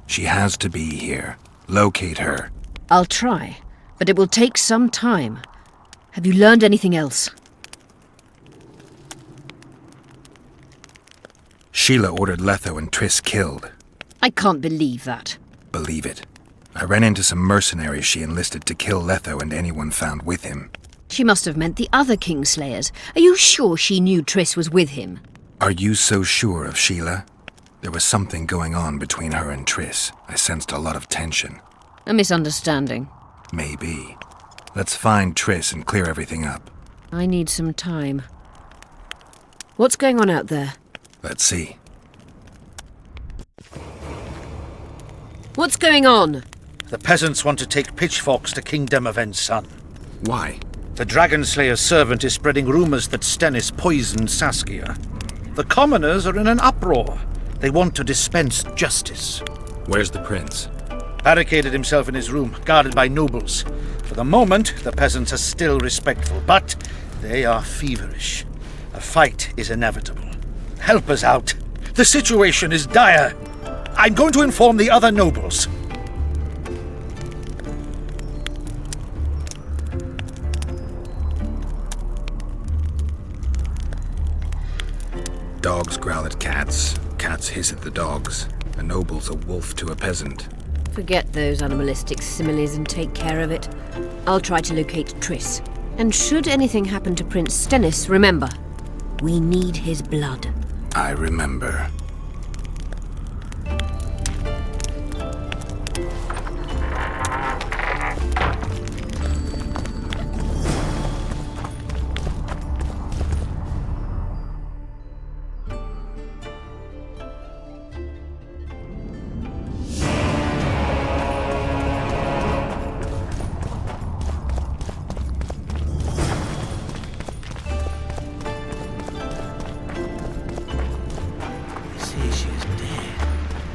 She has to be here. Locate her. I'll try, but it will take some time. Have you learned anything else? Sheila ordered Letho and Triss killed. I can't believe that. Believe it. I ran into some mercenaries she enlisted to kill Letho and anyone found with him. She must have meant the other Kingslayers. Are you sure she knew Triss was with him? Are you so sure of Sheila? There was something going on between her and Triss. I sensed a lot of tension. A misunderstanding. Maybe. Let's find Triss and clear everything up. I need some time. What's going on out there? Let's see. What's going on? The peasants want to take pitchforks to King Demoven's son. Why? The Dragonslayer's servant is spreading rumors that Stennis poisoned Saskia. The commoners are in an uproar. They want to dispense justice. Where's the prince? Barricaded himself in his room, guarded by nobles. For the moment, the peasants are still respectful, but they are feverish. A fight is inevitable. Help us out. The situation is dire. I'm going to inform the other nobles. Dogs growl at cats. Cats hiss at the dogs. A noble's a wolf to a peasant. Forget those animalistic similes and take care of it. I'll try to locate Triss. And should anything happen to Prince Stennis, remember, we need his blood. I remember.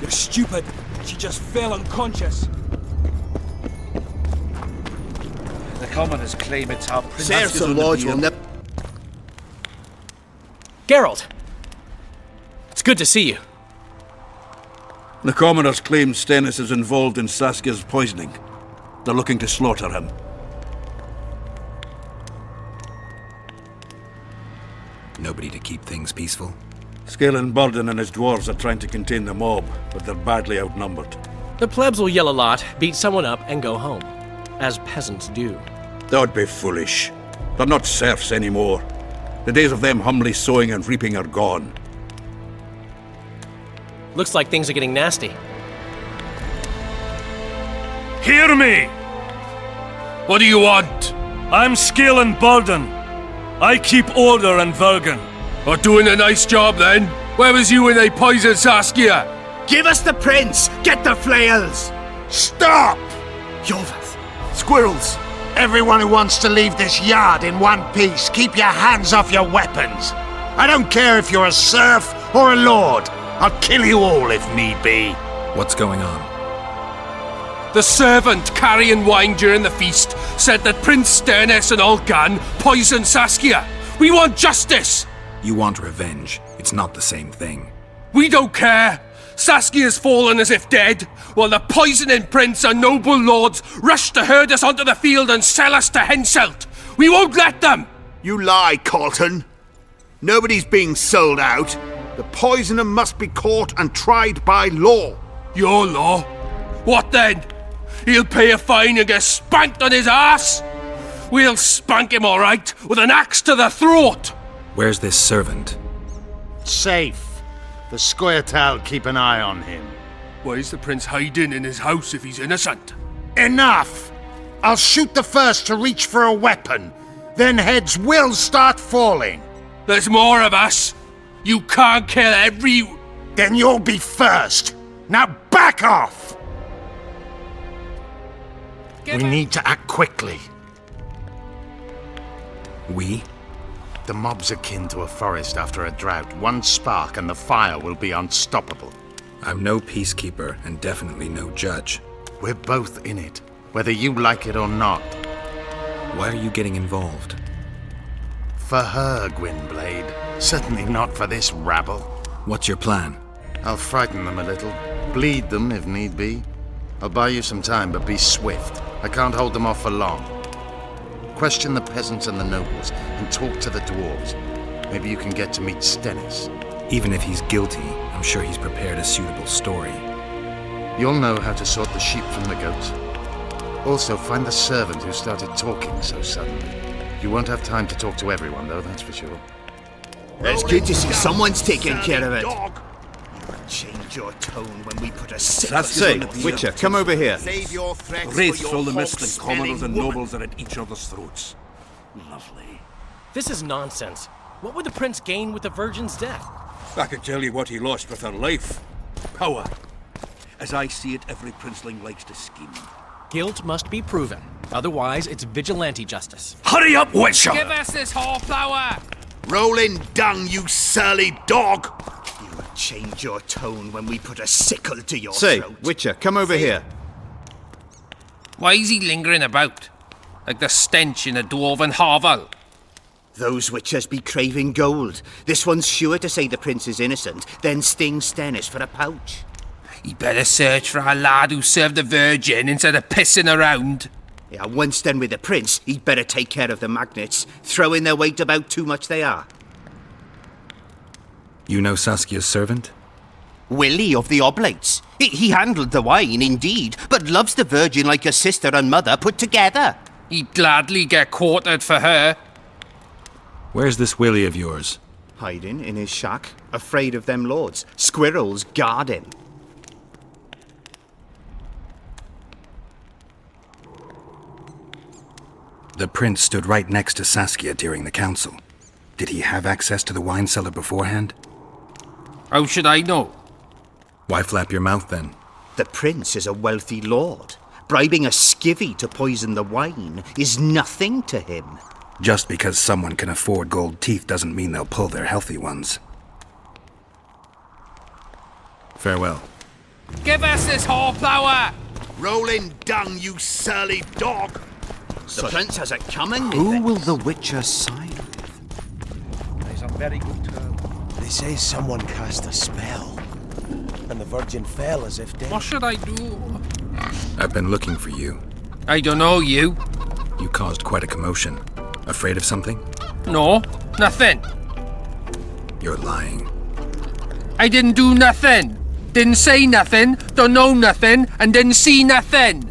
You're stupid. She just fell unconscious. The commoners claim it's our prince. Serfs and lords will never... Geralt! It's good to see you. The commoners claim Stennis is involved in Saskia's poisoning. They're looking to slaughter him. Nobody to keep things peaceful? Scalen Burden and his dwarves are trying to contain the mob, but they're badly outnumbered. The plebs will yell a lot, beat someone up, and go home. As peasants do. That would be foolish. They're not serfs anymore. The days of them humbly sowing and reaping are gone. Looks like things are getting nasty. Hear me! What do you want? I'm Scalen Burden. I keep order in Vergen. Or doing a nice job then? Where was you when they poisoned Saskia? Give us the prince! Get the flails! Stop! Yovath! Squirrels! Everyone who wants to leave this yard in one piece, keep your hands off your weapons. I don't care if you're a serf or a lord. I'll kill you all if need be. What's going on? The servant carrying wine during the feast said that Prince Stennis and Olgan poisoned Saskia. We want justice! You want revenge. It's not the same thing. We don't care. Saskia's fallen as if dead, while the poisoning prince and noble lords rush to herd us onto the field and sell us to Henselt. We won't let them! You lie, Colton. Nobody's being sold out. The poisoner must be caught and tried by law. Your law? What then? He'll pay a fine and get spanked on his ass? We'll spank him all right, with an axe to the throat! Where's this servant? Safe. The Scoia'tael keep an eye on him. Why is the prince hiding in his house if he's innocent? Enough! I'll shoot the first to reach for a weapon. Then heads will start falling. There's more of us. You can't kill every... Then you'll be first. Now back off! We need to act quickly. We? The mob's akin to a forest after a drought. One spark and the fire will be unstoppable. I'm no peacekeeper and definitely no judge. We're both in it, whether you like it or not. Why are you getting involved? For her, Gwynblade. Certainly not for this rabble. What's your plan? I'll frighten them a little. Bleed them if need be. I'll buy you some time, but be swift. I can't hold them off for long. Question the peasants and the nobles, and talk to the dwarves. Maybe you can get to meet Stennis. Even if he's guilty, I'm sure he's prepared a suitable story. You'll know how to sort the sheep from the goats. Also, find the servant who started talking so suddenly. You won't have time to talk to everyone, though, that's for sure. It's good to see someone's taking care of it. Dog. You will change your tone when we put a sickle... Say, Witcher, come over here. Save your threats Wraiths for from your the mist and commoners and woman. nobles are at each other's throats. Lovely. This is nonsense. What would the prince gain with the virgin's death? I can tell you what he lost with her life. Power. As I see it, every princeling likes to scheme. Guilt must be proven. Otherwise, it's vigilante justice. Hurry up, Witcher! Give us this whoreflower! Rolling dung, you surly dog! You will change your tone when we put a sickle to your Say, throat. Witcher, come over here. Why is he lingering about? Like the stench in a dwarven hovel? Those witchers be craving gold. This one's sure to say the prince is innocent, then sting Stennis for a pouch. He better search for a lad who served the Virgin instead of pissing around. Yeah, once done with the prince, he'd better take care of the magnets, throwing their weight about too much they are. You know Saskia's servant? Willie of the Oblates. He handled the wine, indeed, but loves the Virgin like a sister and mother put together. He'd gladly get quartered for her. Where's this Willie of yours? Hiding in his shack, afraid of them lords. Squirrels guarding. The prince stood right next to Saskia during the council. Did he have access to the wine cellar beforehand? How should I know? Why flap your mouth then? The prince is a wealthy lord. Bribing a skivvy to poison the wine is nothing to him. Just because someone can afford gold teeth doesn't mean they'll pull their healthy ones. Farewell. Give us this horsepower! Rolling dung, you surly dog! The prince has it coming. Who will the Witcher side with? He's on very good terms. They say someone cast a spell, and the Virgin fell as if dead. What should I do? I've been looking for you. I don't know you. You caused quite a commotion. Afraid of something? No, nothing. You're lying. I didn't do nothing. Didn't say nothing, don't know nothing, and didn't see nothing.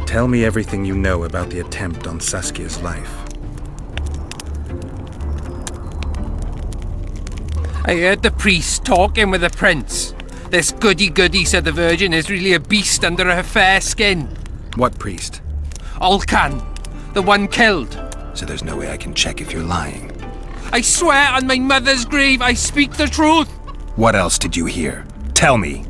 Tell me everything you know about the attempt on Saskia's life. I heard the priest talking with the prince. This goody-goody said the Virgin is really a beast under her fair skin. What priest? Alcan, the one killed. So there's no way I can check if you're lying. I swear on my mother's grave I speak the truth. What else did you hear? Tell me.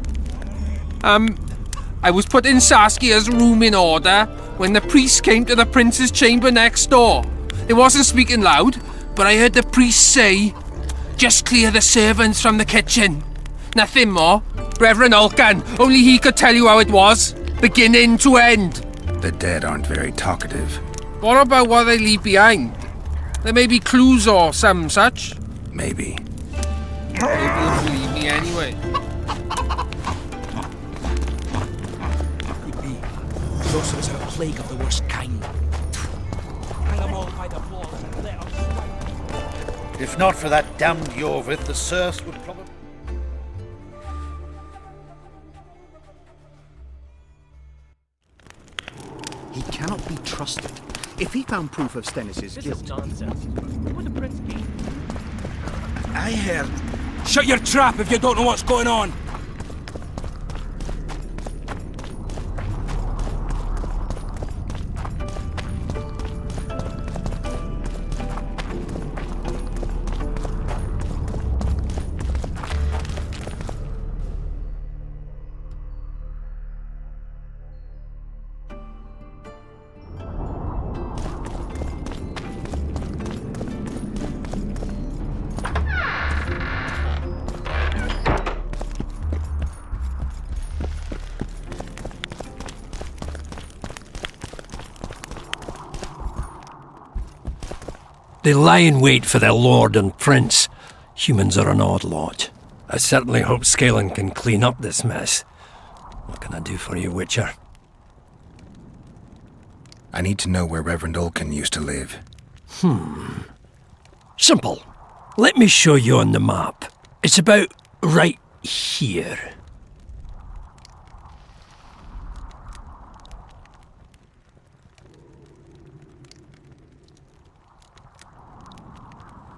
I was put in Saskia's room in order when the priest came to the prince's chamber next door. They wasn't speaking loud, but I heard the priest say, "Just clear the servants from the kitchen." Nothing more. Reverend Alcan, only he could tell you how it was, beginning to end. The dead aren't very talkative. What about what they leave behind? There may be clues or some such. Maybe. Maybe you'll believe me anyway. Could be. Sorcerers are a plague of the worst kind. Hang them all by the balls and let them... If not for that damned Yorvith, the serfs would probably... He cannot be trusted. If he found proof of Stennis's guilt... This is nonsense. Where the prince came? I heard... Shut your trap if you don't know what's going on! They lie in wait for their lord and prince. Humans are an odd lot. I certainly hope Scalen can clean up this mess. What can I do for you, Witcher? I need to know where Reverend Alcan used to live. Simple. Let me show you on the map. It's about right here.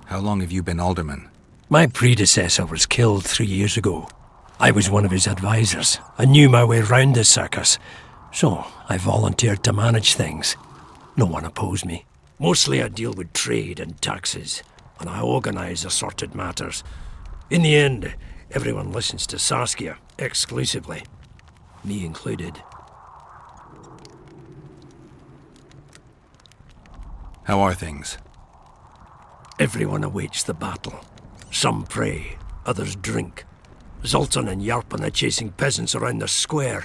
How long have you been alderman? My predecessor was killed 3 years ago. I was one of his advisors. I knew my way round the circus, so I volunteered to manage things. No one opposed me. Mostly I deal with trade and taxes, and I organise assorted matters. In the end, everyone listens to Saskia exclusively, me included. How are things? Everyone awaits the battle. Some pray, others drink. Zoltan and Yarpan are chasing peasants around the square.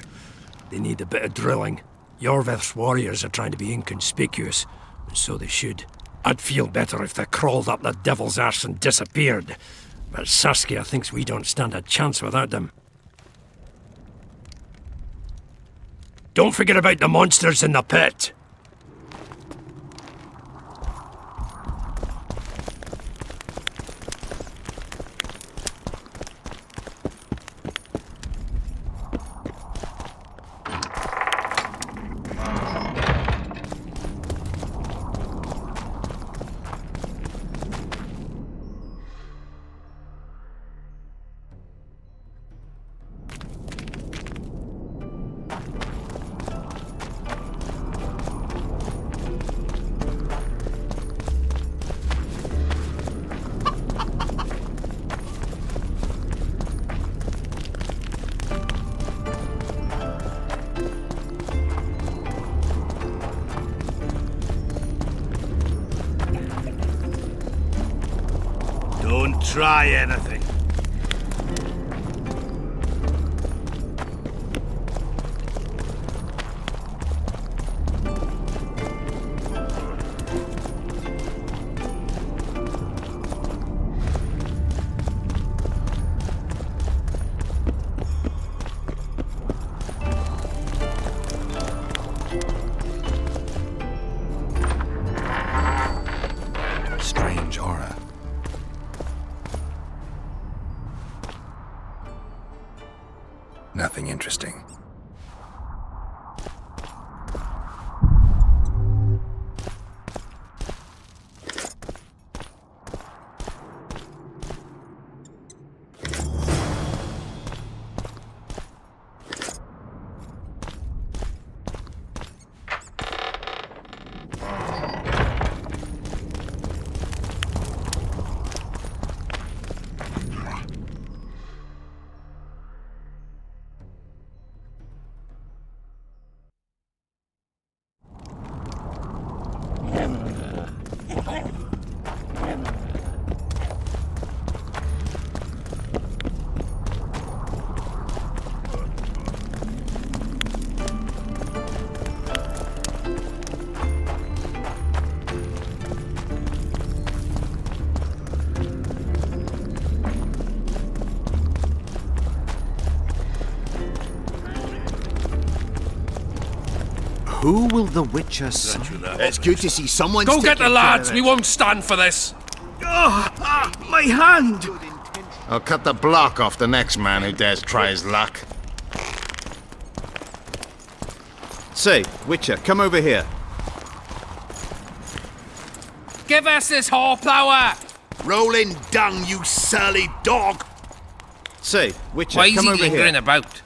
They need a bit of drilling. Yorveth's warriors are trying to be inconspicuous, and so they should. I'd feel better if they crawled up the devil's arse and disappeared. But Saskia thinks we don't stand a chance without them. Don't forget about the monsters in the pit. Try anything. Strange aura. Nothing interesting. Who will the Witcher sign? It's good to see someone. Go get the lads! We won't stand for this! My hand! I'll cut the block off the next man who dares try his luck. Say, Witcher, come over here. Give us this horplower! Rolling dung, you surly dog! Say, Witcher, Why is come he over lingering here. about?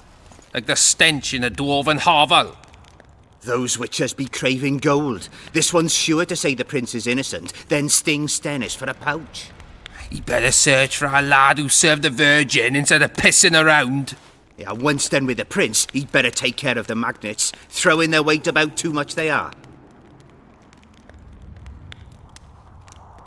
Like the stench in a dwarven hovel. Those Witchers be craving gold. This one's sure to say the prince is innocent, then sting Stennis for a pouch. He better search for a lad who served the Virgin instead of pissing around. Yeah, once done with the prince, he'd better take care of the magnets, throwing their weight about too much they are.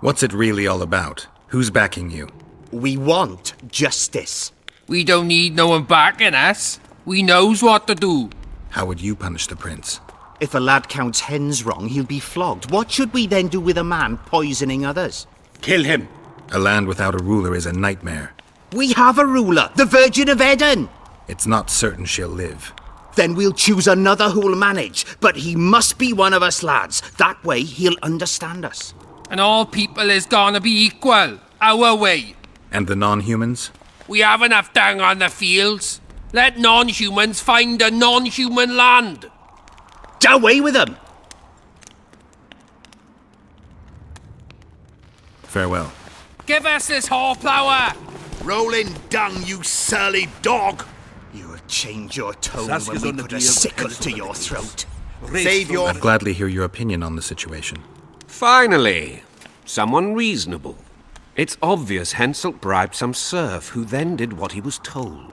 What's it really all about? Who's backing you? We want justice. We don't need no one backing us. We knows what to do. How would you punish the prince? If a lad counts hens wrong, he'll be flogged. What should we then do with a man poisoning others? Kill him. A land without a ruler is a nightmare. We have a ruler, the Virgin of Eden. It's not certain she'll live. Then we'll choose another who'll manage. But he must be one of us lads. That way he'll understand us. And all people is gonna be equal, our way. And the non-humans? We have enough dung on the fields. Let non-humans find a non-human land. Away with them! Farewell. Give us this horplower! Rolling dung, you surly dog! You'll change your tone Saskia's when on we the put a deal. sickle to your throat. Save your... I'd gladly hear your opinion on the situation. Finally, someone reasonable. It's obvious Henselt bribed some serf who then did what he was told.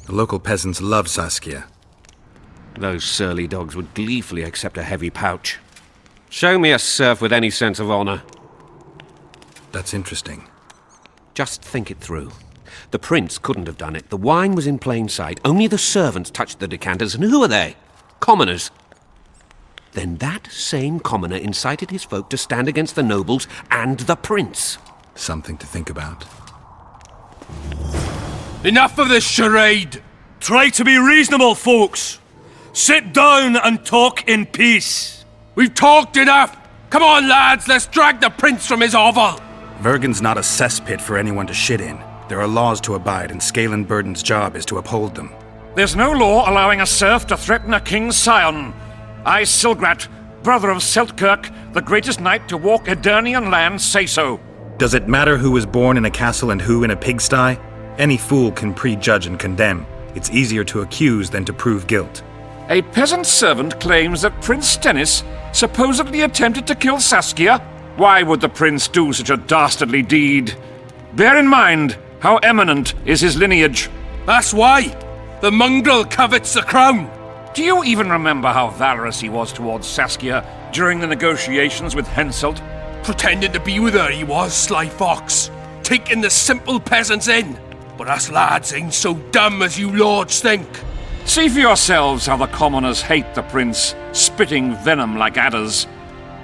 The local peasants love Saskia. Those surly dogs would gleefully accept a heavy pouch. Show me a serf with any sense of honor. That's interesting. Just think it through. The prince couldn't have done it. The wine was in plain sight. Only the servants touched the decanters, and who are they? Commoners. Then that same commoner incited his folk to stand against the nobles and the prince. Something to think about. Enough of this charade! Try to be reasonable, folks. Sit down and talk in peace. We've talked enough! Come on, lads, let's drag the prince from his hovel! Vergen's not a cesspit for anyone to shit in. There are laws to abide, and Scalen Burden's job is to uphold them. There's no law allowing a serf to threaten a king's scion. I, Silgrat, brother of Seltkirk, the greatest knight to walk Edirnian land, say so. Does it matter who was born in a castle and who in a pigsty? Any fool can prejudge and condemn. It's easier to accuse than to prove guilt. A peasant servant claims that Prince Stennis supposedly attempted to kill Saskia. Why would the prince do such a dastardly deed? Bear in mind how eminent is his lineage. That's why! The mongrel covets the crown! Do you even remember how valorous he was towards Saskia during the negotiations with Henselt? Pretending to be with her he was, sly fox. Taking the simple peasants in. But us lads ain't so dumb as you lords think. See for yourselves how the commoners hate the prince, spitting venom like adders.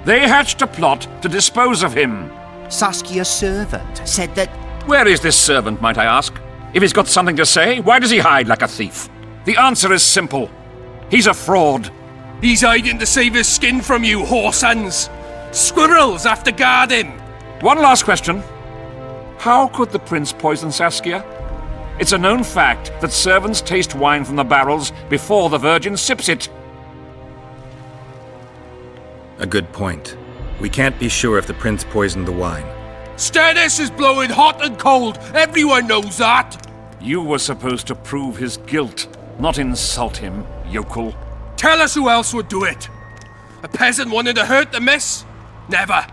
They hatched a plot to dispose of him. Saskia's servant said that... Where is this servant, might I ask? If he's got something to say, why does he hide like a thief? The answer is simple. He's a fraud. He's hiding to save his skin from you, whoresons. Squirrels have to guard him. One last question. How could the prince poison Saskia? It's a known fact that servants taste wine from the barrels before the virgin sips it. A good point. We can't be sure if the prince poisoned the wine. Stannis is blowing hot and cold. Everyone knows that. You were supposed to prove his guilt, not insult him, yokel. Tell us who else would do it. A peasant wanting to hurt the miss? Never.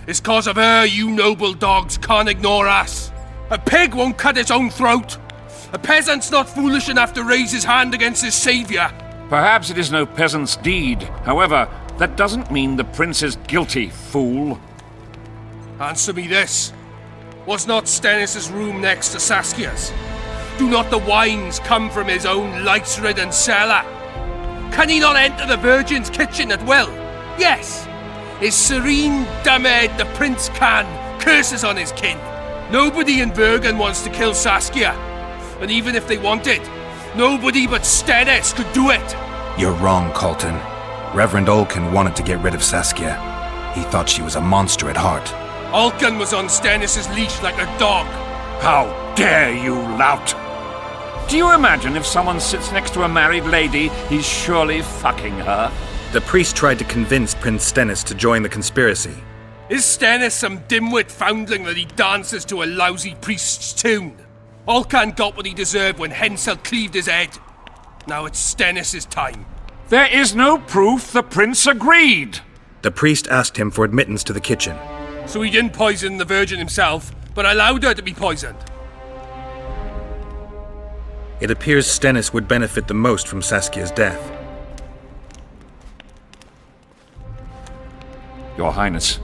It's cause of her you noble dogs can't ignore us. A pig won't cut its own throat. A peasant's not foolish enough to raise his hand against his saviour. Perhaps it is no peasant's deed. However, that doesn't mean the prince is guilty, fool. Answer me this. Was not Stannis' room next to Saskia's? Do not the wines come from his own lice-ridden cellar? Can he not enter the Virgin's kitchen at will? Yes. His serene dumbhead the prince can, curses on his kin. Nobody in Bergen wants to kill Saskia. And even if they wanted, nobody but Stannis could do it. You're wrong, Colton. Reverend Olkin wanted to get rid of Saskia. He thought she was a monster at heart. Olkin was on Stannis' leash like a dog. How dare you, lout! Do you imagine if someone sits next to a married lady, he's surely fucking her? The priest tried to convince Prince Stennis to join the conspiracy. Is Stannis some dimwit foundling that he dances to a lousy priest's tune? Olcan got what he deserved when Hensel cleaved his head. Now it's Stannis' time. There is no proof the prince agreed. The priest asked him for admittance to the kitchen. So he didn't poison the Virgin himself, but allowed her to be poisoned. It appears Stennis would benefit the most from Saskia's death. Your Highness,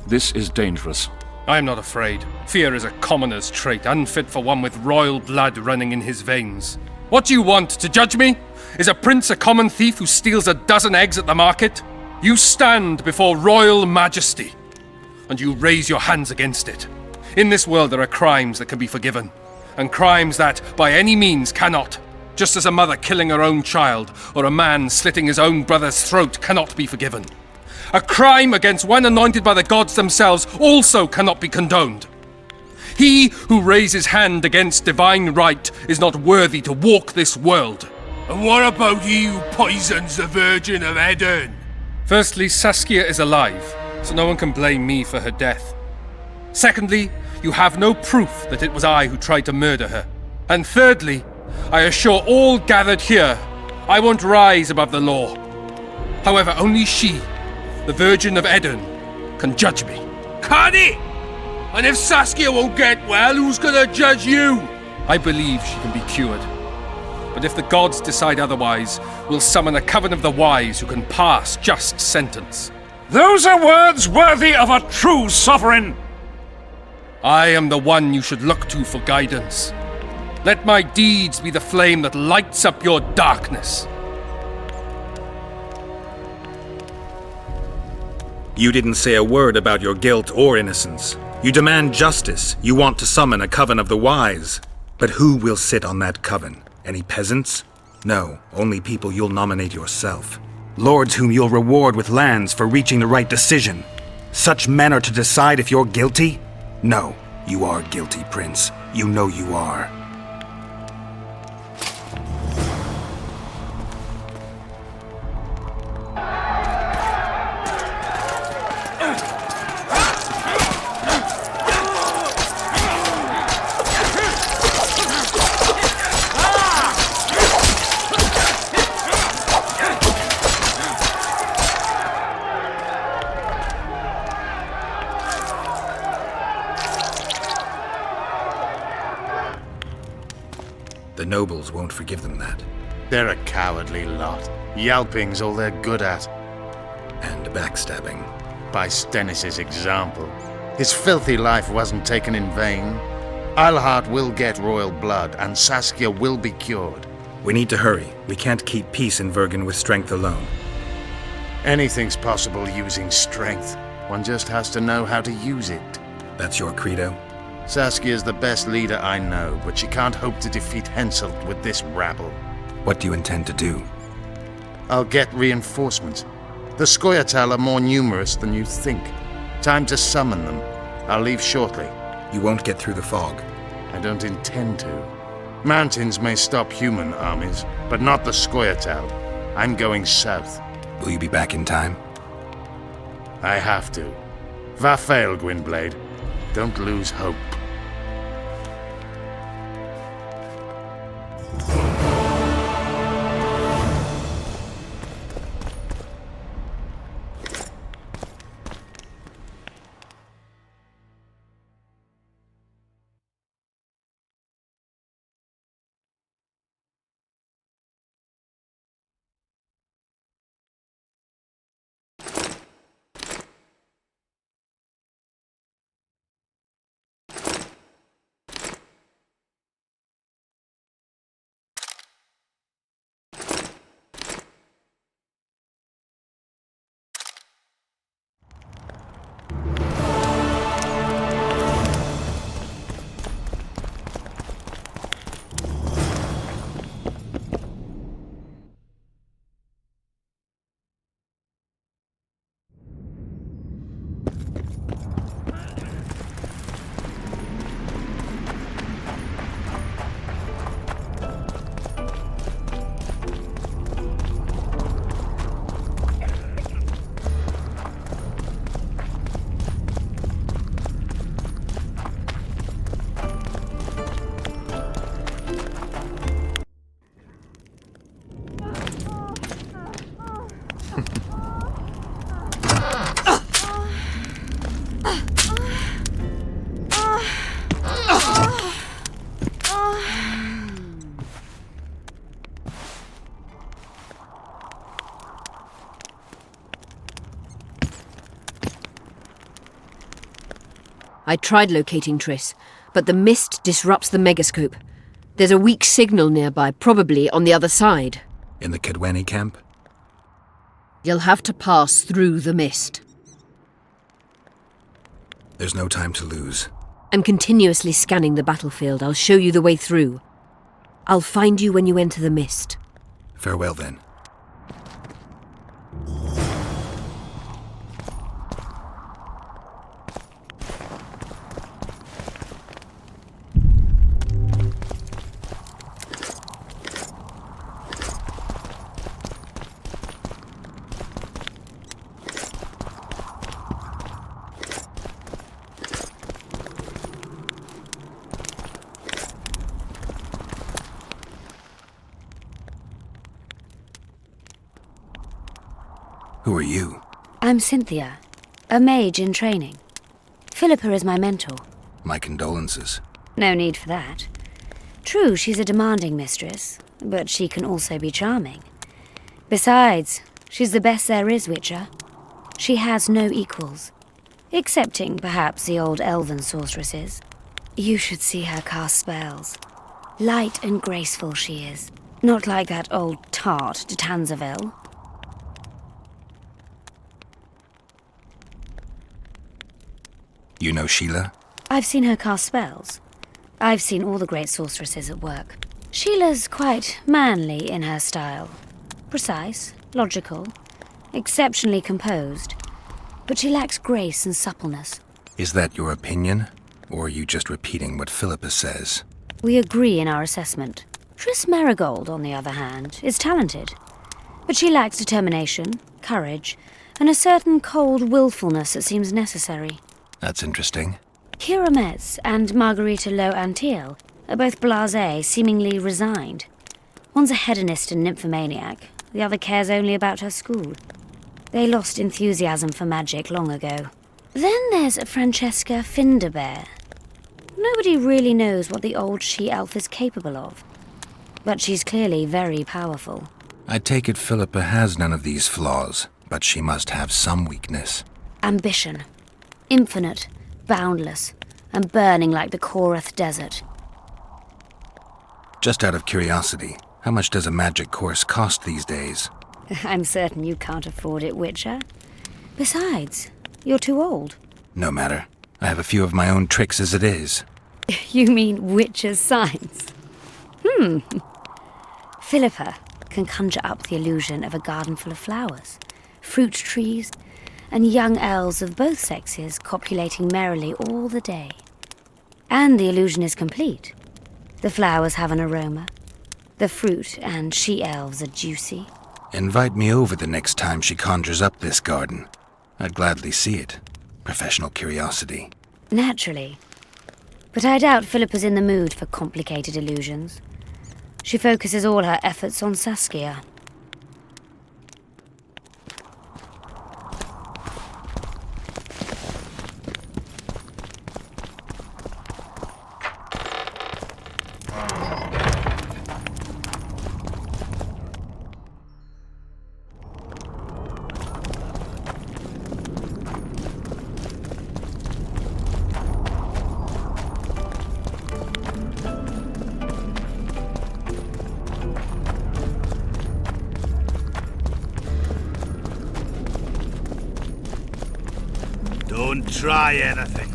this is dangerous. I am not afraid. Fear is a commoner's trait, unfit for one with royal blood running in his veins. What do you want, to judge me? Is a prince a common thief who steals a dozen eggs at the market? You stand before royal majesty, and you raise your hands against it. In this world there are crimes that can be forgiven, and crimes that, by any means, cannot. Just as a mother killing her own child, or a man slitting his own brother's throat cannot be forgiven. A crime against one anointed by the gods themselves also cannot be condoned. He who raises hand against divine right is not worthy to walk this world. And what about he who poisons the Virgin of Eden? Firstly, Saskia is alive, so no one can blame me for her death. Secondly, you have no proof that it was I who tried to murder her. And thirdly, I assure all gathered here, I won't rise above the law. However, only she, the Virgin of Eden, can judge me. Can he? And if Saskia won't get well, who's gonna judge you? I believe she can be cured. But if the gods decide otherwise, we'll summon a coven of the wise who can pass just sentence. Those are words worthy of a true sovereign! I am the one you should look to for guidance. Let my deeds be the flame that lights up your darkness. You didn't say a word about your guilt or innocence. You demand justice. You want to summon a coven of the wise. But who will sit on that coven? Any peasants? No, only people you'll nominate yourself. Lords whom you'll reward with lands for reaching the right decision. Such men are to decide if you're guilty? No, you are guilty, Prince. You know you are. The nobles won't forgive them that. They're a cowardly lot. Yelping's all they're good at. And backstabbing. by Stennis' example. His filthy life wasn't taken in vain. Eilhart will get royal blood, and Saskia will be cured. We need to hurry. We can't keep peace in Vergen with strength alone. Anything's possible using strength. One just has to know how to use it. That's your credo? Saskia's the best leader I know, but she can't hope to defeat Henselt with this rabble. What do you intend to do? I'll get reinforcements. The Scoia'tael are more numerous than you think. Time to summon them. I'll leave shortly. You won't get through the fog. I don't intend to. Mountains may stop human armies, but not the Scoia'tael. I'm going south. Will you be back in time? I have to. Vafail, Gwynblade. Don't lose hope. I tried locating Triss, but the mist disrupts the megascope. There's a weak signal nearby, probably on the other side. In the Kedweni camp? You'll have to pass through the mist. There's no time to lose. I'm continuously scanning the battlefield. I'll show you the way through. I'll find you when you enter the mist. Farewell, then. Who are you? I'm Cynthia, a mage in training. Philippa is my mentor. My condolences. No need for that. True, she's a demanding mistress, but she can also be charming. Besides, she's the best there is, Witcher. She has no equals, excepting perhaps the old elven sorceresses. You should see her cast spells. Light and graceful she is, not like that old tart de Tanzaville. You know Sheila? I've seen her cast spells. I've seen all the great sorceresses at work. Sheila's quite manly in her style. Precise, logical, exceptionally composed. But she lacks grace and suppleness. Is that your opinion? Or are you just repeating what Philippa says? We agree in our assessment. Triss Marigold, on the other hand, is talented. But she lacks determination, courage, and a certain cold willfulness that seems necessary. That's interesting. Kira Metz and Margarita Lo Antiel are both blasé, seemingly resigned. One's a hedonist and nymphomaniac, the other cares only about her school. They lost enthusiasm for magic long ago. Then there's Francesca Finderbear. Nobody really knows what the old she-elf is capable of, but she's clearly very powerful. I take it Philippa has none of these flaws, but she must have some weakness. Ambition. Infinite, boundless, and burning like the Korath Desert. Just out of curiosity, how much does a magic course cost these days? I'm certain you can't afford it, Witcher. Besides, you're too old. No matter. I have a few of my own tricks as it is. You mean Witcher's signs? Philippa can conjure up the illusion of a garden full of flowers, fruit trees, and young elves of both sexes copulating merrily all the day. And the illusion is complete. The flowers have an aroma. The fruit and she-elves are juicy. Invite me over the next time she conjures up this garden. I'd gladly see it. Professional curiosity. Naturally. But I doubt Philippa's in the mood for complicated illusions. She focuses all her efforts on Saskia. Don't try anything.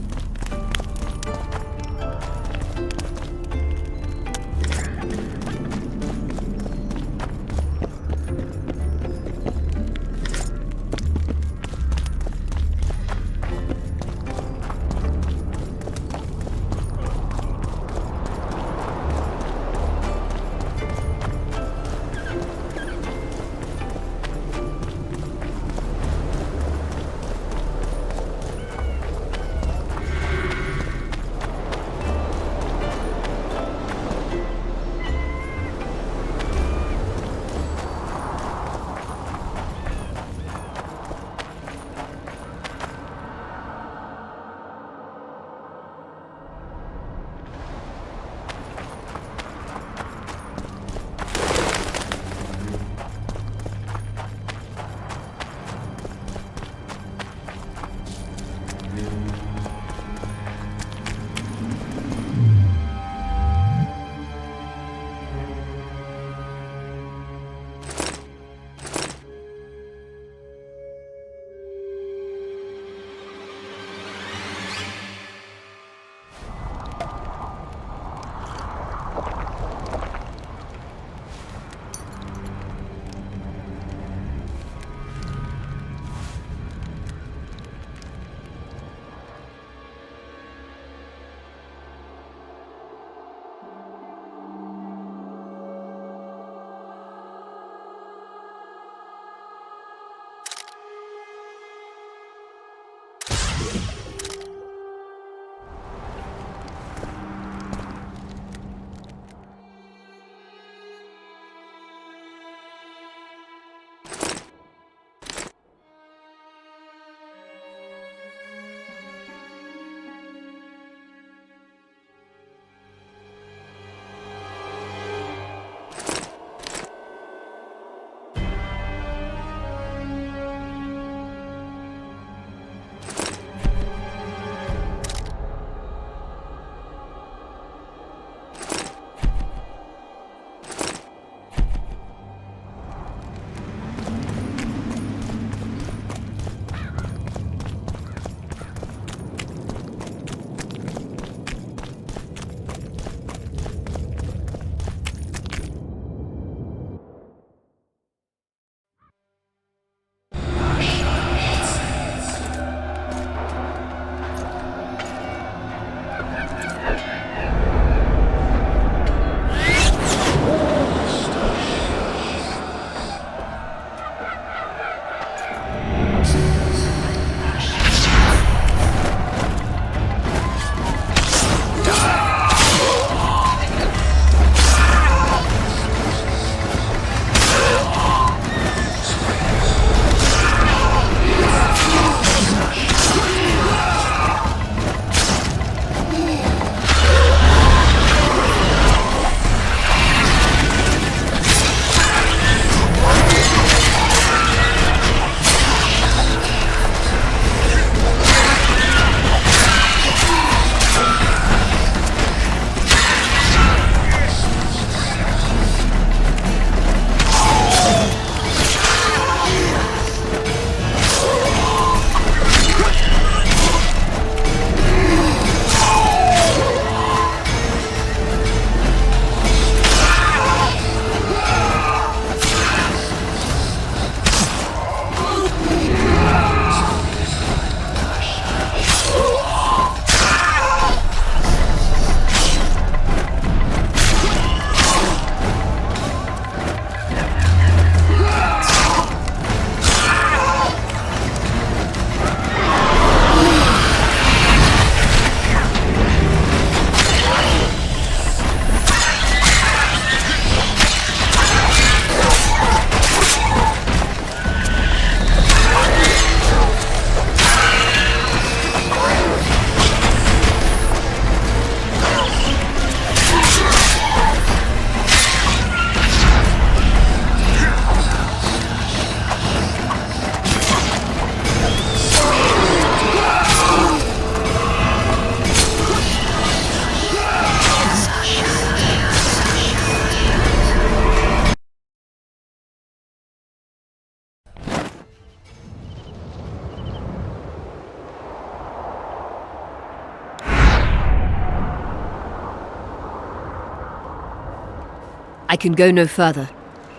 I can go no further.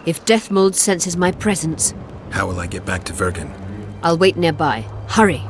If Deathmold senses my presence... How will I get back to Vergen? I'll wait nearby. Hurry!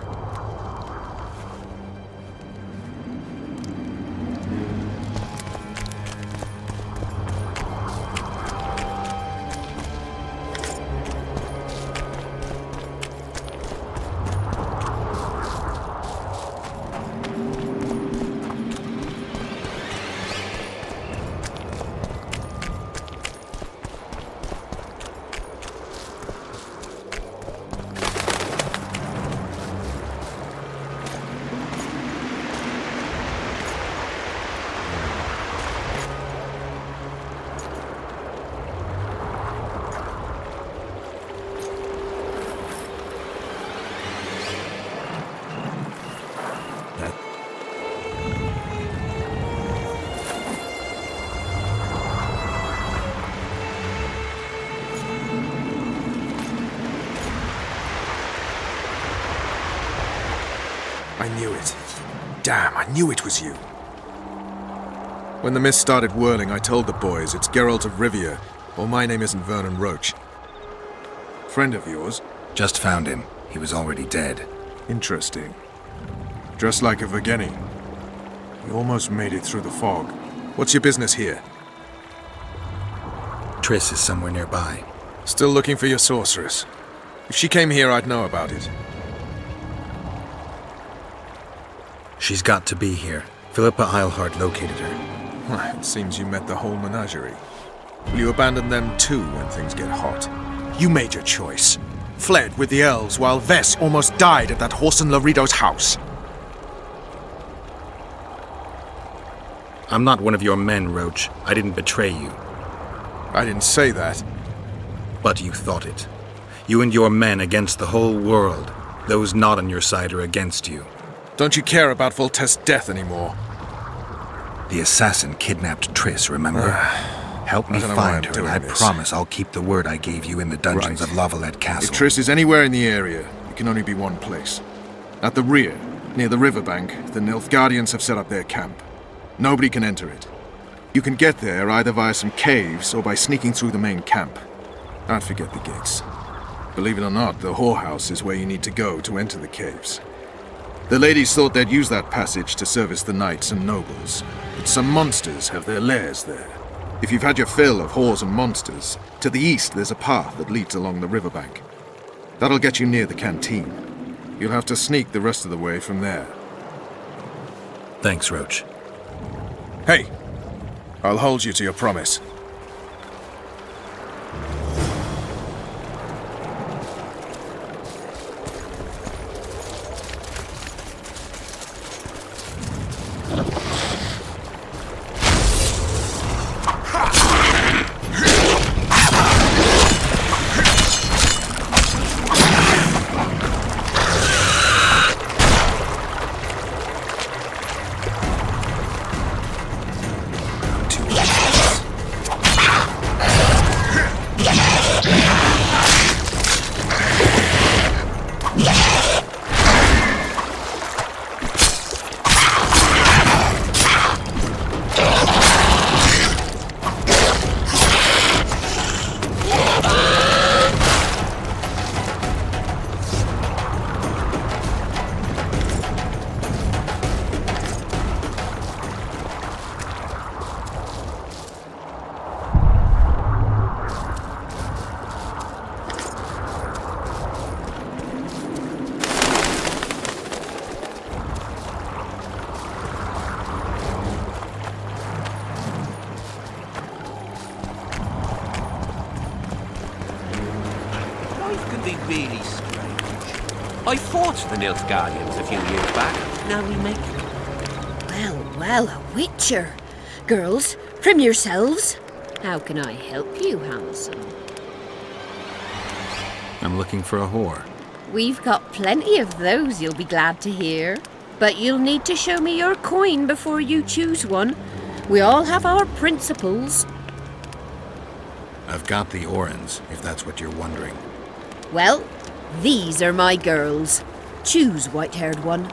I knew it. Damn, I knew it was you. When the mist started whirling, I told the boys it's Geralt of Rivia, or my name isn't Vernon Roach. Friend of yours? Just found him. He was already dead. Interesting. Dressed like a Vergeni. You almost made it through the fog. What's your business here? Triss is somewhere nearby. Still looking for your sorceress. If she came here, I'd know about it. She's got to be here. Philippa Eilhart located her. Well, it seems you met the whole menagerie. Will you abandon them too when things get hot? You made your choice. Fled with the elves while Vess almost died at that Horson Laredo's house. I'm not one of your men, Roach. I didn't betray you. I didn't say that. But you thought it. You and your men against the whole world. Those not on your side are against you. Don't you care about Voltaire's death anymore? The assassin kidnapped Triss, remember? Help me find her, and I promise I'll keep the word I gave you in the dungeons of Lavalette Castle. If Triss is anywhere in the area, it can only be one place. At the rear, near the riverbank, the Nilfgaardians have set up their camp. Nobody can enter it. You can get there either via some caves or by sneaking through the main camp. Don't forget the gates. Believe it or not, the whorehouse is where you need to go to enter the caves. The ladies thought they'd use that passage to service the knights and nobles, but some monsters have their lairs there. If you've had your fill of whores and monsters, to the east there's a path that leads along the riverbank. That'll get you near the canteen. You'll have to sneak the rest of the way from there. Thanks, Roach. Hey, I'll hold you to your promise. Really strange. I fought the Nilfgaardians a few years back. Now we make it. Well, well, a witcher. Girls, trim yourselves. How can I help you, handsome? I'm looking for a whore. We've got plenty of those, you'll be glad to hear. But you'll need to show me your coin before you choose one. We all have our principles. I've got the Orans, if that's what you're wondering. Well, these are my girls. Choose, white-haired one.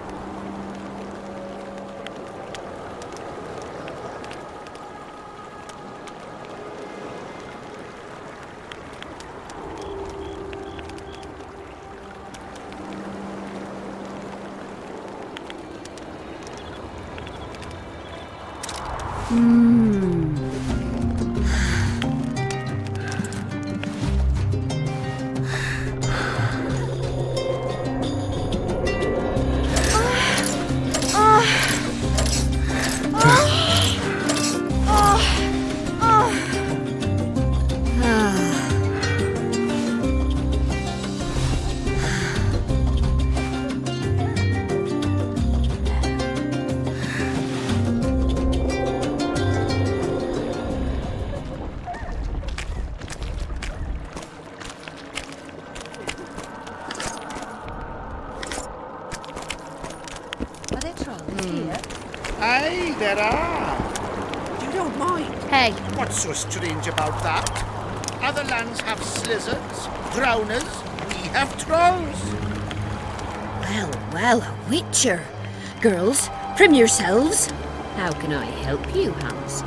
Are there trolls here? Aye, there are. You don't mind? Hey. What's so strange about that? Other lands have slizzards, drowners. We have trolls. Well, well, a witcher. Girls, prim yourselves. How can I help you, Hans?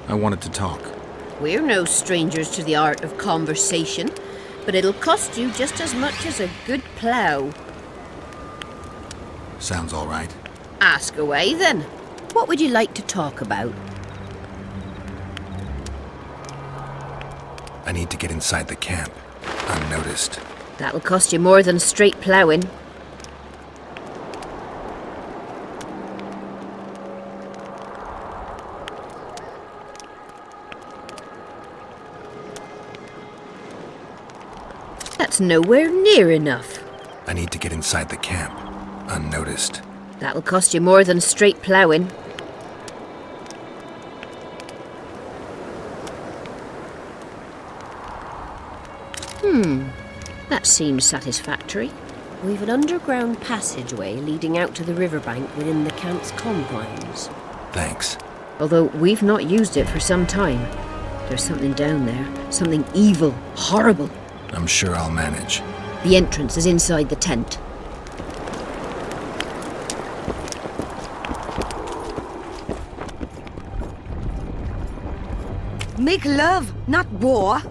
I wanted to talk. We're no strangers to the art of conversation, but it'll cost you just as much as a good plough. Sounds all right. Ask away, then. What would you like to talk about? I need to get inside the camp, unnoticed. That'll cost you more than straight ploughing. That's nowhere near enough. I need to get inside the camp, unnoticed. That'll cost you more than straight ploughing. That seems satisfactory. We've an underground passageway leading out to the riverbank within the camp's confines. Thanks. Although we've not used it for some time. There's something down there. Something evil, horrible. I'm sure I'll manage. The entrance is inside the tent. Make love, not war.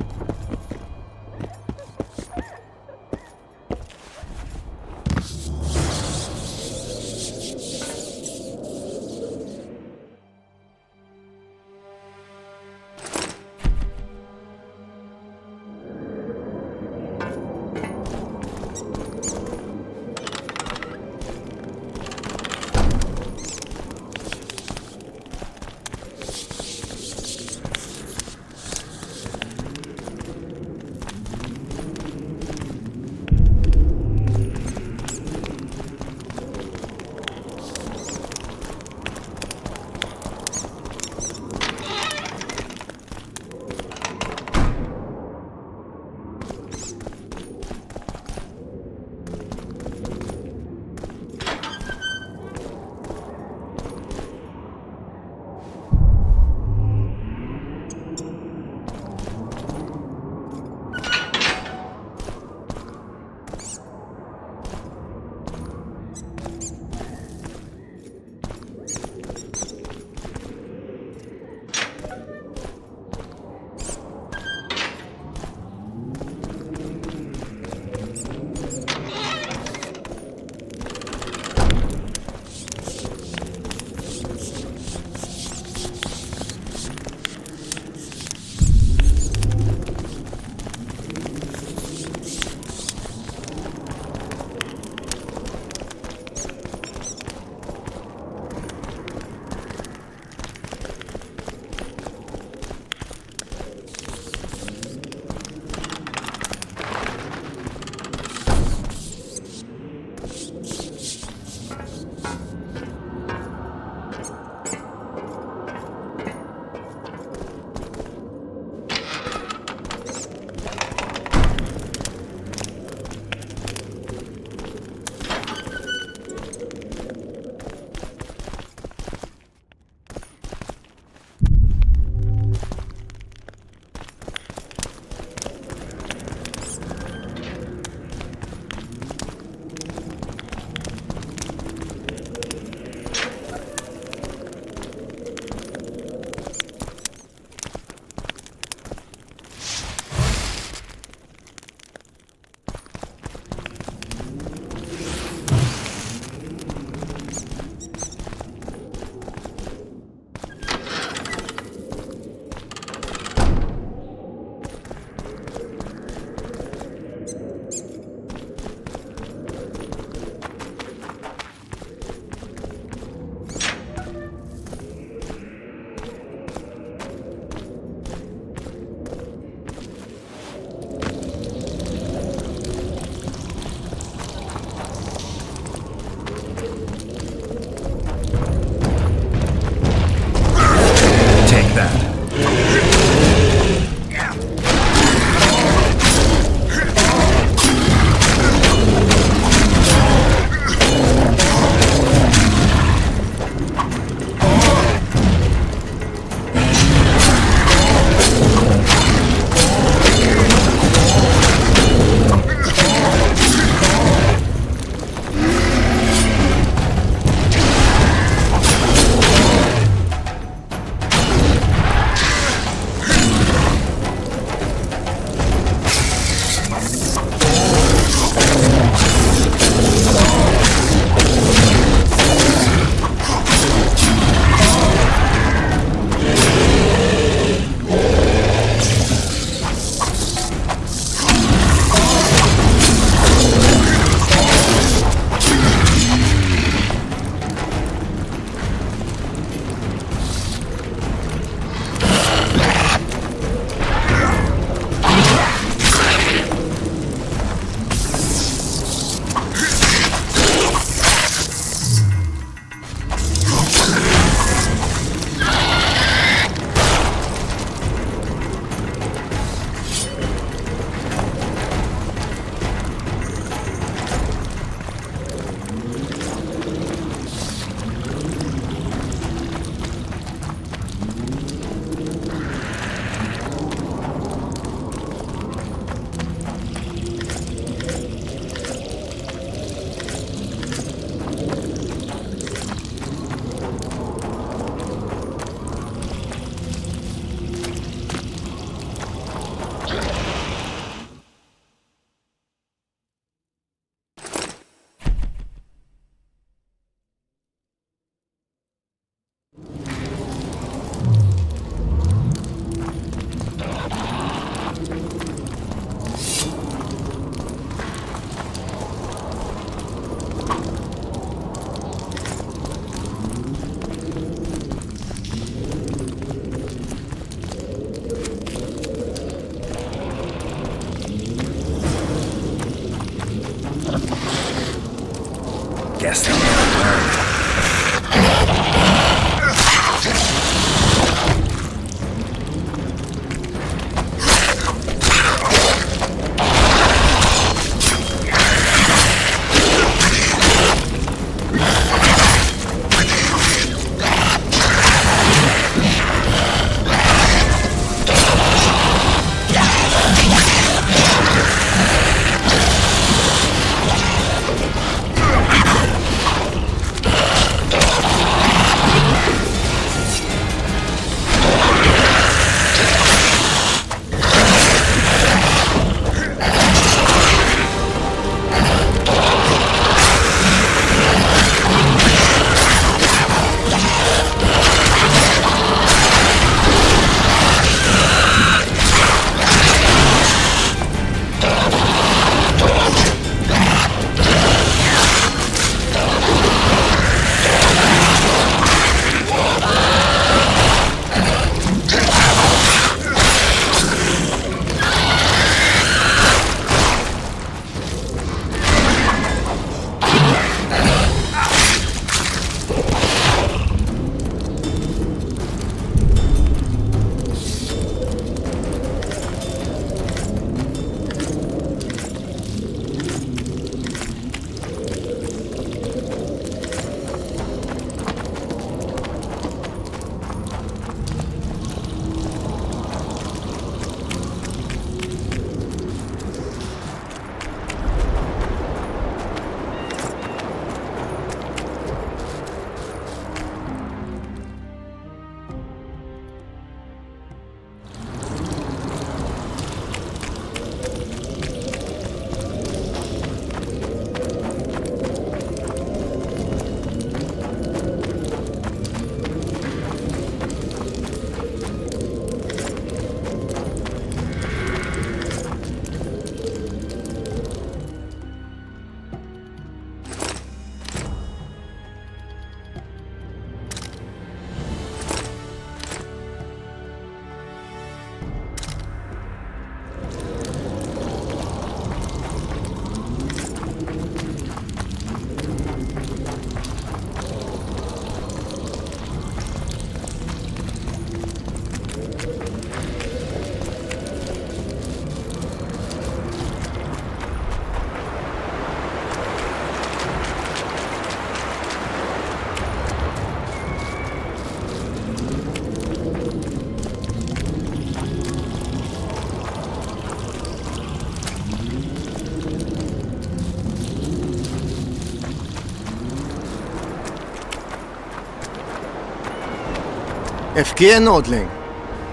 Efkir Nordling,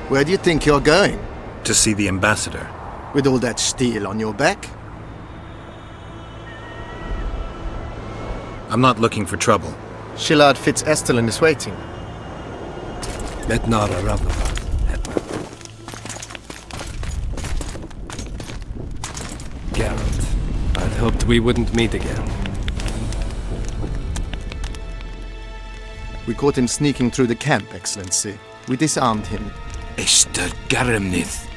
where do you think you're going? To see the ambassador. With all that steel on your back? I'm not looking for trouble. Shillard Fitz-Estelin is waiting. Metnara Ravnava. Geralt, I'd hoped we wouldn't meet again. We caught him sneaking through the camp, Excellency. We disarmed him. Ester Garamnith.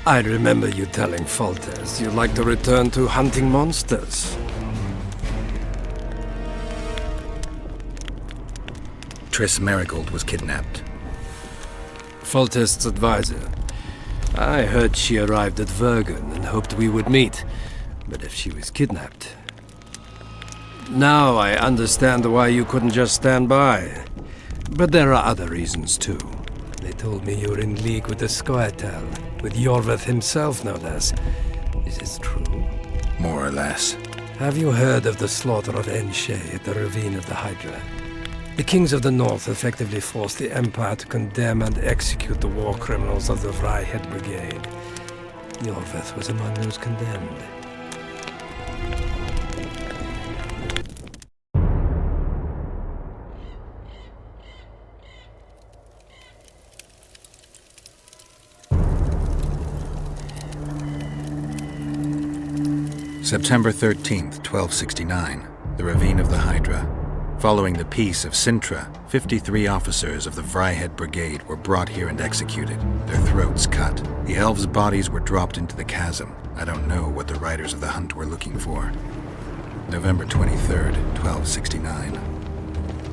I remember you telling Foltest you'd like to return to hunting monsters. Triss Marigold was kidnapped. Foltest's advisor. I heard she arrived at Vergen and hoped we would meet, but if she was kidnapped... Now I understand why you couldn't just stand by. But there are other reasons too. They told me you were in league with the Scoia'tael, with Yorveth himself no less. Is this true? More or less. Have you heard of the slaughter of Enshe at the ravine of the Hydra? The kings of the north effectively forced the Empire to condemn and execute the war criminals of the Vryhed Brigade. Yorveth was among those condemned. September 13th, 1269, the Ravine of the Hydra. Following the Peace of Sintra, 53 officers of the Vryhed Brigade were brought here and executed, their throats cut. The elves' bodies were dropped into the chasm. I don't know what the riders of the hunt were looking for. November 23rd, 1269.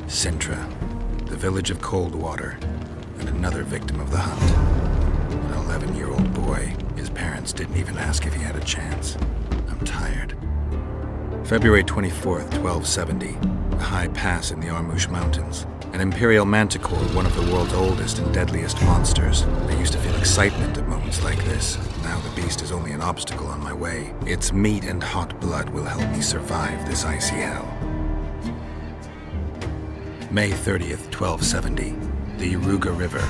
Sintra, the village of Coldwater, and another victim of the hunt. An 11-year-old boy. His parents didn't even ask if he had a chance. I'm tired. February 24th, 1270. A high pass in the Armouche Mountains. An imperial manticore, one of the world's oldest and deadliest monsters. I used to feel excitement at moments like this. Now the beast is only an obstacle on my way. Its meat and hot blood will help me survive this icy hell. May 30th, 1270. The Iruga River.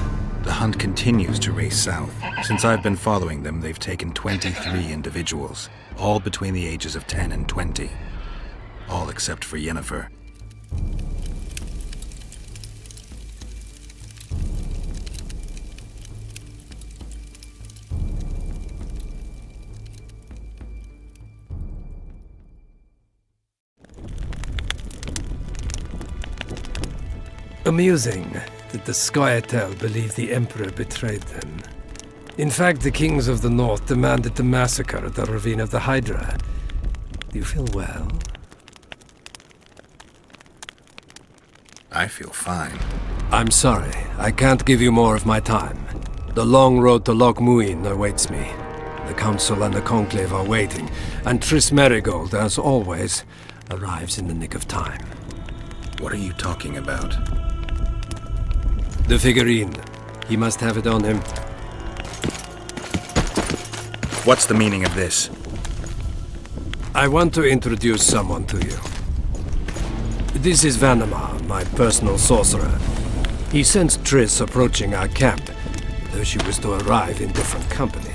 The hunt continues to race south. Since I've been following them, they've taken 23 individuals, all between the ages of 10 and 20. All except for Yennefer. Amusing that the Scoia'tael believe the Emperor betrayed them. In fact, the kings of the north demanded the massacre at the Ravine of the Hydra. Do you feel well? I feel fine. I'm sorry. I can't give you more of my time. The long road to Loch Muin awaits me. The Council and the Conclave are waiting, and Triss Marigold, as always, arrives in the nick of time. What are you talking about? The figurine. He must have it on him. What's the meaning of this? I want to introduce someone to you. This is Vanamar, my personal sorcerer. He sensed Triss approaching our camp, though she was to arrive in different company.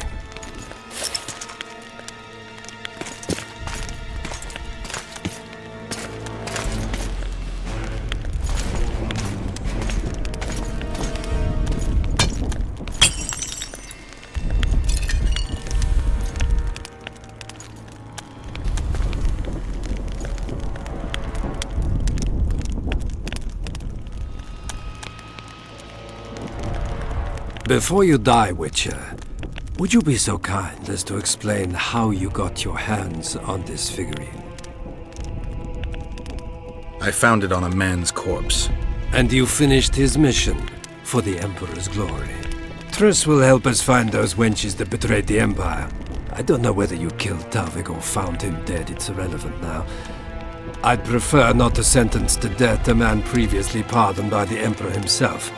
Before you die, Witcher, would you be so kind as to explain how you got your hands on this figurine? I found it on a man's corpse. And you finished his mission for the Emperor's glory. Triss will help us find those wenches that betrayed the Empire. I don't know whether you killed Talvik or found him dead, it's irrelevant now. I'd prefer not to sentence to death a man previously pardoned by the Emperor himself.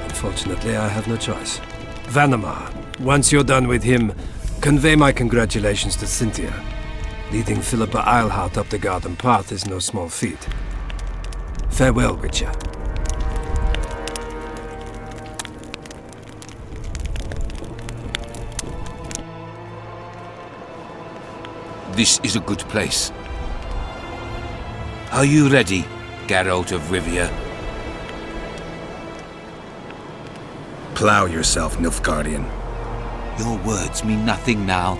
Unfortunately, I have no choice. Vanamar, once you're done with him, convey my congratulations to Cynthia. Leading Philippa Eilhart up the garden path is no small feat. Farewell, Witcher. This is a good place. Are you ready, Geralt of Rivia? Plow yourself, Nilfgaardian. Your words mean nothing now.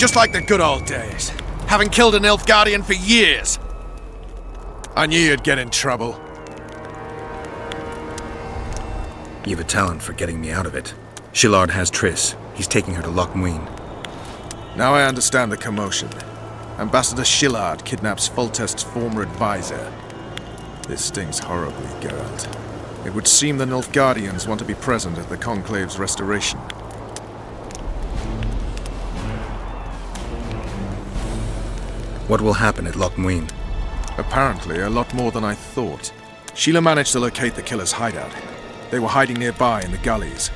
Just like the good old days. Having killed an Nilfgaardian for years. I knew you'd get in trouble. You've a talent for getting me out of it. Shillard has Triss. He's taking her to Loch Muin. Now I understand the commotion. Ambassador Shillard kidnaps Foltest's former advisor. This stings horribly, Geralt. It would seem the Nilfgaardians want to be present at the Conclave's restoration. What will happen at Loch Muin? Apparently, a lot more than I thought. Sheila managed to locate the killer's hideout. They were hiding nearby in the gullies.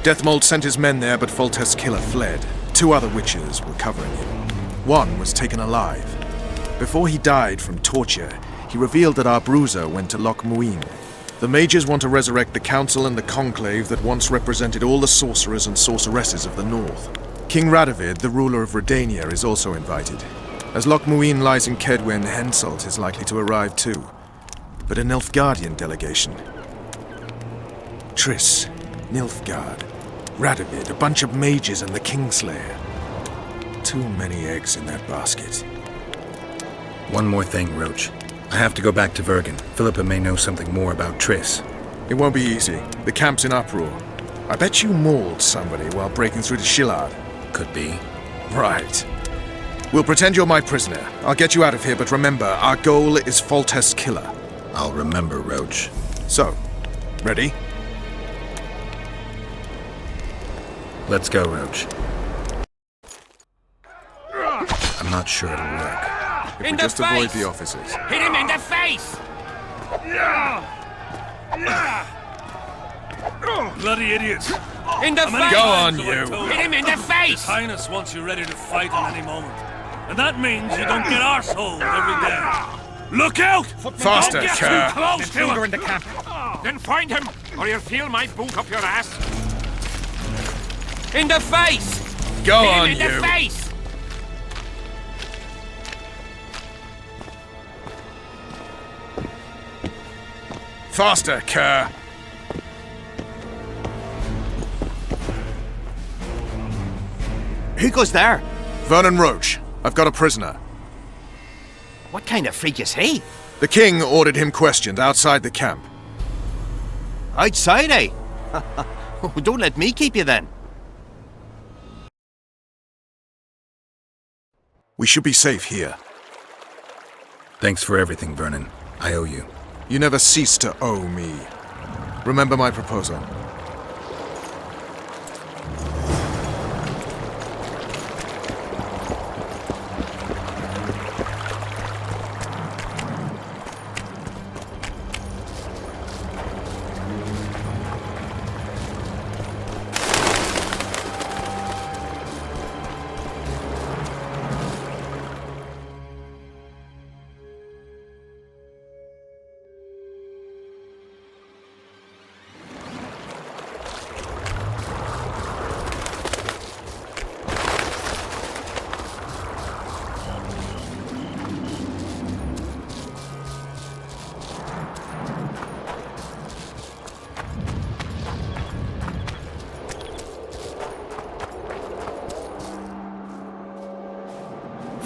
Deathmold sent his men there, but Foltest's killer fled. 2 other witches were covering him. One was taken alive. Before he died from torture, he revealed that our bruiser went to Loch Muin. The mages want to resurrect the council and the conclave that once represented all the sorcerers and sorceresses of the north. King Radovid, the ruler of Redania, is also invited. As Loch Muin lies in Kedwen, Henselt is likely to arrive too. But a Nilfgaardian delegation. Triss, Nilfgaard, Radovid, a bunch of mages and the Kingslayer. Too many eggs in that basket. One more thing, Roach. I have to go back to Vergen. Philippa may know something more about Triss. It won't be easy. The camp's in uproar. I bet you mauled somebody while breaking through to Shillard. Could be. Right. We'll pretend you're my prisoner. I'll get you out of here, but remember, our goal is Foltest's killer. I'll remember, Roach. So, ready? Let's go, Roach. I'm not sure it'll work. If we just avoid the officers. Hit him in the face! Bloody idiots! In the face! Go on, you! Hit him in the face! His Highness wants you ready to fight at any moment. And that means you don't get arseholed every day. Look out! Faster, Don't get Kerr. too close to him! in the camp. Then find him, or you'll feel my boot up your ass. In the face! Go Hit him on, in you! the face! Faster, Kerr! Who goes there? Vernon Roach. I've got a prisoner. What kind of freak is he? The king ordered him questioned outside the camp. Outside, eh? Don't let me keep you then. We should be safe here. Thanks for everything, Vernon. I owe you. You never cease to owe me. Remember my proposal.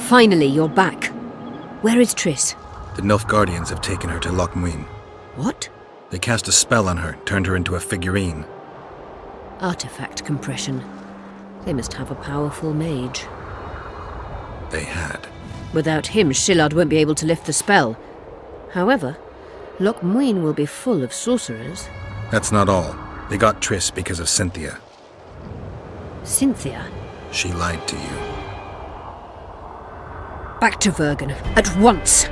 Finally, you're back. Where is Triss? The Nilfgaardians have taken her to Loch Muin. What? They cast a spell on her, turned her into a figurine. Artifact compression. They must have a powerful mage. They had. Without him, Shillard won't be able to lift the spell. However, Loch Muin will be full of sorcerers. That's not all. They got Triss because of Cynthia. Cynthia? She lied to you. Back to Vergen, at once!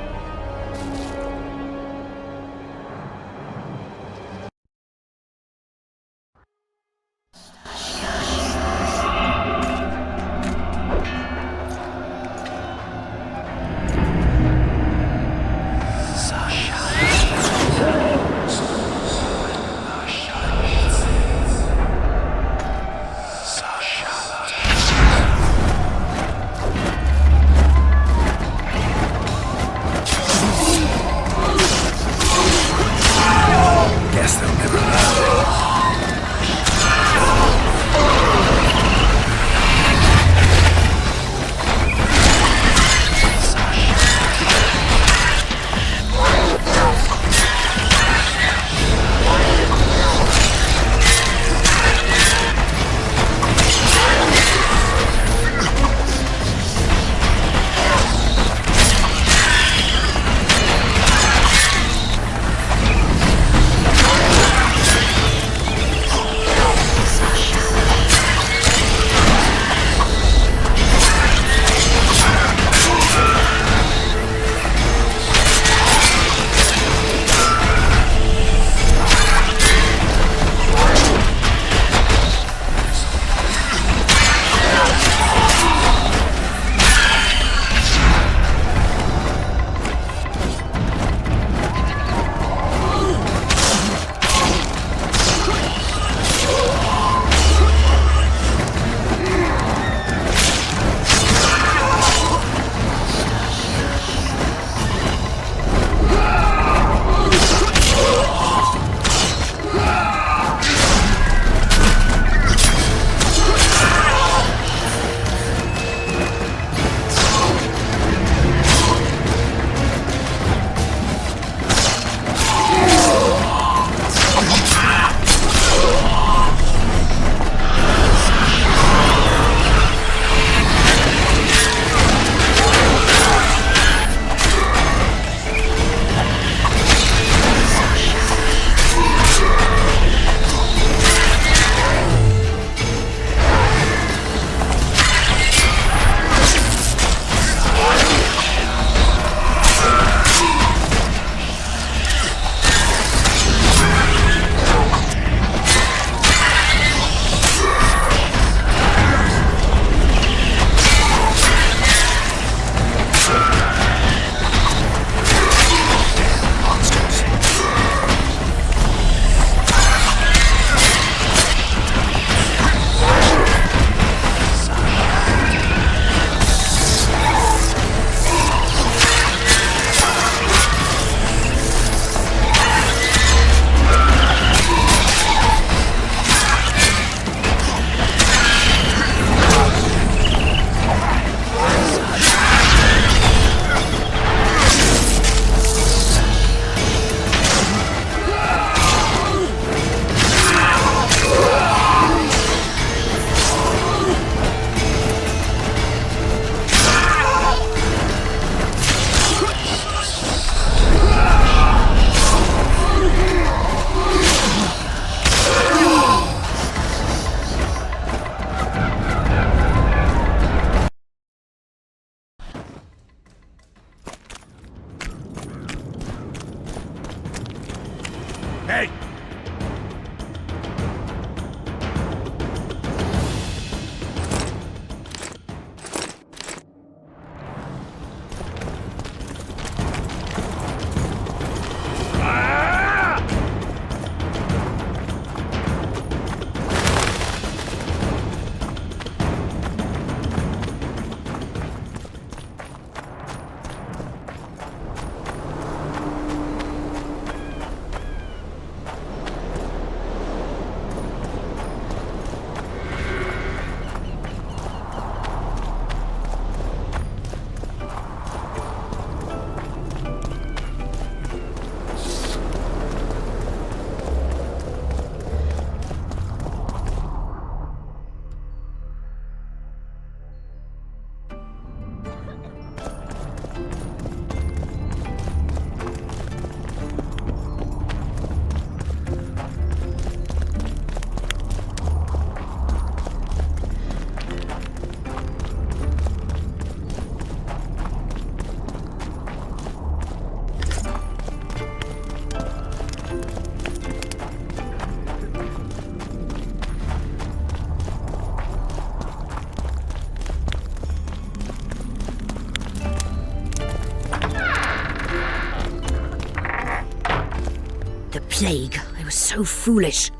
plague. I was so foolish.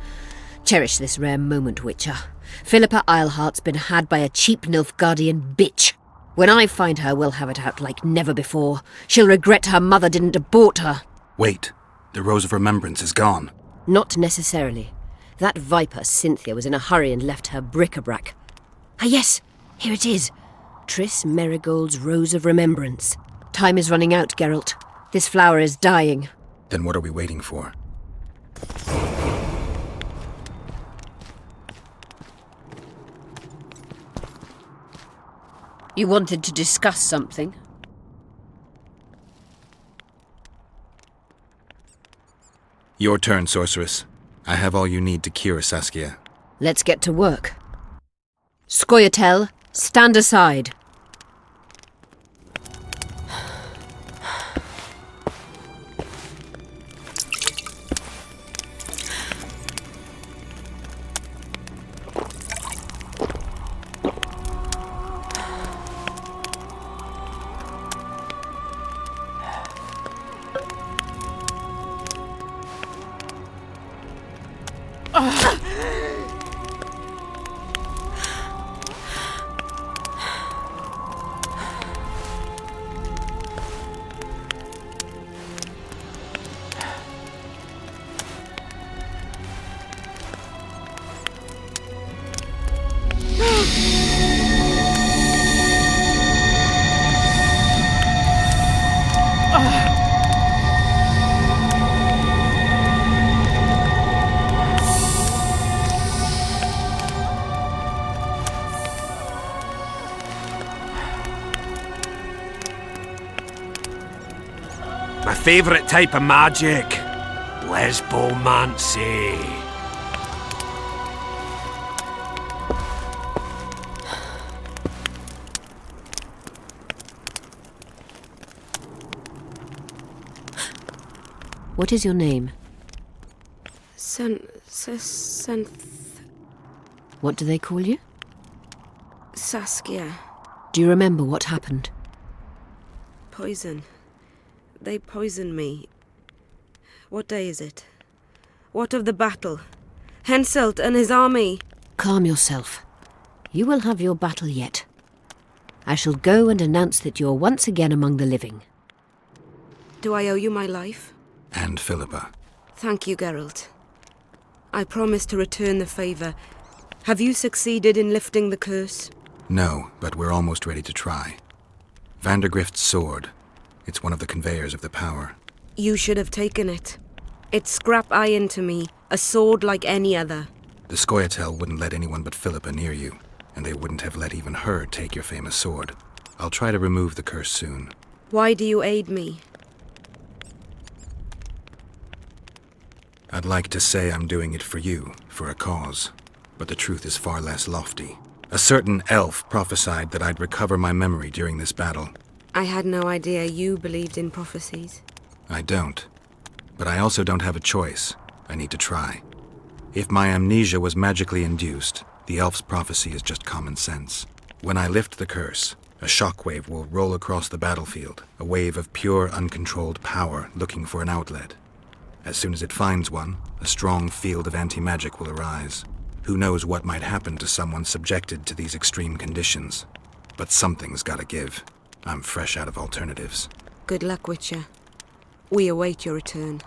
Cherish this rare moment, Witcher. Philippa Eilhart's been had by a cheap Nilfgaardian bitch. When I find her, we'll have it out like never before. She'll regret her mother didn't abort her. Wait. The Rose of Remembrance is gone. Not necessarily. That viper, Cynthia, was in a hurry and left her bric-a-brac. Ah yes, here it is. Triss Merigold's Rose of Remembrance. Time is running out, Geralt. This flower is dying. Then what are we waiting for? You wanted to discuss something? Your turn, sorceress. I have all you need to cure Saskia. Let's get to work. Scoia'tael, stand aside. My favourite type of magic. Lesbomancy. What is your name? What do they call you? Saskia. Do you remember what happened? Poison. They poisoned me. What day is it? What of the battle? Henselt and his army. Calm yourself. You will have your battle yet. I shall go and announce that you're once again among the living. Do I owe you my life? And Philippa. Thank you, Geralt. I promise to return the favour. Have you succeeded in lifting the curse? No, but we're almost ready to try. Vandergrift's sword. It's one of the conveyors of the power. You should have taken it. It's scrap iron to me, a sword like any other. The Scoia'tael wouldn't let anyone but Philippa near you, and they wouldn't have let even her take your famous sword. I'll try to remove the curse soon. Why do you aid me? I'd like to say I'm doing it for you, for a cause, but the truth is far less lofty. A certain elf prophesied that I'd recover my memory during this battle. I had no idea you believed in prophecies. I don't. But I also don't have a choice. I need to try. If my amnesia was magically induced, the elf's prophecy is just common sense. When I lift the curse, a shockwave will roll across the battlefield, a wave of pure, uncontrolled power looking for an outlet. As soon as it finds one, a strong field of anti-magic will arise. Who knows what might happen to someone subjected to these extreme conditions? But something's gotta give. I'm fresh out of alternatives. Good luck, Witcher. We await your return.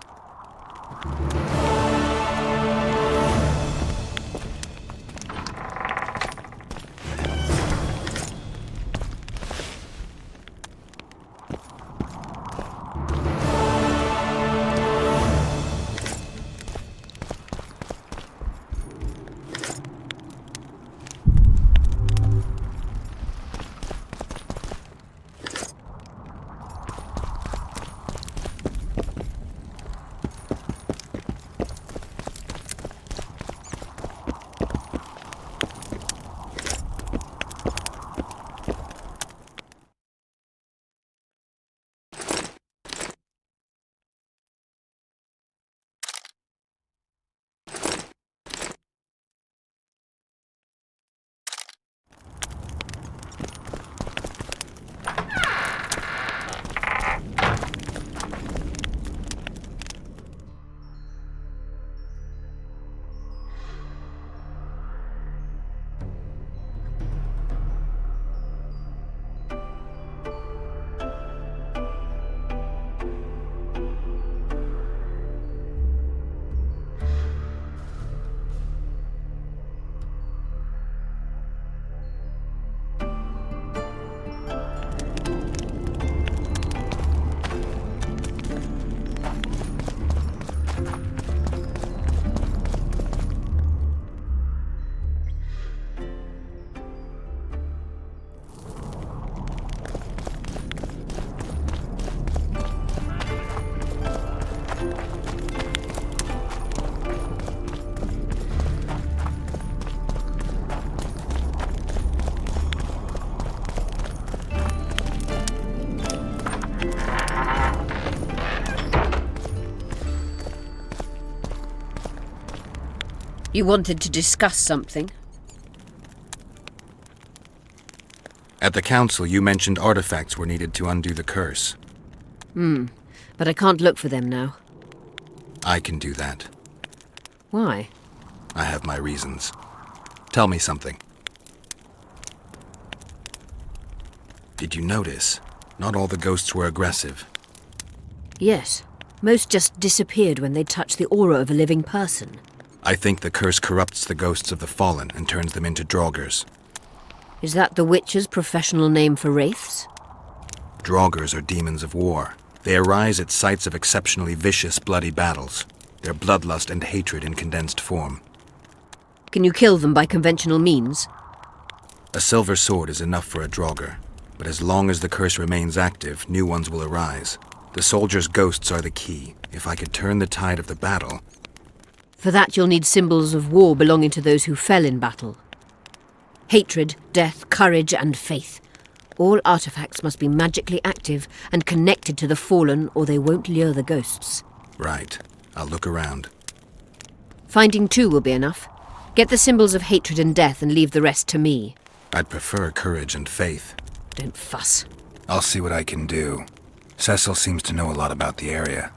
You wanted to discuss something? At the council, you mentioned artifacts were needed to undo the curse. But I can't look for them now. I can do that. Why? I have my reasons. Tell me something. Did you notice? Not all the ghosts were aggressive. Yes. Most just disappeared when they touched the aura of a living person. I think the curse corrupts the ghosts of the fallen and turns them into draugrs. Is that the Witcher's professional name for wraiths? Draugrs are demons of war. They arise at sites of exceptionally vicious, bloody battles. Their bloodlust and hatred in condensed form. Can you kill them by conventional means? A silver sword is enough for a draugr, but as long as the curse remains active, new ones will arise. The soldiers' ghosts are the key. If I could turn the tide of the battle... For that you'll need symbols of war belonging to those who fell in battle. Hatred, death, courage, and faith. All artifacts must be magically active and connected to the fallen, or they won't lure the ghosts. Right. I'll look around. Finding 2 will be enough. Get the symbols of hatred and death and leave the rest to me. I'd prefer courage and faith. Don't fuss. I'll see what I can do. Cecil seems to know a lot about the area.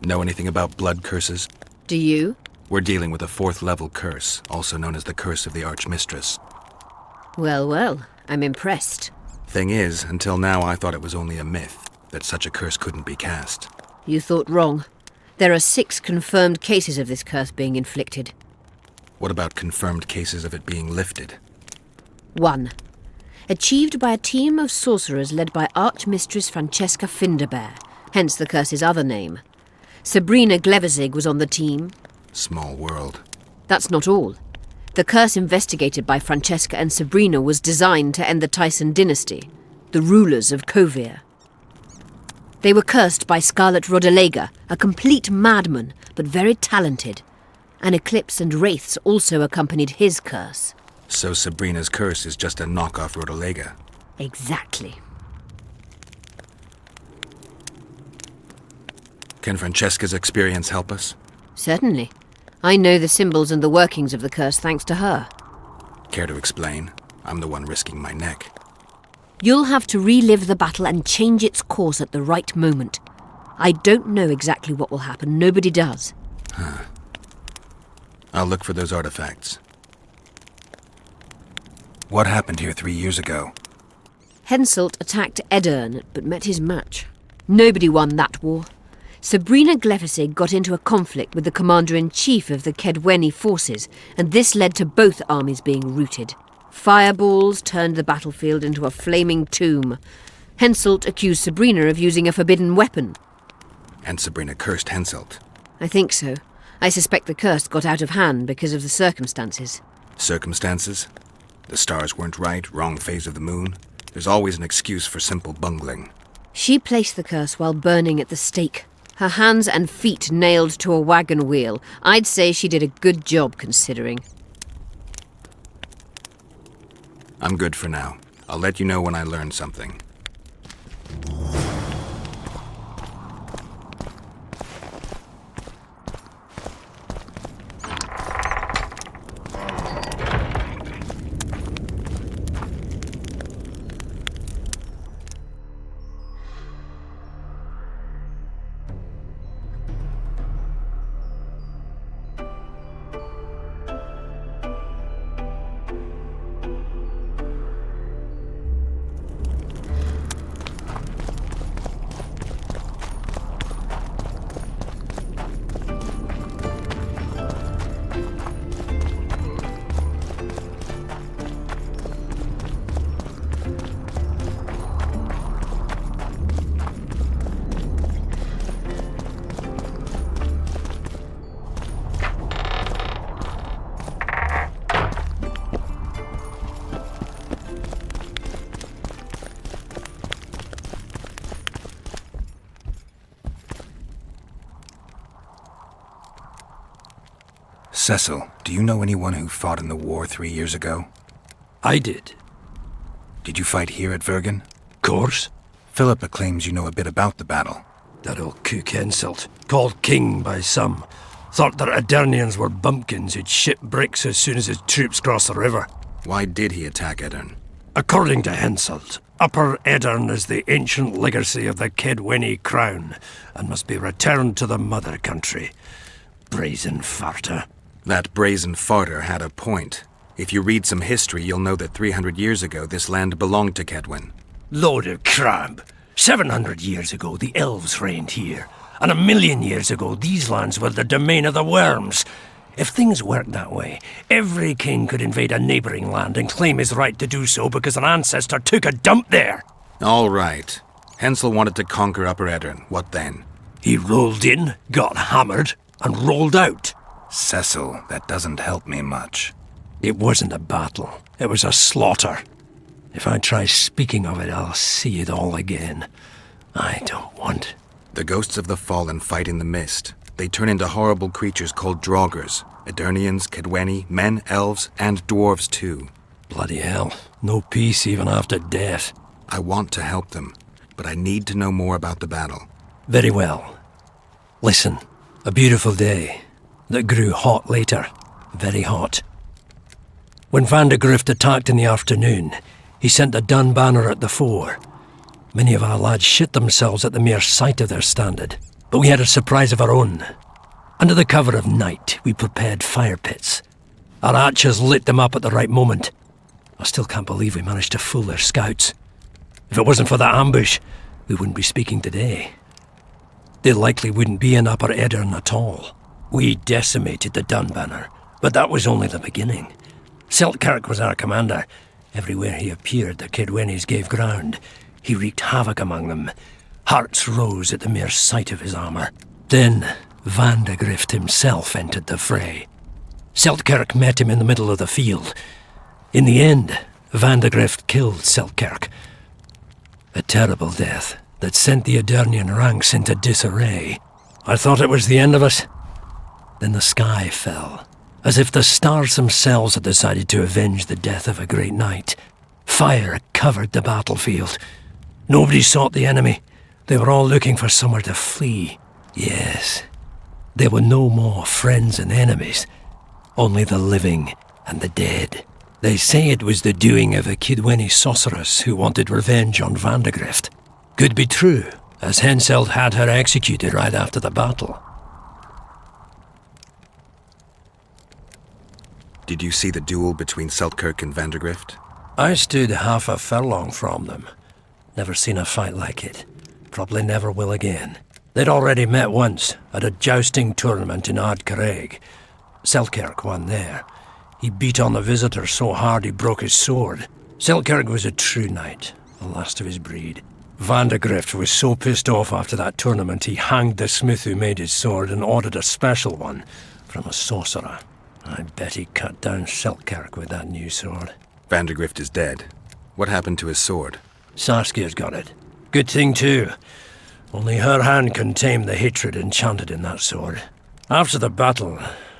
Know anything about blood curses? Do you? We're dealing with a 4th level curse, also known as the Curse of the Archmistress. Well, well, I'm impressed. Thing is, until now I thought it was only a myth, that such a curse couldn't be cast. You thought wrong. There are 6 confirmed cases of this curse being inflicted. What about confirmed cases of it being lifted? 1. Achieved by a team of sorcerers led by Archmistress Francesca Finderbear, hence the curse's other name. Sabrina Glevizig was on the team. Small world. That's not all. The curse investigated by Francesca and Sabrina was designed to end the Tyson dynasty, the rulers of Kovir. They were cursed by Scarlet Rodalega, a complete madman, but very talented. An eclipse and wraiths also accompanied his curse. So Sabrina's curse is just a knockoff Rodalega? Exactly. Can Francesca's experience help us? Certainly. I know the symbols and the workings of the curse thanks to her. Care to explain? I'm the one risking my neck. You'll have to relive the battle and change its course at the right moment. I don't know exactly what will happen. Nobody does. Huh. I'll look for those artifacts. What happened here 3 years ago? Henselt attacked Edirn, but met his match. Nobody won that war. Sabrina Glevizig got into a conflict with the commander-in-chief of the Kedweni forces, and this led to both armies being routed. Fireballs turned the battlefield into a flaming tomb. Henselt accused Sabrina of using a forbidden weapon. And Sabrina cursed Henselt. I think so. I suspect the curse got out of hand because of the circumstances. Circumstances? The stars weren't right, wrong phase of the moon. There's always an excuse for simple bungling. She placed the curse while burning at the stake. Her hands and feet nailed to a wagon wheel. I'd say she did a good job, considering. I'm good for now. I'll let you know when I learn something. Cecil, do you know anyone who fought in the war 3 years ago? I did. Did you fight here at Vergen? Course. Philippa claims you know a bit about the battle. That old cook Henselt, called king by some, Thought that Aedirnians were bumpkins who'd ship bricks as soon as his troops crossed the river. Why did he attack Edirn? According to Henselt, Upper Edirn is the ancient legacy of the Kedwenny crown and must be returned to the mother country. Brazen farter. That brazen farter had a point. If you read some history, you'll know that 300 years ago this land belonged to Kedwen. Load of crab. 700 years ago the elves reigned here, and 1,000,000 years ago these lands were the domain of the worms. If things worked that way, every king could invade a neighbouring land and claim his right to do so because an ancestor took a dump there. All right. Hensel wanted to conquer Upper Edirn. What then? He rolled in, got hammered, and rolled out. Cecil, that doesn't help me much. It wasn't a battle. It was a slaughter. If I try speaking of it, I'll see it all again. I don't want... The ghosts of the fallen fight in the mist. They turn into horrible creatures called Draugrs. Aedirnians, Kedwenny, men, elves, and dwarves too. Bloody hell. No peace even after death. I want to help them, but I need to know more about the battle. Very well. Listen, a beautiful day that grew hot later. Very hot. When Vandegrift attacked in the afternoon, he sent a dun banner at the fore. Many of our lads shit themselves at the mere sight of their standard, but we had a surprise of our own. Under the cover of night, we prepared fire pits. Our archers lit them up at the right moment. I still can't believe we managed to fool their scouts. If it wasn't for that ambush, we wouldn't be speaking today. They likely wouldn't be in Upper Edirn at all. We decimated the dun banner, but that was only the beginning. Seltkirk was our commander. Everywhere he appeared, the Kedwennies gave ground. He wreaked havoc among them. Hearts rose at the mere sight of his armour. Then Vandegrift himself entered the fray. Seltkirk met him in the middle of the field. In the end, Vandegrift killed Seltkirk. A terrible death that sent the Aedirnian ranks into disarray. I thought it was the end of us. Then the sky fell, as if the stars themselves had decided to avenge the death of a great knight. Fire covered the battlefield. Nobody sought the enemy. They were all looking for somewhere to flee. Yes, there were no more friends and enemies, only the living and the dead. They say it was the doing of a Kedwenny sorceress who wanted revenge on Vandegrift. Could be true, as Henselt had her executed right after the battle. Did you see the duel between Seltkirk and Vandegrift? I stood half a furlong from them. Never seen a fight like it. Probably never will again. They'd already met once, at a jousting tournament in Ardcarreg. Seltkirk won there. He beat on the visitor so hard he broke his sword. Seltkirk was a true knight, the last of his breed. Vandegrift was so pissed off after that tournament he hanged the smith who made his sword and ordered a special one from a sorcerer. I bet he cut down Seltkirk with that new sword. Vandegrift is dead. What happened to his sword? Saskia's got it. Good thing too. Only her hand can tame the hatred enchanted in that sword. After the battle,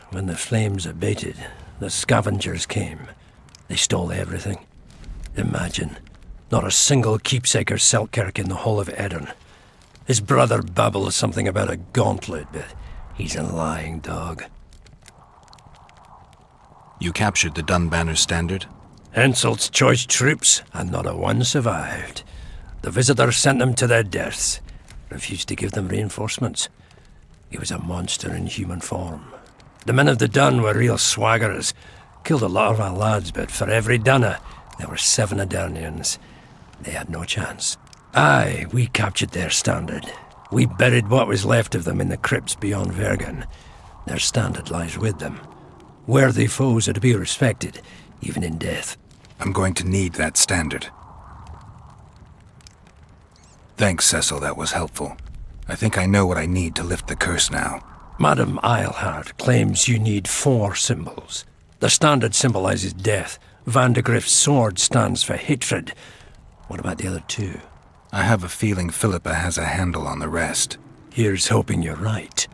when the flames abated, the scavengers came. They stole everything. Imagine, not a single keepsake or Seltkirk in the whole of Edirn. His brother babbles something about a gauntlet, but he's a lying dog. You captured the Dun Banner standard? Henselt's choice troops, and not a one survived. The visitor sent them to their deaths, refused to give them reinforcements. He was a monster in human form. The men of the Dun were real swaggerers. Killed a lot of our lads, but for every Dunner, there were 7 Aedirnians. They had no chance. Aye, we captured their standard. We buried what was left of them in the crypts beyond Vergen. Their standard lies with them. Worthy foes are to be respected, even in death. I'm going to need that standard. Thanks, Cecil, that was helpful. I think I know what I need to lift the curse now. Madame Eilhart claims you need 4 symbols. The standard symbolizes death. Vandegrift's sword stands for hatred. What about the other 2? I have a feeling Philippa has a handle on the rest. Here's hoping you're right.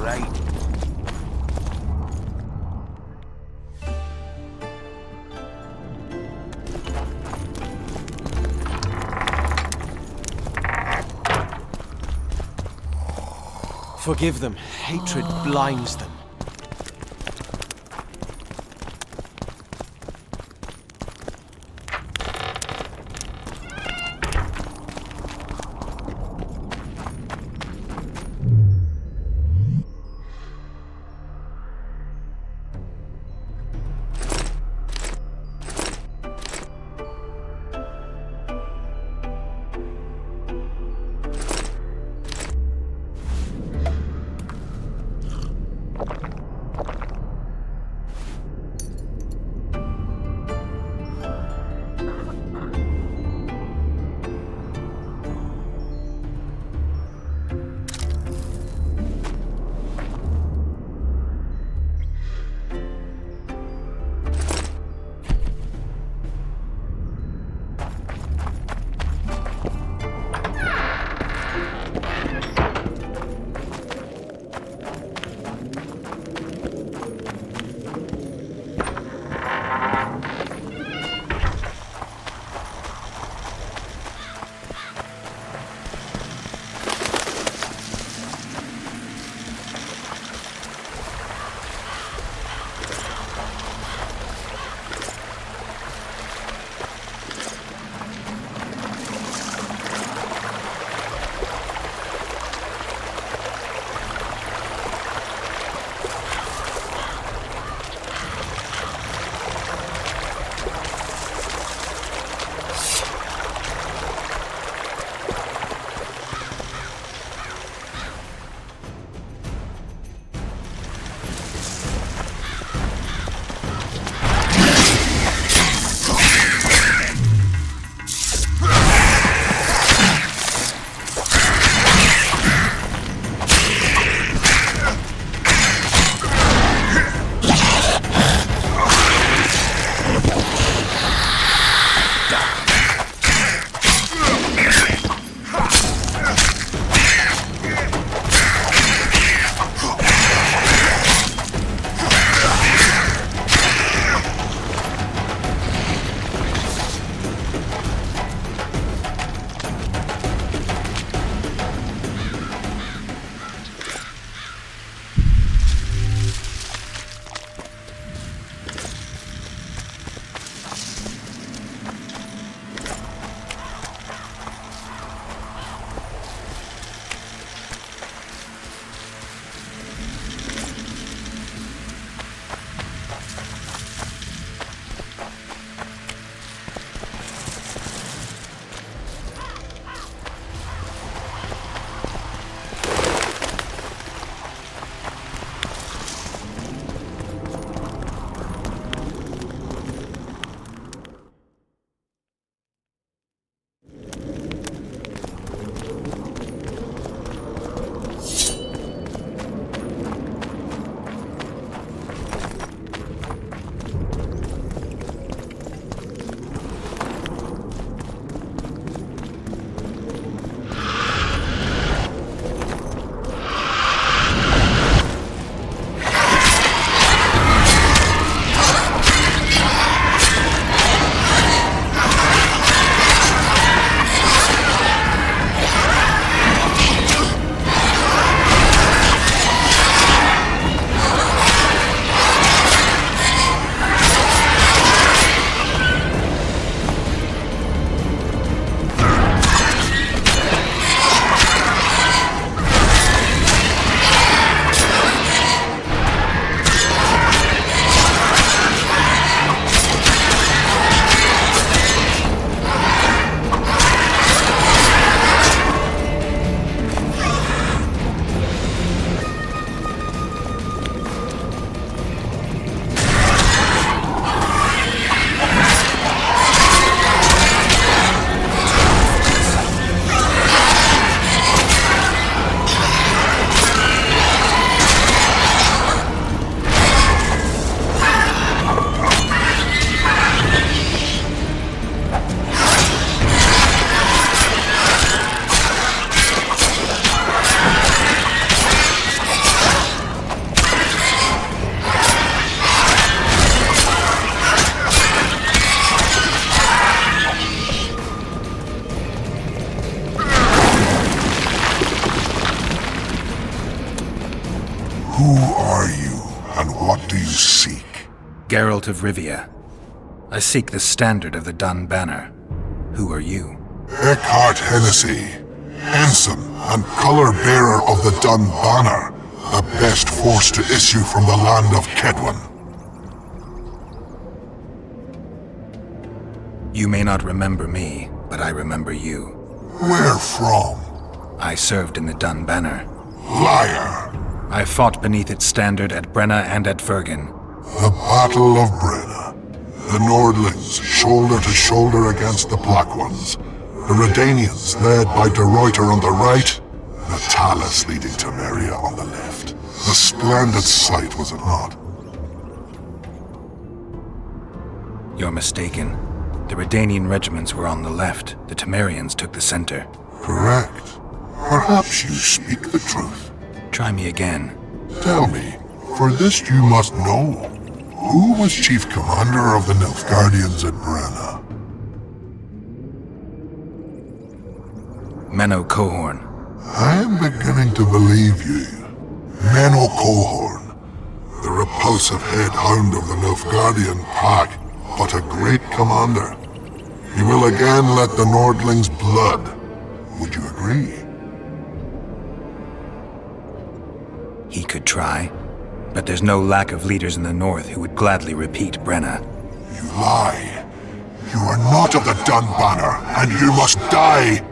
right. Forgive them. Hatred blinds them. Who are you, and what do you seek? Geralt of Rivia. I seek the standard of the Dun Banner. Who are you? Eckhart Hennessy, ensign and color-bearer of the Dun Banner, the best force to issue from the land of Kedwen. You may not remember me, but I remember you. Where from? I served in the Dun Banner. Liar! I fought beneath its standard at Brenna and at Vergen. The Battle of Brenna. The Nordlings, shoulder to shoulder against the Black Ones. The Redanians, led by De Ruyter on the right. The Talus leading Temeria on the left. A splendid sight, was it not? You're mistaken. The Redanian regiments were on the left. The Temerians took the center. Correct. Perhaps you speak the truth. Try me again. Tell me, for this you must know. Who was chief commander of the Nilfgaardians at Brenna? Menno Cohorn. I am beginning to believe you. Menno Cohorn, the repulsive head hound of the Nilfgaardian pack, but a great commander. He will again let the Nordlings' blood. Would you agree? He could try, but there's no lack of leaders in the north who would gladly repeat Brenna. You lie. You are not of the Dun Banner, and you must die!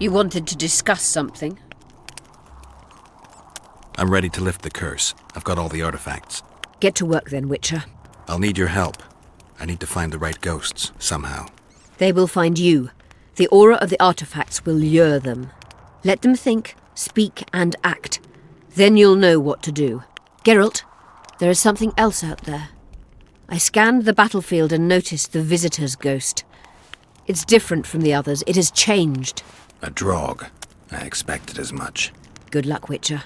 You wanted to discuss something? I'm ready to lift the curse. I've got all the artifacts. Get to work then, Witcher. I'll need your help. I need to find the right ghosts, somehow. They will find you. The aura of the artifacts will lure them. Let them think, speak, and act. Then you'll know what to do. Geralt, there is something else out there. I scanned the battlefield and noticed the Visitor's ghost. It's different from the others. It has changed. A drog. I expected as much. Good luck, Witcher.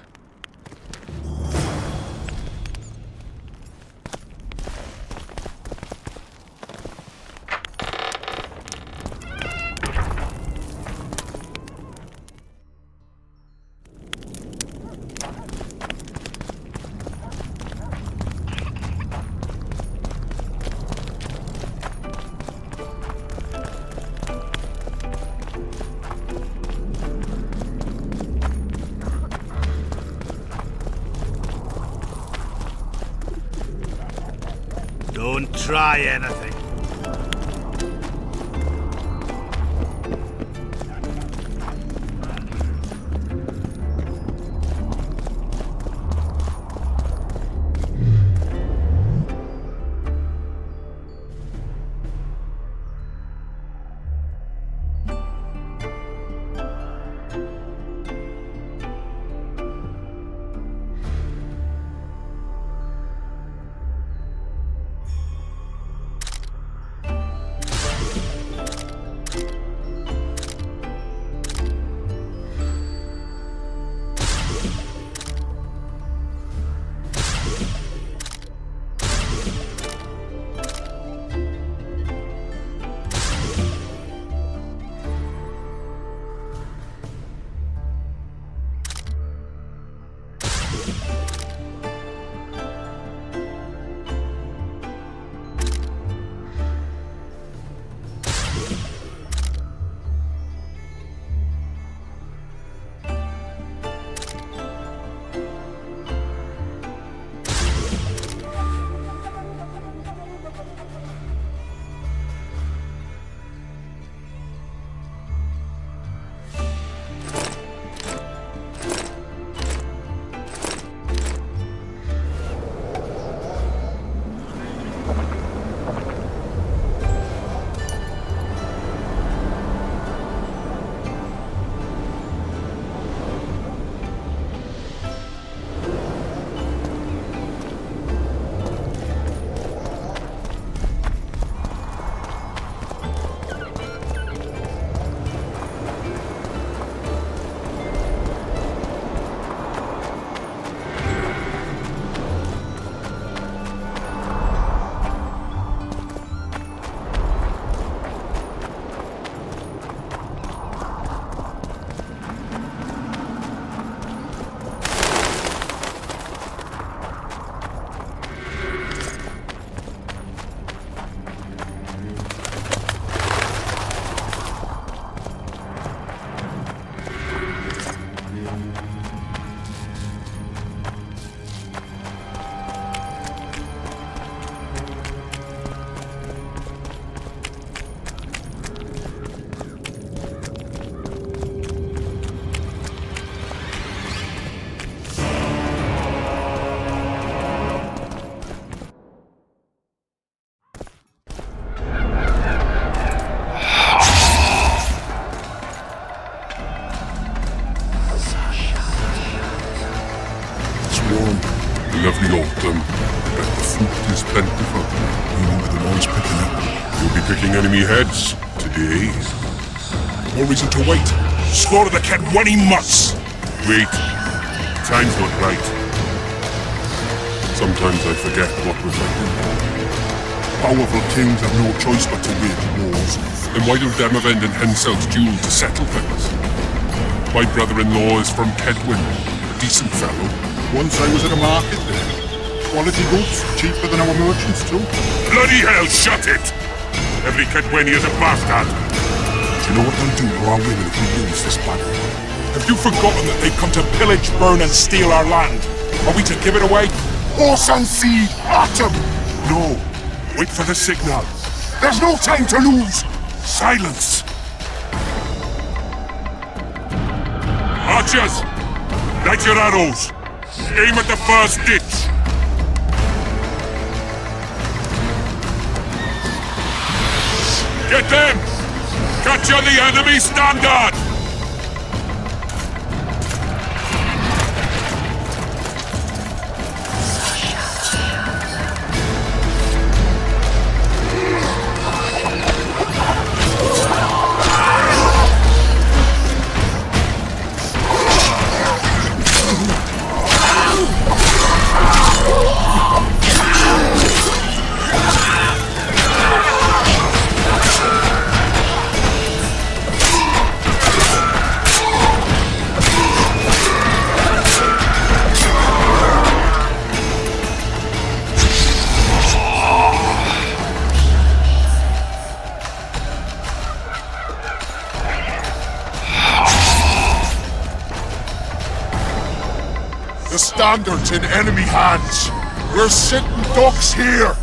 Don't try anything. Lovely autumn, but the fruit is plentiful. Meaning with the noise picking up. You'll be picking enemy heads today. No reason to wait. Slaughter the cat when he must. Wait. Time's not right. Sometimes I forget what we're fighting. Powerful kings have no choice but to wage wars. Then why do Demavend and Henselt's duel to settle things? My brother-in-law is from Kedwin, a decent fellow. Once I was at a market there. Quality goods, cheaper than our merchants too. Bloody hell, shut it! Every Kedwini is a bastard! Do you know what they'll do to our women if we lose this battle? Have you forgotten that they've come to pillage, burn and steal our land? Are we to give it away? Horse and seed, at 'em! No, wait for the signal. There's no time to lose! Silence! Archers! Light your arrows! Aim at the first ditch! Get them! Capture the enemy standard! The standard's in enemy hands. We're sitting ducks here.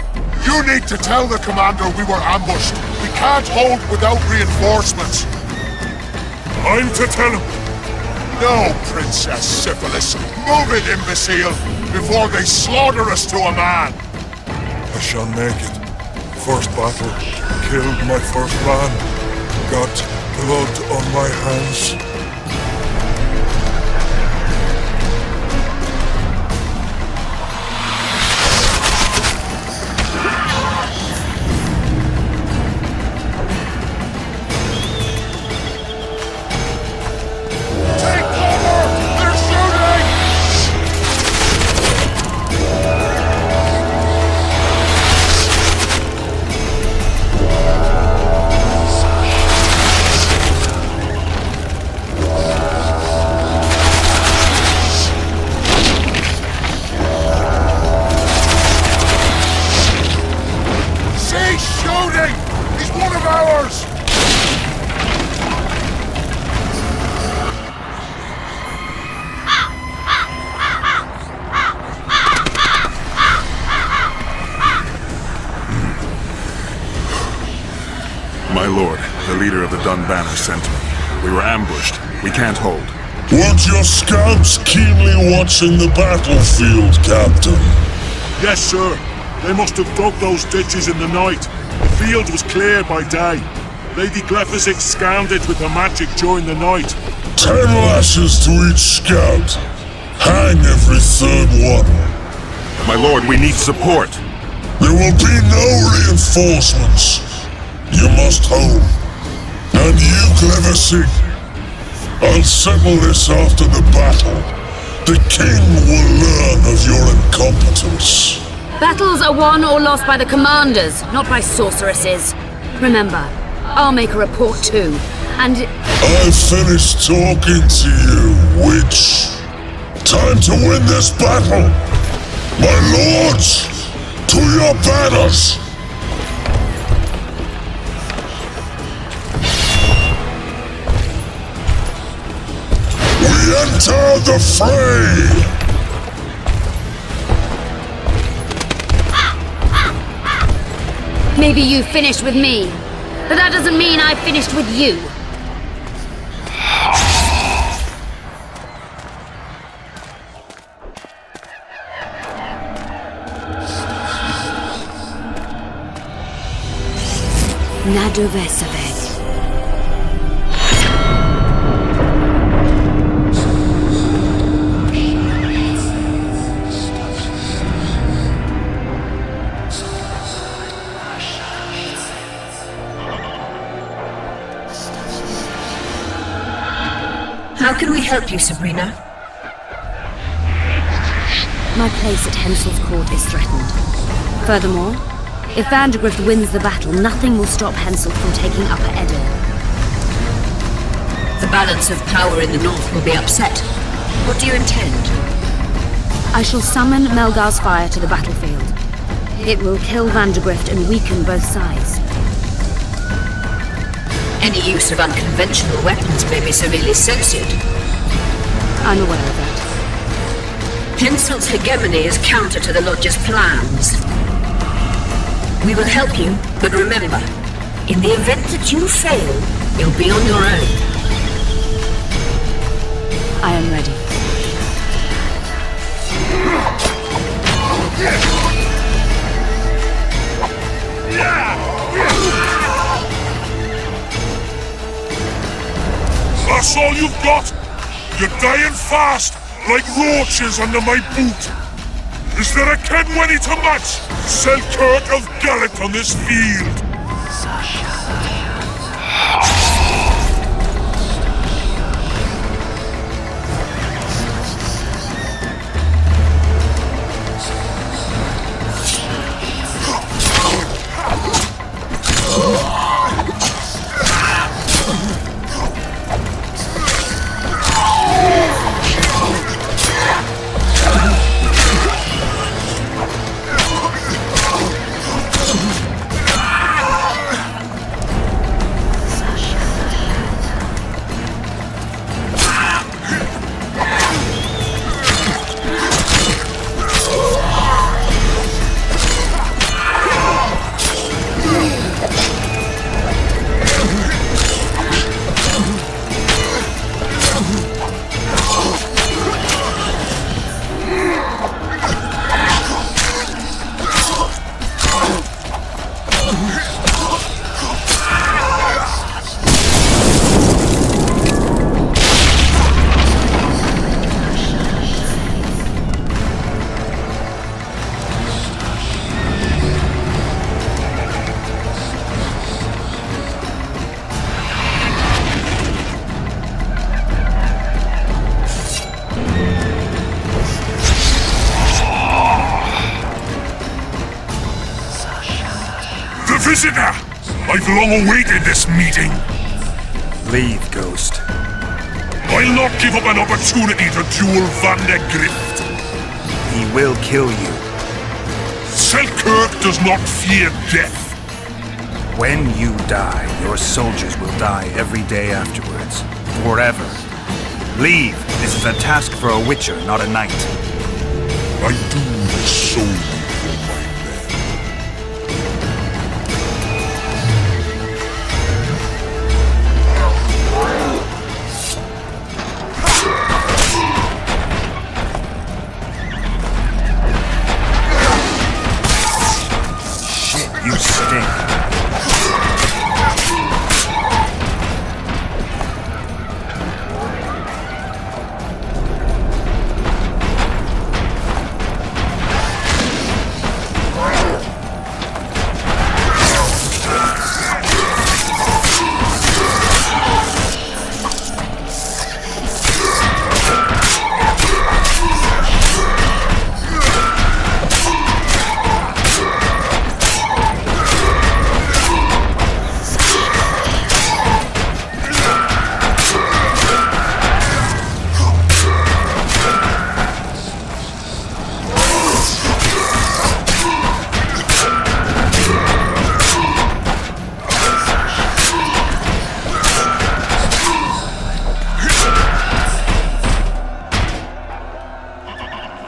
You need to tell the commander we were ambushed. We can't hold without reinforcements. I'm to tell him. No, Princess Syphilis. Move it, imbecile, before they slaughter us to a man. I shall make it. First battle, killed my first man. Got blood on my hands. My lord, the leader of the Dun Banner sent me. We were ambushed. We can't hold. Weren't your scouts keenly watching the battlefield, Captain? Yes, sir. They must have dug those ditches in the night. The field was cleared by day. Lady Glephisic scanned it with her magic during the night. 10 lashes to each scout. Hang every third one. My lord, we need support. There will be no reinforcements. You must hold. And you, Glephisic, I'll settle this after the battle. The king will learn of your incompetence. Battles are won or lost by the commanders, not by sorceresses. Remember, I'll make a report too, and... I've finished talking to you, witch. Time to win this battle. My lords, to your banners. We enter the fray! Maybe you finished with me, but that doesn't mean I finished with you. Nadovesavek. How can we help you, Sabrina? My place at Hensel's court is threatened. Furthermore, if Vandergrift wins the battle, nothing will stop Hensel from taking Upper Edir. The balance of power in the north will be upset. What do you intend? I shall summon Melgar's fire to the battlefield. It will kill Vandergrift and weaken both sides. Any use of unconventional weapons may be severely censored. I'm aware of that. Hensel's hegemony is counter to the Lodge's plans. We will help you, but remember, in the event that you fail, you'll be on your own. I am ready. That's all you've got? You're dying fast, like roaches under my boot. Is there a Kenwenny to match Selkirk of Geralt on this field? Visitor! I've long awaited this meeting. Leave, Ghost. I'll not give up an opportunity to duel Van der Grift. He will kill you. Selkirk does not fear death. When you die, your soldiers will die every day afterwards. Forever. Leave. This is a task for a witcher, not a knight. I do this solely for my men. You stink.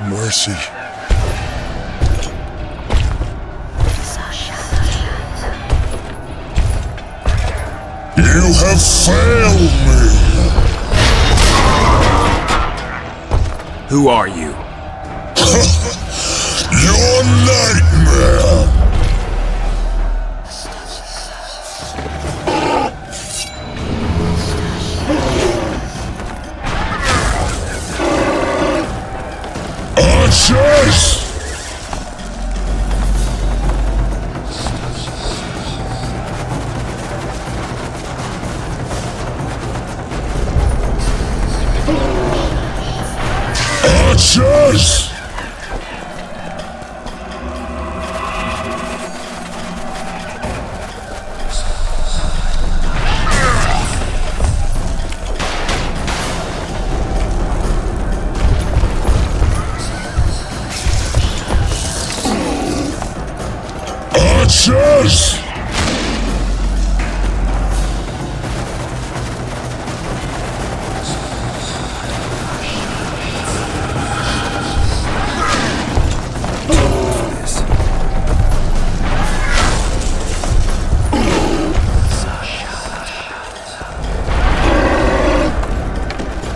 Mercy. You have failed me. Who are you? Your nightmare. Archers! Archers!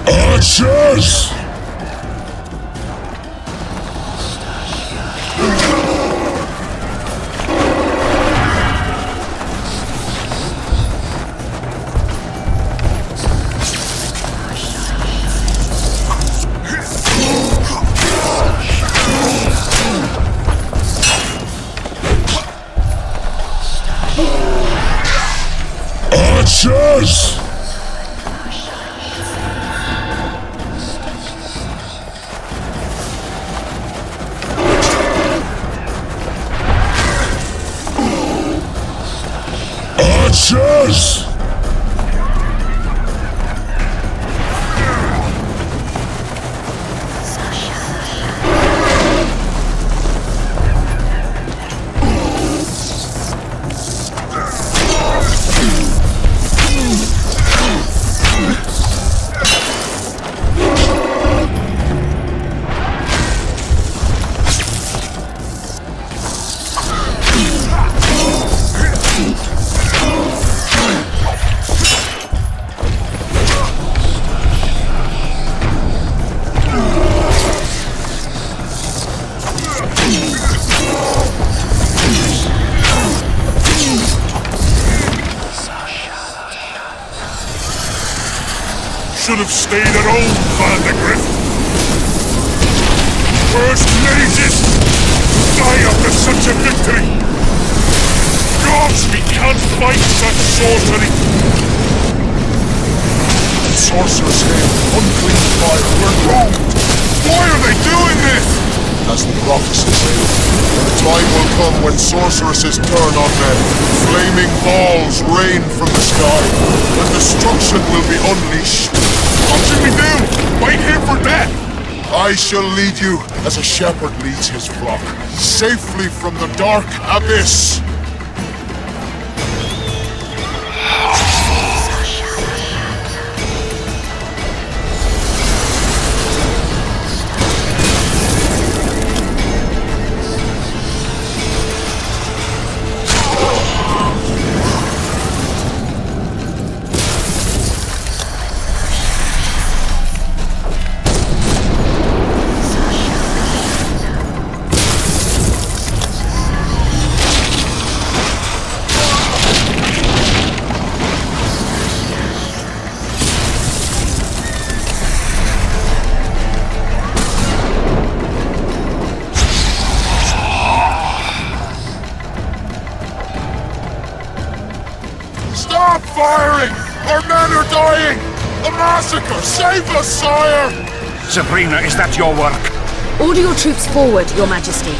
Archers! Archers! Archers! Archers! Should have stayed at home, Vandegrift. First mages die after such a victory. Gods, we can't fight such sorcery. Sorcerer's Head, unclean fire, we're doomed. Why are they doing this? As the prophecy said, the time will come when sorceresses turn on men. Flaming balls rain from the sky, and destruction will be unleashed. What should we do? Wait here for death? I shall lead you as a shepherd leads his flock, safely from the dark abyss. Stop firing! Our men are dying! A massacre! Save us, sire! Sabrina, is that your work? Order your troops forward, Your Majesty.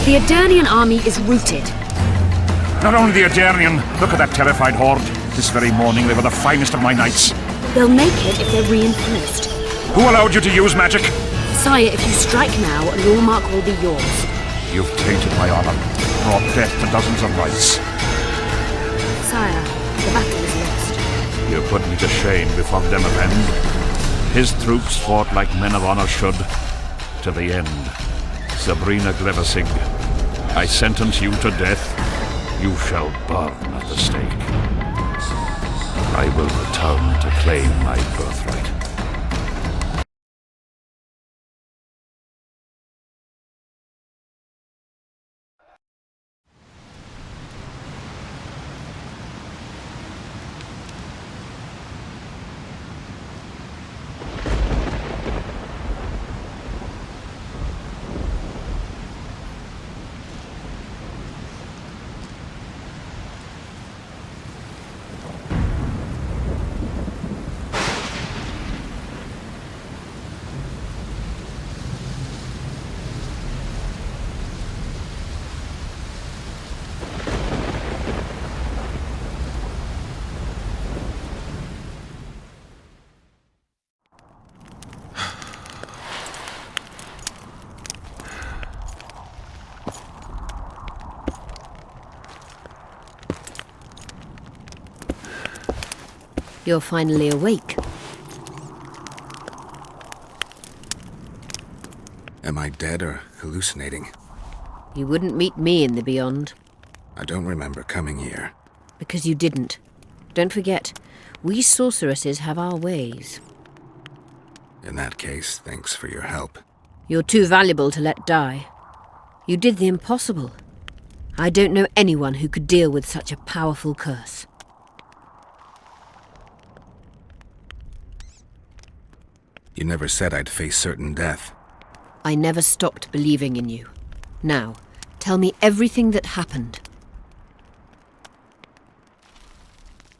The Adernian army is routed. Not only the Adernian, look at that terrified horde. This very morning they were the finest of my knights. They'll make it if they're reinforced. Who allowed you to use magic? Sire, if you strike now, your mark will be yours. You've tainted my honor, brought death to dozens of knights. Sire, the battle is lost. You put me to shame before Demavend. His troops fought like men of honor should, to the end. Sabrina Glevasig, I sentence you to death. You shall burn at the stake. I will return to claim my birthright. You're finally awake. Am I dead or hallucinating? You wouldn't meet me in the Beyond. I don't remember coming here. Because you didn't. Don't forget, we sorceresses have our ways. In that case, thanks for your help. You're too valuable to let die. You did the impossible. I don't know anyone who could deal with such a powerful curse. You never said I'd face certain death. I never stopped believing in you. Now, tell me everything that happened.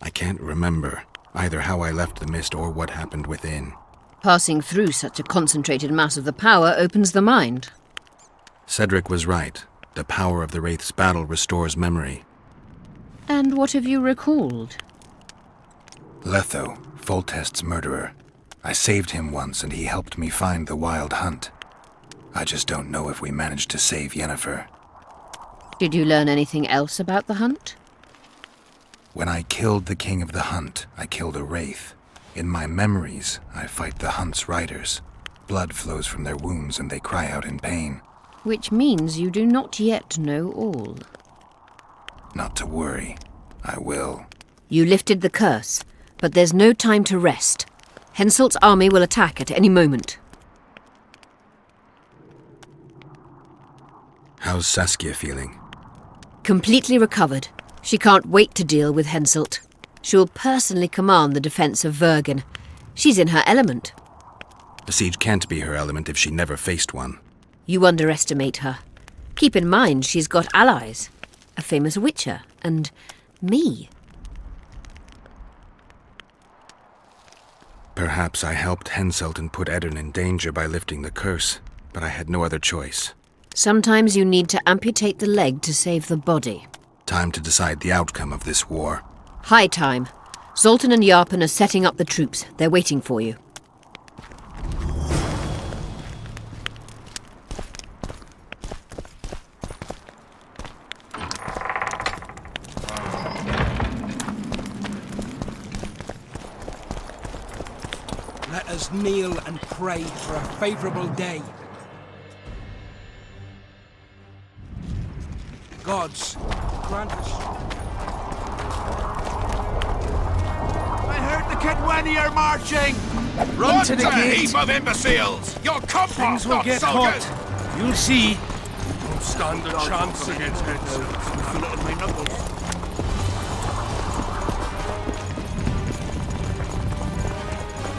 I can't remember either how I left the mist or what happened within. Passing through such a concentrated mass of the power opens the mind. Cedric was right. The power of the Wraith's battle restores memory. And what have you recalled? Letho, Foltest's murderer. I saved him once and he helped me find the Wild Hunt. I just don't know if we managed to save Yennefer. Did you learn anything else about the hunt? When I killed the King of the Hunt, I killed a Wraith. In my memories, I fight the Hunt's riders. Blood flows from their wounds and they cry out in pain. Which means you do not yet know all. Not to worry. I will. You lifted the curse, but there's no time to rest. Henselt's army will attack at any moment. How's Saskia feeling? Completely recovered. She can't wait to deal with Henselt. She will personally command the defense of Vergen. She's in her element. The siege can't be her element if she never faced one. You underestimate her. Keep in mind she's got allies. A famous witcher, and me. Perhaps I helped Henselt and put Eddern in danger by lifting the curse, but I had no other choice. Sometimes you need to amputate the leg to save the body. Time to decide the outcome of this war. High time. Zoltan and Yarpen are setting up the troops. They're waiting for you. Let us kneel and pray for a favourable day. Gods, grant us... I heard the Kedweni are marching! Run to the gate! Heap of imbeciles! Your compost Things will not get so hot. good! You'll see. Don't stand a chance against it. I feel it in my knuckles.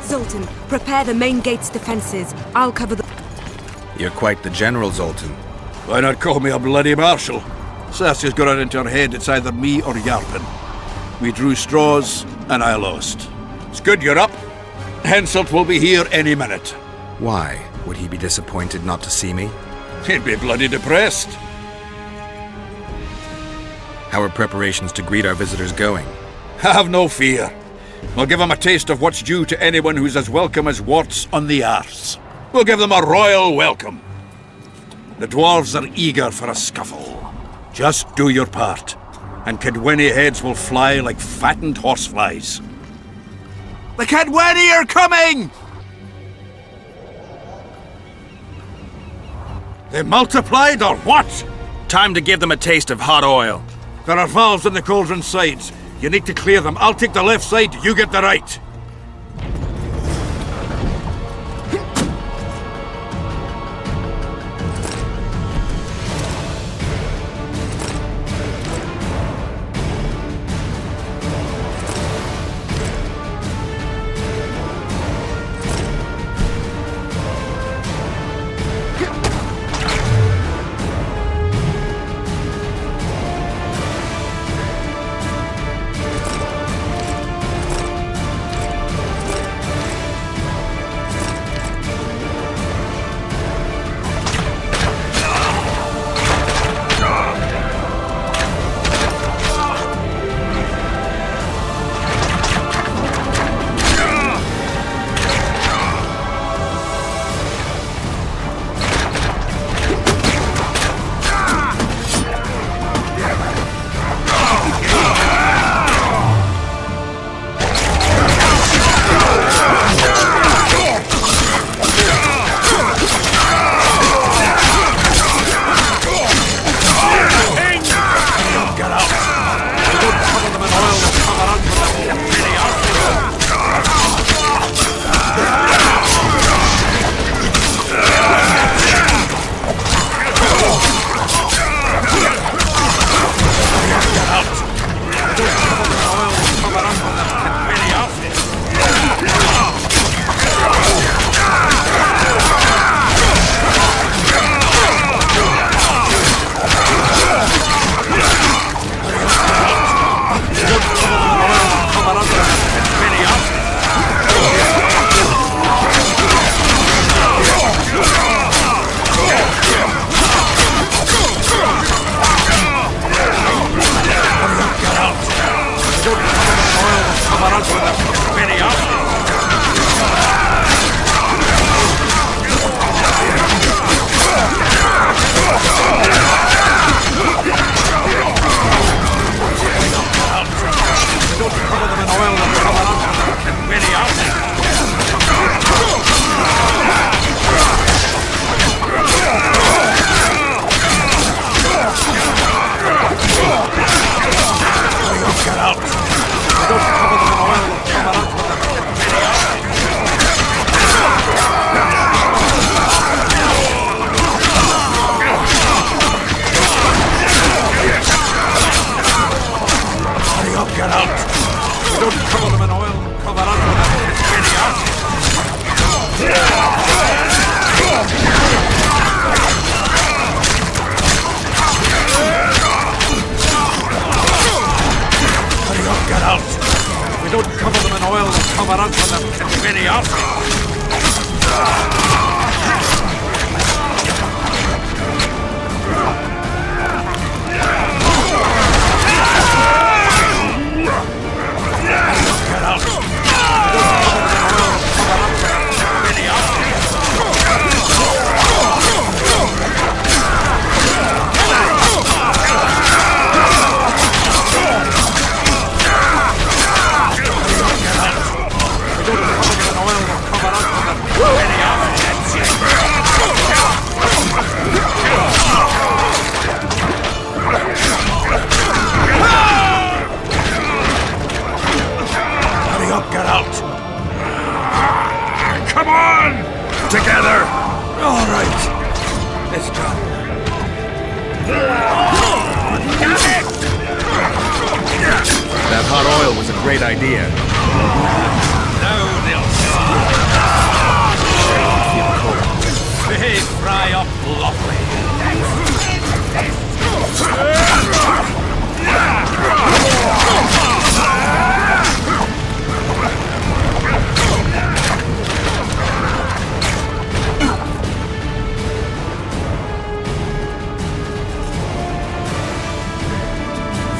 Zoltan, prepare the main gate's defenses. I'll cover the... You're quite the general, Zoltan. Why not call me a bloody marshal? Saskia's got it into her head it's either me or Yarpen. We drew straws, and I lost. It's good you're up. Henselt will be here any minute. Why? Would he be disappointed not to see me? He'd be bloody depressed. How are preparations to greet our visitors going? Have no fear. We'll give them a taste of what's due to anyone who's as welcome as warts on the arse. We'll give them a royal welcome. The dwarves are eager for a scuffle. Just do your part, and Kedweni heads will fly like fattened horseflies. The Kedweni are coming! They multiplied or what? Time to give them a taste of hot oil. There are valves in the cauldron sides. You need to clear them. I'll take the left side, you get the right.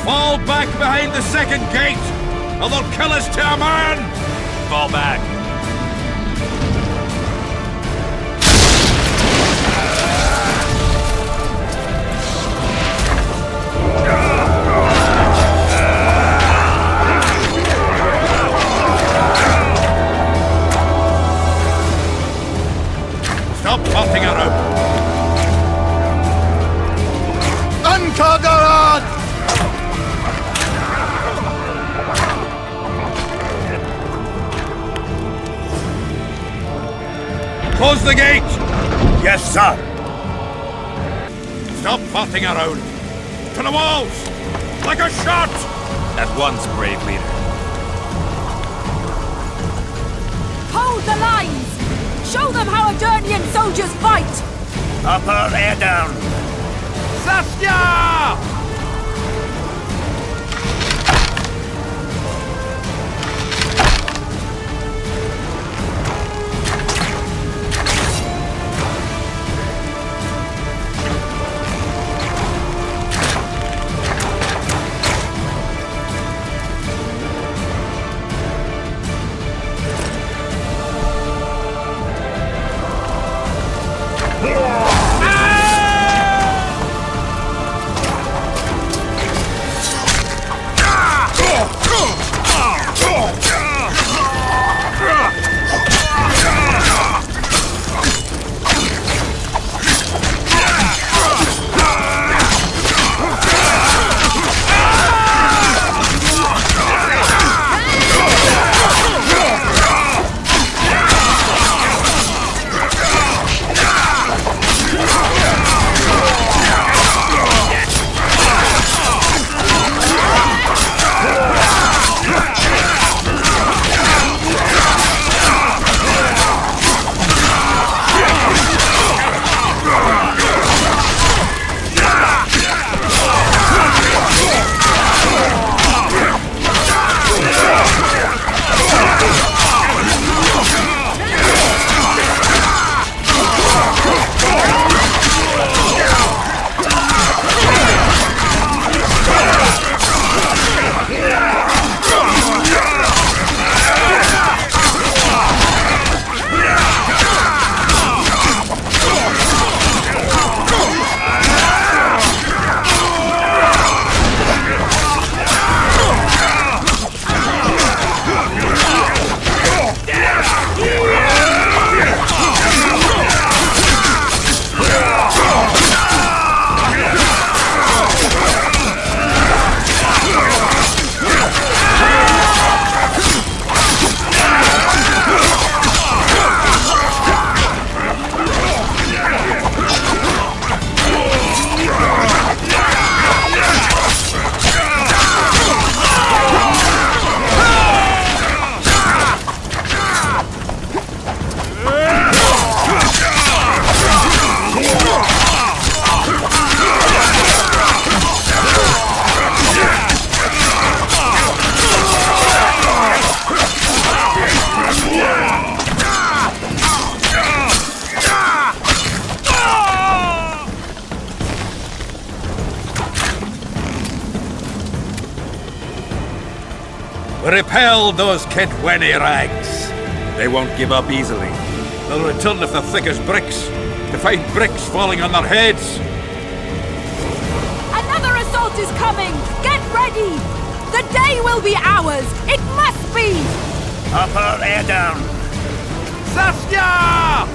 Fall back behind the second gate, or they'll kill us to a man! Fall back. Stop farting around! Uncovered! Close the gate! Yes, sir. Stop farting around. To the walls! Like a shot! At once, brave leader. Hold the lines! Show them how Adernian soldiers fight! Upper air down. Saskia! We repelled those Kidwenny rags. They won't give up easily. They'll return if they're thick as bricks, to find bricks falling on their heads. Another assault is coming! Get ready! The day will be ours! It must be! Upper air down. Saskia!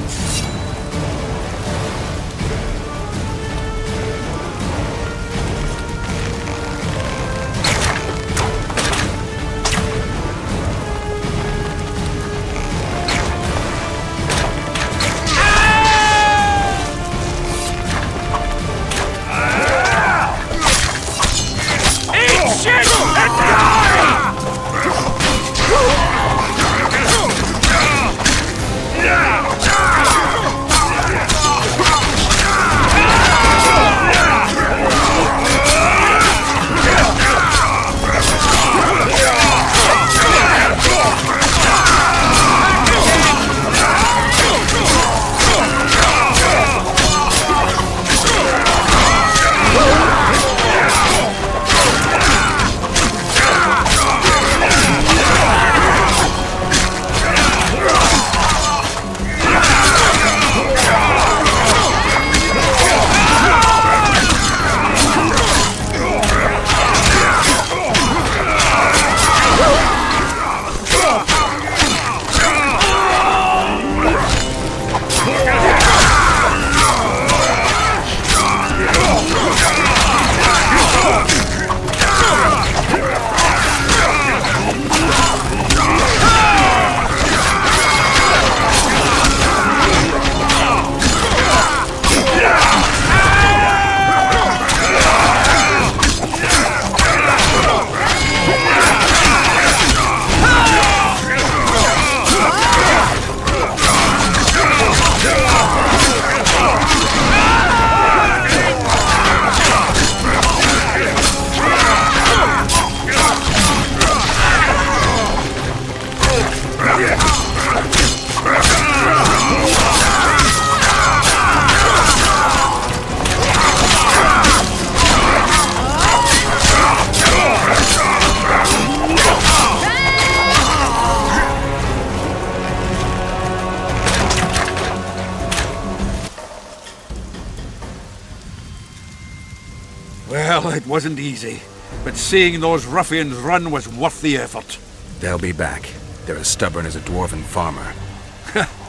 Well, it wasn't easy, but seeing those ruffians run was worth the effort. They'll be back. They're as stubborn as a dwarven farmer.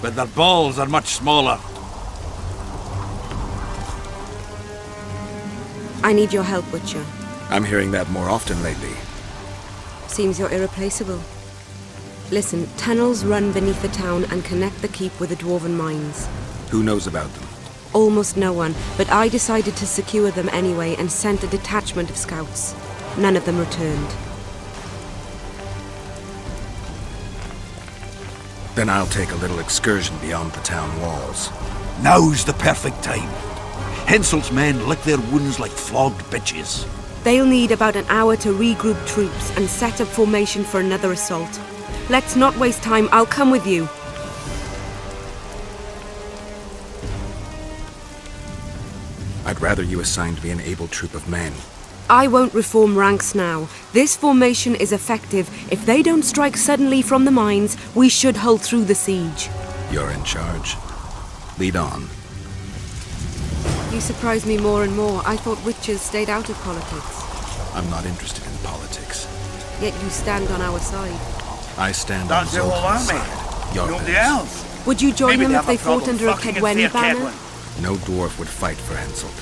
But their balls are much smaller. I need your help, Witcher. I'm hearing that more often lately. Seems you're irreplaceable. Listen, tunnels run beneath the town and connect the keep with the dwarven mines. Who knows about them? Almost no one, but I decided to secure them anyway and sent a detachment of scouts. None of them returned. Then I'll take a little excursion beyond the town walls. Now's the perfect time. Henselt's men lick their wounds like flogged bitches. They'll need about an hour to regroup troops and set up formation for another assault. Let's not waste time. I'll come with you. I'd rather you assigned me an able troop of men. I won't reform ranks now. This formation is effective. If they don't strike suddenly from the mines, we should hold through the siege. You're in charge. Lead on. You surprise me more and more. I thought witches stayed out of politics. I'm not interested in politics. Yet you stand on our side. I stand That's on the whole Zoltan's army. side. Your Nobody best. else. Would you join Maybe them they if they have a fought under a problem fucking Kedwenny fair banner? Kedwen. No dwarf would fight for Henselt.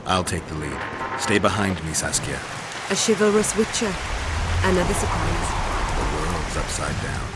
I'll take the lead. Stay behind me, Saskia. A chivalrous witcher. Another surprise. The world's upside down.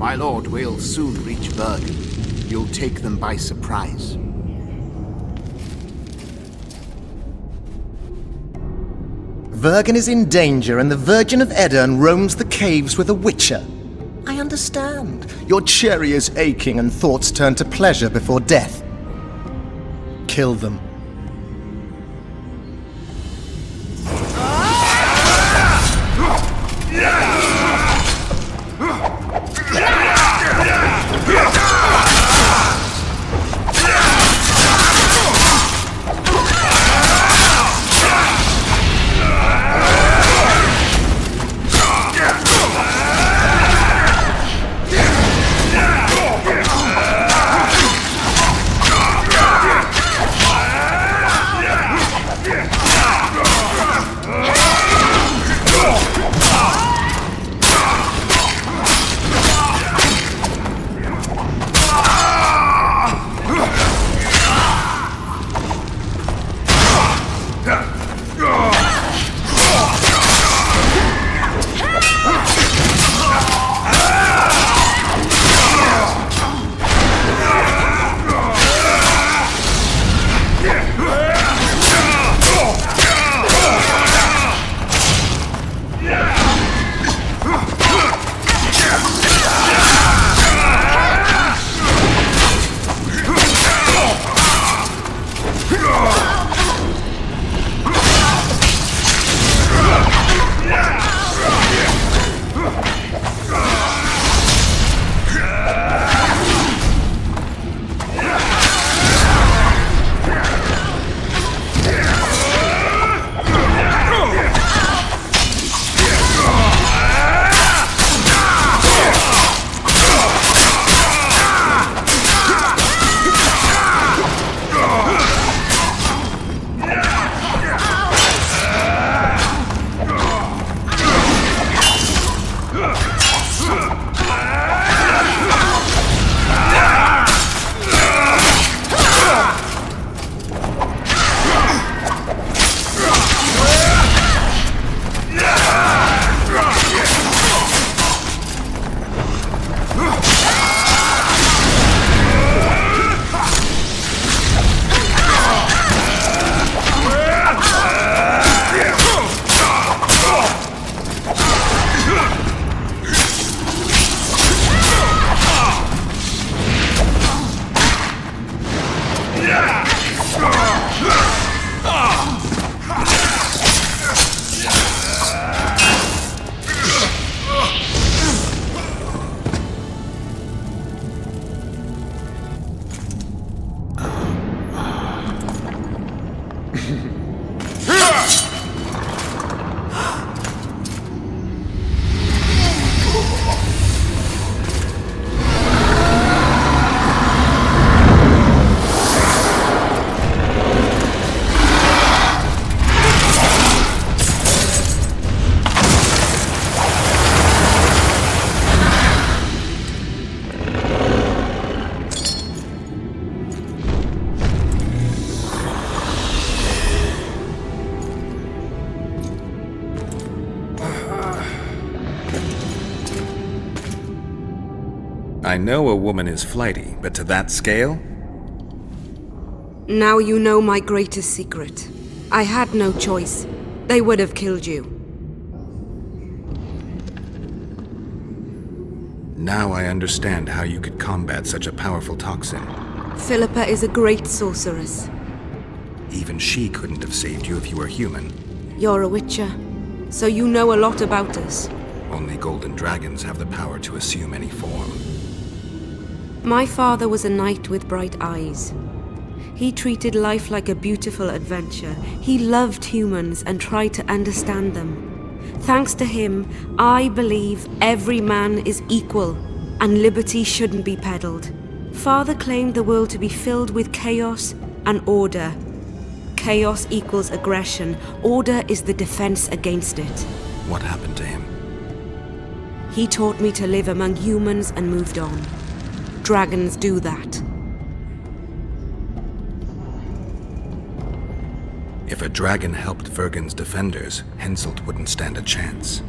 My lord, we'll soon reach Bergen. You'll take them by surprise. Vergen is in danger, and the Virgin of Edirn roams the caves with a witcher. I understand. Your cherry is aching, and thoughts turn to pleasure before death. Kill them. I know a woman is flighty, but to that scale? Now you know my greatest secret. I had no choice. They would have killed you. Now I understand how you could combat such a powerful toxin. Philippa is a great sorceress. Even she couldn't have saved you if you were human. You're a witcher, so you know a lot about us. Only golden dragons have the power to assume any form. My father was a knight with bright eyes. He treated life like a beautiful adventure. He loved humans and tried to understand them. Thanks to him, I believe every man is equal and liberty shouldn't be peddled. Father claimed the world to be filled with chaos and order. Chaos equals aggression. Order is the defense against it. What happened to him? He taught me to live among humans and moved on. Dragons do that. If a dragon helped Vergen's defenders, Henselt wouldn't stand a chance.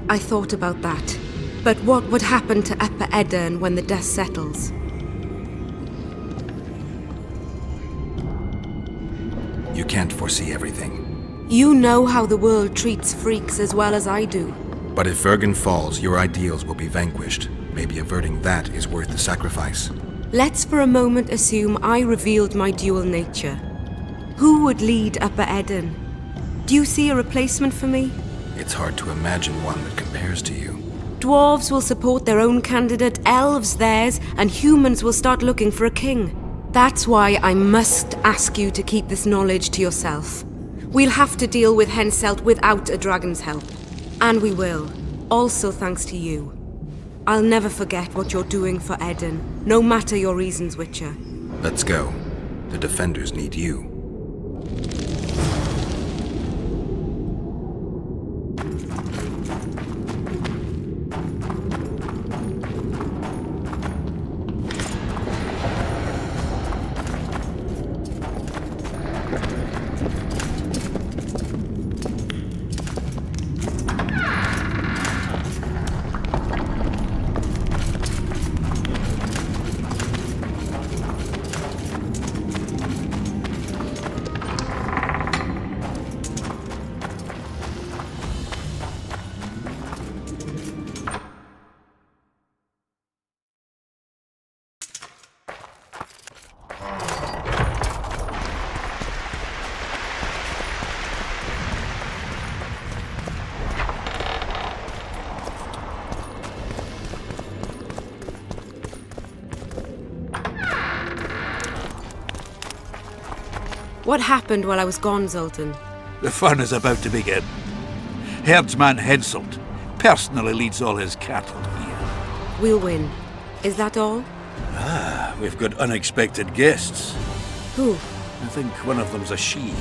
I thought about that. But what would happen to Upper Edirn when the dust settles? You can't foresee everything. You know how the world treats freaks as well as I do. But if Vergen falls, your ideals will be vanquished. Maybe averting that is worth the sacrifice. Let's for a moment assume I revealed my dual nature. Who would lead Upper Edirn? Do you see a replacement for me? It's hard to imagine one that compares to you. Dwarves will support their own candidate, elves theirs, and humans will start looking for a king. That's why I must ask you to keep this knowledge to yourself. We'll have to deal with Henselt without a dragon's help. And we will. Also thanks to you. I'll never forget what you're doing for Edirn, no matter your reasons, Witcher. Let's go. The defenders need you. What happened while I was gone, Zoltan? The fun is about to begin. Herdsman Henselt personally leads all his cattle here. We'll win. Is that all? Ah, we've got unexpected guests. Who? I think one of them's a she.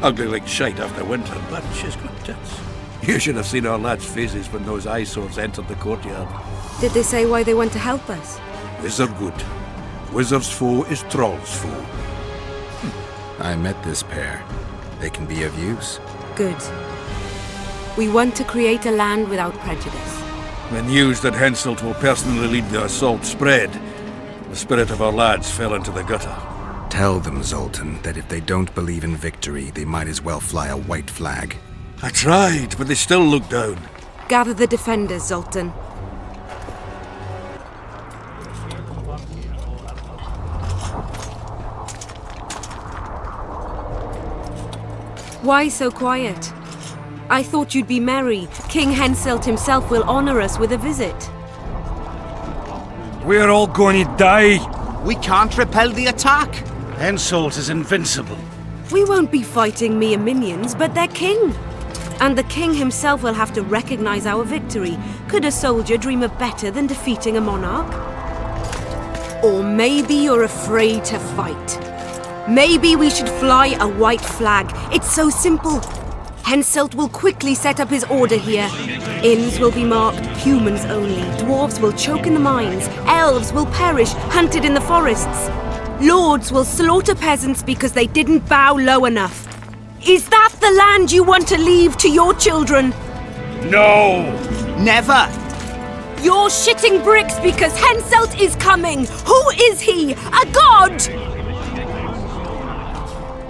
Ugly like shite after winter, but she's got tits. You should have seen our lads' faces when those eyesores entered the courtyard. Did they say why they went to help us? Wizard good. Wizard's foe is troll's foe. I met this pair. They can be of use. Good. We want to create a land without prejudice. The news that Henselt will personally lead the assault spread. The spirit of our lads fell into the gutter. Tell them, Zoltan, that if they don't believe in victory, they might as well fly a white flag. I tried, but they still look down. Gather the defenders, Zoltan. Why so quiet? I thought you'd be merry. King Henselt himself will honor us with a visit. We're all going to die. We can't repel the attack. Henselt is invincible. We won't be fighting mere minions, but their king. And the king himself will have to recognize our victory. Could a soldier dream of better than defeating a monarch? Or maybe you're afraid to fight. Maybe we should fly a white flag. It's so simple. Henselt will quickly set up his order here. Inns will be marked humans only. Dwarves will choke in the mines. Elves will perish, hunted in the forests. Lords will slaughter peasants because they didn't bow low enough. Is that the land you want to leave to your children? No! Never! You're shitting bricks because Henselt is coming! Who is he? A god?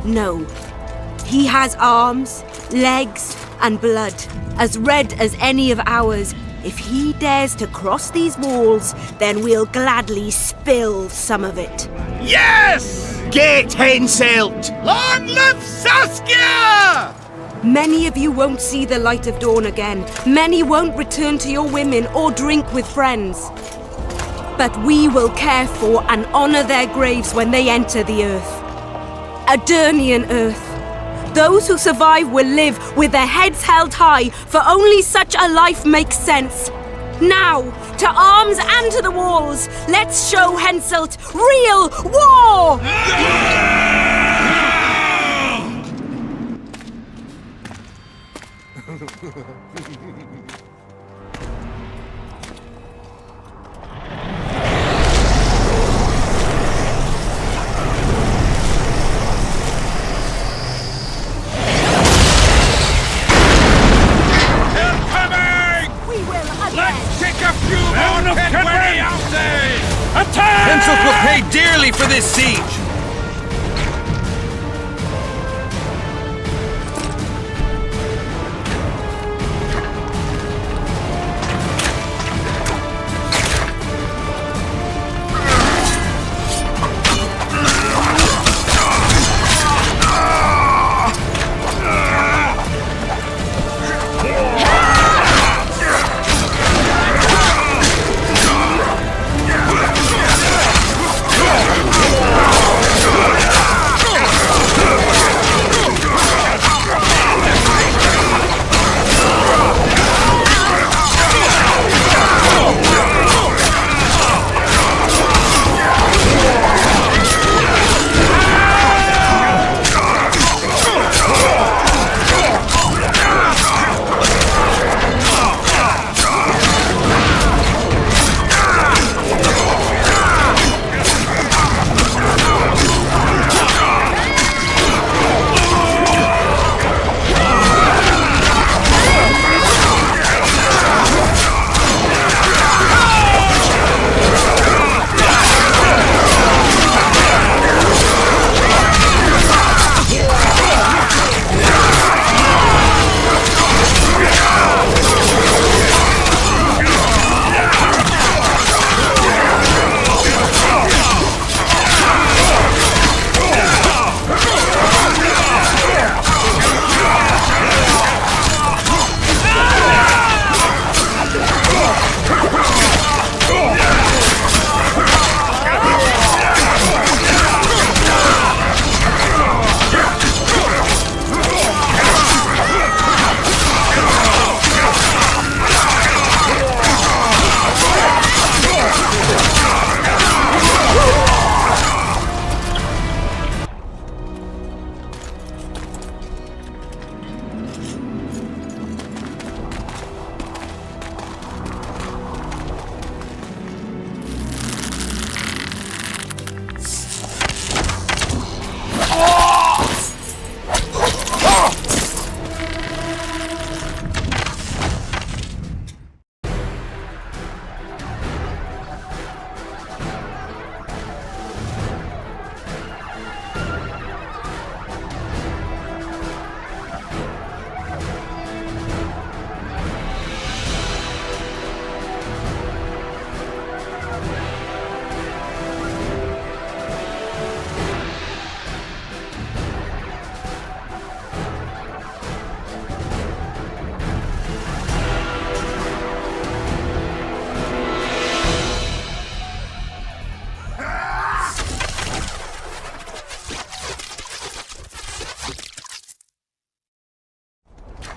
No. He has arms, legs, and blood, as red as any of ours. If he dares to cross these walls, then we'll gladly spill some of it. Yes! Get Henselt! Long live Saskia! Many of you won't see the light of dawn again. Many won't return to your women or drink with friends. But we will care for and honor their graves when they enter the earth. Adernian earth. Those who survive will live with their heads held high, for only such a life makes sense. Now, to arms and to the walls, let's show Henselt real war! Henselt will pay dearly for this siege!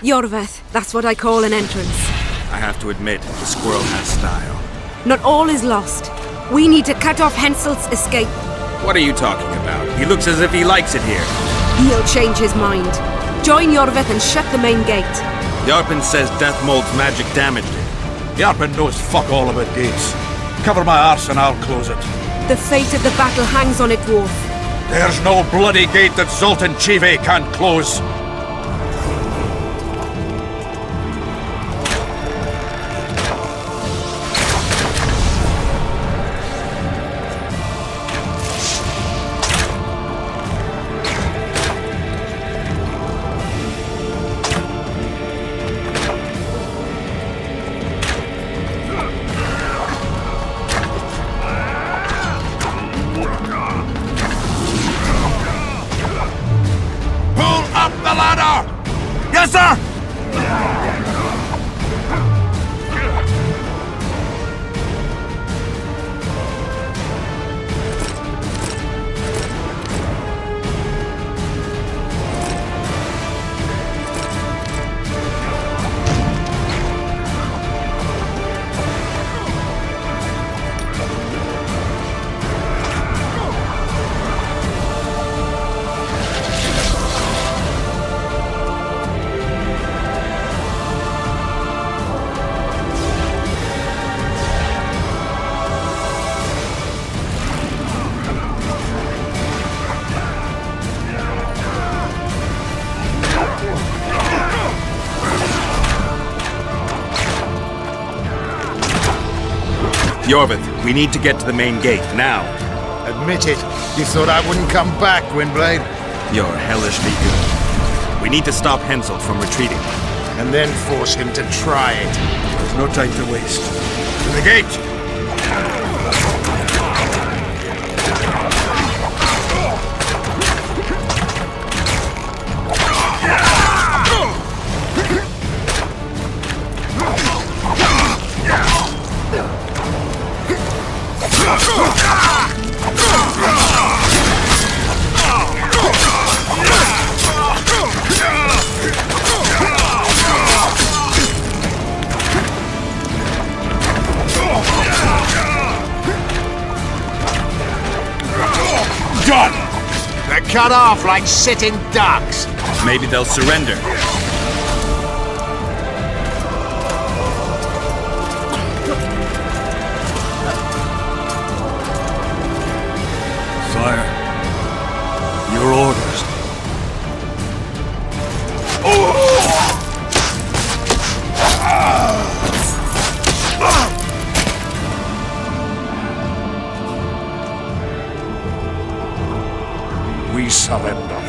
Yorveth, that's what I call an entrance. I have to admit, the squirrel has style. Not all is lost. We need to cut off Henselt's escape. What are you talking about? He looks as if he likes it here. He'll change his mind. Join Yorveth and shut the main gate. Yarpen says Death Mold's magic damaged it. Yarpen knows fuck all about gates. Cover my arse and I'll close it. The fate of the battle hangs on it, dwarf. There's no bloody gate that Zoltan Chive can't close. Lancaster! Yorvith, we need to get to the main gate, now. Admit it. You thought I wouldn't come back, Windblade? You're hellishly good. We need to stop Henselt from retreating. And then force him to try it. There's no time to waste. To the gate! Done! They're cut off like sitting ducks. Maybe they'll surrender. Sire, your orders. We surrender.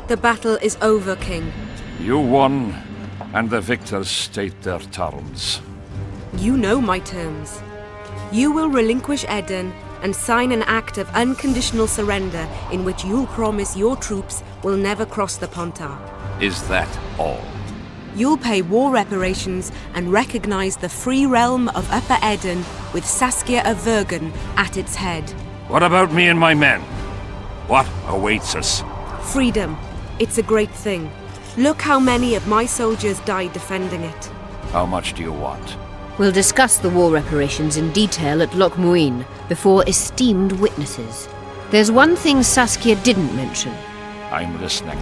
The battle is over, King. You won, and the victors state their terms. You know my terms. You will relinquish Eden and sign an act of unconditional surrender in which you'll promise your troops will never cross the Pontar. Is that all? You'll pay war reparations and recognize the free realm of Upper Eden with Saskia of Vergen at its head. What about me and my men? What awaits us? Freedom. It's a great thing. Look how many of my soldiers died defending it. How much do you want? We'll discuss the war reparations in detail at Loch Muin before esteemed witnesses. There's one thing Saskia didn't mention. I'm listening.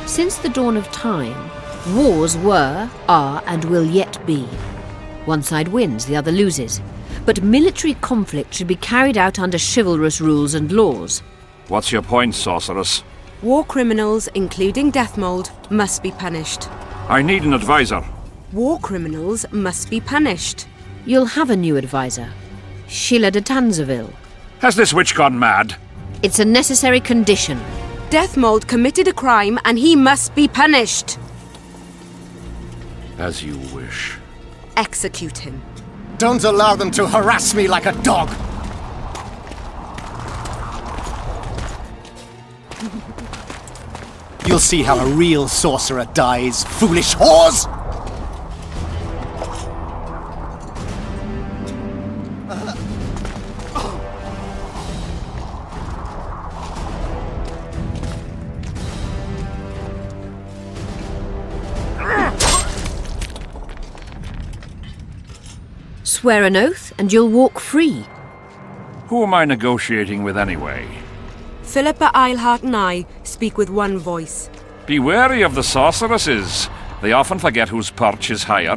Since the dawn of time, wars were, are, and will yet be. One side wins, the other loses. But military conflict should be carried out under chivalrous rules and laws. What's your point, sorceress? War criminals, including Deathmold, must be punished. I need an advisor. War criminals must be punished. You'll have a new advisor. Sheila de Tanzaville. Has this witch gone mad? It's a necessary condition. Deathmold committed a crime and he must be punished. As you wish. Execute him. Don't allow them to harass me like a dog! You'll see how a real sorcerer dies, foolish whores! Swear an oath and you'll walk free. Who am I negotiating with anyway? Philippa Eilhart and I speak with one voice. Be wary of the sorceresses. They often forget whose perch is higher.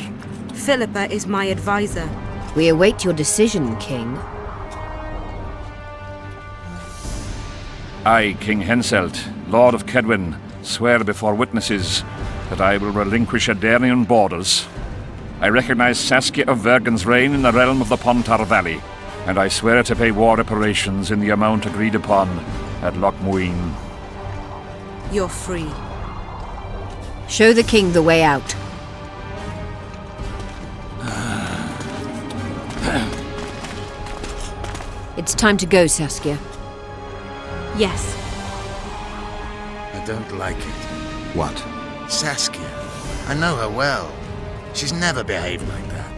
Philippa is my advisor. We await your decision, King. I, King Henselt, Lord of Kedwin, swear before witnesses that I will relinquish Adarian borders. I recognize Saskia of Vergen's reign in the realm of the Pontar Valley, and I swear to pay war reparations in the amount agreed upon at Loch Muin. You're free. Show the king the way out. It's time to go, Saskia. Yes. I don't like it. What? Saskia. I know her well. She's never behaved like that.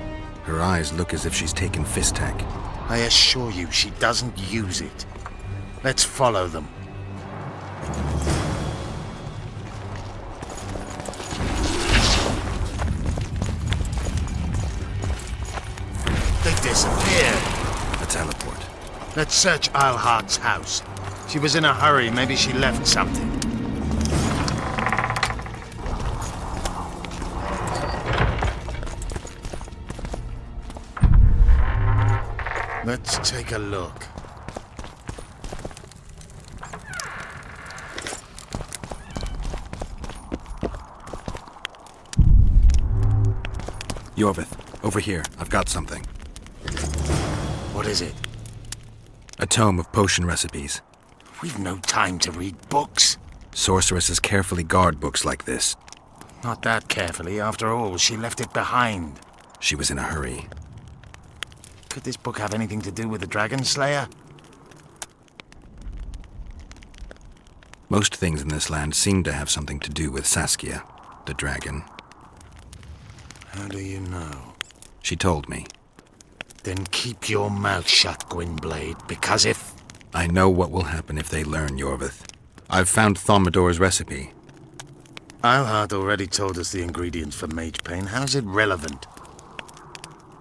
Her eyes look as if she's taken Fistak. I assure you, she doesn't use it. Let's follow them. They disappeared. A teleport. Let's search Eilhart's house. She was in a hurry. Maybe she left something. Let's take a look. Yorvith, over here. I've got something. What is it? A tome of potion recipes. We've no time to read books. Sorceresses carefully guard books like this. Not that carefully. After all, she left it behind. She was in a hurry. Could this book have anything to do with the Dragon Slayer? Most things in this land seem to have something to do with Saskia, the dragon. How do you know? She told me. Then keep your mouth shut, Gwynblade, because if... I know what will happen if they learn, Yorvith. I've found Thomidor's recipe. Eilhart already told us the ingredients for mage pain. How's it relevant?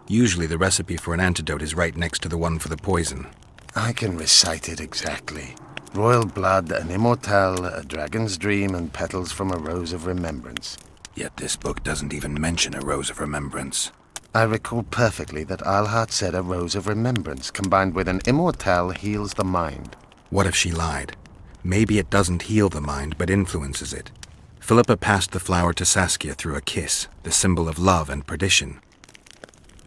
Usually the recipe for an antidote is right next to the one for the poison. I can recite it exactly. Royal blood, an immortelle, a dragon's dream, and petals from a rose of remembrance. Yet this book doesn't even mention a rose of remembrance. I recall perfectly that Eilhart said a rose of remembrance combined with an immortelle heals the mind. What if she lied? Maybe it doesn't heal the mind, but influences it. Philippa passed the flower to Saskia through a kiss, the symbol of love and perdition.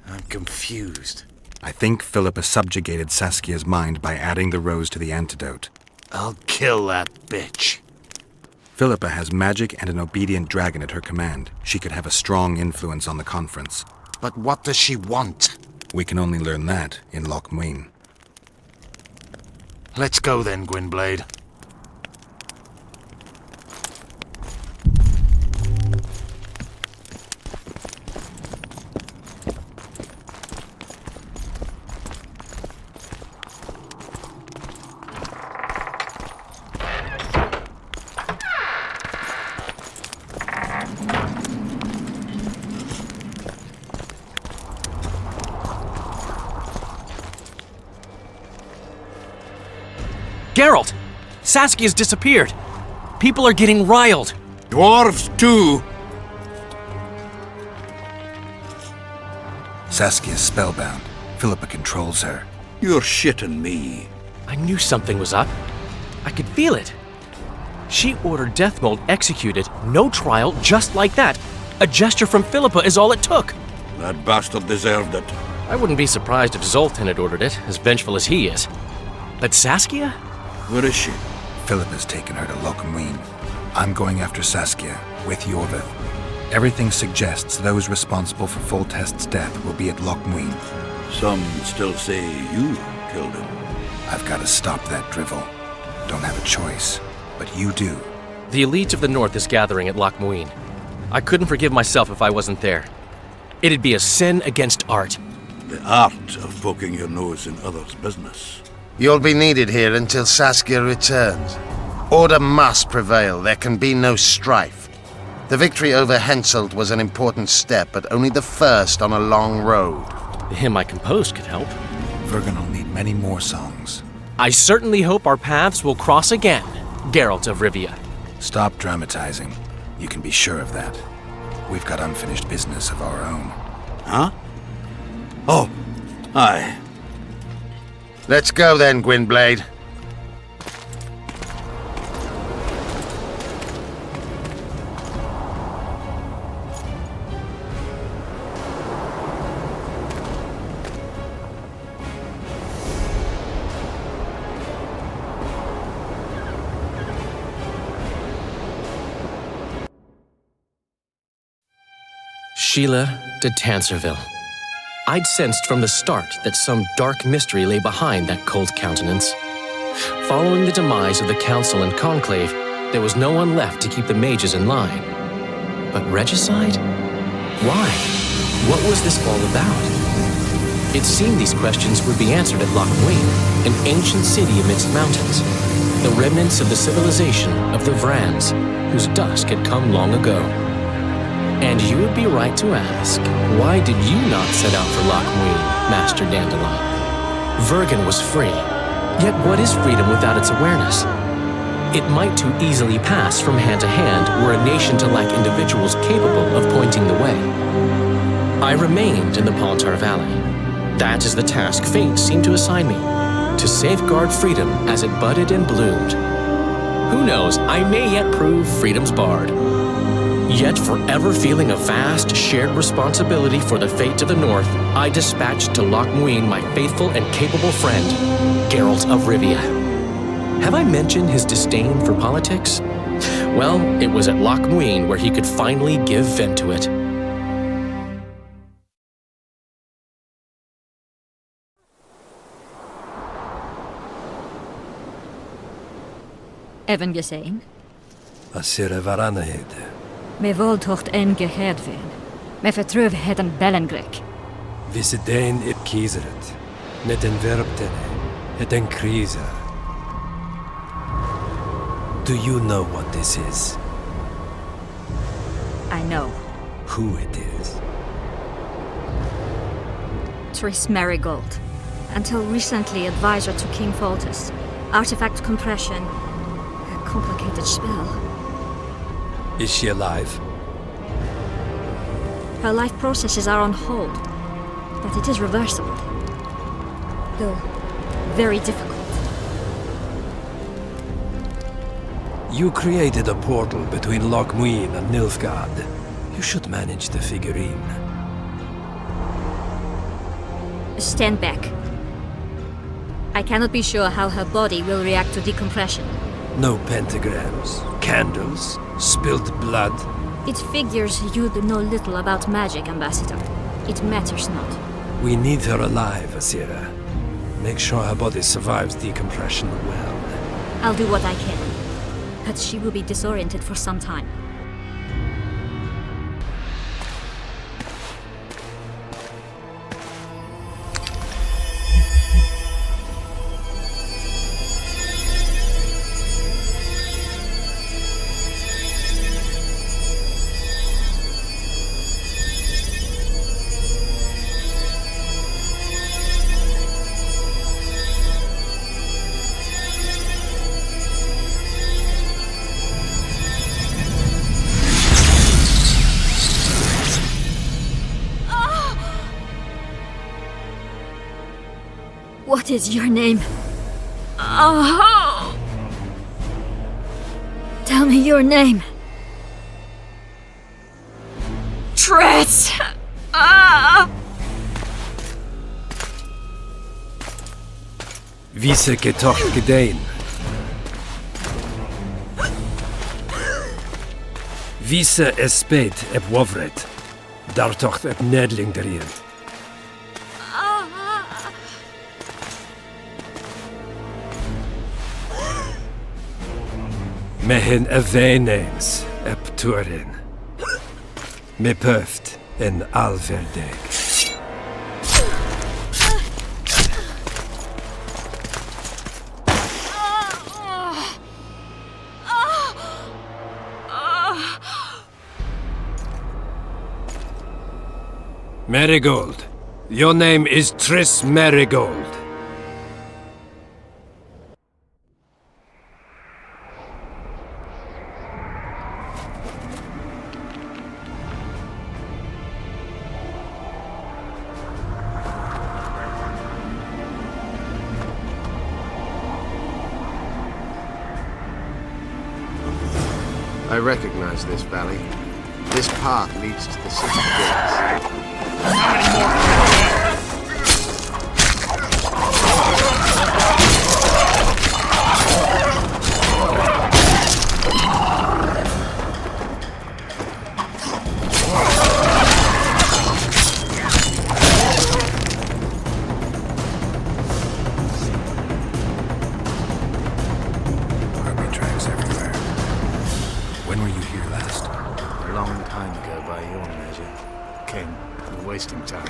I'm confused. I think Philippa subjugated Saskia's mind by adding the rose to the antidote. I'll kill that bitch. Philippa has magic and an obedient dragon at her command. She could have a strong influence on the conference. But what does she want? We can only learn that in Loch Muin. Let's go then, Gwynblade. Geralt! Saskia's disappeared. People are getting riled. Dwarves, too. Saskia's spellbound. Philippa controls her. You're shitting me. I knew something was up. I could feel it. She ordered Deathmold executed, no trial, just like that. A gesture from Philippa is all it took. That bastard deserved it. I wouldn't be surprised if Zoltan had ordered it, as vengeful as he is. But Saskia? Where is she? Philippa's taken her to Loch Muin. I'm going after Saskia, with Yorvith. Everything suggests those responsible for Foltest's death will be at Loch Muin. Some still say you killed him. I've got to stop that drivel. Don't have a choice, but you do. The elite of the North is gathering at Loch Muin. I couldn't forgive myself if I wasn't there. It'd be a sin against art. The art of poking your nose in others' business. You'll be needed here until Saskia returns. Order must prevail. There can be no strife. The victory over Henselt was an important step, but only the first on a long road. The hymn I composed could help. Vergen will need many more songs. I certainly hope our paths will cross again, Geralt of Rivia. Stop dramatizing. You can be sure of that. We've got unfinished business of our own. Huh? Oh, aye. Let's go then, Gwynblade. Sheila de Tanserville. I'd sensed from the start that some dark mystery lay behind that cold countenance. Following the demise of the Council and Conclave, there was no one left to keep the mages in line. But regicide? Why? What was this all about? It seemed these questions would be answered at Loch Muin, an ancient city amidst mountains, the remnants of the civilization of the Vrans, whose dusk had come long ago. And you would be right to ask, why did you not set out for Loch Muin, Master Dandelion? Vergen was free, yet what is freedom without its awareness? It might too easily pass from hand to hand were a nation to lack individuals capable of pointing the way. I remained in the Palantar Valley. That is the task fate seemed to assign me, to safeguard freedom as it budded and bloomed. Who knows, I may yet prove freedom's bard. Yet forever feeling a vast, shared responsibility for the fate of the North, I dispatched to Loch Muin my faithful and capable friend, Geralt of Rivia. Have I mentioned his disdain for politics? Well, it was at Loch Muin where he could finally give vent to it. Even gesehen? Asira varanahede. Me voltocht en geheerd werden. Me vertrouwen het een bellengrek. Visse dein it kieseret. Net en verbtene. Het en kriza. Do you know what this is? I know. Who it is? Triss Marigold. Until recently advisor to King Foltest. Artifact compression. A complicated spell. Is she alive? Her life processes are on hold. But it is reversible. Though very difficult. You created a portal between Loch Muin and Nilfgaard. You should manage the figurine. Stand back. I cannot be sure how her body will react to decompression. No pentagrams, candles, spilled blood. It figures you know little about magic, Ambassador. It matters not. We need her alive, Asira. Make sure her body survives decompression well. I'll do what I can. But she will be disoriented for some time. What is your name? Oh! Tell me your name. Triss! Vise getoch gedein. Vise espet eb wovret. Dartocht eb nedling derien. Mehen eveneens eb turin. Me pöft en alverdeg. Marigold. Your name is Triss Marigold. I recognize this valley. This path leads to the city gates. How many more? When were you here last? A long time ago by your measure. King, you're wasting time.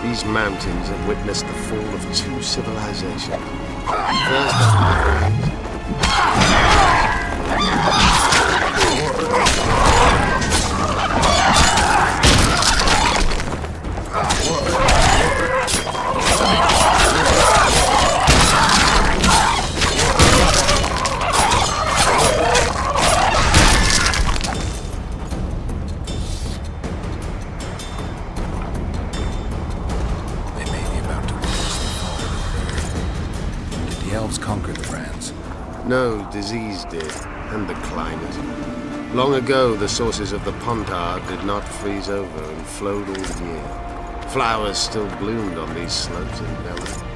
These mountains have witnessed the fall of two civilizations. First the Highlands. Conquered the Brands. No, disease did, and the climate. Long ago, the sources of the Pontard did not freeze over and flowed all year. Flowers still bloomed on these slopes in Bella.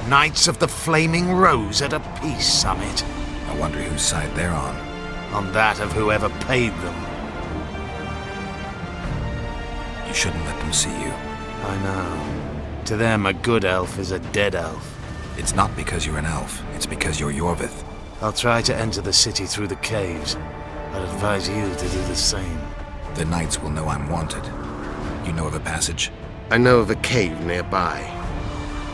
Knights of the Flaming Rose at a peace summit. I wonder whose side they're on. On that of whoever paid them. You shouldn't let them see you. I know. To them, a good elf is a dead elf. It's not because you're an elf, it's because you're Yorvith. I'll try to enter the city through the caves. I'd advise you to do the same. The knights will know I'm wanted. You know of a passage? I know of a cave nearby.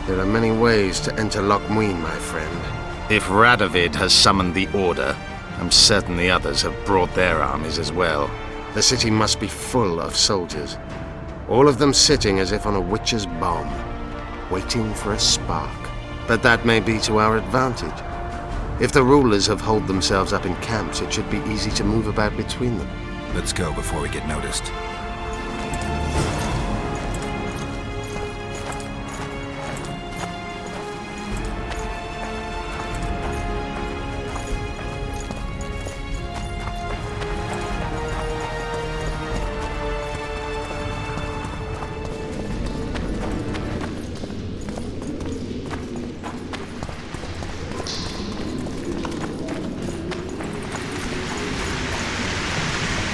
There are many ways to enter Lochmuin, my friend. If Radovid has summoned the Order, I'm certain the others have brought their armies as well. The city must be full of soldiers. All of them sitting as if on a witch's bomb, waiting for a spark. But that may be to our advantage. If the rulers have holed themselves up in camps, it should be easy to move about between them. Let's go before we get noticed.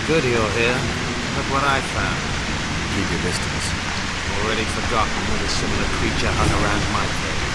Good you're here. Look what I found. Keep your distance. already forgotten that a similar creature hung around my cave.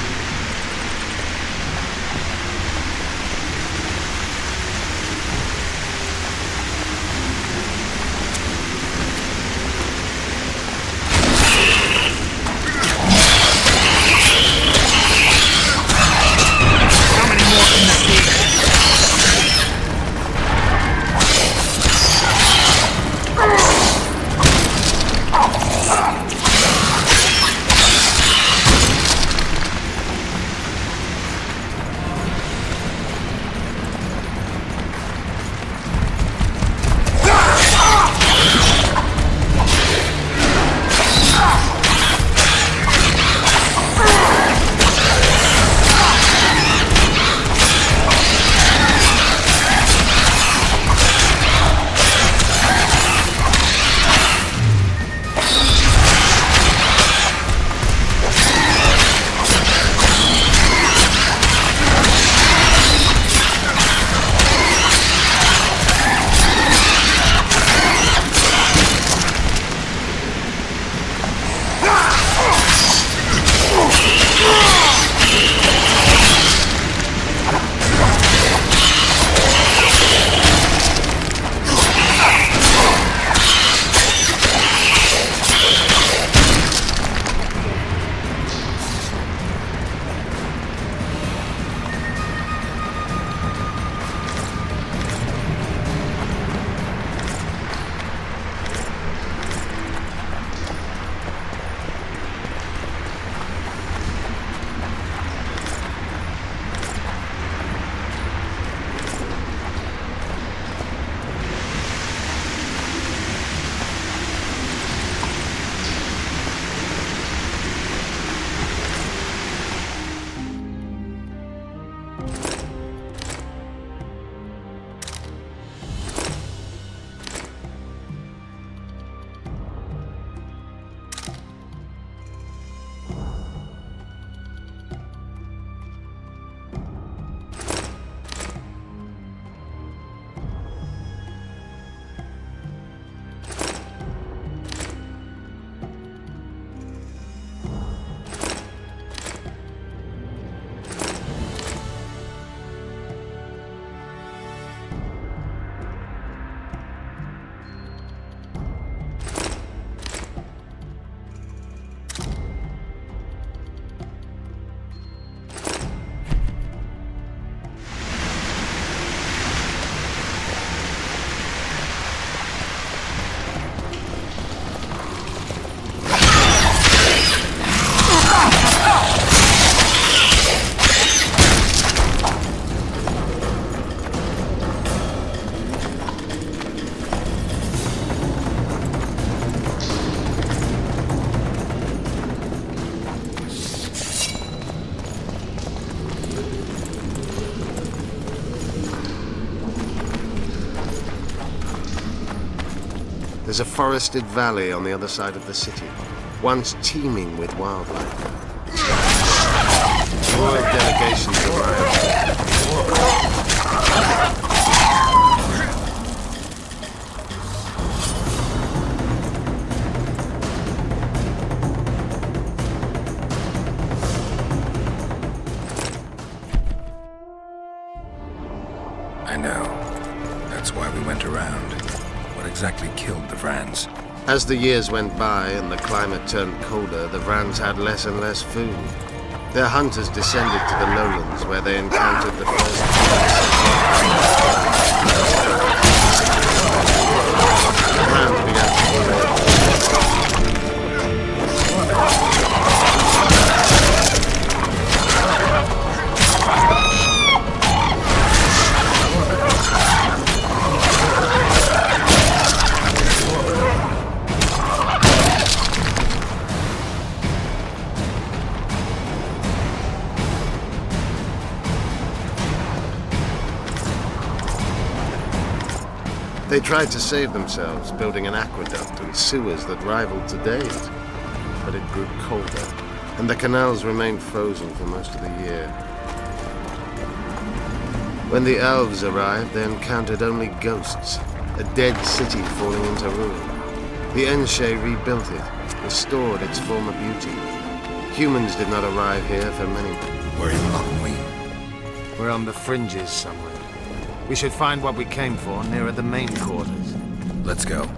There's a forested valley on the other side of the city, once teeming with wildlife. Royal delegations arrived. I know. That's why we went around. What exactly killed the Vrans? As the years went by and the climate turned colder, the Vrans had less and less food. Their hunters descended to the lowlands where they encountered the first The Vrans began to They tried to save themselves, building an aqueduct and sewers that rivaled today's. But it grew colder, and the canals remained frozen for most of the year. When the elves arrived, they encountered only ghosts, a dead city falling into ruin. The Enshe rebuilt it, restored its former beauty. Humans did not arrive here for many... We're in Lochmuir. We're on the fringes somewhere. We should find what we came for nearer the main quarters. Let's go.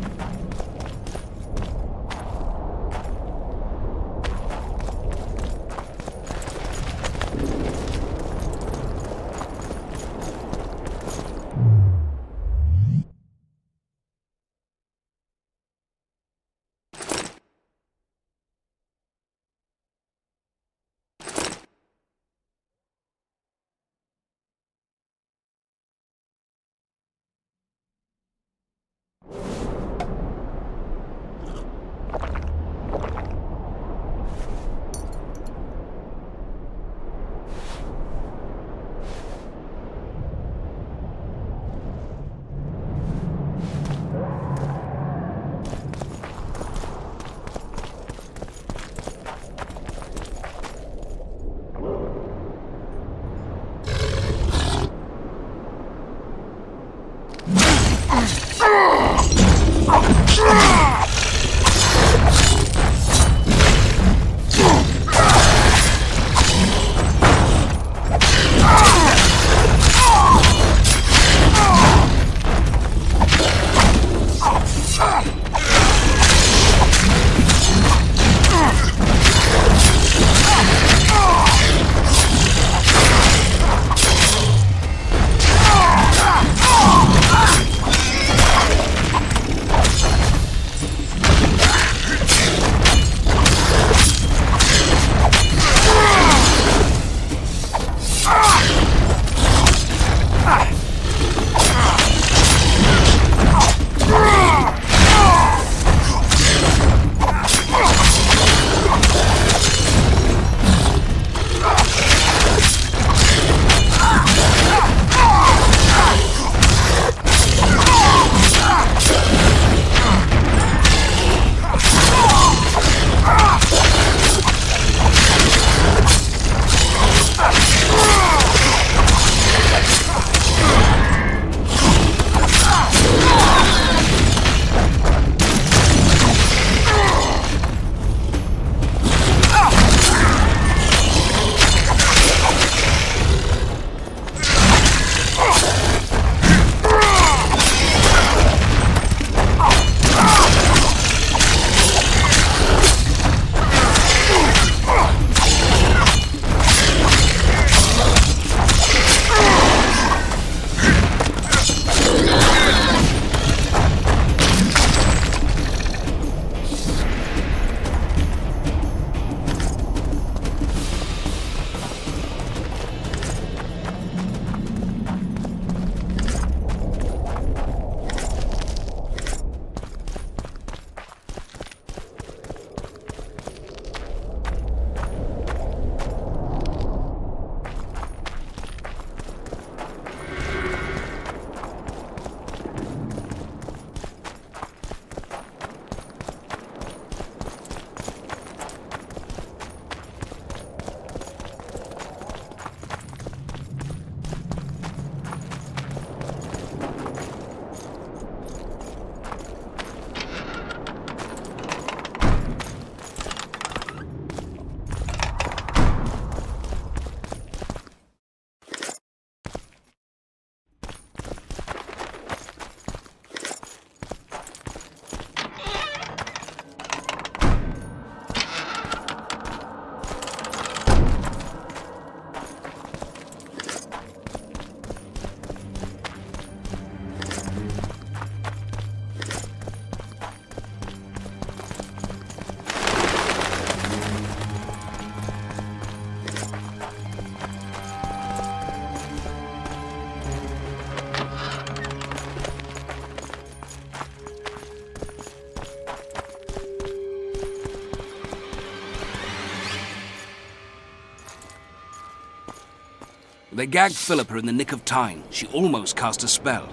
They gagged Philippa in the nick of time. She almost cast a spell.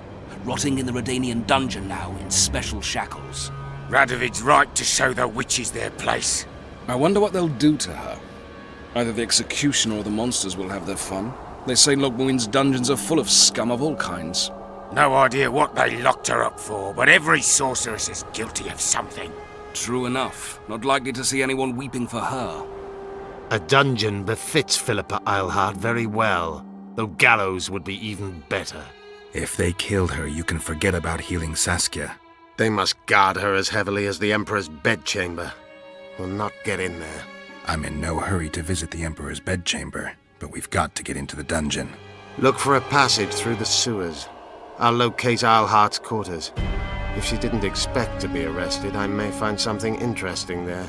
Rotting in the Redanian dungeon now in special shackles. Radovid's right to show the witches their place. I wonder what they'll do to her. Either the executioner or the monsters will have their fun. They say Lochmuir's dungeons are full of scum of all kinds. No idea what they locked her up for, but every sorceress is guilty of something. True enough. Not likely to see anyone weeping for her. A dungeon befits Philippa Eilhart very well, though gallows would be even better. If they killed her, you can forget about healing Saskia. They must guard her as heavily as the Emperor's bedchamber. We'll not get in there. I'm in no hurry to visit the Emperor's bedchamber, but we've got to get into the dungeon. Look for a passage through the sewers. I'll locate Eilhart's quarters. If she didn't expect to be arrested, I may find something interesting there.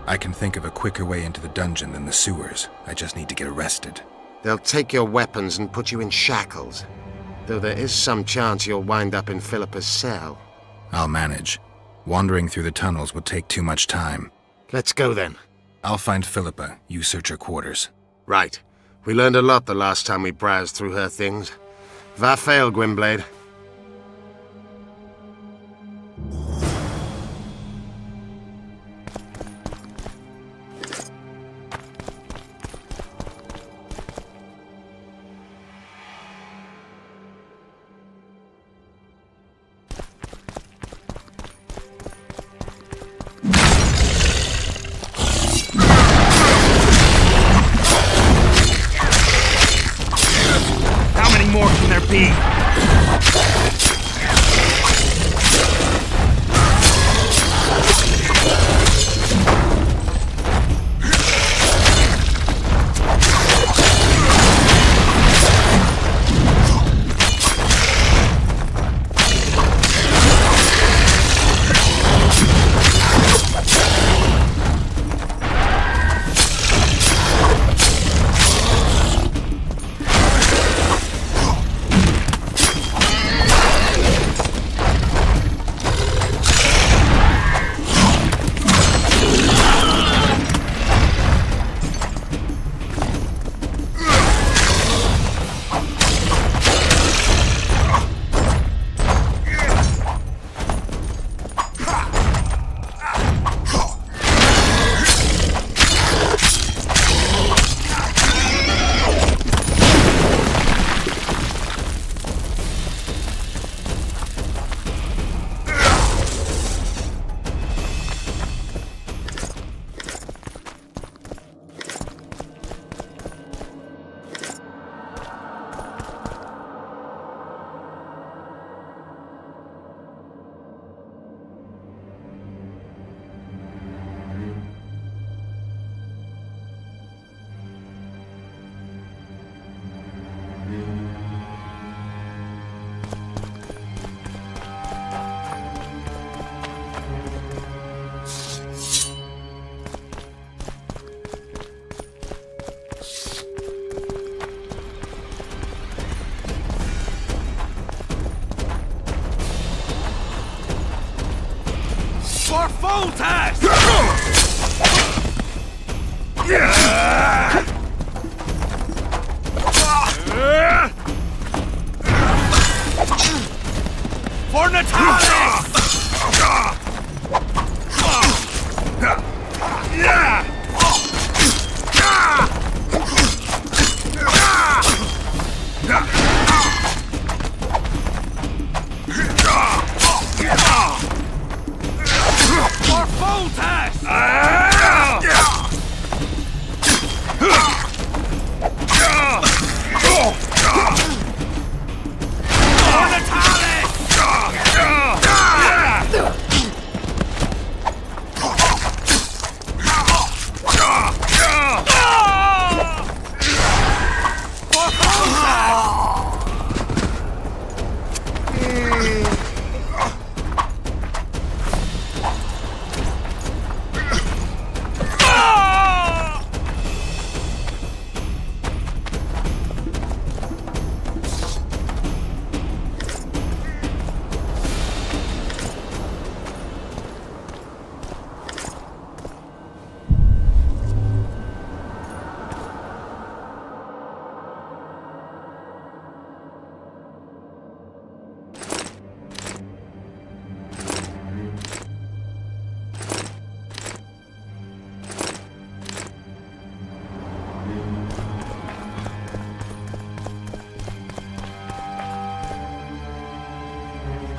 I can think of a quicker way into the dungeon than the sewers. I just need to get arrested. They'll take your weapons and put you in shackles. Though there is some chance you'll wind up in Philippa's cell. I'll manage. Wandering through the tunnels would take too much time. Let's go then. I'll find Philippa. You search her quarters. Right. We learned a lot the last time we browsed through her things. Va fail, Gwynblade. How many more can there be? For full test! For Natalis! For full test! For Natalis!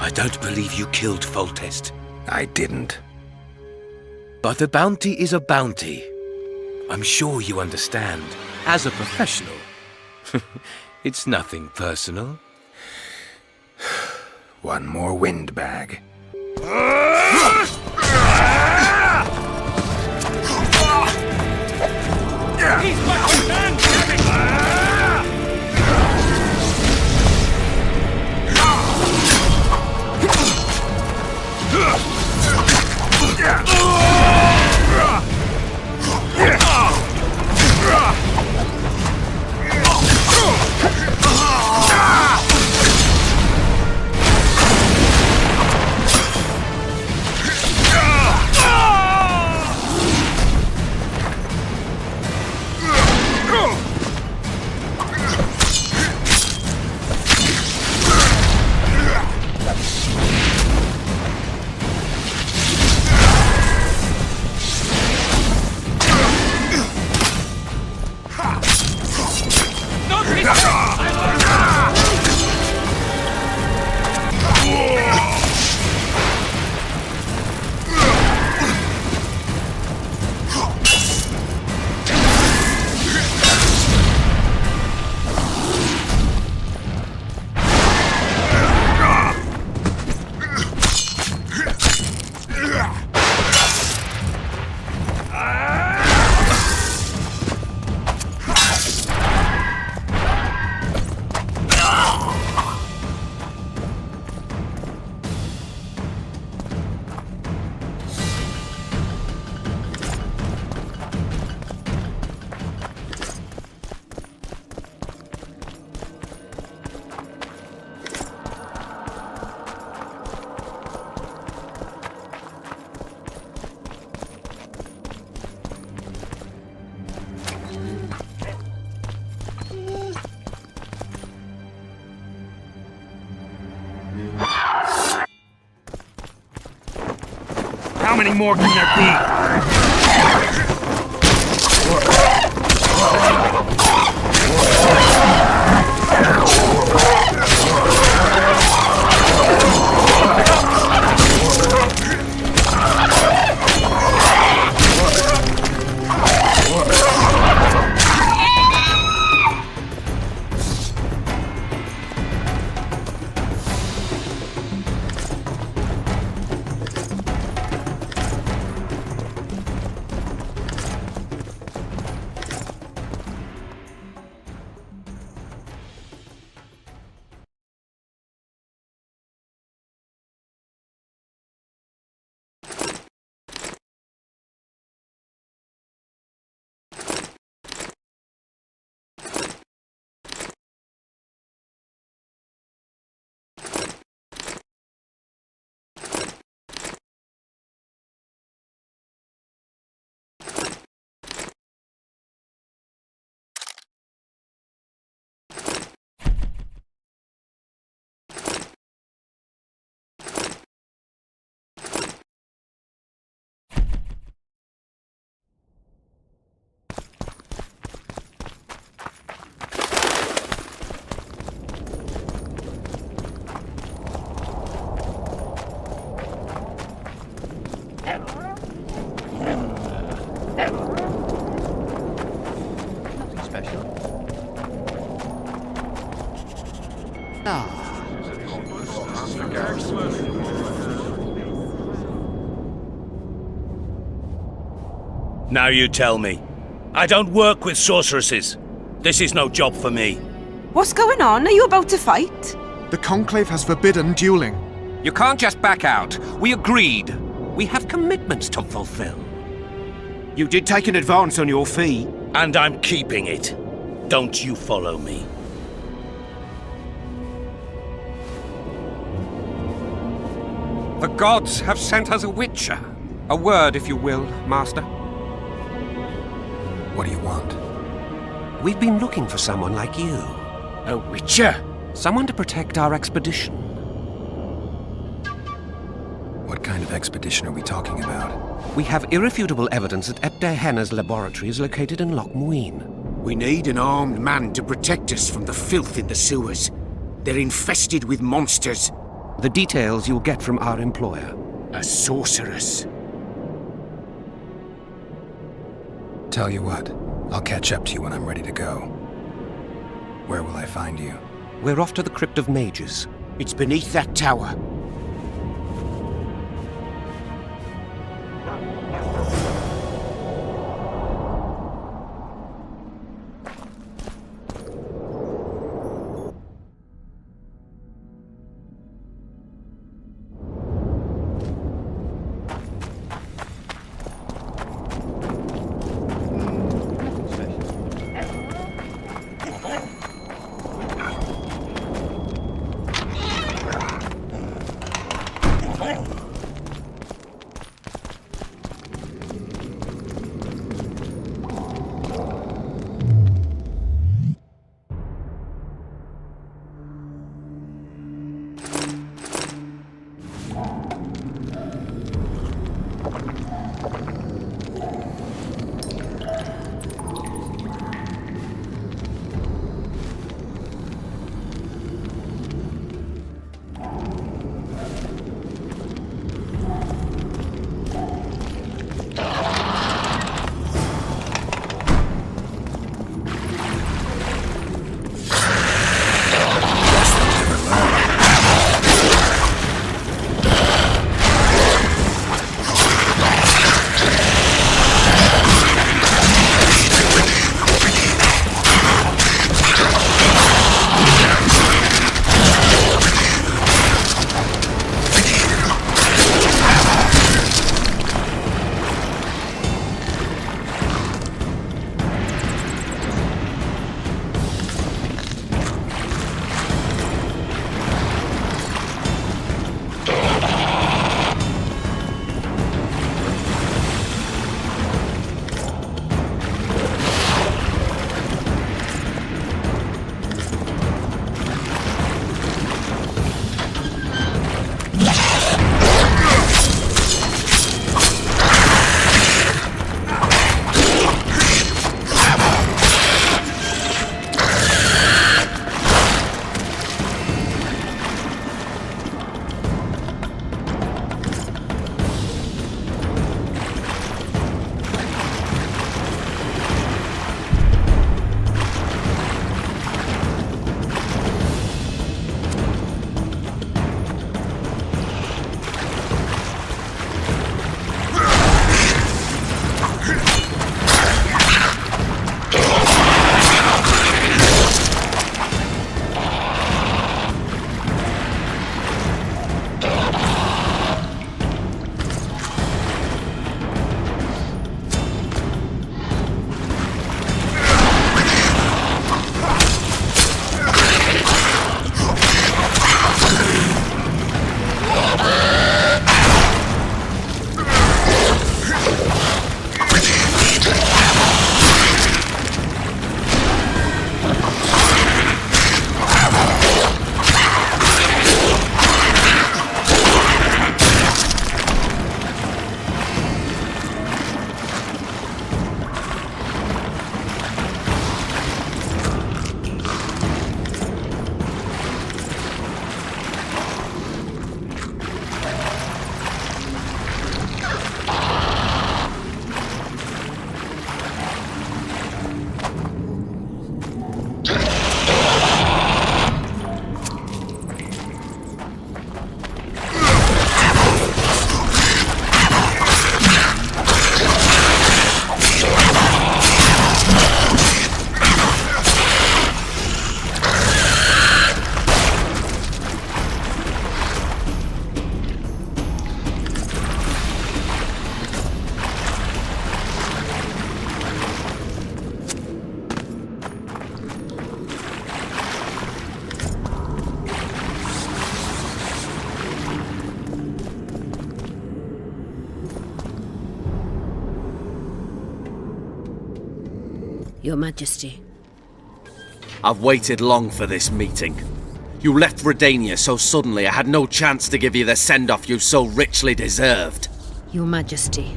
I don't believe you killed Foltest. I didn't. But a bounty is a bounty. I'm sure you understand. As a professional, it's nothing personal. One more windbag. He's my man, How many more can there be? Now you tell me. I don't work with sorceresses. This is no job for me. What's going on? Are you about to fight? The Conclave has forbidden dueling. You can't just back out. We agreed. We have commitments to fulfill. You did take an advance on your fee. And I'm keeping it. Don't you follow me. The gods have sent us a witcher. A word, if you will, Master. What do you want? We've been looking for someone like you. A witcher? Someone to protect our expedition. What kind of expedition are we talking about? We have irrefutable evidence that Epte Henna's laboratory is located in Loch Muin. We need an armed man to protect us from the filth in the sewers. They're infested with monsters. The details you'll get from our employer. A sorceress. Tell you what, I'll catch up to you when I'm ready to go. Where will I find you? We're off to the Crypt of Mages. It's beneath that tower. Your Majesty. I've waited long for this meeting. You left Redania so suddenly I had no chance to give you the send-off you so richly deserved. Your Majesty,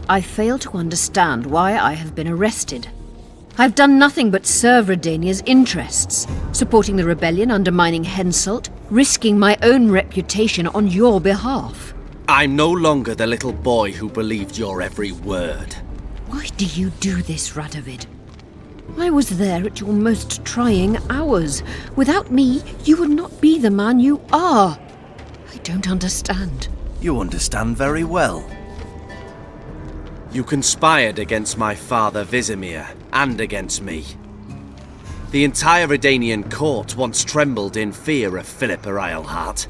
I fail to understand why I have been arrested. I've done nothing but serve Redania's interests, supporting the rebellion, undermining Henselt, risking my own reputation on your behalf. I'm no longer the little boy who believed your every word. Why do you do this, Radovid? I was there at your most trying hours. Without me, you would not be the man you are. I don't understand. You understand very well. You conspired against my father Vizimir, and against me. The entire Redanian court once trembled in fear of Philippa Eilhart.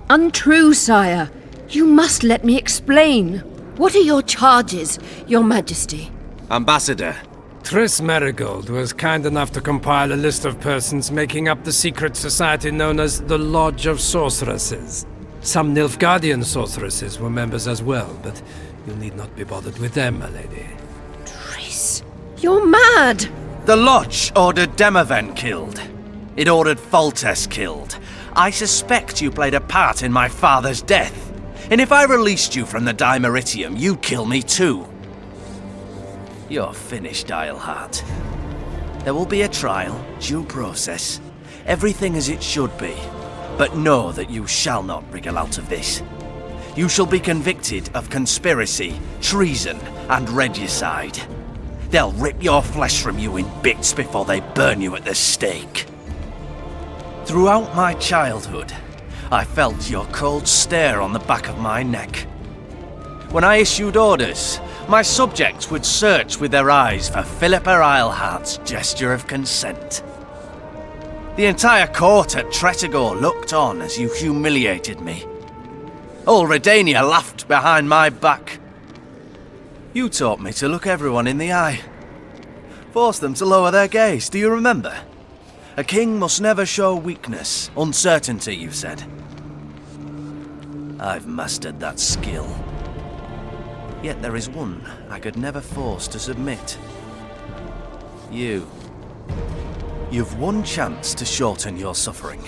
Untrue, sire. You must let me explain. What are your charges, your majesty? Ambassador. Triss Marigold was kind enough to compile a list of persons making up the secret society known as the Lodge of Sorceresses. Some Nilfgaardian sorceresses were members as well, but you need not be bothered with them, my lady. Triss, you're mad! The Lodge ordered Demaven killed. It ordered Foltest killed. I suspect you played a part in my father's death. And if I released you from the Dimeritium, you'd kill me too. You're finished, Eilhart. There will be a trial, due process, everything as it should be. But know that you shall not wriggle out of this. You shall be convicted of conspiracy, treason, and regicide. They'll rip your flesh from you in bits before they burn you at the stake. Throughout my childhood, I felt your cold stare on the back of my neck. When I issued orders, my subjects would search with their eyes for Philippa Eilhart's gesture of consent. The entire court at Tretogor looked on as you humiliated me. All Redania laughed behind my back. You taught me to look everyone in the eye. Forced them to lower their gaze, do you remember? A king must never show weakness, uncertainty, you said. I've mastered that skill. Yet there is one I could never force to submit. You. You've one chance to shorten your suffering.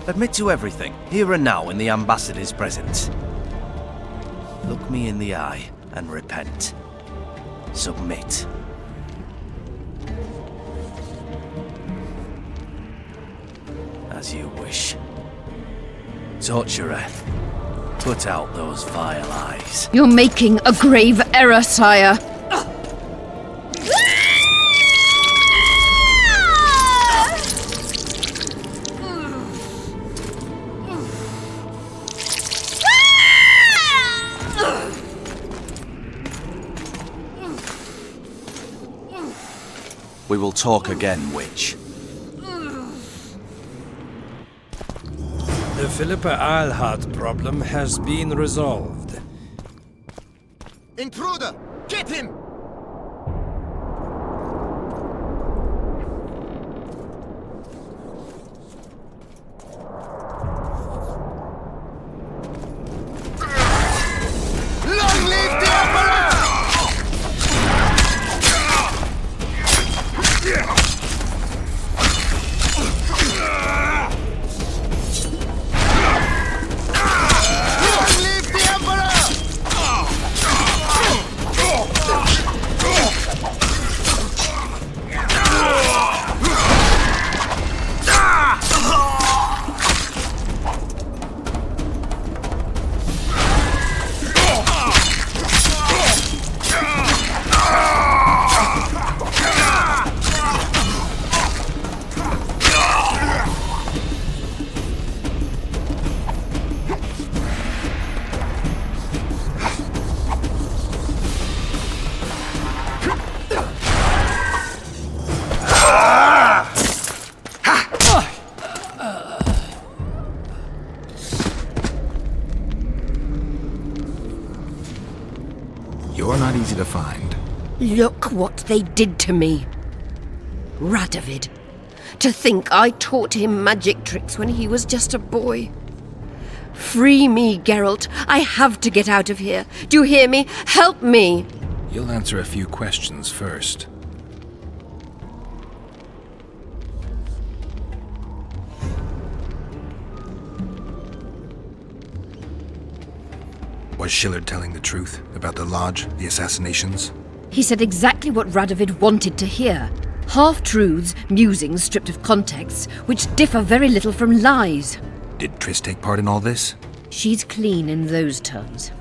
Admit to everything, here and now in the ambassador's presence. Look me in the eye and repent. Submit. As you wish. Torturer, put out those vile eyes. You're making a grave error, sire. We will talk again, witch. The Philippa Eilhart problem has been resolved. Intruder! Get him! Long live the Emperor! You're not easy to find. Look what they did to me. Radovid. To think I taught him magic tricks when he was just a boy. Free me, Geralt. I have to get out of here. Do you hear me? Help me! You'll answer a few questions first. Was Shillard telling the truth about the Lodge, the assassinations? He said exactly what Radovid wanted to hear. Half-truths, musings stripped of context, which differ very little from lies. Did Triss take part in all this? She's clean in those terms.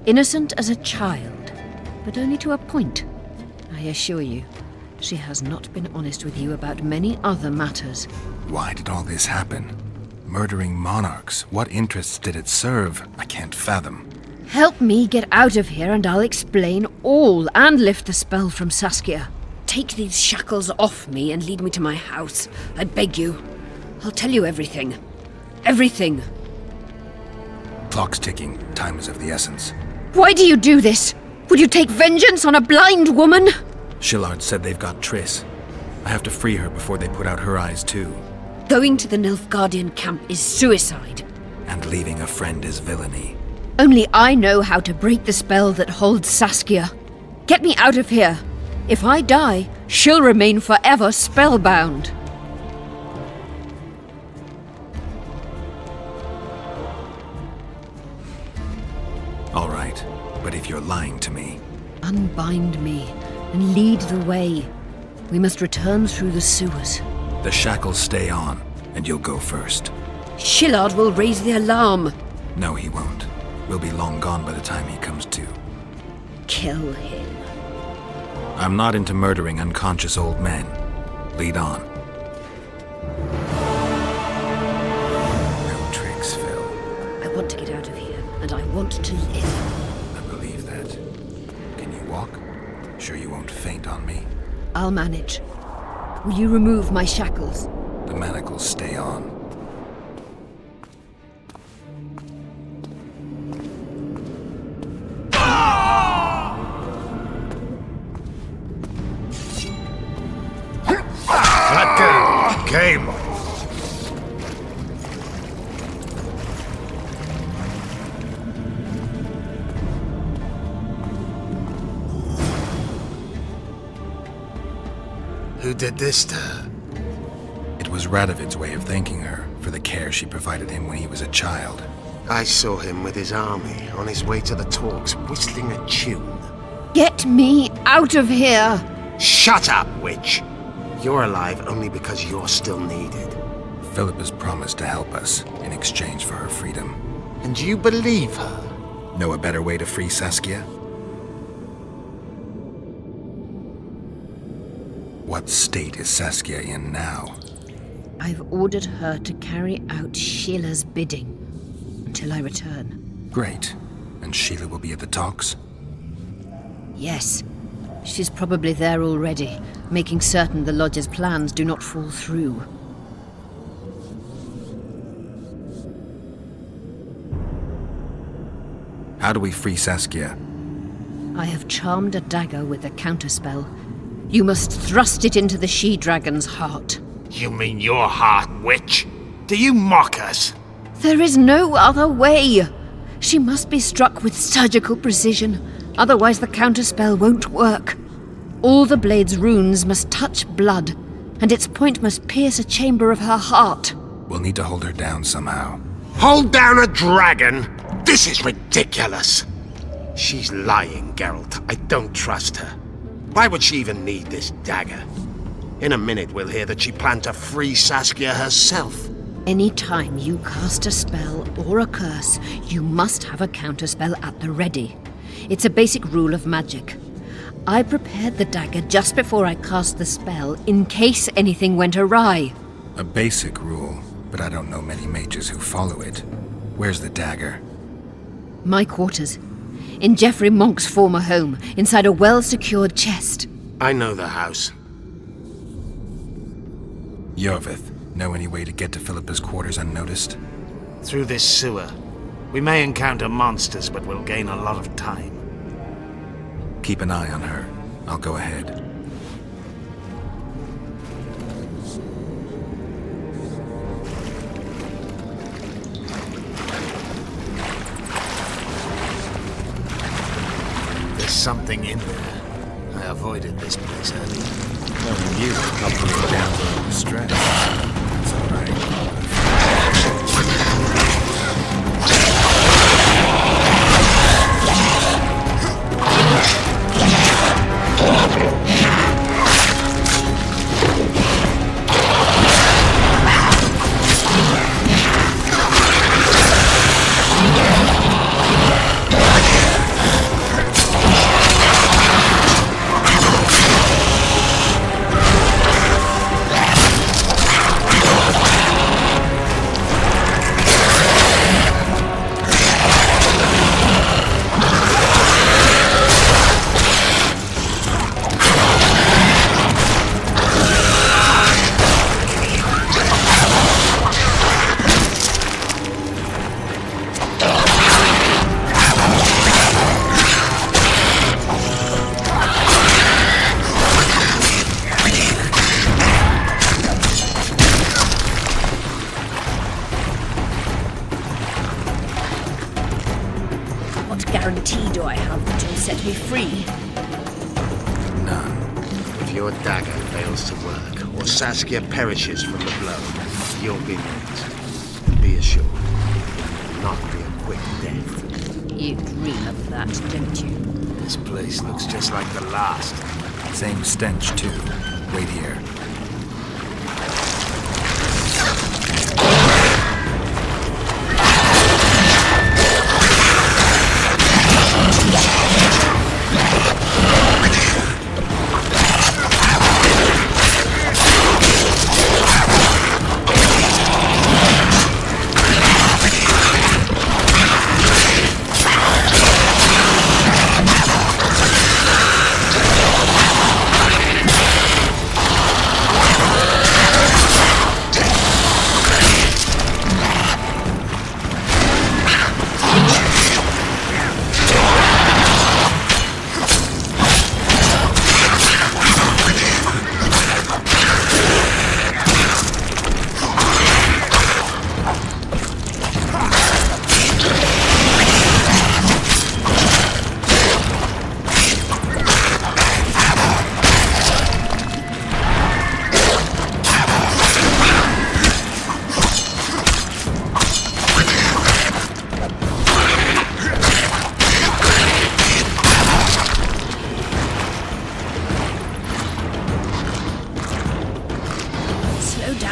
Innocent as a child, but only to a point. I assure you, she has not been honest with you about many other matters. Why did all this happen? Murdering monarchs, what interests did it serve? I can't fathom. Help me get out of here and I'll explain all and lift the spell from Saskia. Take these shackles off me and lead me to my house. I beg you. I'll tell you everything. Everything. Clock's ticking. Time is of the essence. Why do you do this? Would you take vengeance on a blind woman? Shillard said they've got Triss. I have to free her before they put out her eyes too. Going to the Nilfgaardian camp is suicide. And leaving a friend is villainy. Only I know how to break the spell that holds Saskia. Get me out of here. If I die, she'll remain forever spellbound. All right, but if you're lying to me... Unbind me and lead the way. We must return through the sewers. The shackles stay on, and you'll go first. Shillard will raise the alarm. No, he won't. We'll be long gone by the time he comes to. Kill him. I'm not into murdering unconscious old men. Lead on. No tricks, Phil. I want to get out of here, and I want to live. I believe that. Can you walk? Sure you won't faint on me? I'll manage. Will you remove my shackles? The manacles stay on. That girl came. Who did this to her? It was Radovid's way of thanking her for the care she provided him when he was a child. I saw him with his army on his way to the talks, whistling a tune. Get me out of here! Shut up, witch! You're alive only because you're still needed. Philip has promised to help us in exchange for her freedom. And you believe her? Know a better way to free Saskia? What state is Saskia in now? I've ordered her to carry out Sheila's bidding until I return. Great. And Sheila will be at the talks? Yes. She's probably there already, making certain the Lodge's plans do not fall through. How do we free Saskia? I have charmed a dagger with a counterspell. You must thrust it into the she-dragon's heart. You mean your heart, witch? Do you mock us? There is no other way. She must be struck with surgical precision, otherwise the counterspell won't work. All the blade's runes must touch blood, and its point must pierce a chamber of her heart. We'll need to hold her down somehow. Hold down a dragon? This is ridiculous. She's lying, Geralt. I don't trust her. Why would she even need this dagger? In a minute we'll hear that she planned to free Saskia herself. Any time you cast a spell or a curse, you must have a counterspell at the ready. It's a basic rule of magic. I prepared the dagger just before I cast the spell, in case anything went awry. A basic rule, but I don't know many mages who follow it. Where's the dagger? My quarters. In Geoffrey Monk's former home, inside a well-secured chest. I know the house. Yorvith, know any way to get to Philippa's quarters unnoticed? Through this sewer. We may encounter monsters, but we'll gain a lot of time. Keep an eye on her. I'll go ahead. There's something in there. I avoided this place earlier. Knowing you, I'll put it down to distress. That's all right. do I have that will set me free? None. If your dagger fails to work, or Saskia perishes from the blow, you'll be next. Be assured, it will not be a quick death. You dream of that, don't you? This place looks just like the last. Same stench, too. Wait here.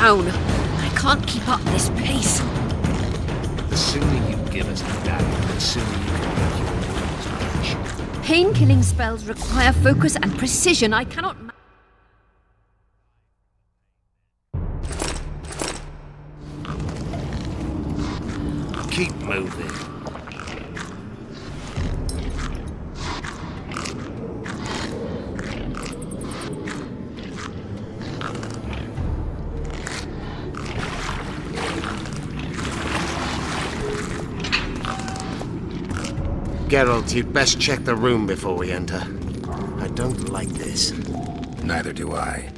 I can't keep up this pace. The sooner you give us the dagger, the sooner you can make your wounds fresh. Pain-killing spells require focus and precision. I cannot... Keep moving. Geralt, you'd best check the room before we enter. I don't like this. Neither do I.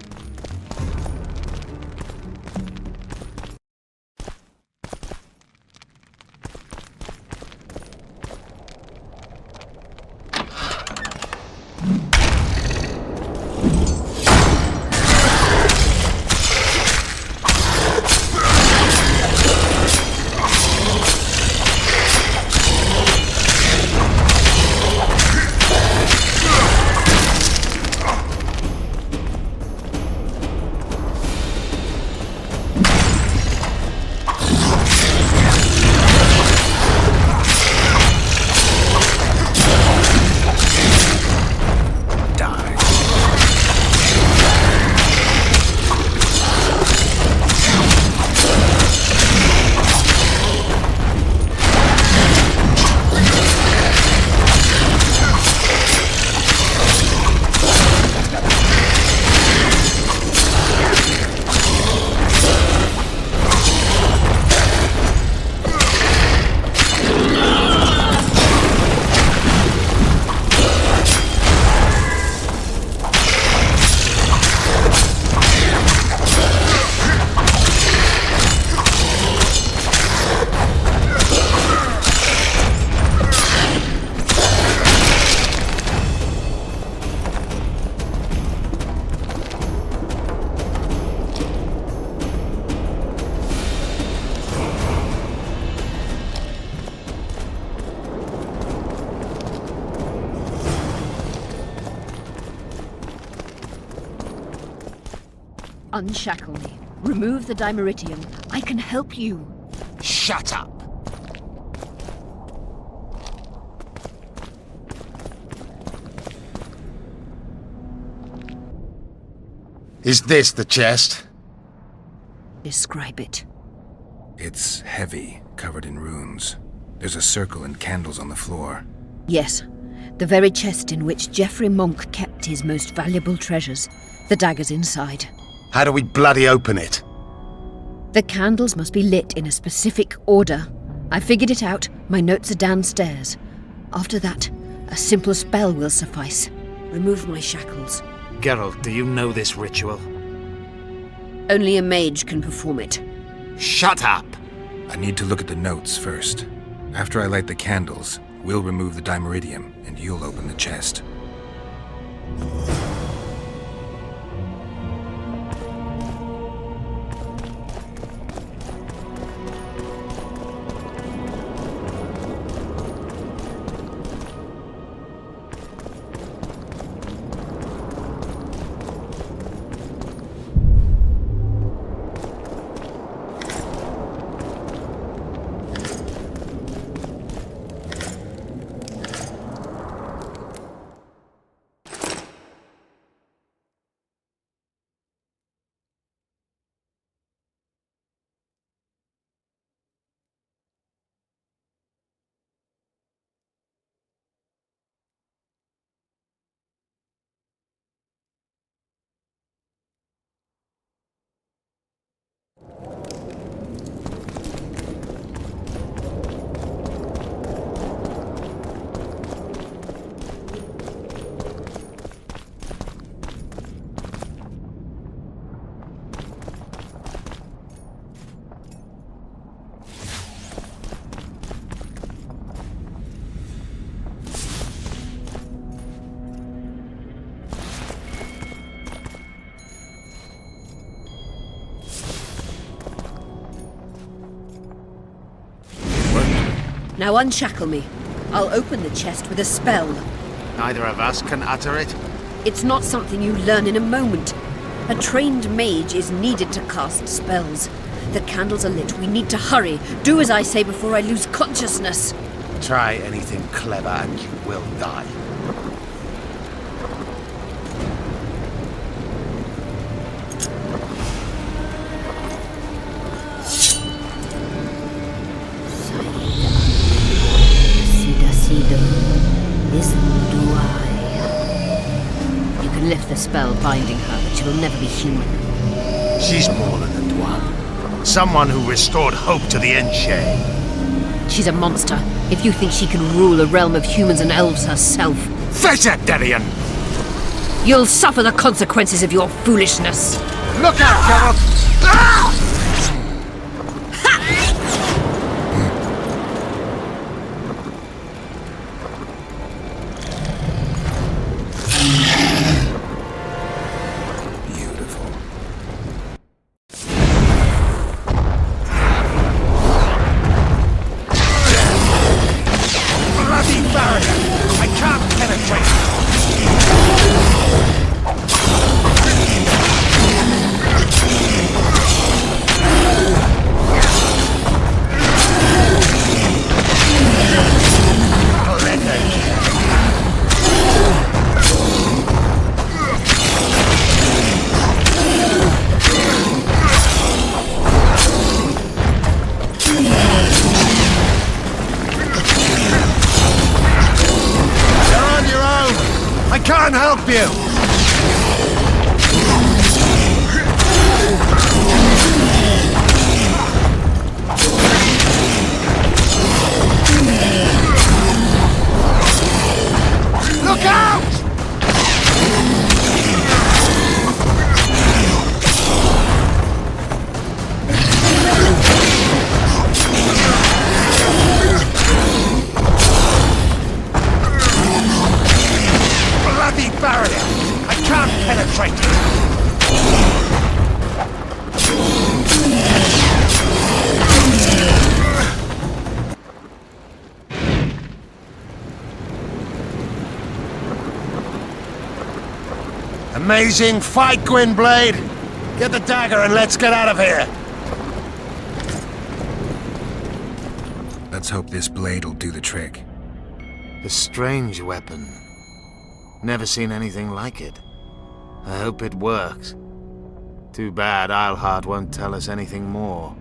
Unshackle me. Remove the Dimeritium. I can help you. Shut up! Is this the chest? Describe it. It's heavy, covered in runes. There's a circle and candles on the floor. Yes. The very chest in which Geoffrey Monk kept his most valuable treasures. The dagger's inside. How do we bloody open it? The candles must be lit in a specific order. I figured it out. My notes are downstairs. After that, a simple spell will suffice. Remove my shackles. Geralt, do you know this ritual? Only a mage can perform it. Shut up! I need to look at the notes first. After I light the candles, We'll remove the dimeridium, and you'll open the chest. Now unshackle me. I'll open the chest with a spell. Neither of us can utter it. It's not something you learn in a moment. A trained mage is needed to cast spells. The candles are lit. We need to hurry. Do as I say before I lose consciousness. Try anything clever and you will die. You can lift the spell binding her, but she will never be human. She's more than a dwarf. Someone who restored hope to the Enche. She's a monster. If you think she can rule a realm of humans and elves herself... Face it, Darian! You'll suffer the consequences of your foolishness. Look out, Geralt! Amazing fight, Gwynblade! Get the dagger and let's get out of here! Let's hope this blade will do the trick. A strange weapon. Never seen anything like it. I hope it works. Too bad Eilhart won't tell us anything more.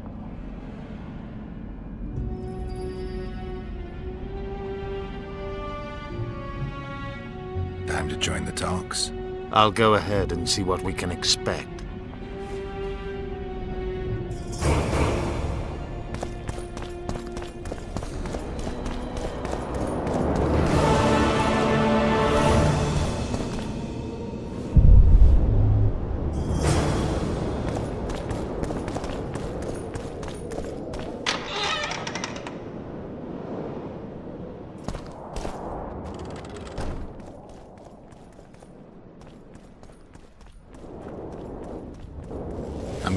Time to join the talks. I'll go ahead and see what we can expect.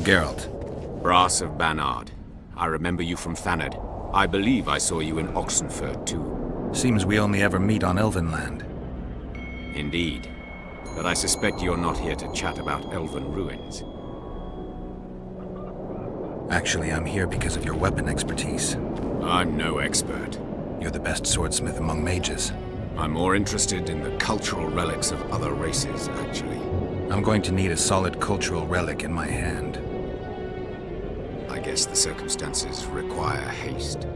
Geralt. Brass of Banard. I remember you from Thanad. I believe I saw you in Oxenford, too. Seems we only ever meet on Elvenland. Indeed. But I suspect you're not here to chat about elven ruins. Actually, I'm here because of your weapon expertise. I'm no expert. You're the best swordsmith among mages. I'm more interested in the cultural relics of other races, actually. I'm going to need a solid cultural relic in my hand. I guess the circumstances require haste.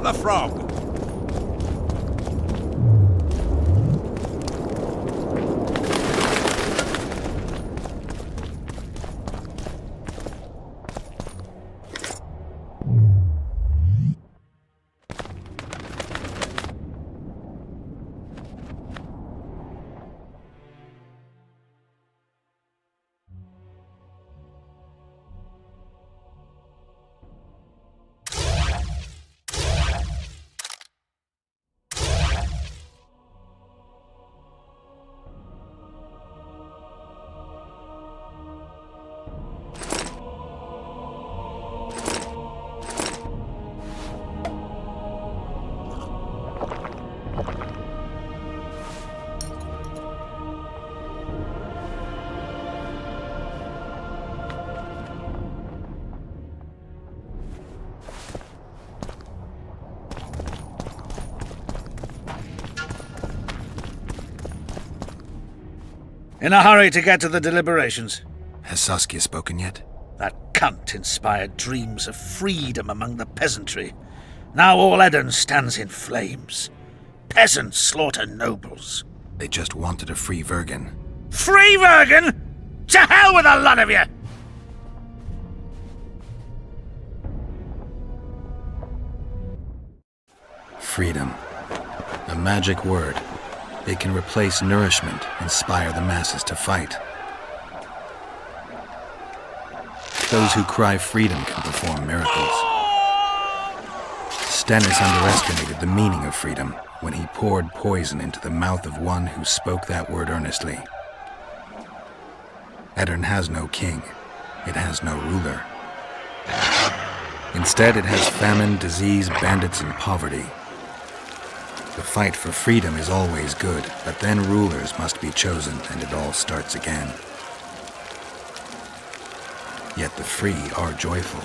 The frog. In a hurry to get to the deliberations. Has Saskia spoken yet? That cunt inspired dreams of freedom among the peasantry. Now all Edirn stands in flames. Peasants slaughter nobles. They just wanted a free Vergen. Free Vergen? To hell with the lot of you! Freedom. A magic word. It can replace nourishment, inspire the masses to fight. Those who cry freedom can perform miracles. Stennis underestimated the meaning of freedom when he poured poison into the mouth of one who spoke that word earnestly. Edirn has no king. It has no ruler. Instead, it has famine, disease, bandits, and poverty. The fight for freedom is always good, but then rulers must be chosen and it all starts again. Yet the free are joyful,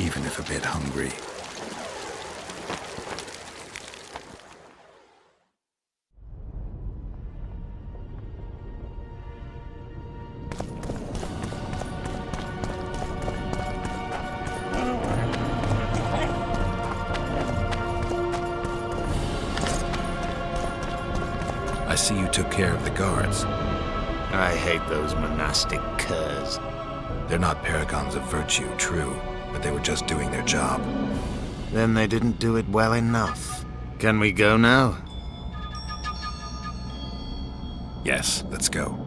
even if a bit hungry. I see you took care of the guards. I hate those monastic curs. They're not paragons of virtue, true, but they were just doing their job. Then they didn't do it well enough. Can we go now? Yes, let's go.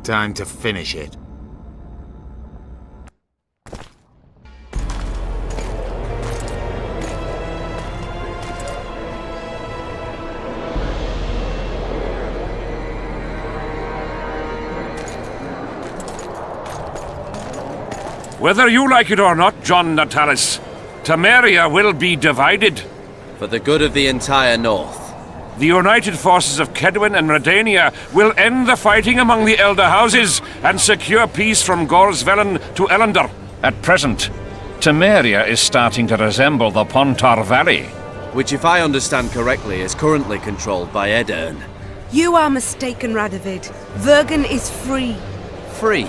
Time to finish it. Whether you like it or not, John Natalis, Temeria will be divided. For the good of the entire North. The united forces of Kedwin and Redania will end the fighting among the Elder Houses and secure peace from Gorsvelen to Ellender. At present, Temeria is starting to resemble the Pontar Valley. Which, if I understand correctly, is currently controlled by Edern. You are mistaken, Radovid. Vergen is free. Free?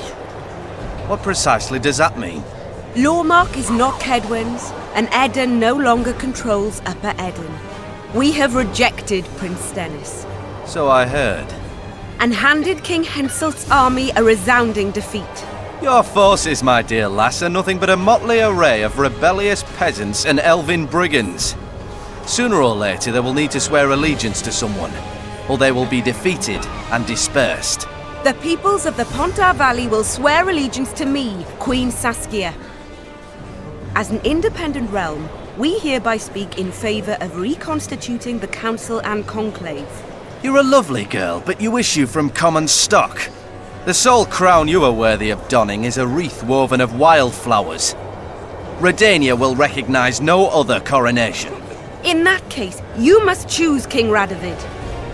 What precisely does that mean? Lormark is not Kedwin's, and Edern no longer controls Upper Edern. We have rejected Prince Stennis. So I heard. And handed King Henselt's army a resounding defeat. Your forces, my dear lass, are nothing but a motley array of rebellious peasants and elven brigands. Sooner or later they will need to swear allegiance to someone, or they will be defeated and dispersed. The peoples of the Pontar Valley will swear allegiance to me, Queen Saskia. As an independent realm, we hereby speak in favor of reconstituting the Council and Conclave. You're a lovely girl, but you issue from common stock. The sole crown you are worthy of donning is a wreath woven of wildflowers. Redania will recognize no other coronation. In that case, you must choose, King Radovid.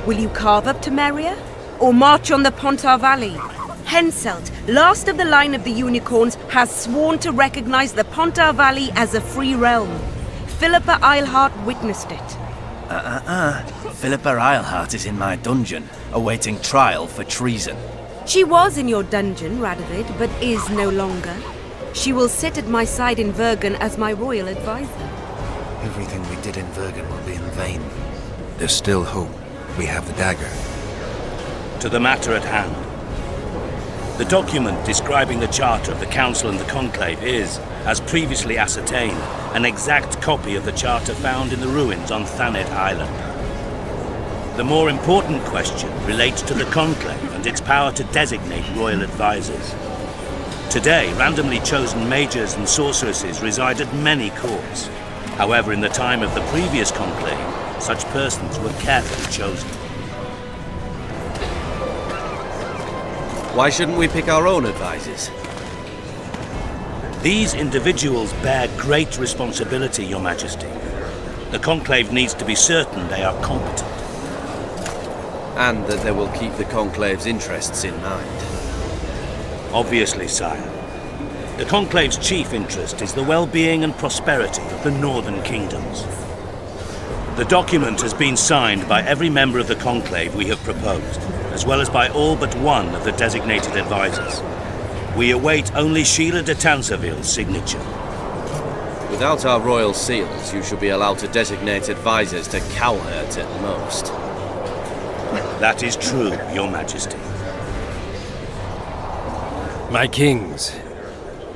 Will you carve up Temeria, or march on the Pontar Valley? Henselt, last of the line of the unicorns, has sworn to recognize the Pontar Valley as a free realm. Philippa Eilhart witnessed it. Philippa Eilhart is in my dungeon, awaiting trial for treason. She was in your dungeon, Radovid, but is no longer. She will sit at my side in Vergen as my royal advisor. Everything we did in Vergen will be in vain. There's still hope. We have the dagger. To the matter at hand. The document describing the charter of the Council and the Conclave is, as previously ascertained, an exact copy of the charter found in the ruins on Thanet Island. The more important question relates to the Conclave and its power to designate royal advisors. Today, randomly chosen mages and sorceresses reside at many courts. However, in the time of the previous Conclave, such persons were carefully chosen. Why shouldn't we pick our own advisors? These individuals bear great responsibility, Your Majesty. The Conclave needs to be certain they are competent. And that they will keep the Conclave's interests in mind. Obviously, sire. The Conclave's chief interest is the well-being and prosperity of the northern kingdoms. The document has been signed by every member of the Conclave we have proposed, as well as by all but one of the designated advisors. We await only Sheila de Tanseville's signature. Without our royal seals, you should be allowed to designate advisors to cowherd at most. That is true, Your Majesty. My kings,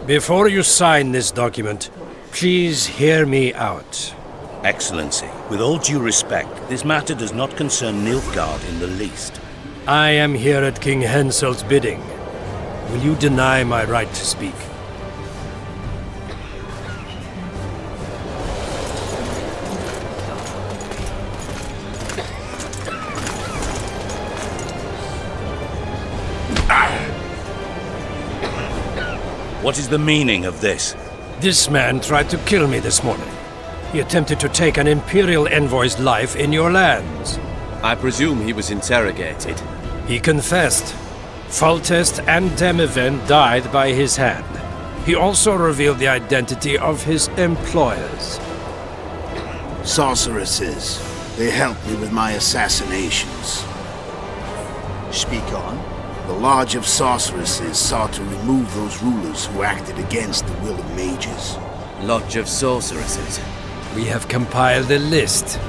before you sign this document, please hear me out. Excellency, with all due respect, this matter does not concern Nilfgaard in the least. I am here at King Henselt's bidding. Will you deny my right to speak? What is the meaning of this? This man tried to kill me this morning. He attempted to take an Imperial envoy's life in your lands. I presume he was interrogated. He confessed. Foltest and Demiven died by his hand. He also revealed the identity of his employers. Sorceresses. They helped me with my assassinations. Speak on. The Lodge of Sorceresses sought to remove those rulers who acted against the will of mages. Lodge of Sorceresses? We have compiled a list.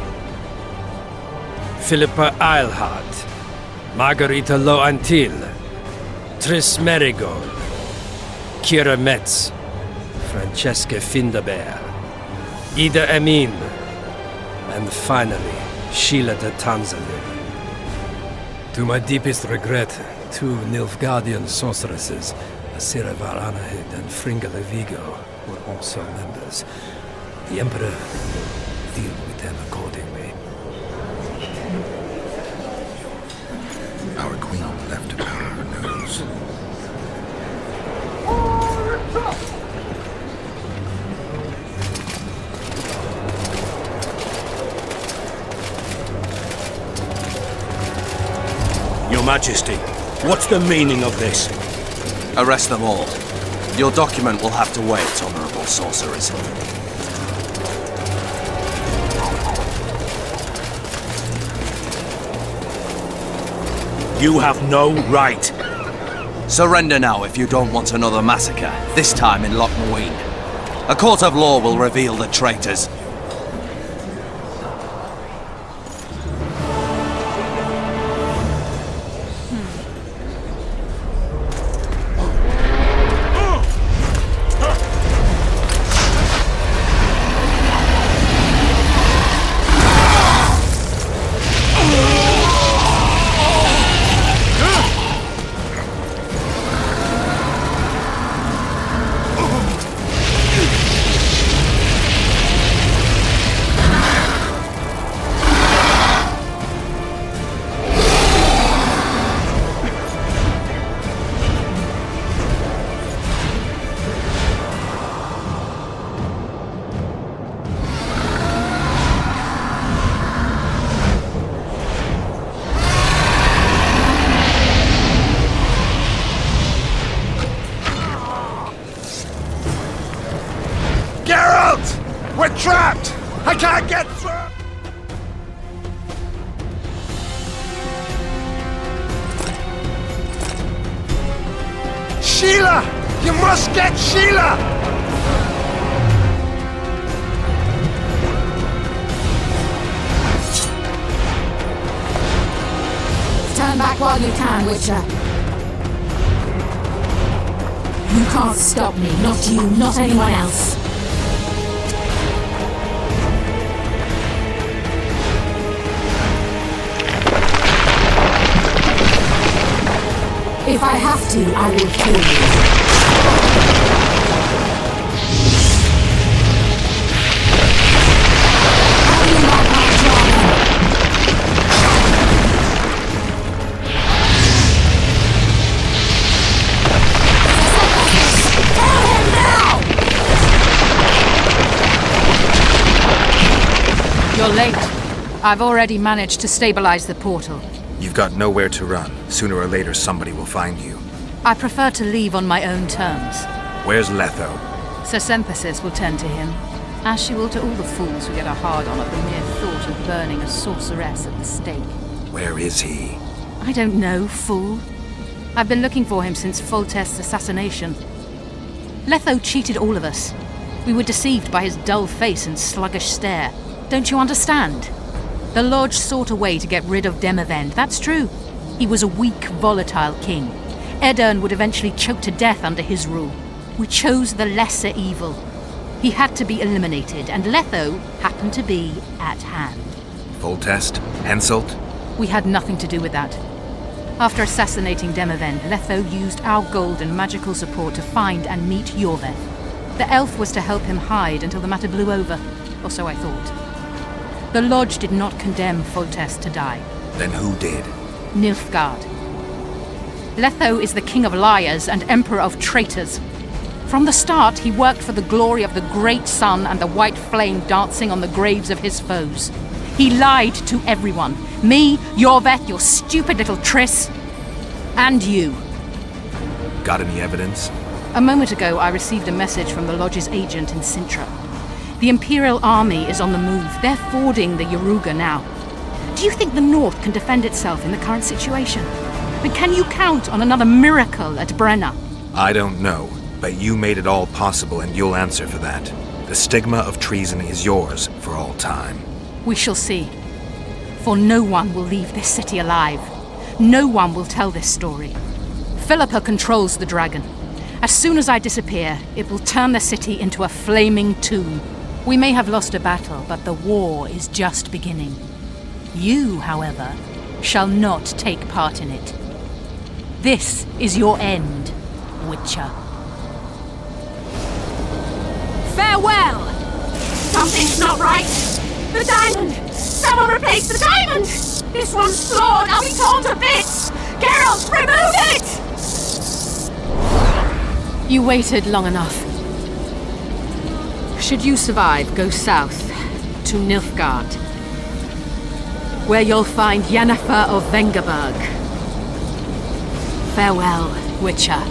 Philippa Eilhart, Margarita Loantil, Triss Merigold, Kira Metz, Francesca Findaber, Ida Emin, and finally, Sheila de Tanseville. To my deepest regret, 2 Nilfgaardian sorceresses, Asira Varanahid and Fringa de Vigo, were also members. The Emperor will deal with them accordingly. Our queen left to powder her nose. Majesty, what's the meaning of this? Arrest them all. Your document will have to wait, Honorable Sorceress. You have no right. Surrender now if you don't want another massacre, this time in Loch Muine. A court of law will reveal the traitors. Geralt! We're trapped! I can't get through! Sheila! You must get Sheila! Turn back while you can, Witcher. You can't stop me. Not you, not anyone else. If I have to, I will kill you. You're late. I've already managed to stabilize the portal. You've got nowhere to run. Sooner or later, somebody will find you. I prefer to leave on my own terms. Where's Letho? Sir Sempesis will tend to him, as she will to all the fools who get a hard-on at the mere thought of burning a sorceress at the stake. Where is he? I don't know, fool. I've been looking for him since Foltest's assassination. Letho cheated all of us. We were deceived by his dull face and sluggish stare. Don't you understand? The Lodge sought a way to get rid of Demavend, that's true. He was a weak, volatile king. Edirn would eventually choke to death under his rule. We chose the lesser evil. He had to be eliminated, and Letho happened to be at hand. Foltest? Henselt? We had nothing to do with that. After assassinating Demavend, Letho used our gold and magical support to find and meet Yorveth. The elf was to help him hide until the matter blew over, or so I thought. The Lodge did not condemn Foltest to die. Then who did? Nilfgaard. Letho is the king of liars and emperor of traitors. From the start, he worked for the glory of the great sun and the white flame dancing on the graves of his foes. He lied to everyone. Me, Yorveth, your stupid little Triss, and you. Got any evidence? A moment ago, I received a message from the Lodge's agent in Sintra. The Imperial Army is on the move. They're fording the Yaruga now. Do you think the North can defend itself in the current situation? And can you count on another miracle at Brenna? I don't know, but you made it all possible and you'll answer for that. The stigma of treason is yours for all time. We shall see. For no one will leave this city alive. No one will tell this story. Philippa controls the dragon. As soon as I disappear, it will turn the city into a flaming tomb. We may have lost a battle, but the war is just beginning. You, however, shall not take part in it. This is your end, Witcher. Farewell! Something's not right! The diamond! Someone replace the diamond! This one's flawed! I'll be torn to bits! Geralt, remove it! You waited long enough. Should you survive, go south to Nilfgaard, where you'll find Yennefer of Vengerberg. Farewell, Witcher.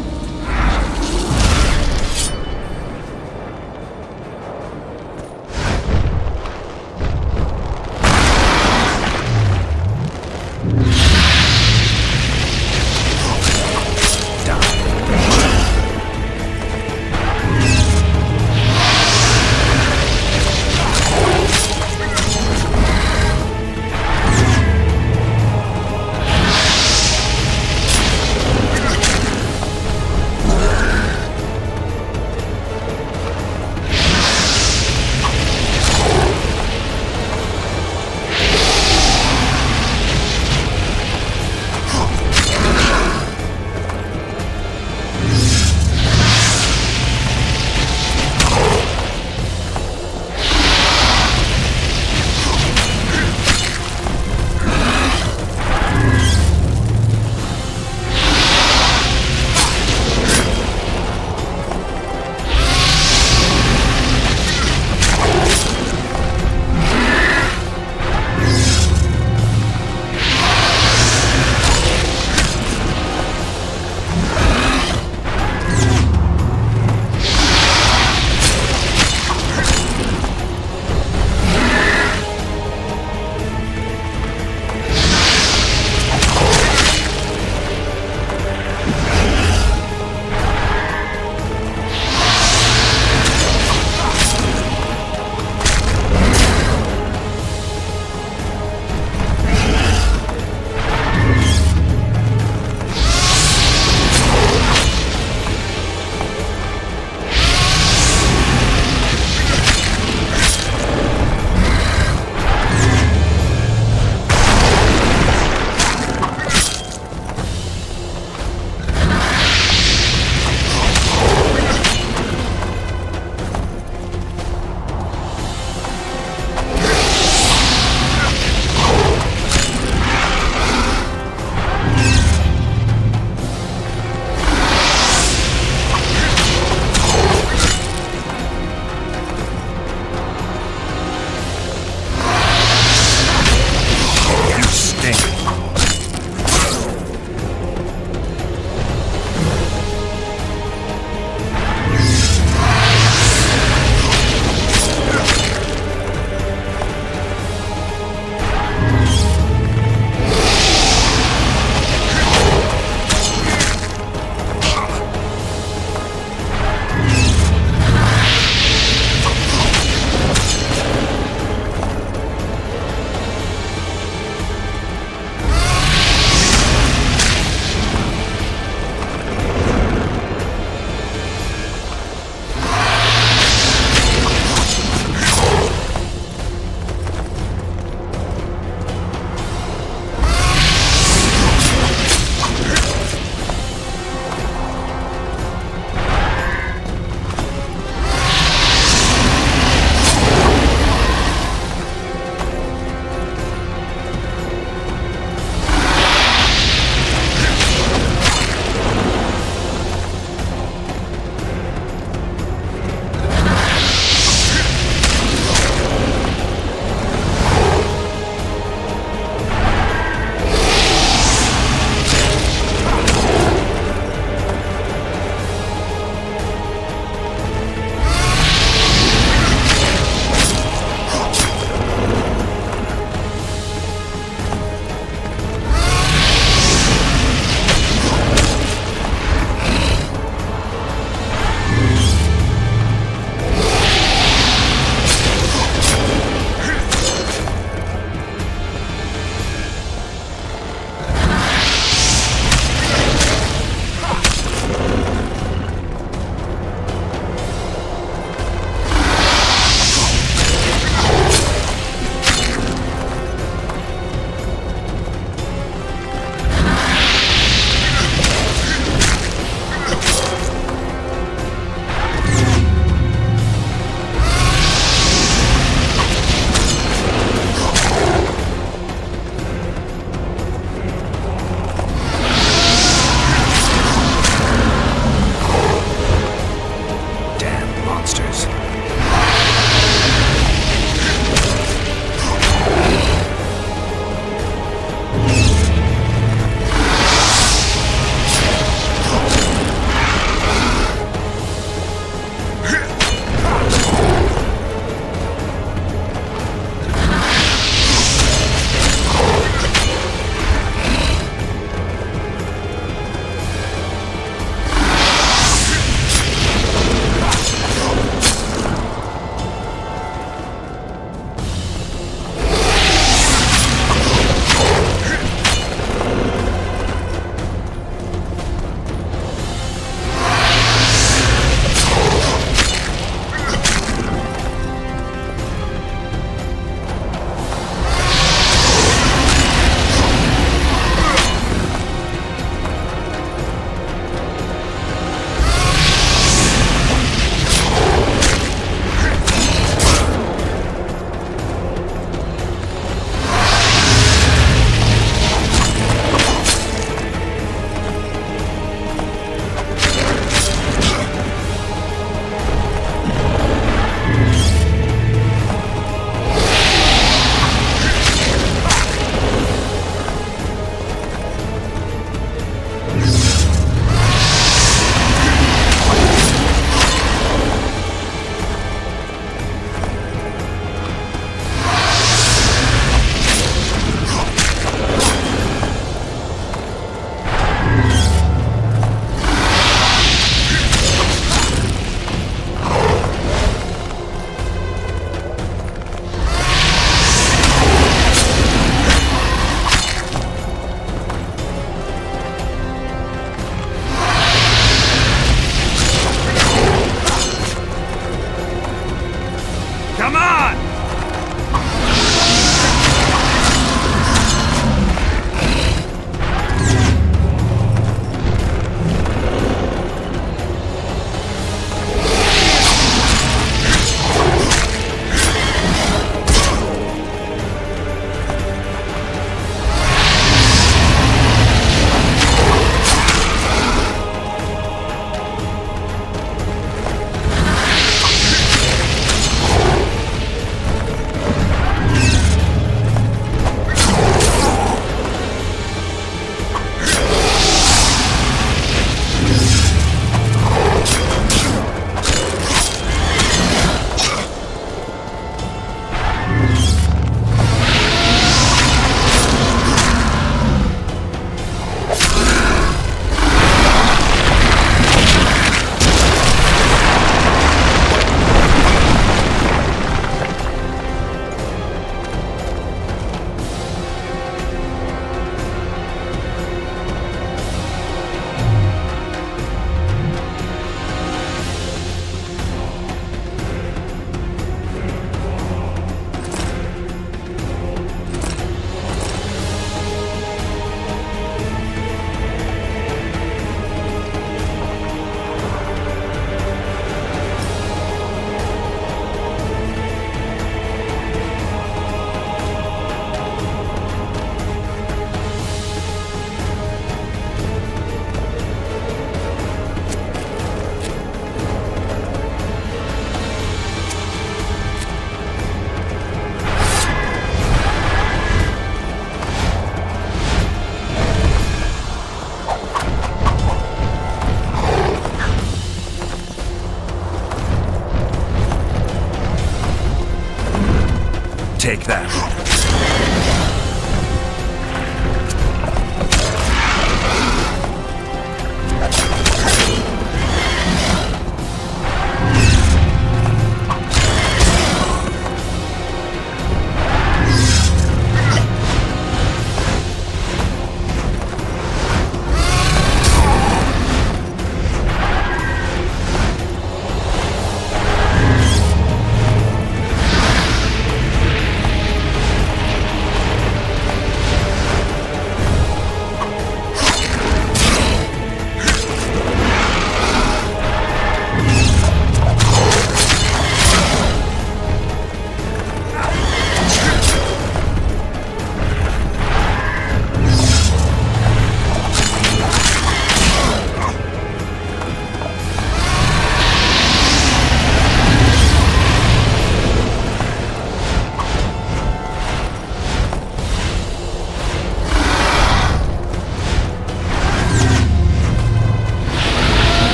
take that.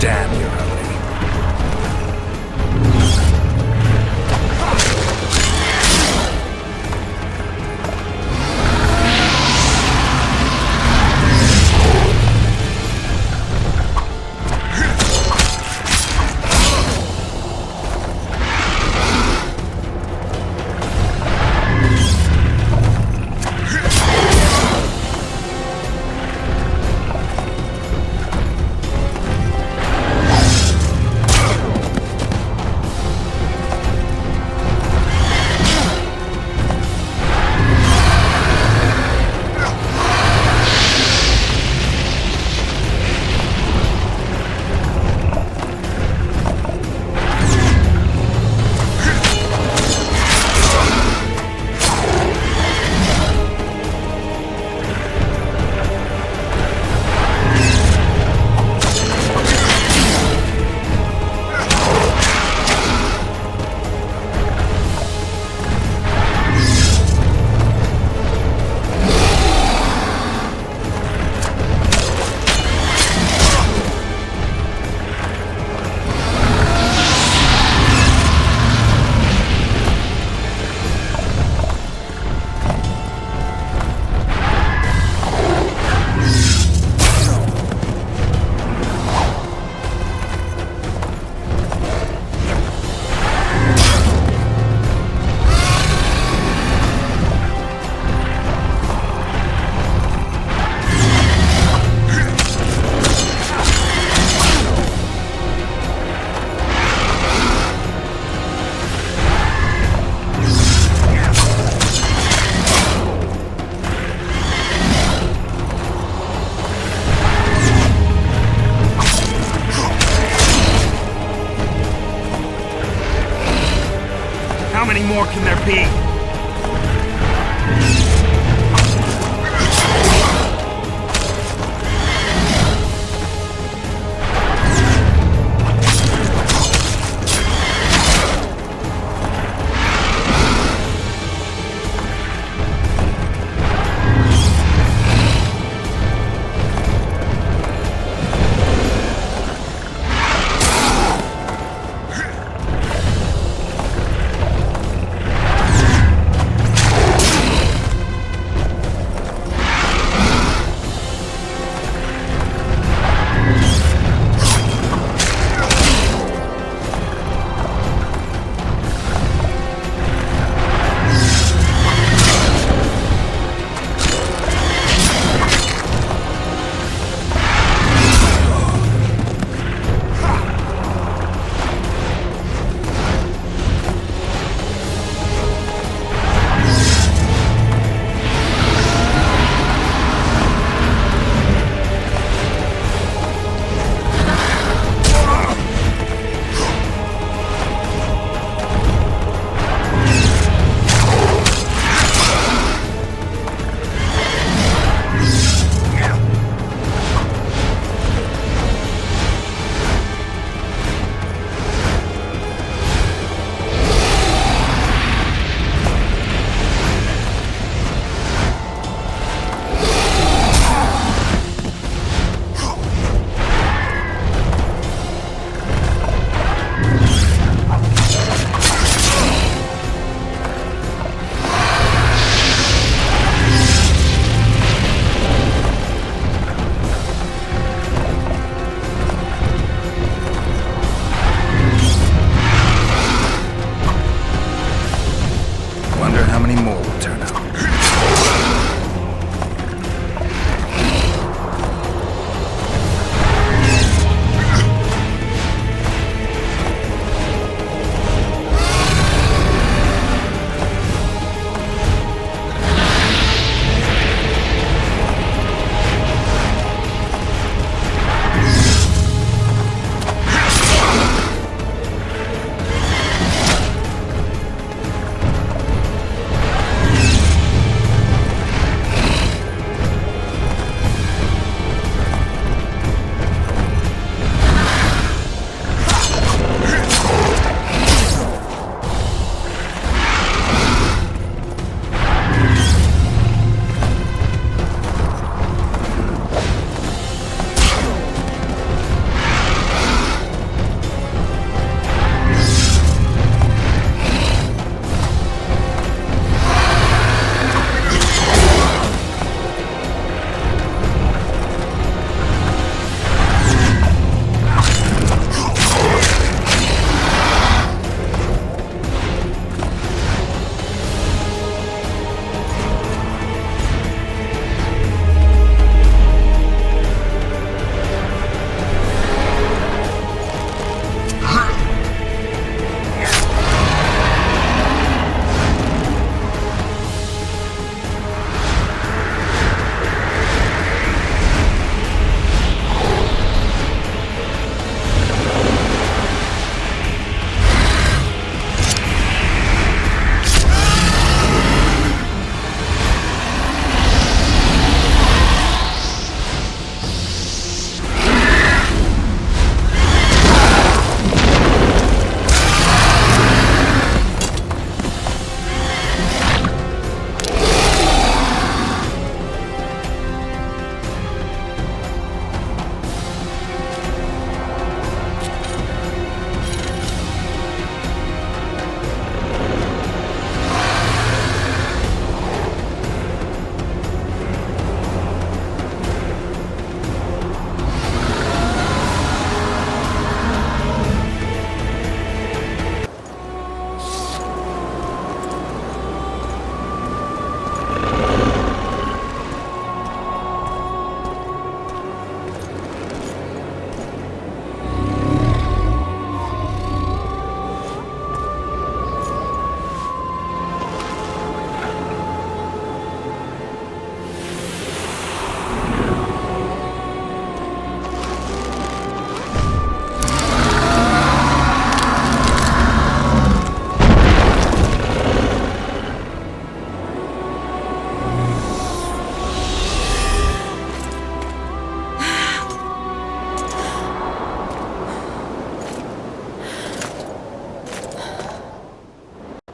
Damn, Your Highness. How many more can there be?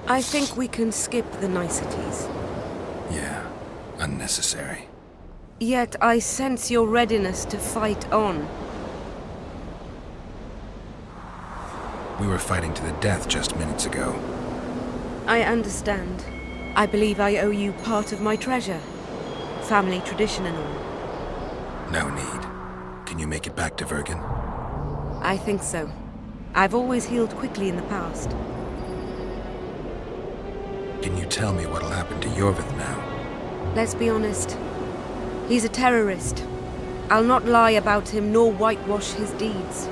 I think we can skip the niceties. Yeah, unnecessary. Yet I sense your readiness to fight on. We were fighting to the death just minutes ago. I understand. I believe I owe you part of my treasure. Family tradition and all. No need. Can you make it back to Vergen? I think so. I've always healed quickly in the past. Can you tell me what'll happen to Yorvith now? Let's be honest. He's a terrorist. I'll not lie about him nor whitewash his deeds.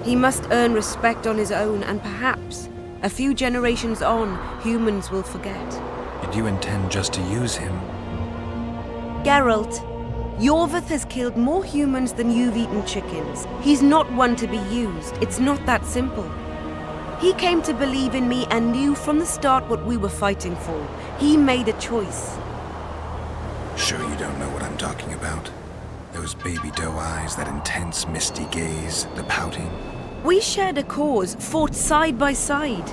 He must earn respect on his own, and perhaps, a few generations on, humans will forget. Did you intend just to use him? Geralt, Yorvith has killed more humans than you've eaten chickens. He's not one to be used. It's not that simple. He came to believe in me and knew from the start what we were fighting for. He made a choice. Sure you don't know what I'm talking about? Those baby doe eyes, that intense misty gaze, the pouting. We shared a cause, fought side by side.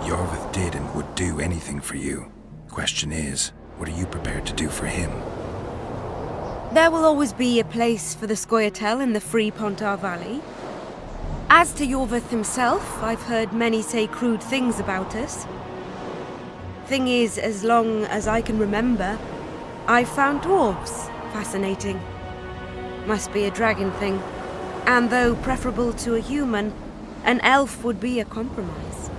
Yorvith did and would do anything for you. Question is, what are you prepared to do for him? There will always be a place for the Scoia'tael in the free Pontar Valley. As to Yorvith himself, I've heard many say crude things about us. Thing is, as long as I can remember, I've found dwarves fascinating. Must be a dragon thing. And though preferable to a human, an elf would be a compromise.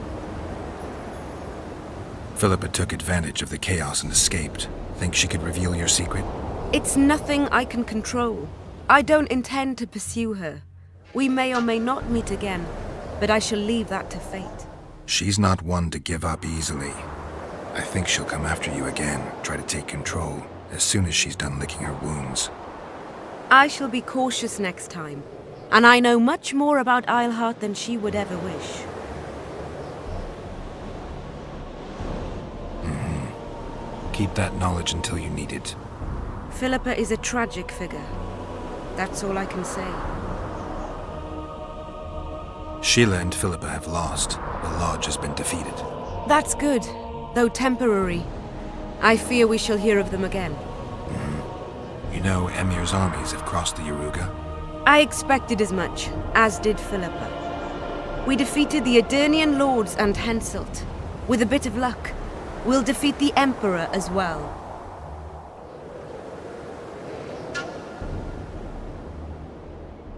Philippa took advantage of the chaos and escaped. Think she could reveal your secret? It's nothing I can control. I don't intend to pursue her. We may or may not meet again, but I shall leave that to fate. She's not one to give up easily. I think she'll come after you again, try to take control, as soon as she's done licking her wounds. I shall be cautious next time, and I know much more about Eilhart than she would ever wish. Keep that knowledge until you need it. Philippa is a tragic figure. That's all I can say. Sheila and Philippa have lost. The Lodge has been defeated. That's good, though temporary. I fear we shall hear of them again. You know Emir's armies have crossed the Yaruga? I expected as much, as did Philippa. We defeated the Edirnian lords and Henselt. With a bit of luck, we'll defeat the Emperor as well.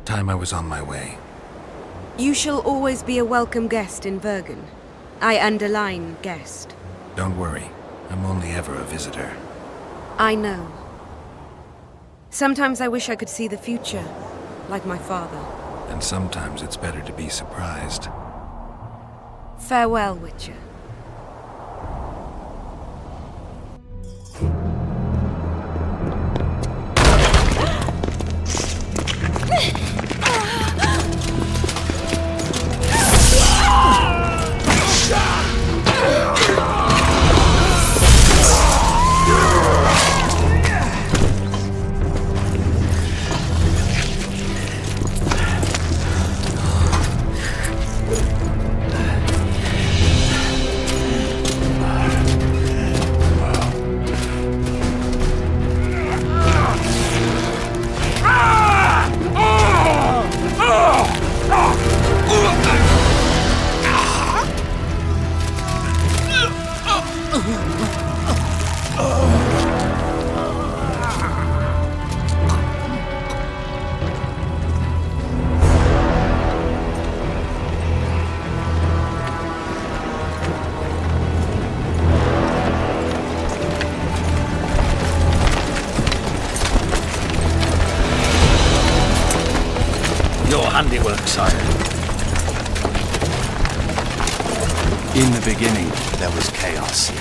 Time I was on my way. You shall always be a welcome guest in Vergen. I underline guest. Don't worry, I'm only ever a visitor. I know. Sometimes I wish I could see the future, like my father. And sometimes it's better to be surprised. Farewell, Witcher. Your handiwork, sire. In the beginning, there was chaos.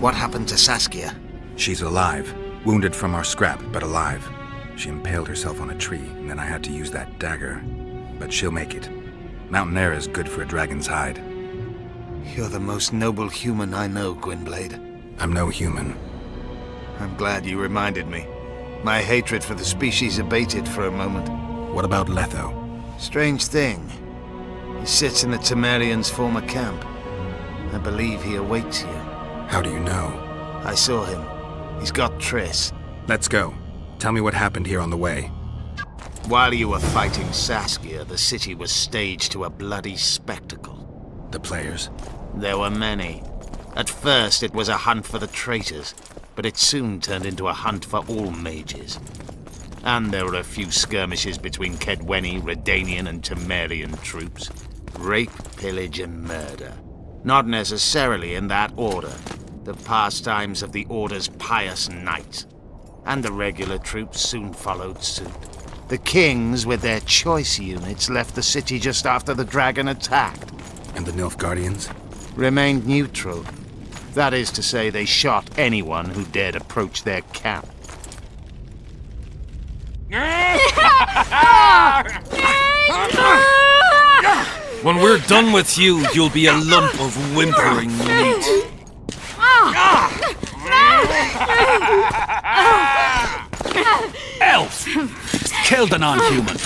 What happened to Saskia? She's alive. Wounded from our scrap, but alive. She impaled herself on a tree, and then I had to use that dagger. But she'll make it. Mountain air is good for a dragon's hide. You're the most noble human I know, Gwynblade. I'm no human. I'm glad you reminded me. My hatred for the species abated for a moment. What about Letho? Strange thing. He sits in the Temerians' former camp. I believe he awaits you. How do you know? I saw him. He's got Triss. Let's go. Tell me what happened here on the way. While you were fighting Saskia, the city was staged to a bloody spectacle. The players? There were many. At first, it was a hunt for the traitors, but it soon turned into a hunt for all mages. And there were a few skirmishes between Kedweni, Redanian, and Temerian troops. Rape, pillage, and murder. Not necessarily in that order. The pastimes of the Order's pious knights. And the regular troops soon followed suit. The kings, with their choice units, left the city just after the dragon attacked. And the Nilfgaardians? Remained neutral. That is to say, they shot anyone who dared approach their camp. When we're done with you, you'll be a lump of whimpering meat. Elf! Kill the non-human!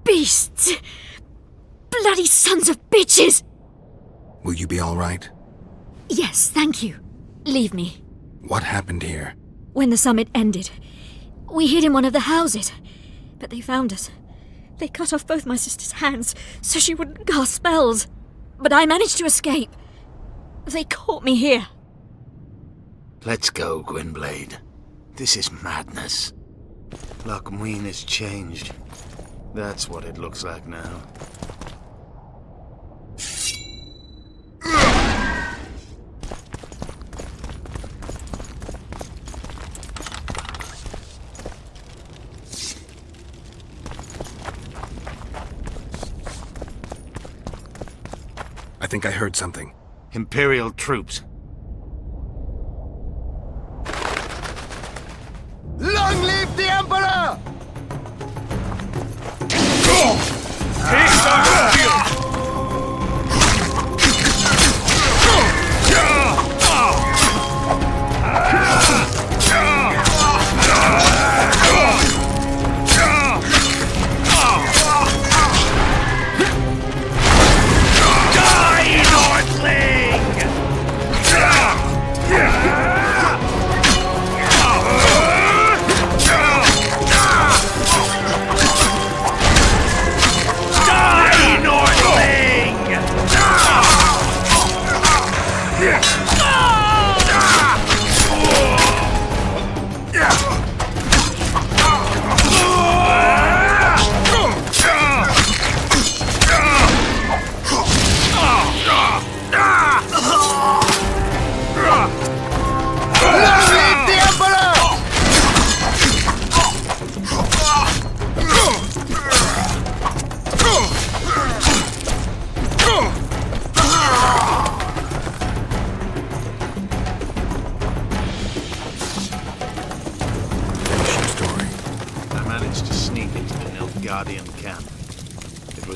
Beasts! Bloody sons of bitches! Will you be all right? Yes, thank you. Leave me. What happened here? When the summit ended, we hid in one of the houses, but they found us. They cut off both my sister's hands so she wouldn't cast spells. But I managed to escape. They caught me here. Let's go, Gwynblade. This is madness. Lochmuin has changed. That's what it looks like now. I think I heard something. Imperial troops. Long live the Emperor!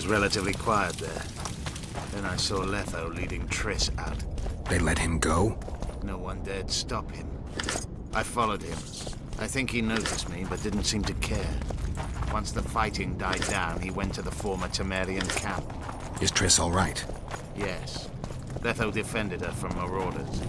Relatively quiet there. Then I saw Letho leading Triss out. They let him go? No one dared stop him. I followed him. I think he noticed me, but didn't seem to care. Once the fighting died down, he went to the former Temerian camp. Is Triss all right? Yes. Letho defended her from marauders.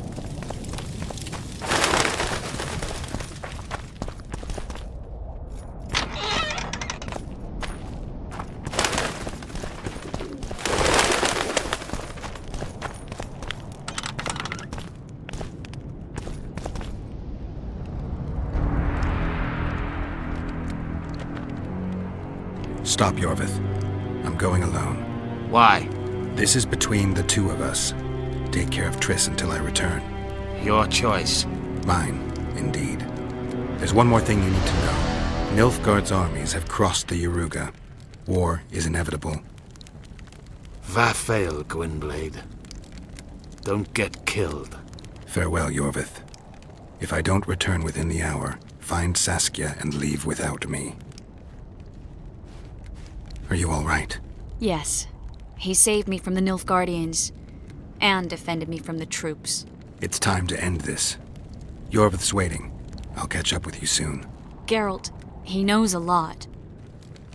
Stop, Yorvith. I'm going alone. Why? This is between the two of us. Take care of Triss until I return. Your choice. Mine, indeed. There's one more thing you need to know. Nilfgaard's armies have crossed the Yaruga. War is inevitable. Vafail, Gwynblade. Don't get killed. Farewell, Yorvith. If I don't return within the hour, find Saskia and leave without me. Are you all right? Yes. He saved me from the Nilfgaardians, and defended me from the troops. It's time to end this. Yorvith's waiting. I'll catch up with you soon. Geralt, he knows a lot.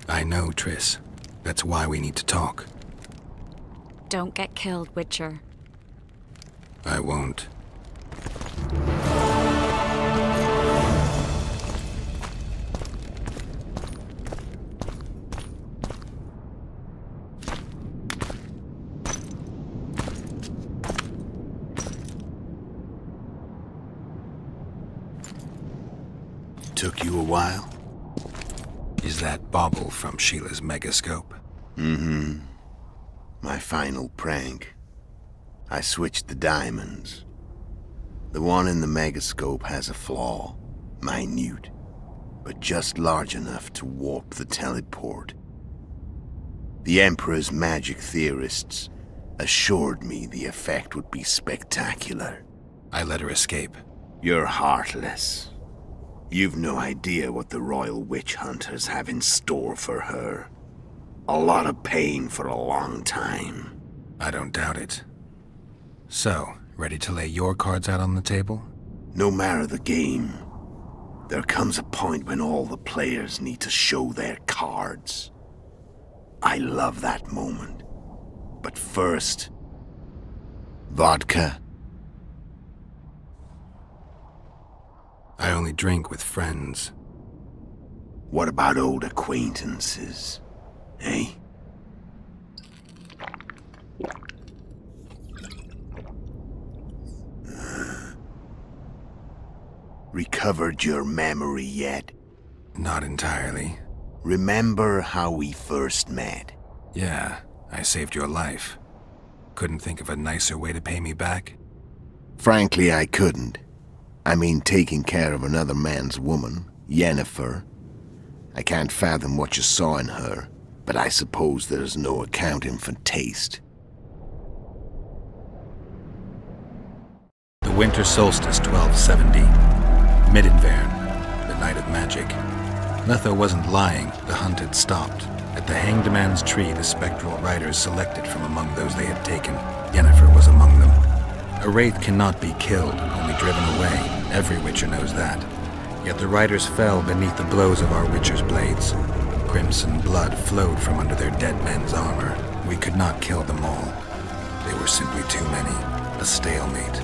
I know, Triss. That's why we need to talk. Don't get killed, Witcher. I won't. Took you a while? Is that bauble from Sheila's megascope? Mm-hmm. My final prank. I switched the diamonds. The one in the megascope has a flaw. Minute. But just large enough to warp the teleport. The Emperor's magic theorists assured me the effect would be spectacular. I let her escape. You're heartless. You've no idea what the Royal Witch Hunters have in store for her. A lot of pain for a long time. I don't doubt it. So, ready to lay your cards out on the table? No matter the game, there comes a point when all the players need to show their cards. I love that moment. But first, vodka. I only drink with friends. What about old acquaintances? Eh? Recovered your memory yet? Not entirely. Remember how we first met? Yeah, I saved your life. Couldn't think of a nicer way to pay me back? Frankly, I couldn't. I mean, taking care of another man's woman, Yennefer. I can't fathom what you saw in her, but I suppose there's no accounting for taste. The winter solstice 1270. Midinvern, the night of magic. Letho wasn't lying, the hunt had stopped. At the Hanged Man's Tree, the spectral riders selected from among those they had taken. Yennefer was among them. A wraith cannot be killed, only driven away. Every Witcher knows that. Yet the riders fell beneath the blows of our Witcher's blades. Crimson blood flowed from under their dead men's armor. We could not kill them all. They were simply too many. A stalemate.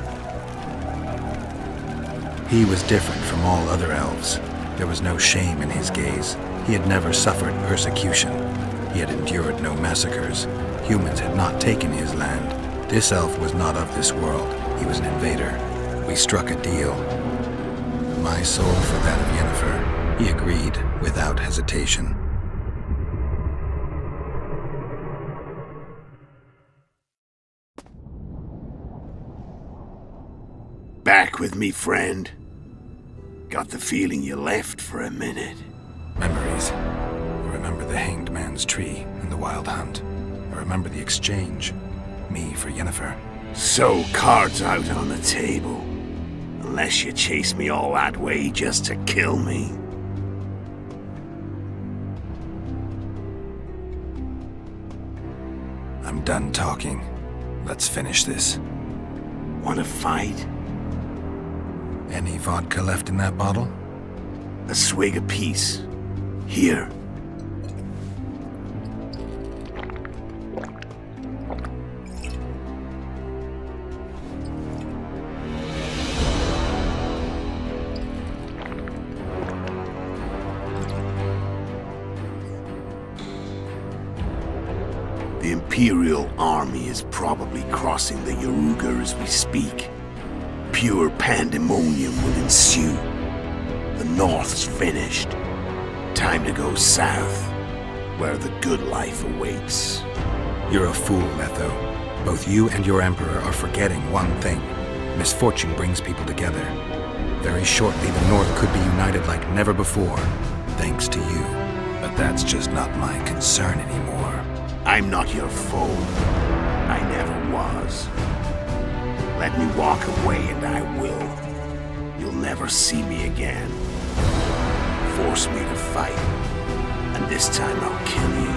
He was different from all other elves. There was no shame in his gaze. He had never suffered persecution. He had endured no massacres. Humans had not taken his land. This elf was not of this world. He was an invader. We struck a deal. My soul for that of Yennefer. He agreed without hesitation. Back with me, friend. Got the feeling you left for a minute. Memories. I remember the Hanged Man's Tree and the Wild Hunt. I remember the exchange. Me for Yennefer. So, cards out on the table. Unless you chase me all that way just to kill me. I'm done talking. Let's finish this. Want to fight? Any vodka left in that bottle? A swig apiece. Here. Imperial army is probably crossing the Yaruga as we speak. Pure pandemonium will ensue. The North's finished. Time to go south, where the good life awaits. You're a fool, Letho. Both you and your Emperor are forgetting one thing. Misfortune brings people together. Very shortly, the North could be united like never before, thanks to you. But that's just not my concern anymore. I'm not your foe. I never was. Let me walk away and I will. You'll never see me again. Force me to fight, and this time I'll kill you.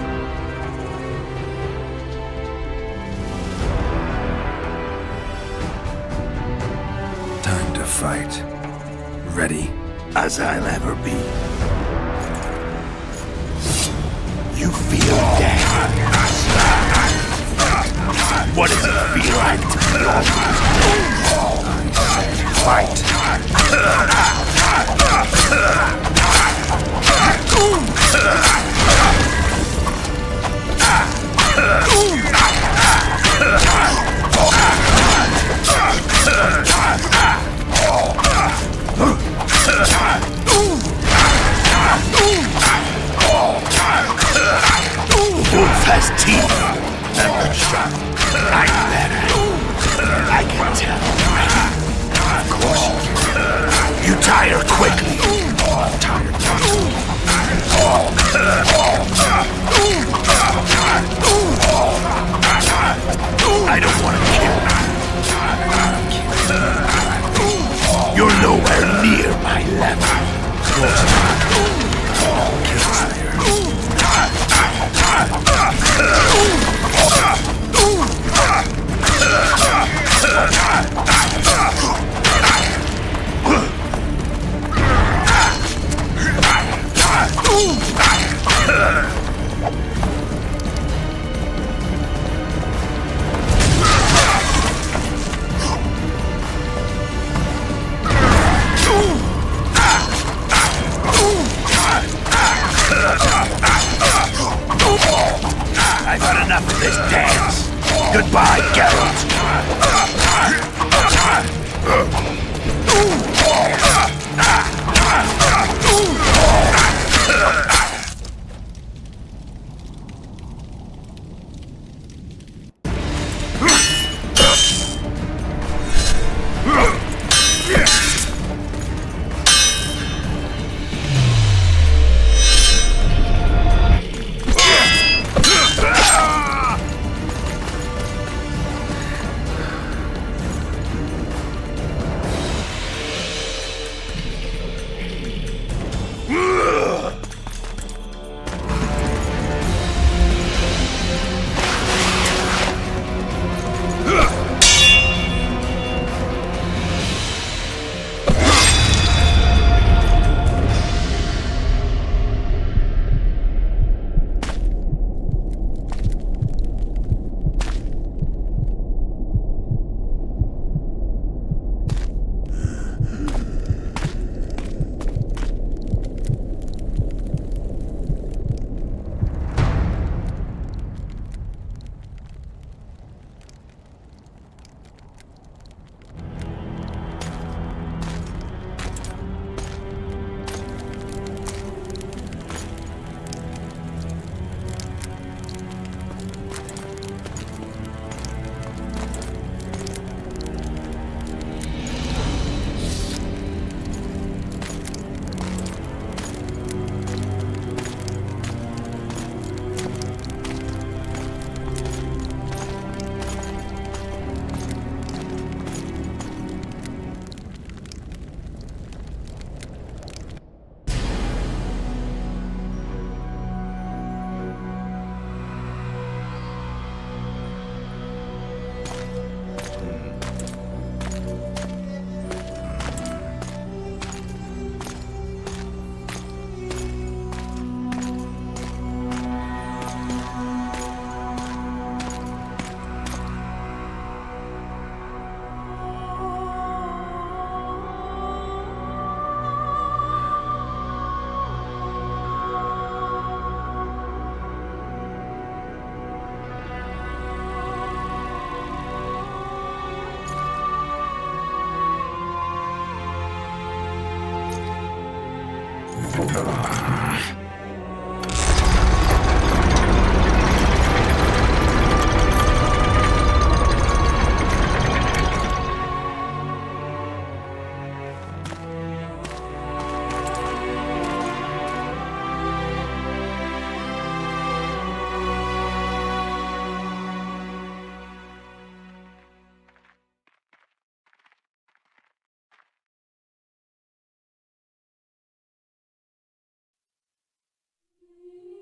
Time to fight. Ready? As I'll ever be. You feel dead. What does it feel like to be almost? Fight. Wolf has teeth and the sharp. I'm better. I can tell already. Of course you can. You tire quickly. I'm tired too. I don't want to kill you. You're nowhere near my level. Close enough. Kingslayer. I've had enough of this dance. Goodbye, Geralt.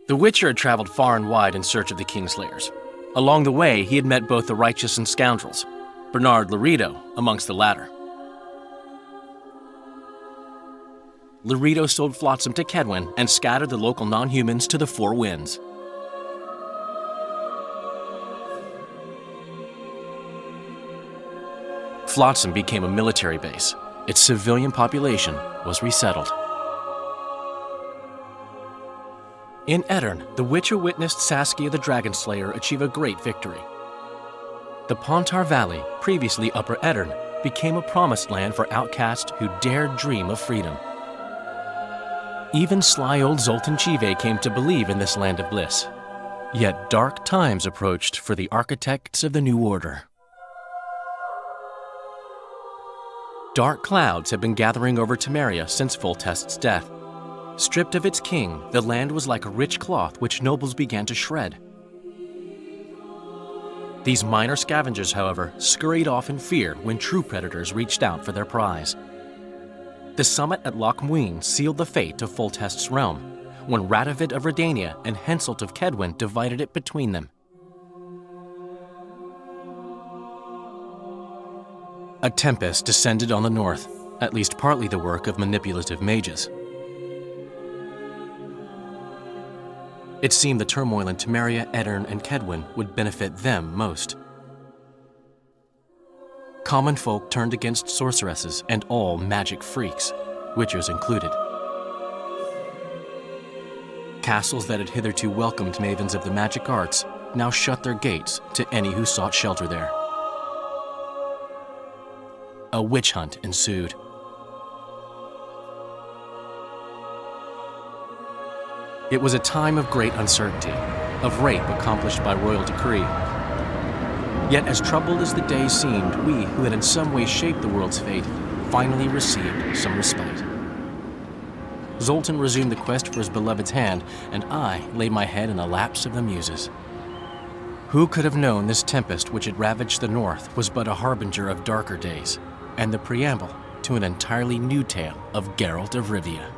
The Witcher had traveled far and wide in search of the Kingslayers. Along the way, he had met both the righteous and scoundrels, Bernard Laredo amongst the latter. Laredo sold Flotsam to Kedwin and scattered the local non-humans to the four winds. Flotsam became a military base. Its civilian population was resettled. In Edirn, the Witcher witnessed Saskia the Dragonslayer achieve a great victory. The Pontar Valley, previously Upper Edirn, became a promised land for outcasts who dared dream of freedom. Even sly old Zoltan Chive came to believe in this land of bliss. Yet dark times approached for the architects of the New Order. Dark clouds had been gathering over Temeria since Foltest's death. Stripped of its king, the land was like a rich cloth which nobles began to shred. These minor scavengers, however, scurried off in fear when true predators reached out for their prize. The summit at Loch Muin sealed the fate of Foltest's realm, when Radovid of Redania and Henselt of Kedwin divided it between them. A tempest descended on the north, at least partly the work of manipulative mages. It seemed the turmoil in Temeria, Edirn, and Kedwin would benefit them most. Common folk turned against sorceresses and all magic freaks, witchers included. Castles that had hitherto welcomed mavens of the magic arts now shut their gates to any who sought shelter there. A witch hunt ensued. It was a time of great uncertainty, of rape accomplished by royal decree. Yet as troubled as the days seemed, we, who had in some way shaped the world's fate, finally received some respite. Zoltan resumed the quest for his beloved's hand, and I laid my head in the laps of the muses. Who could have known this tempest which had ravaged the north was but a harbinger of darker days, and the preamble to an entirely new tale of Geralt of Rivia.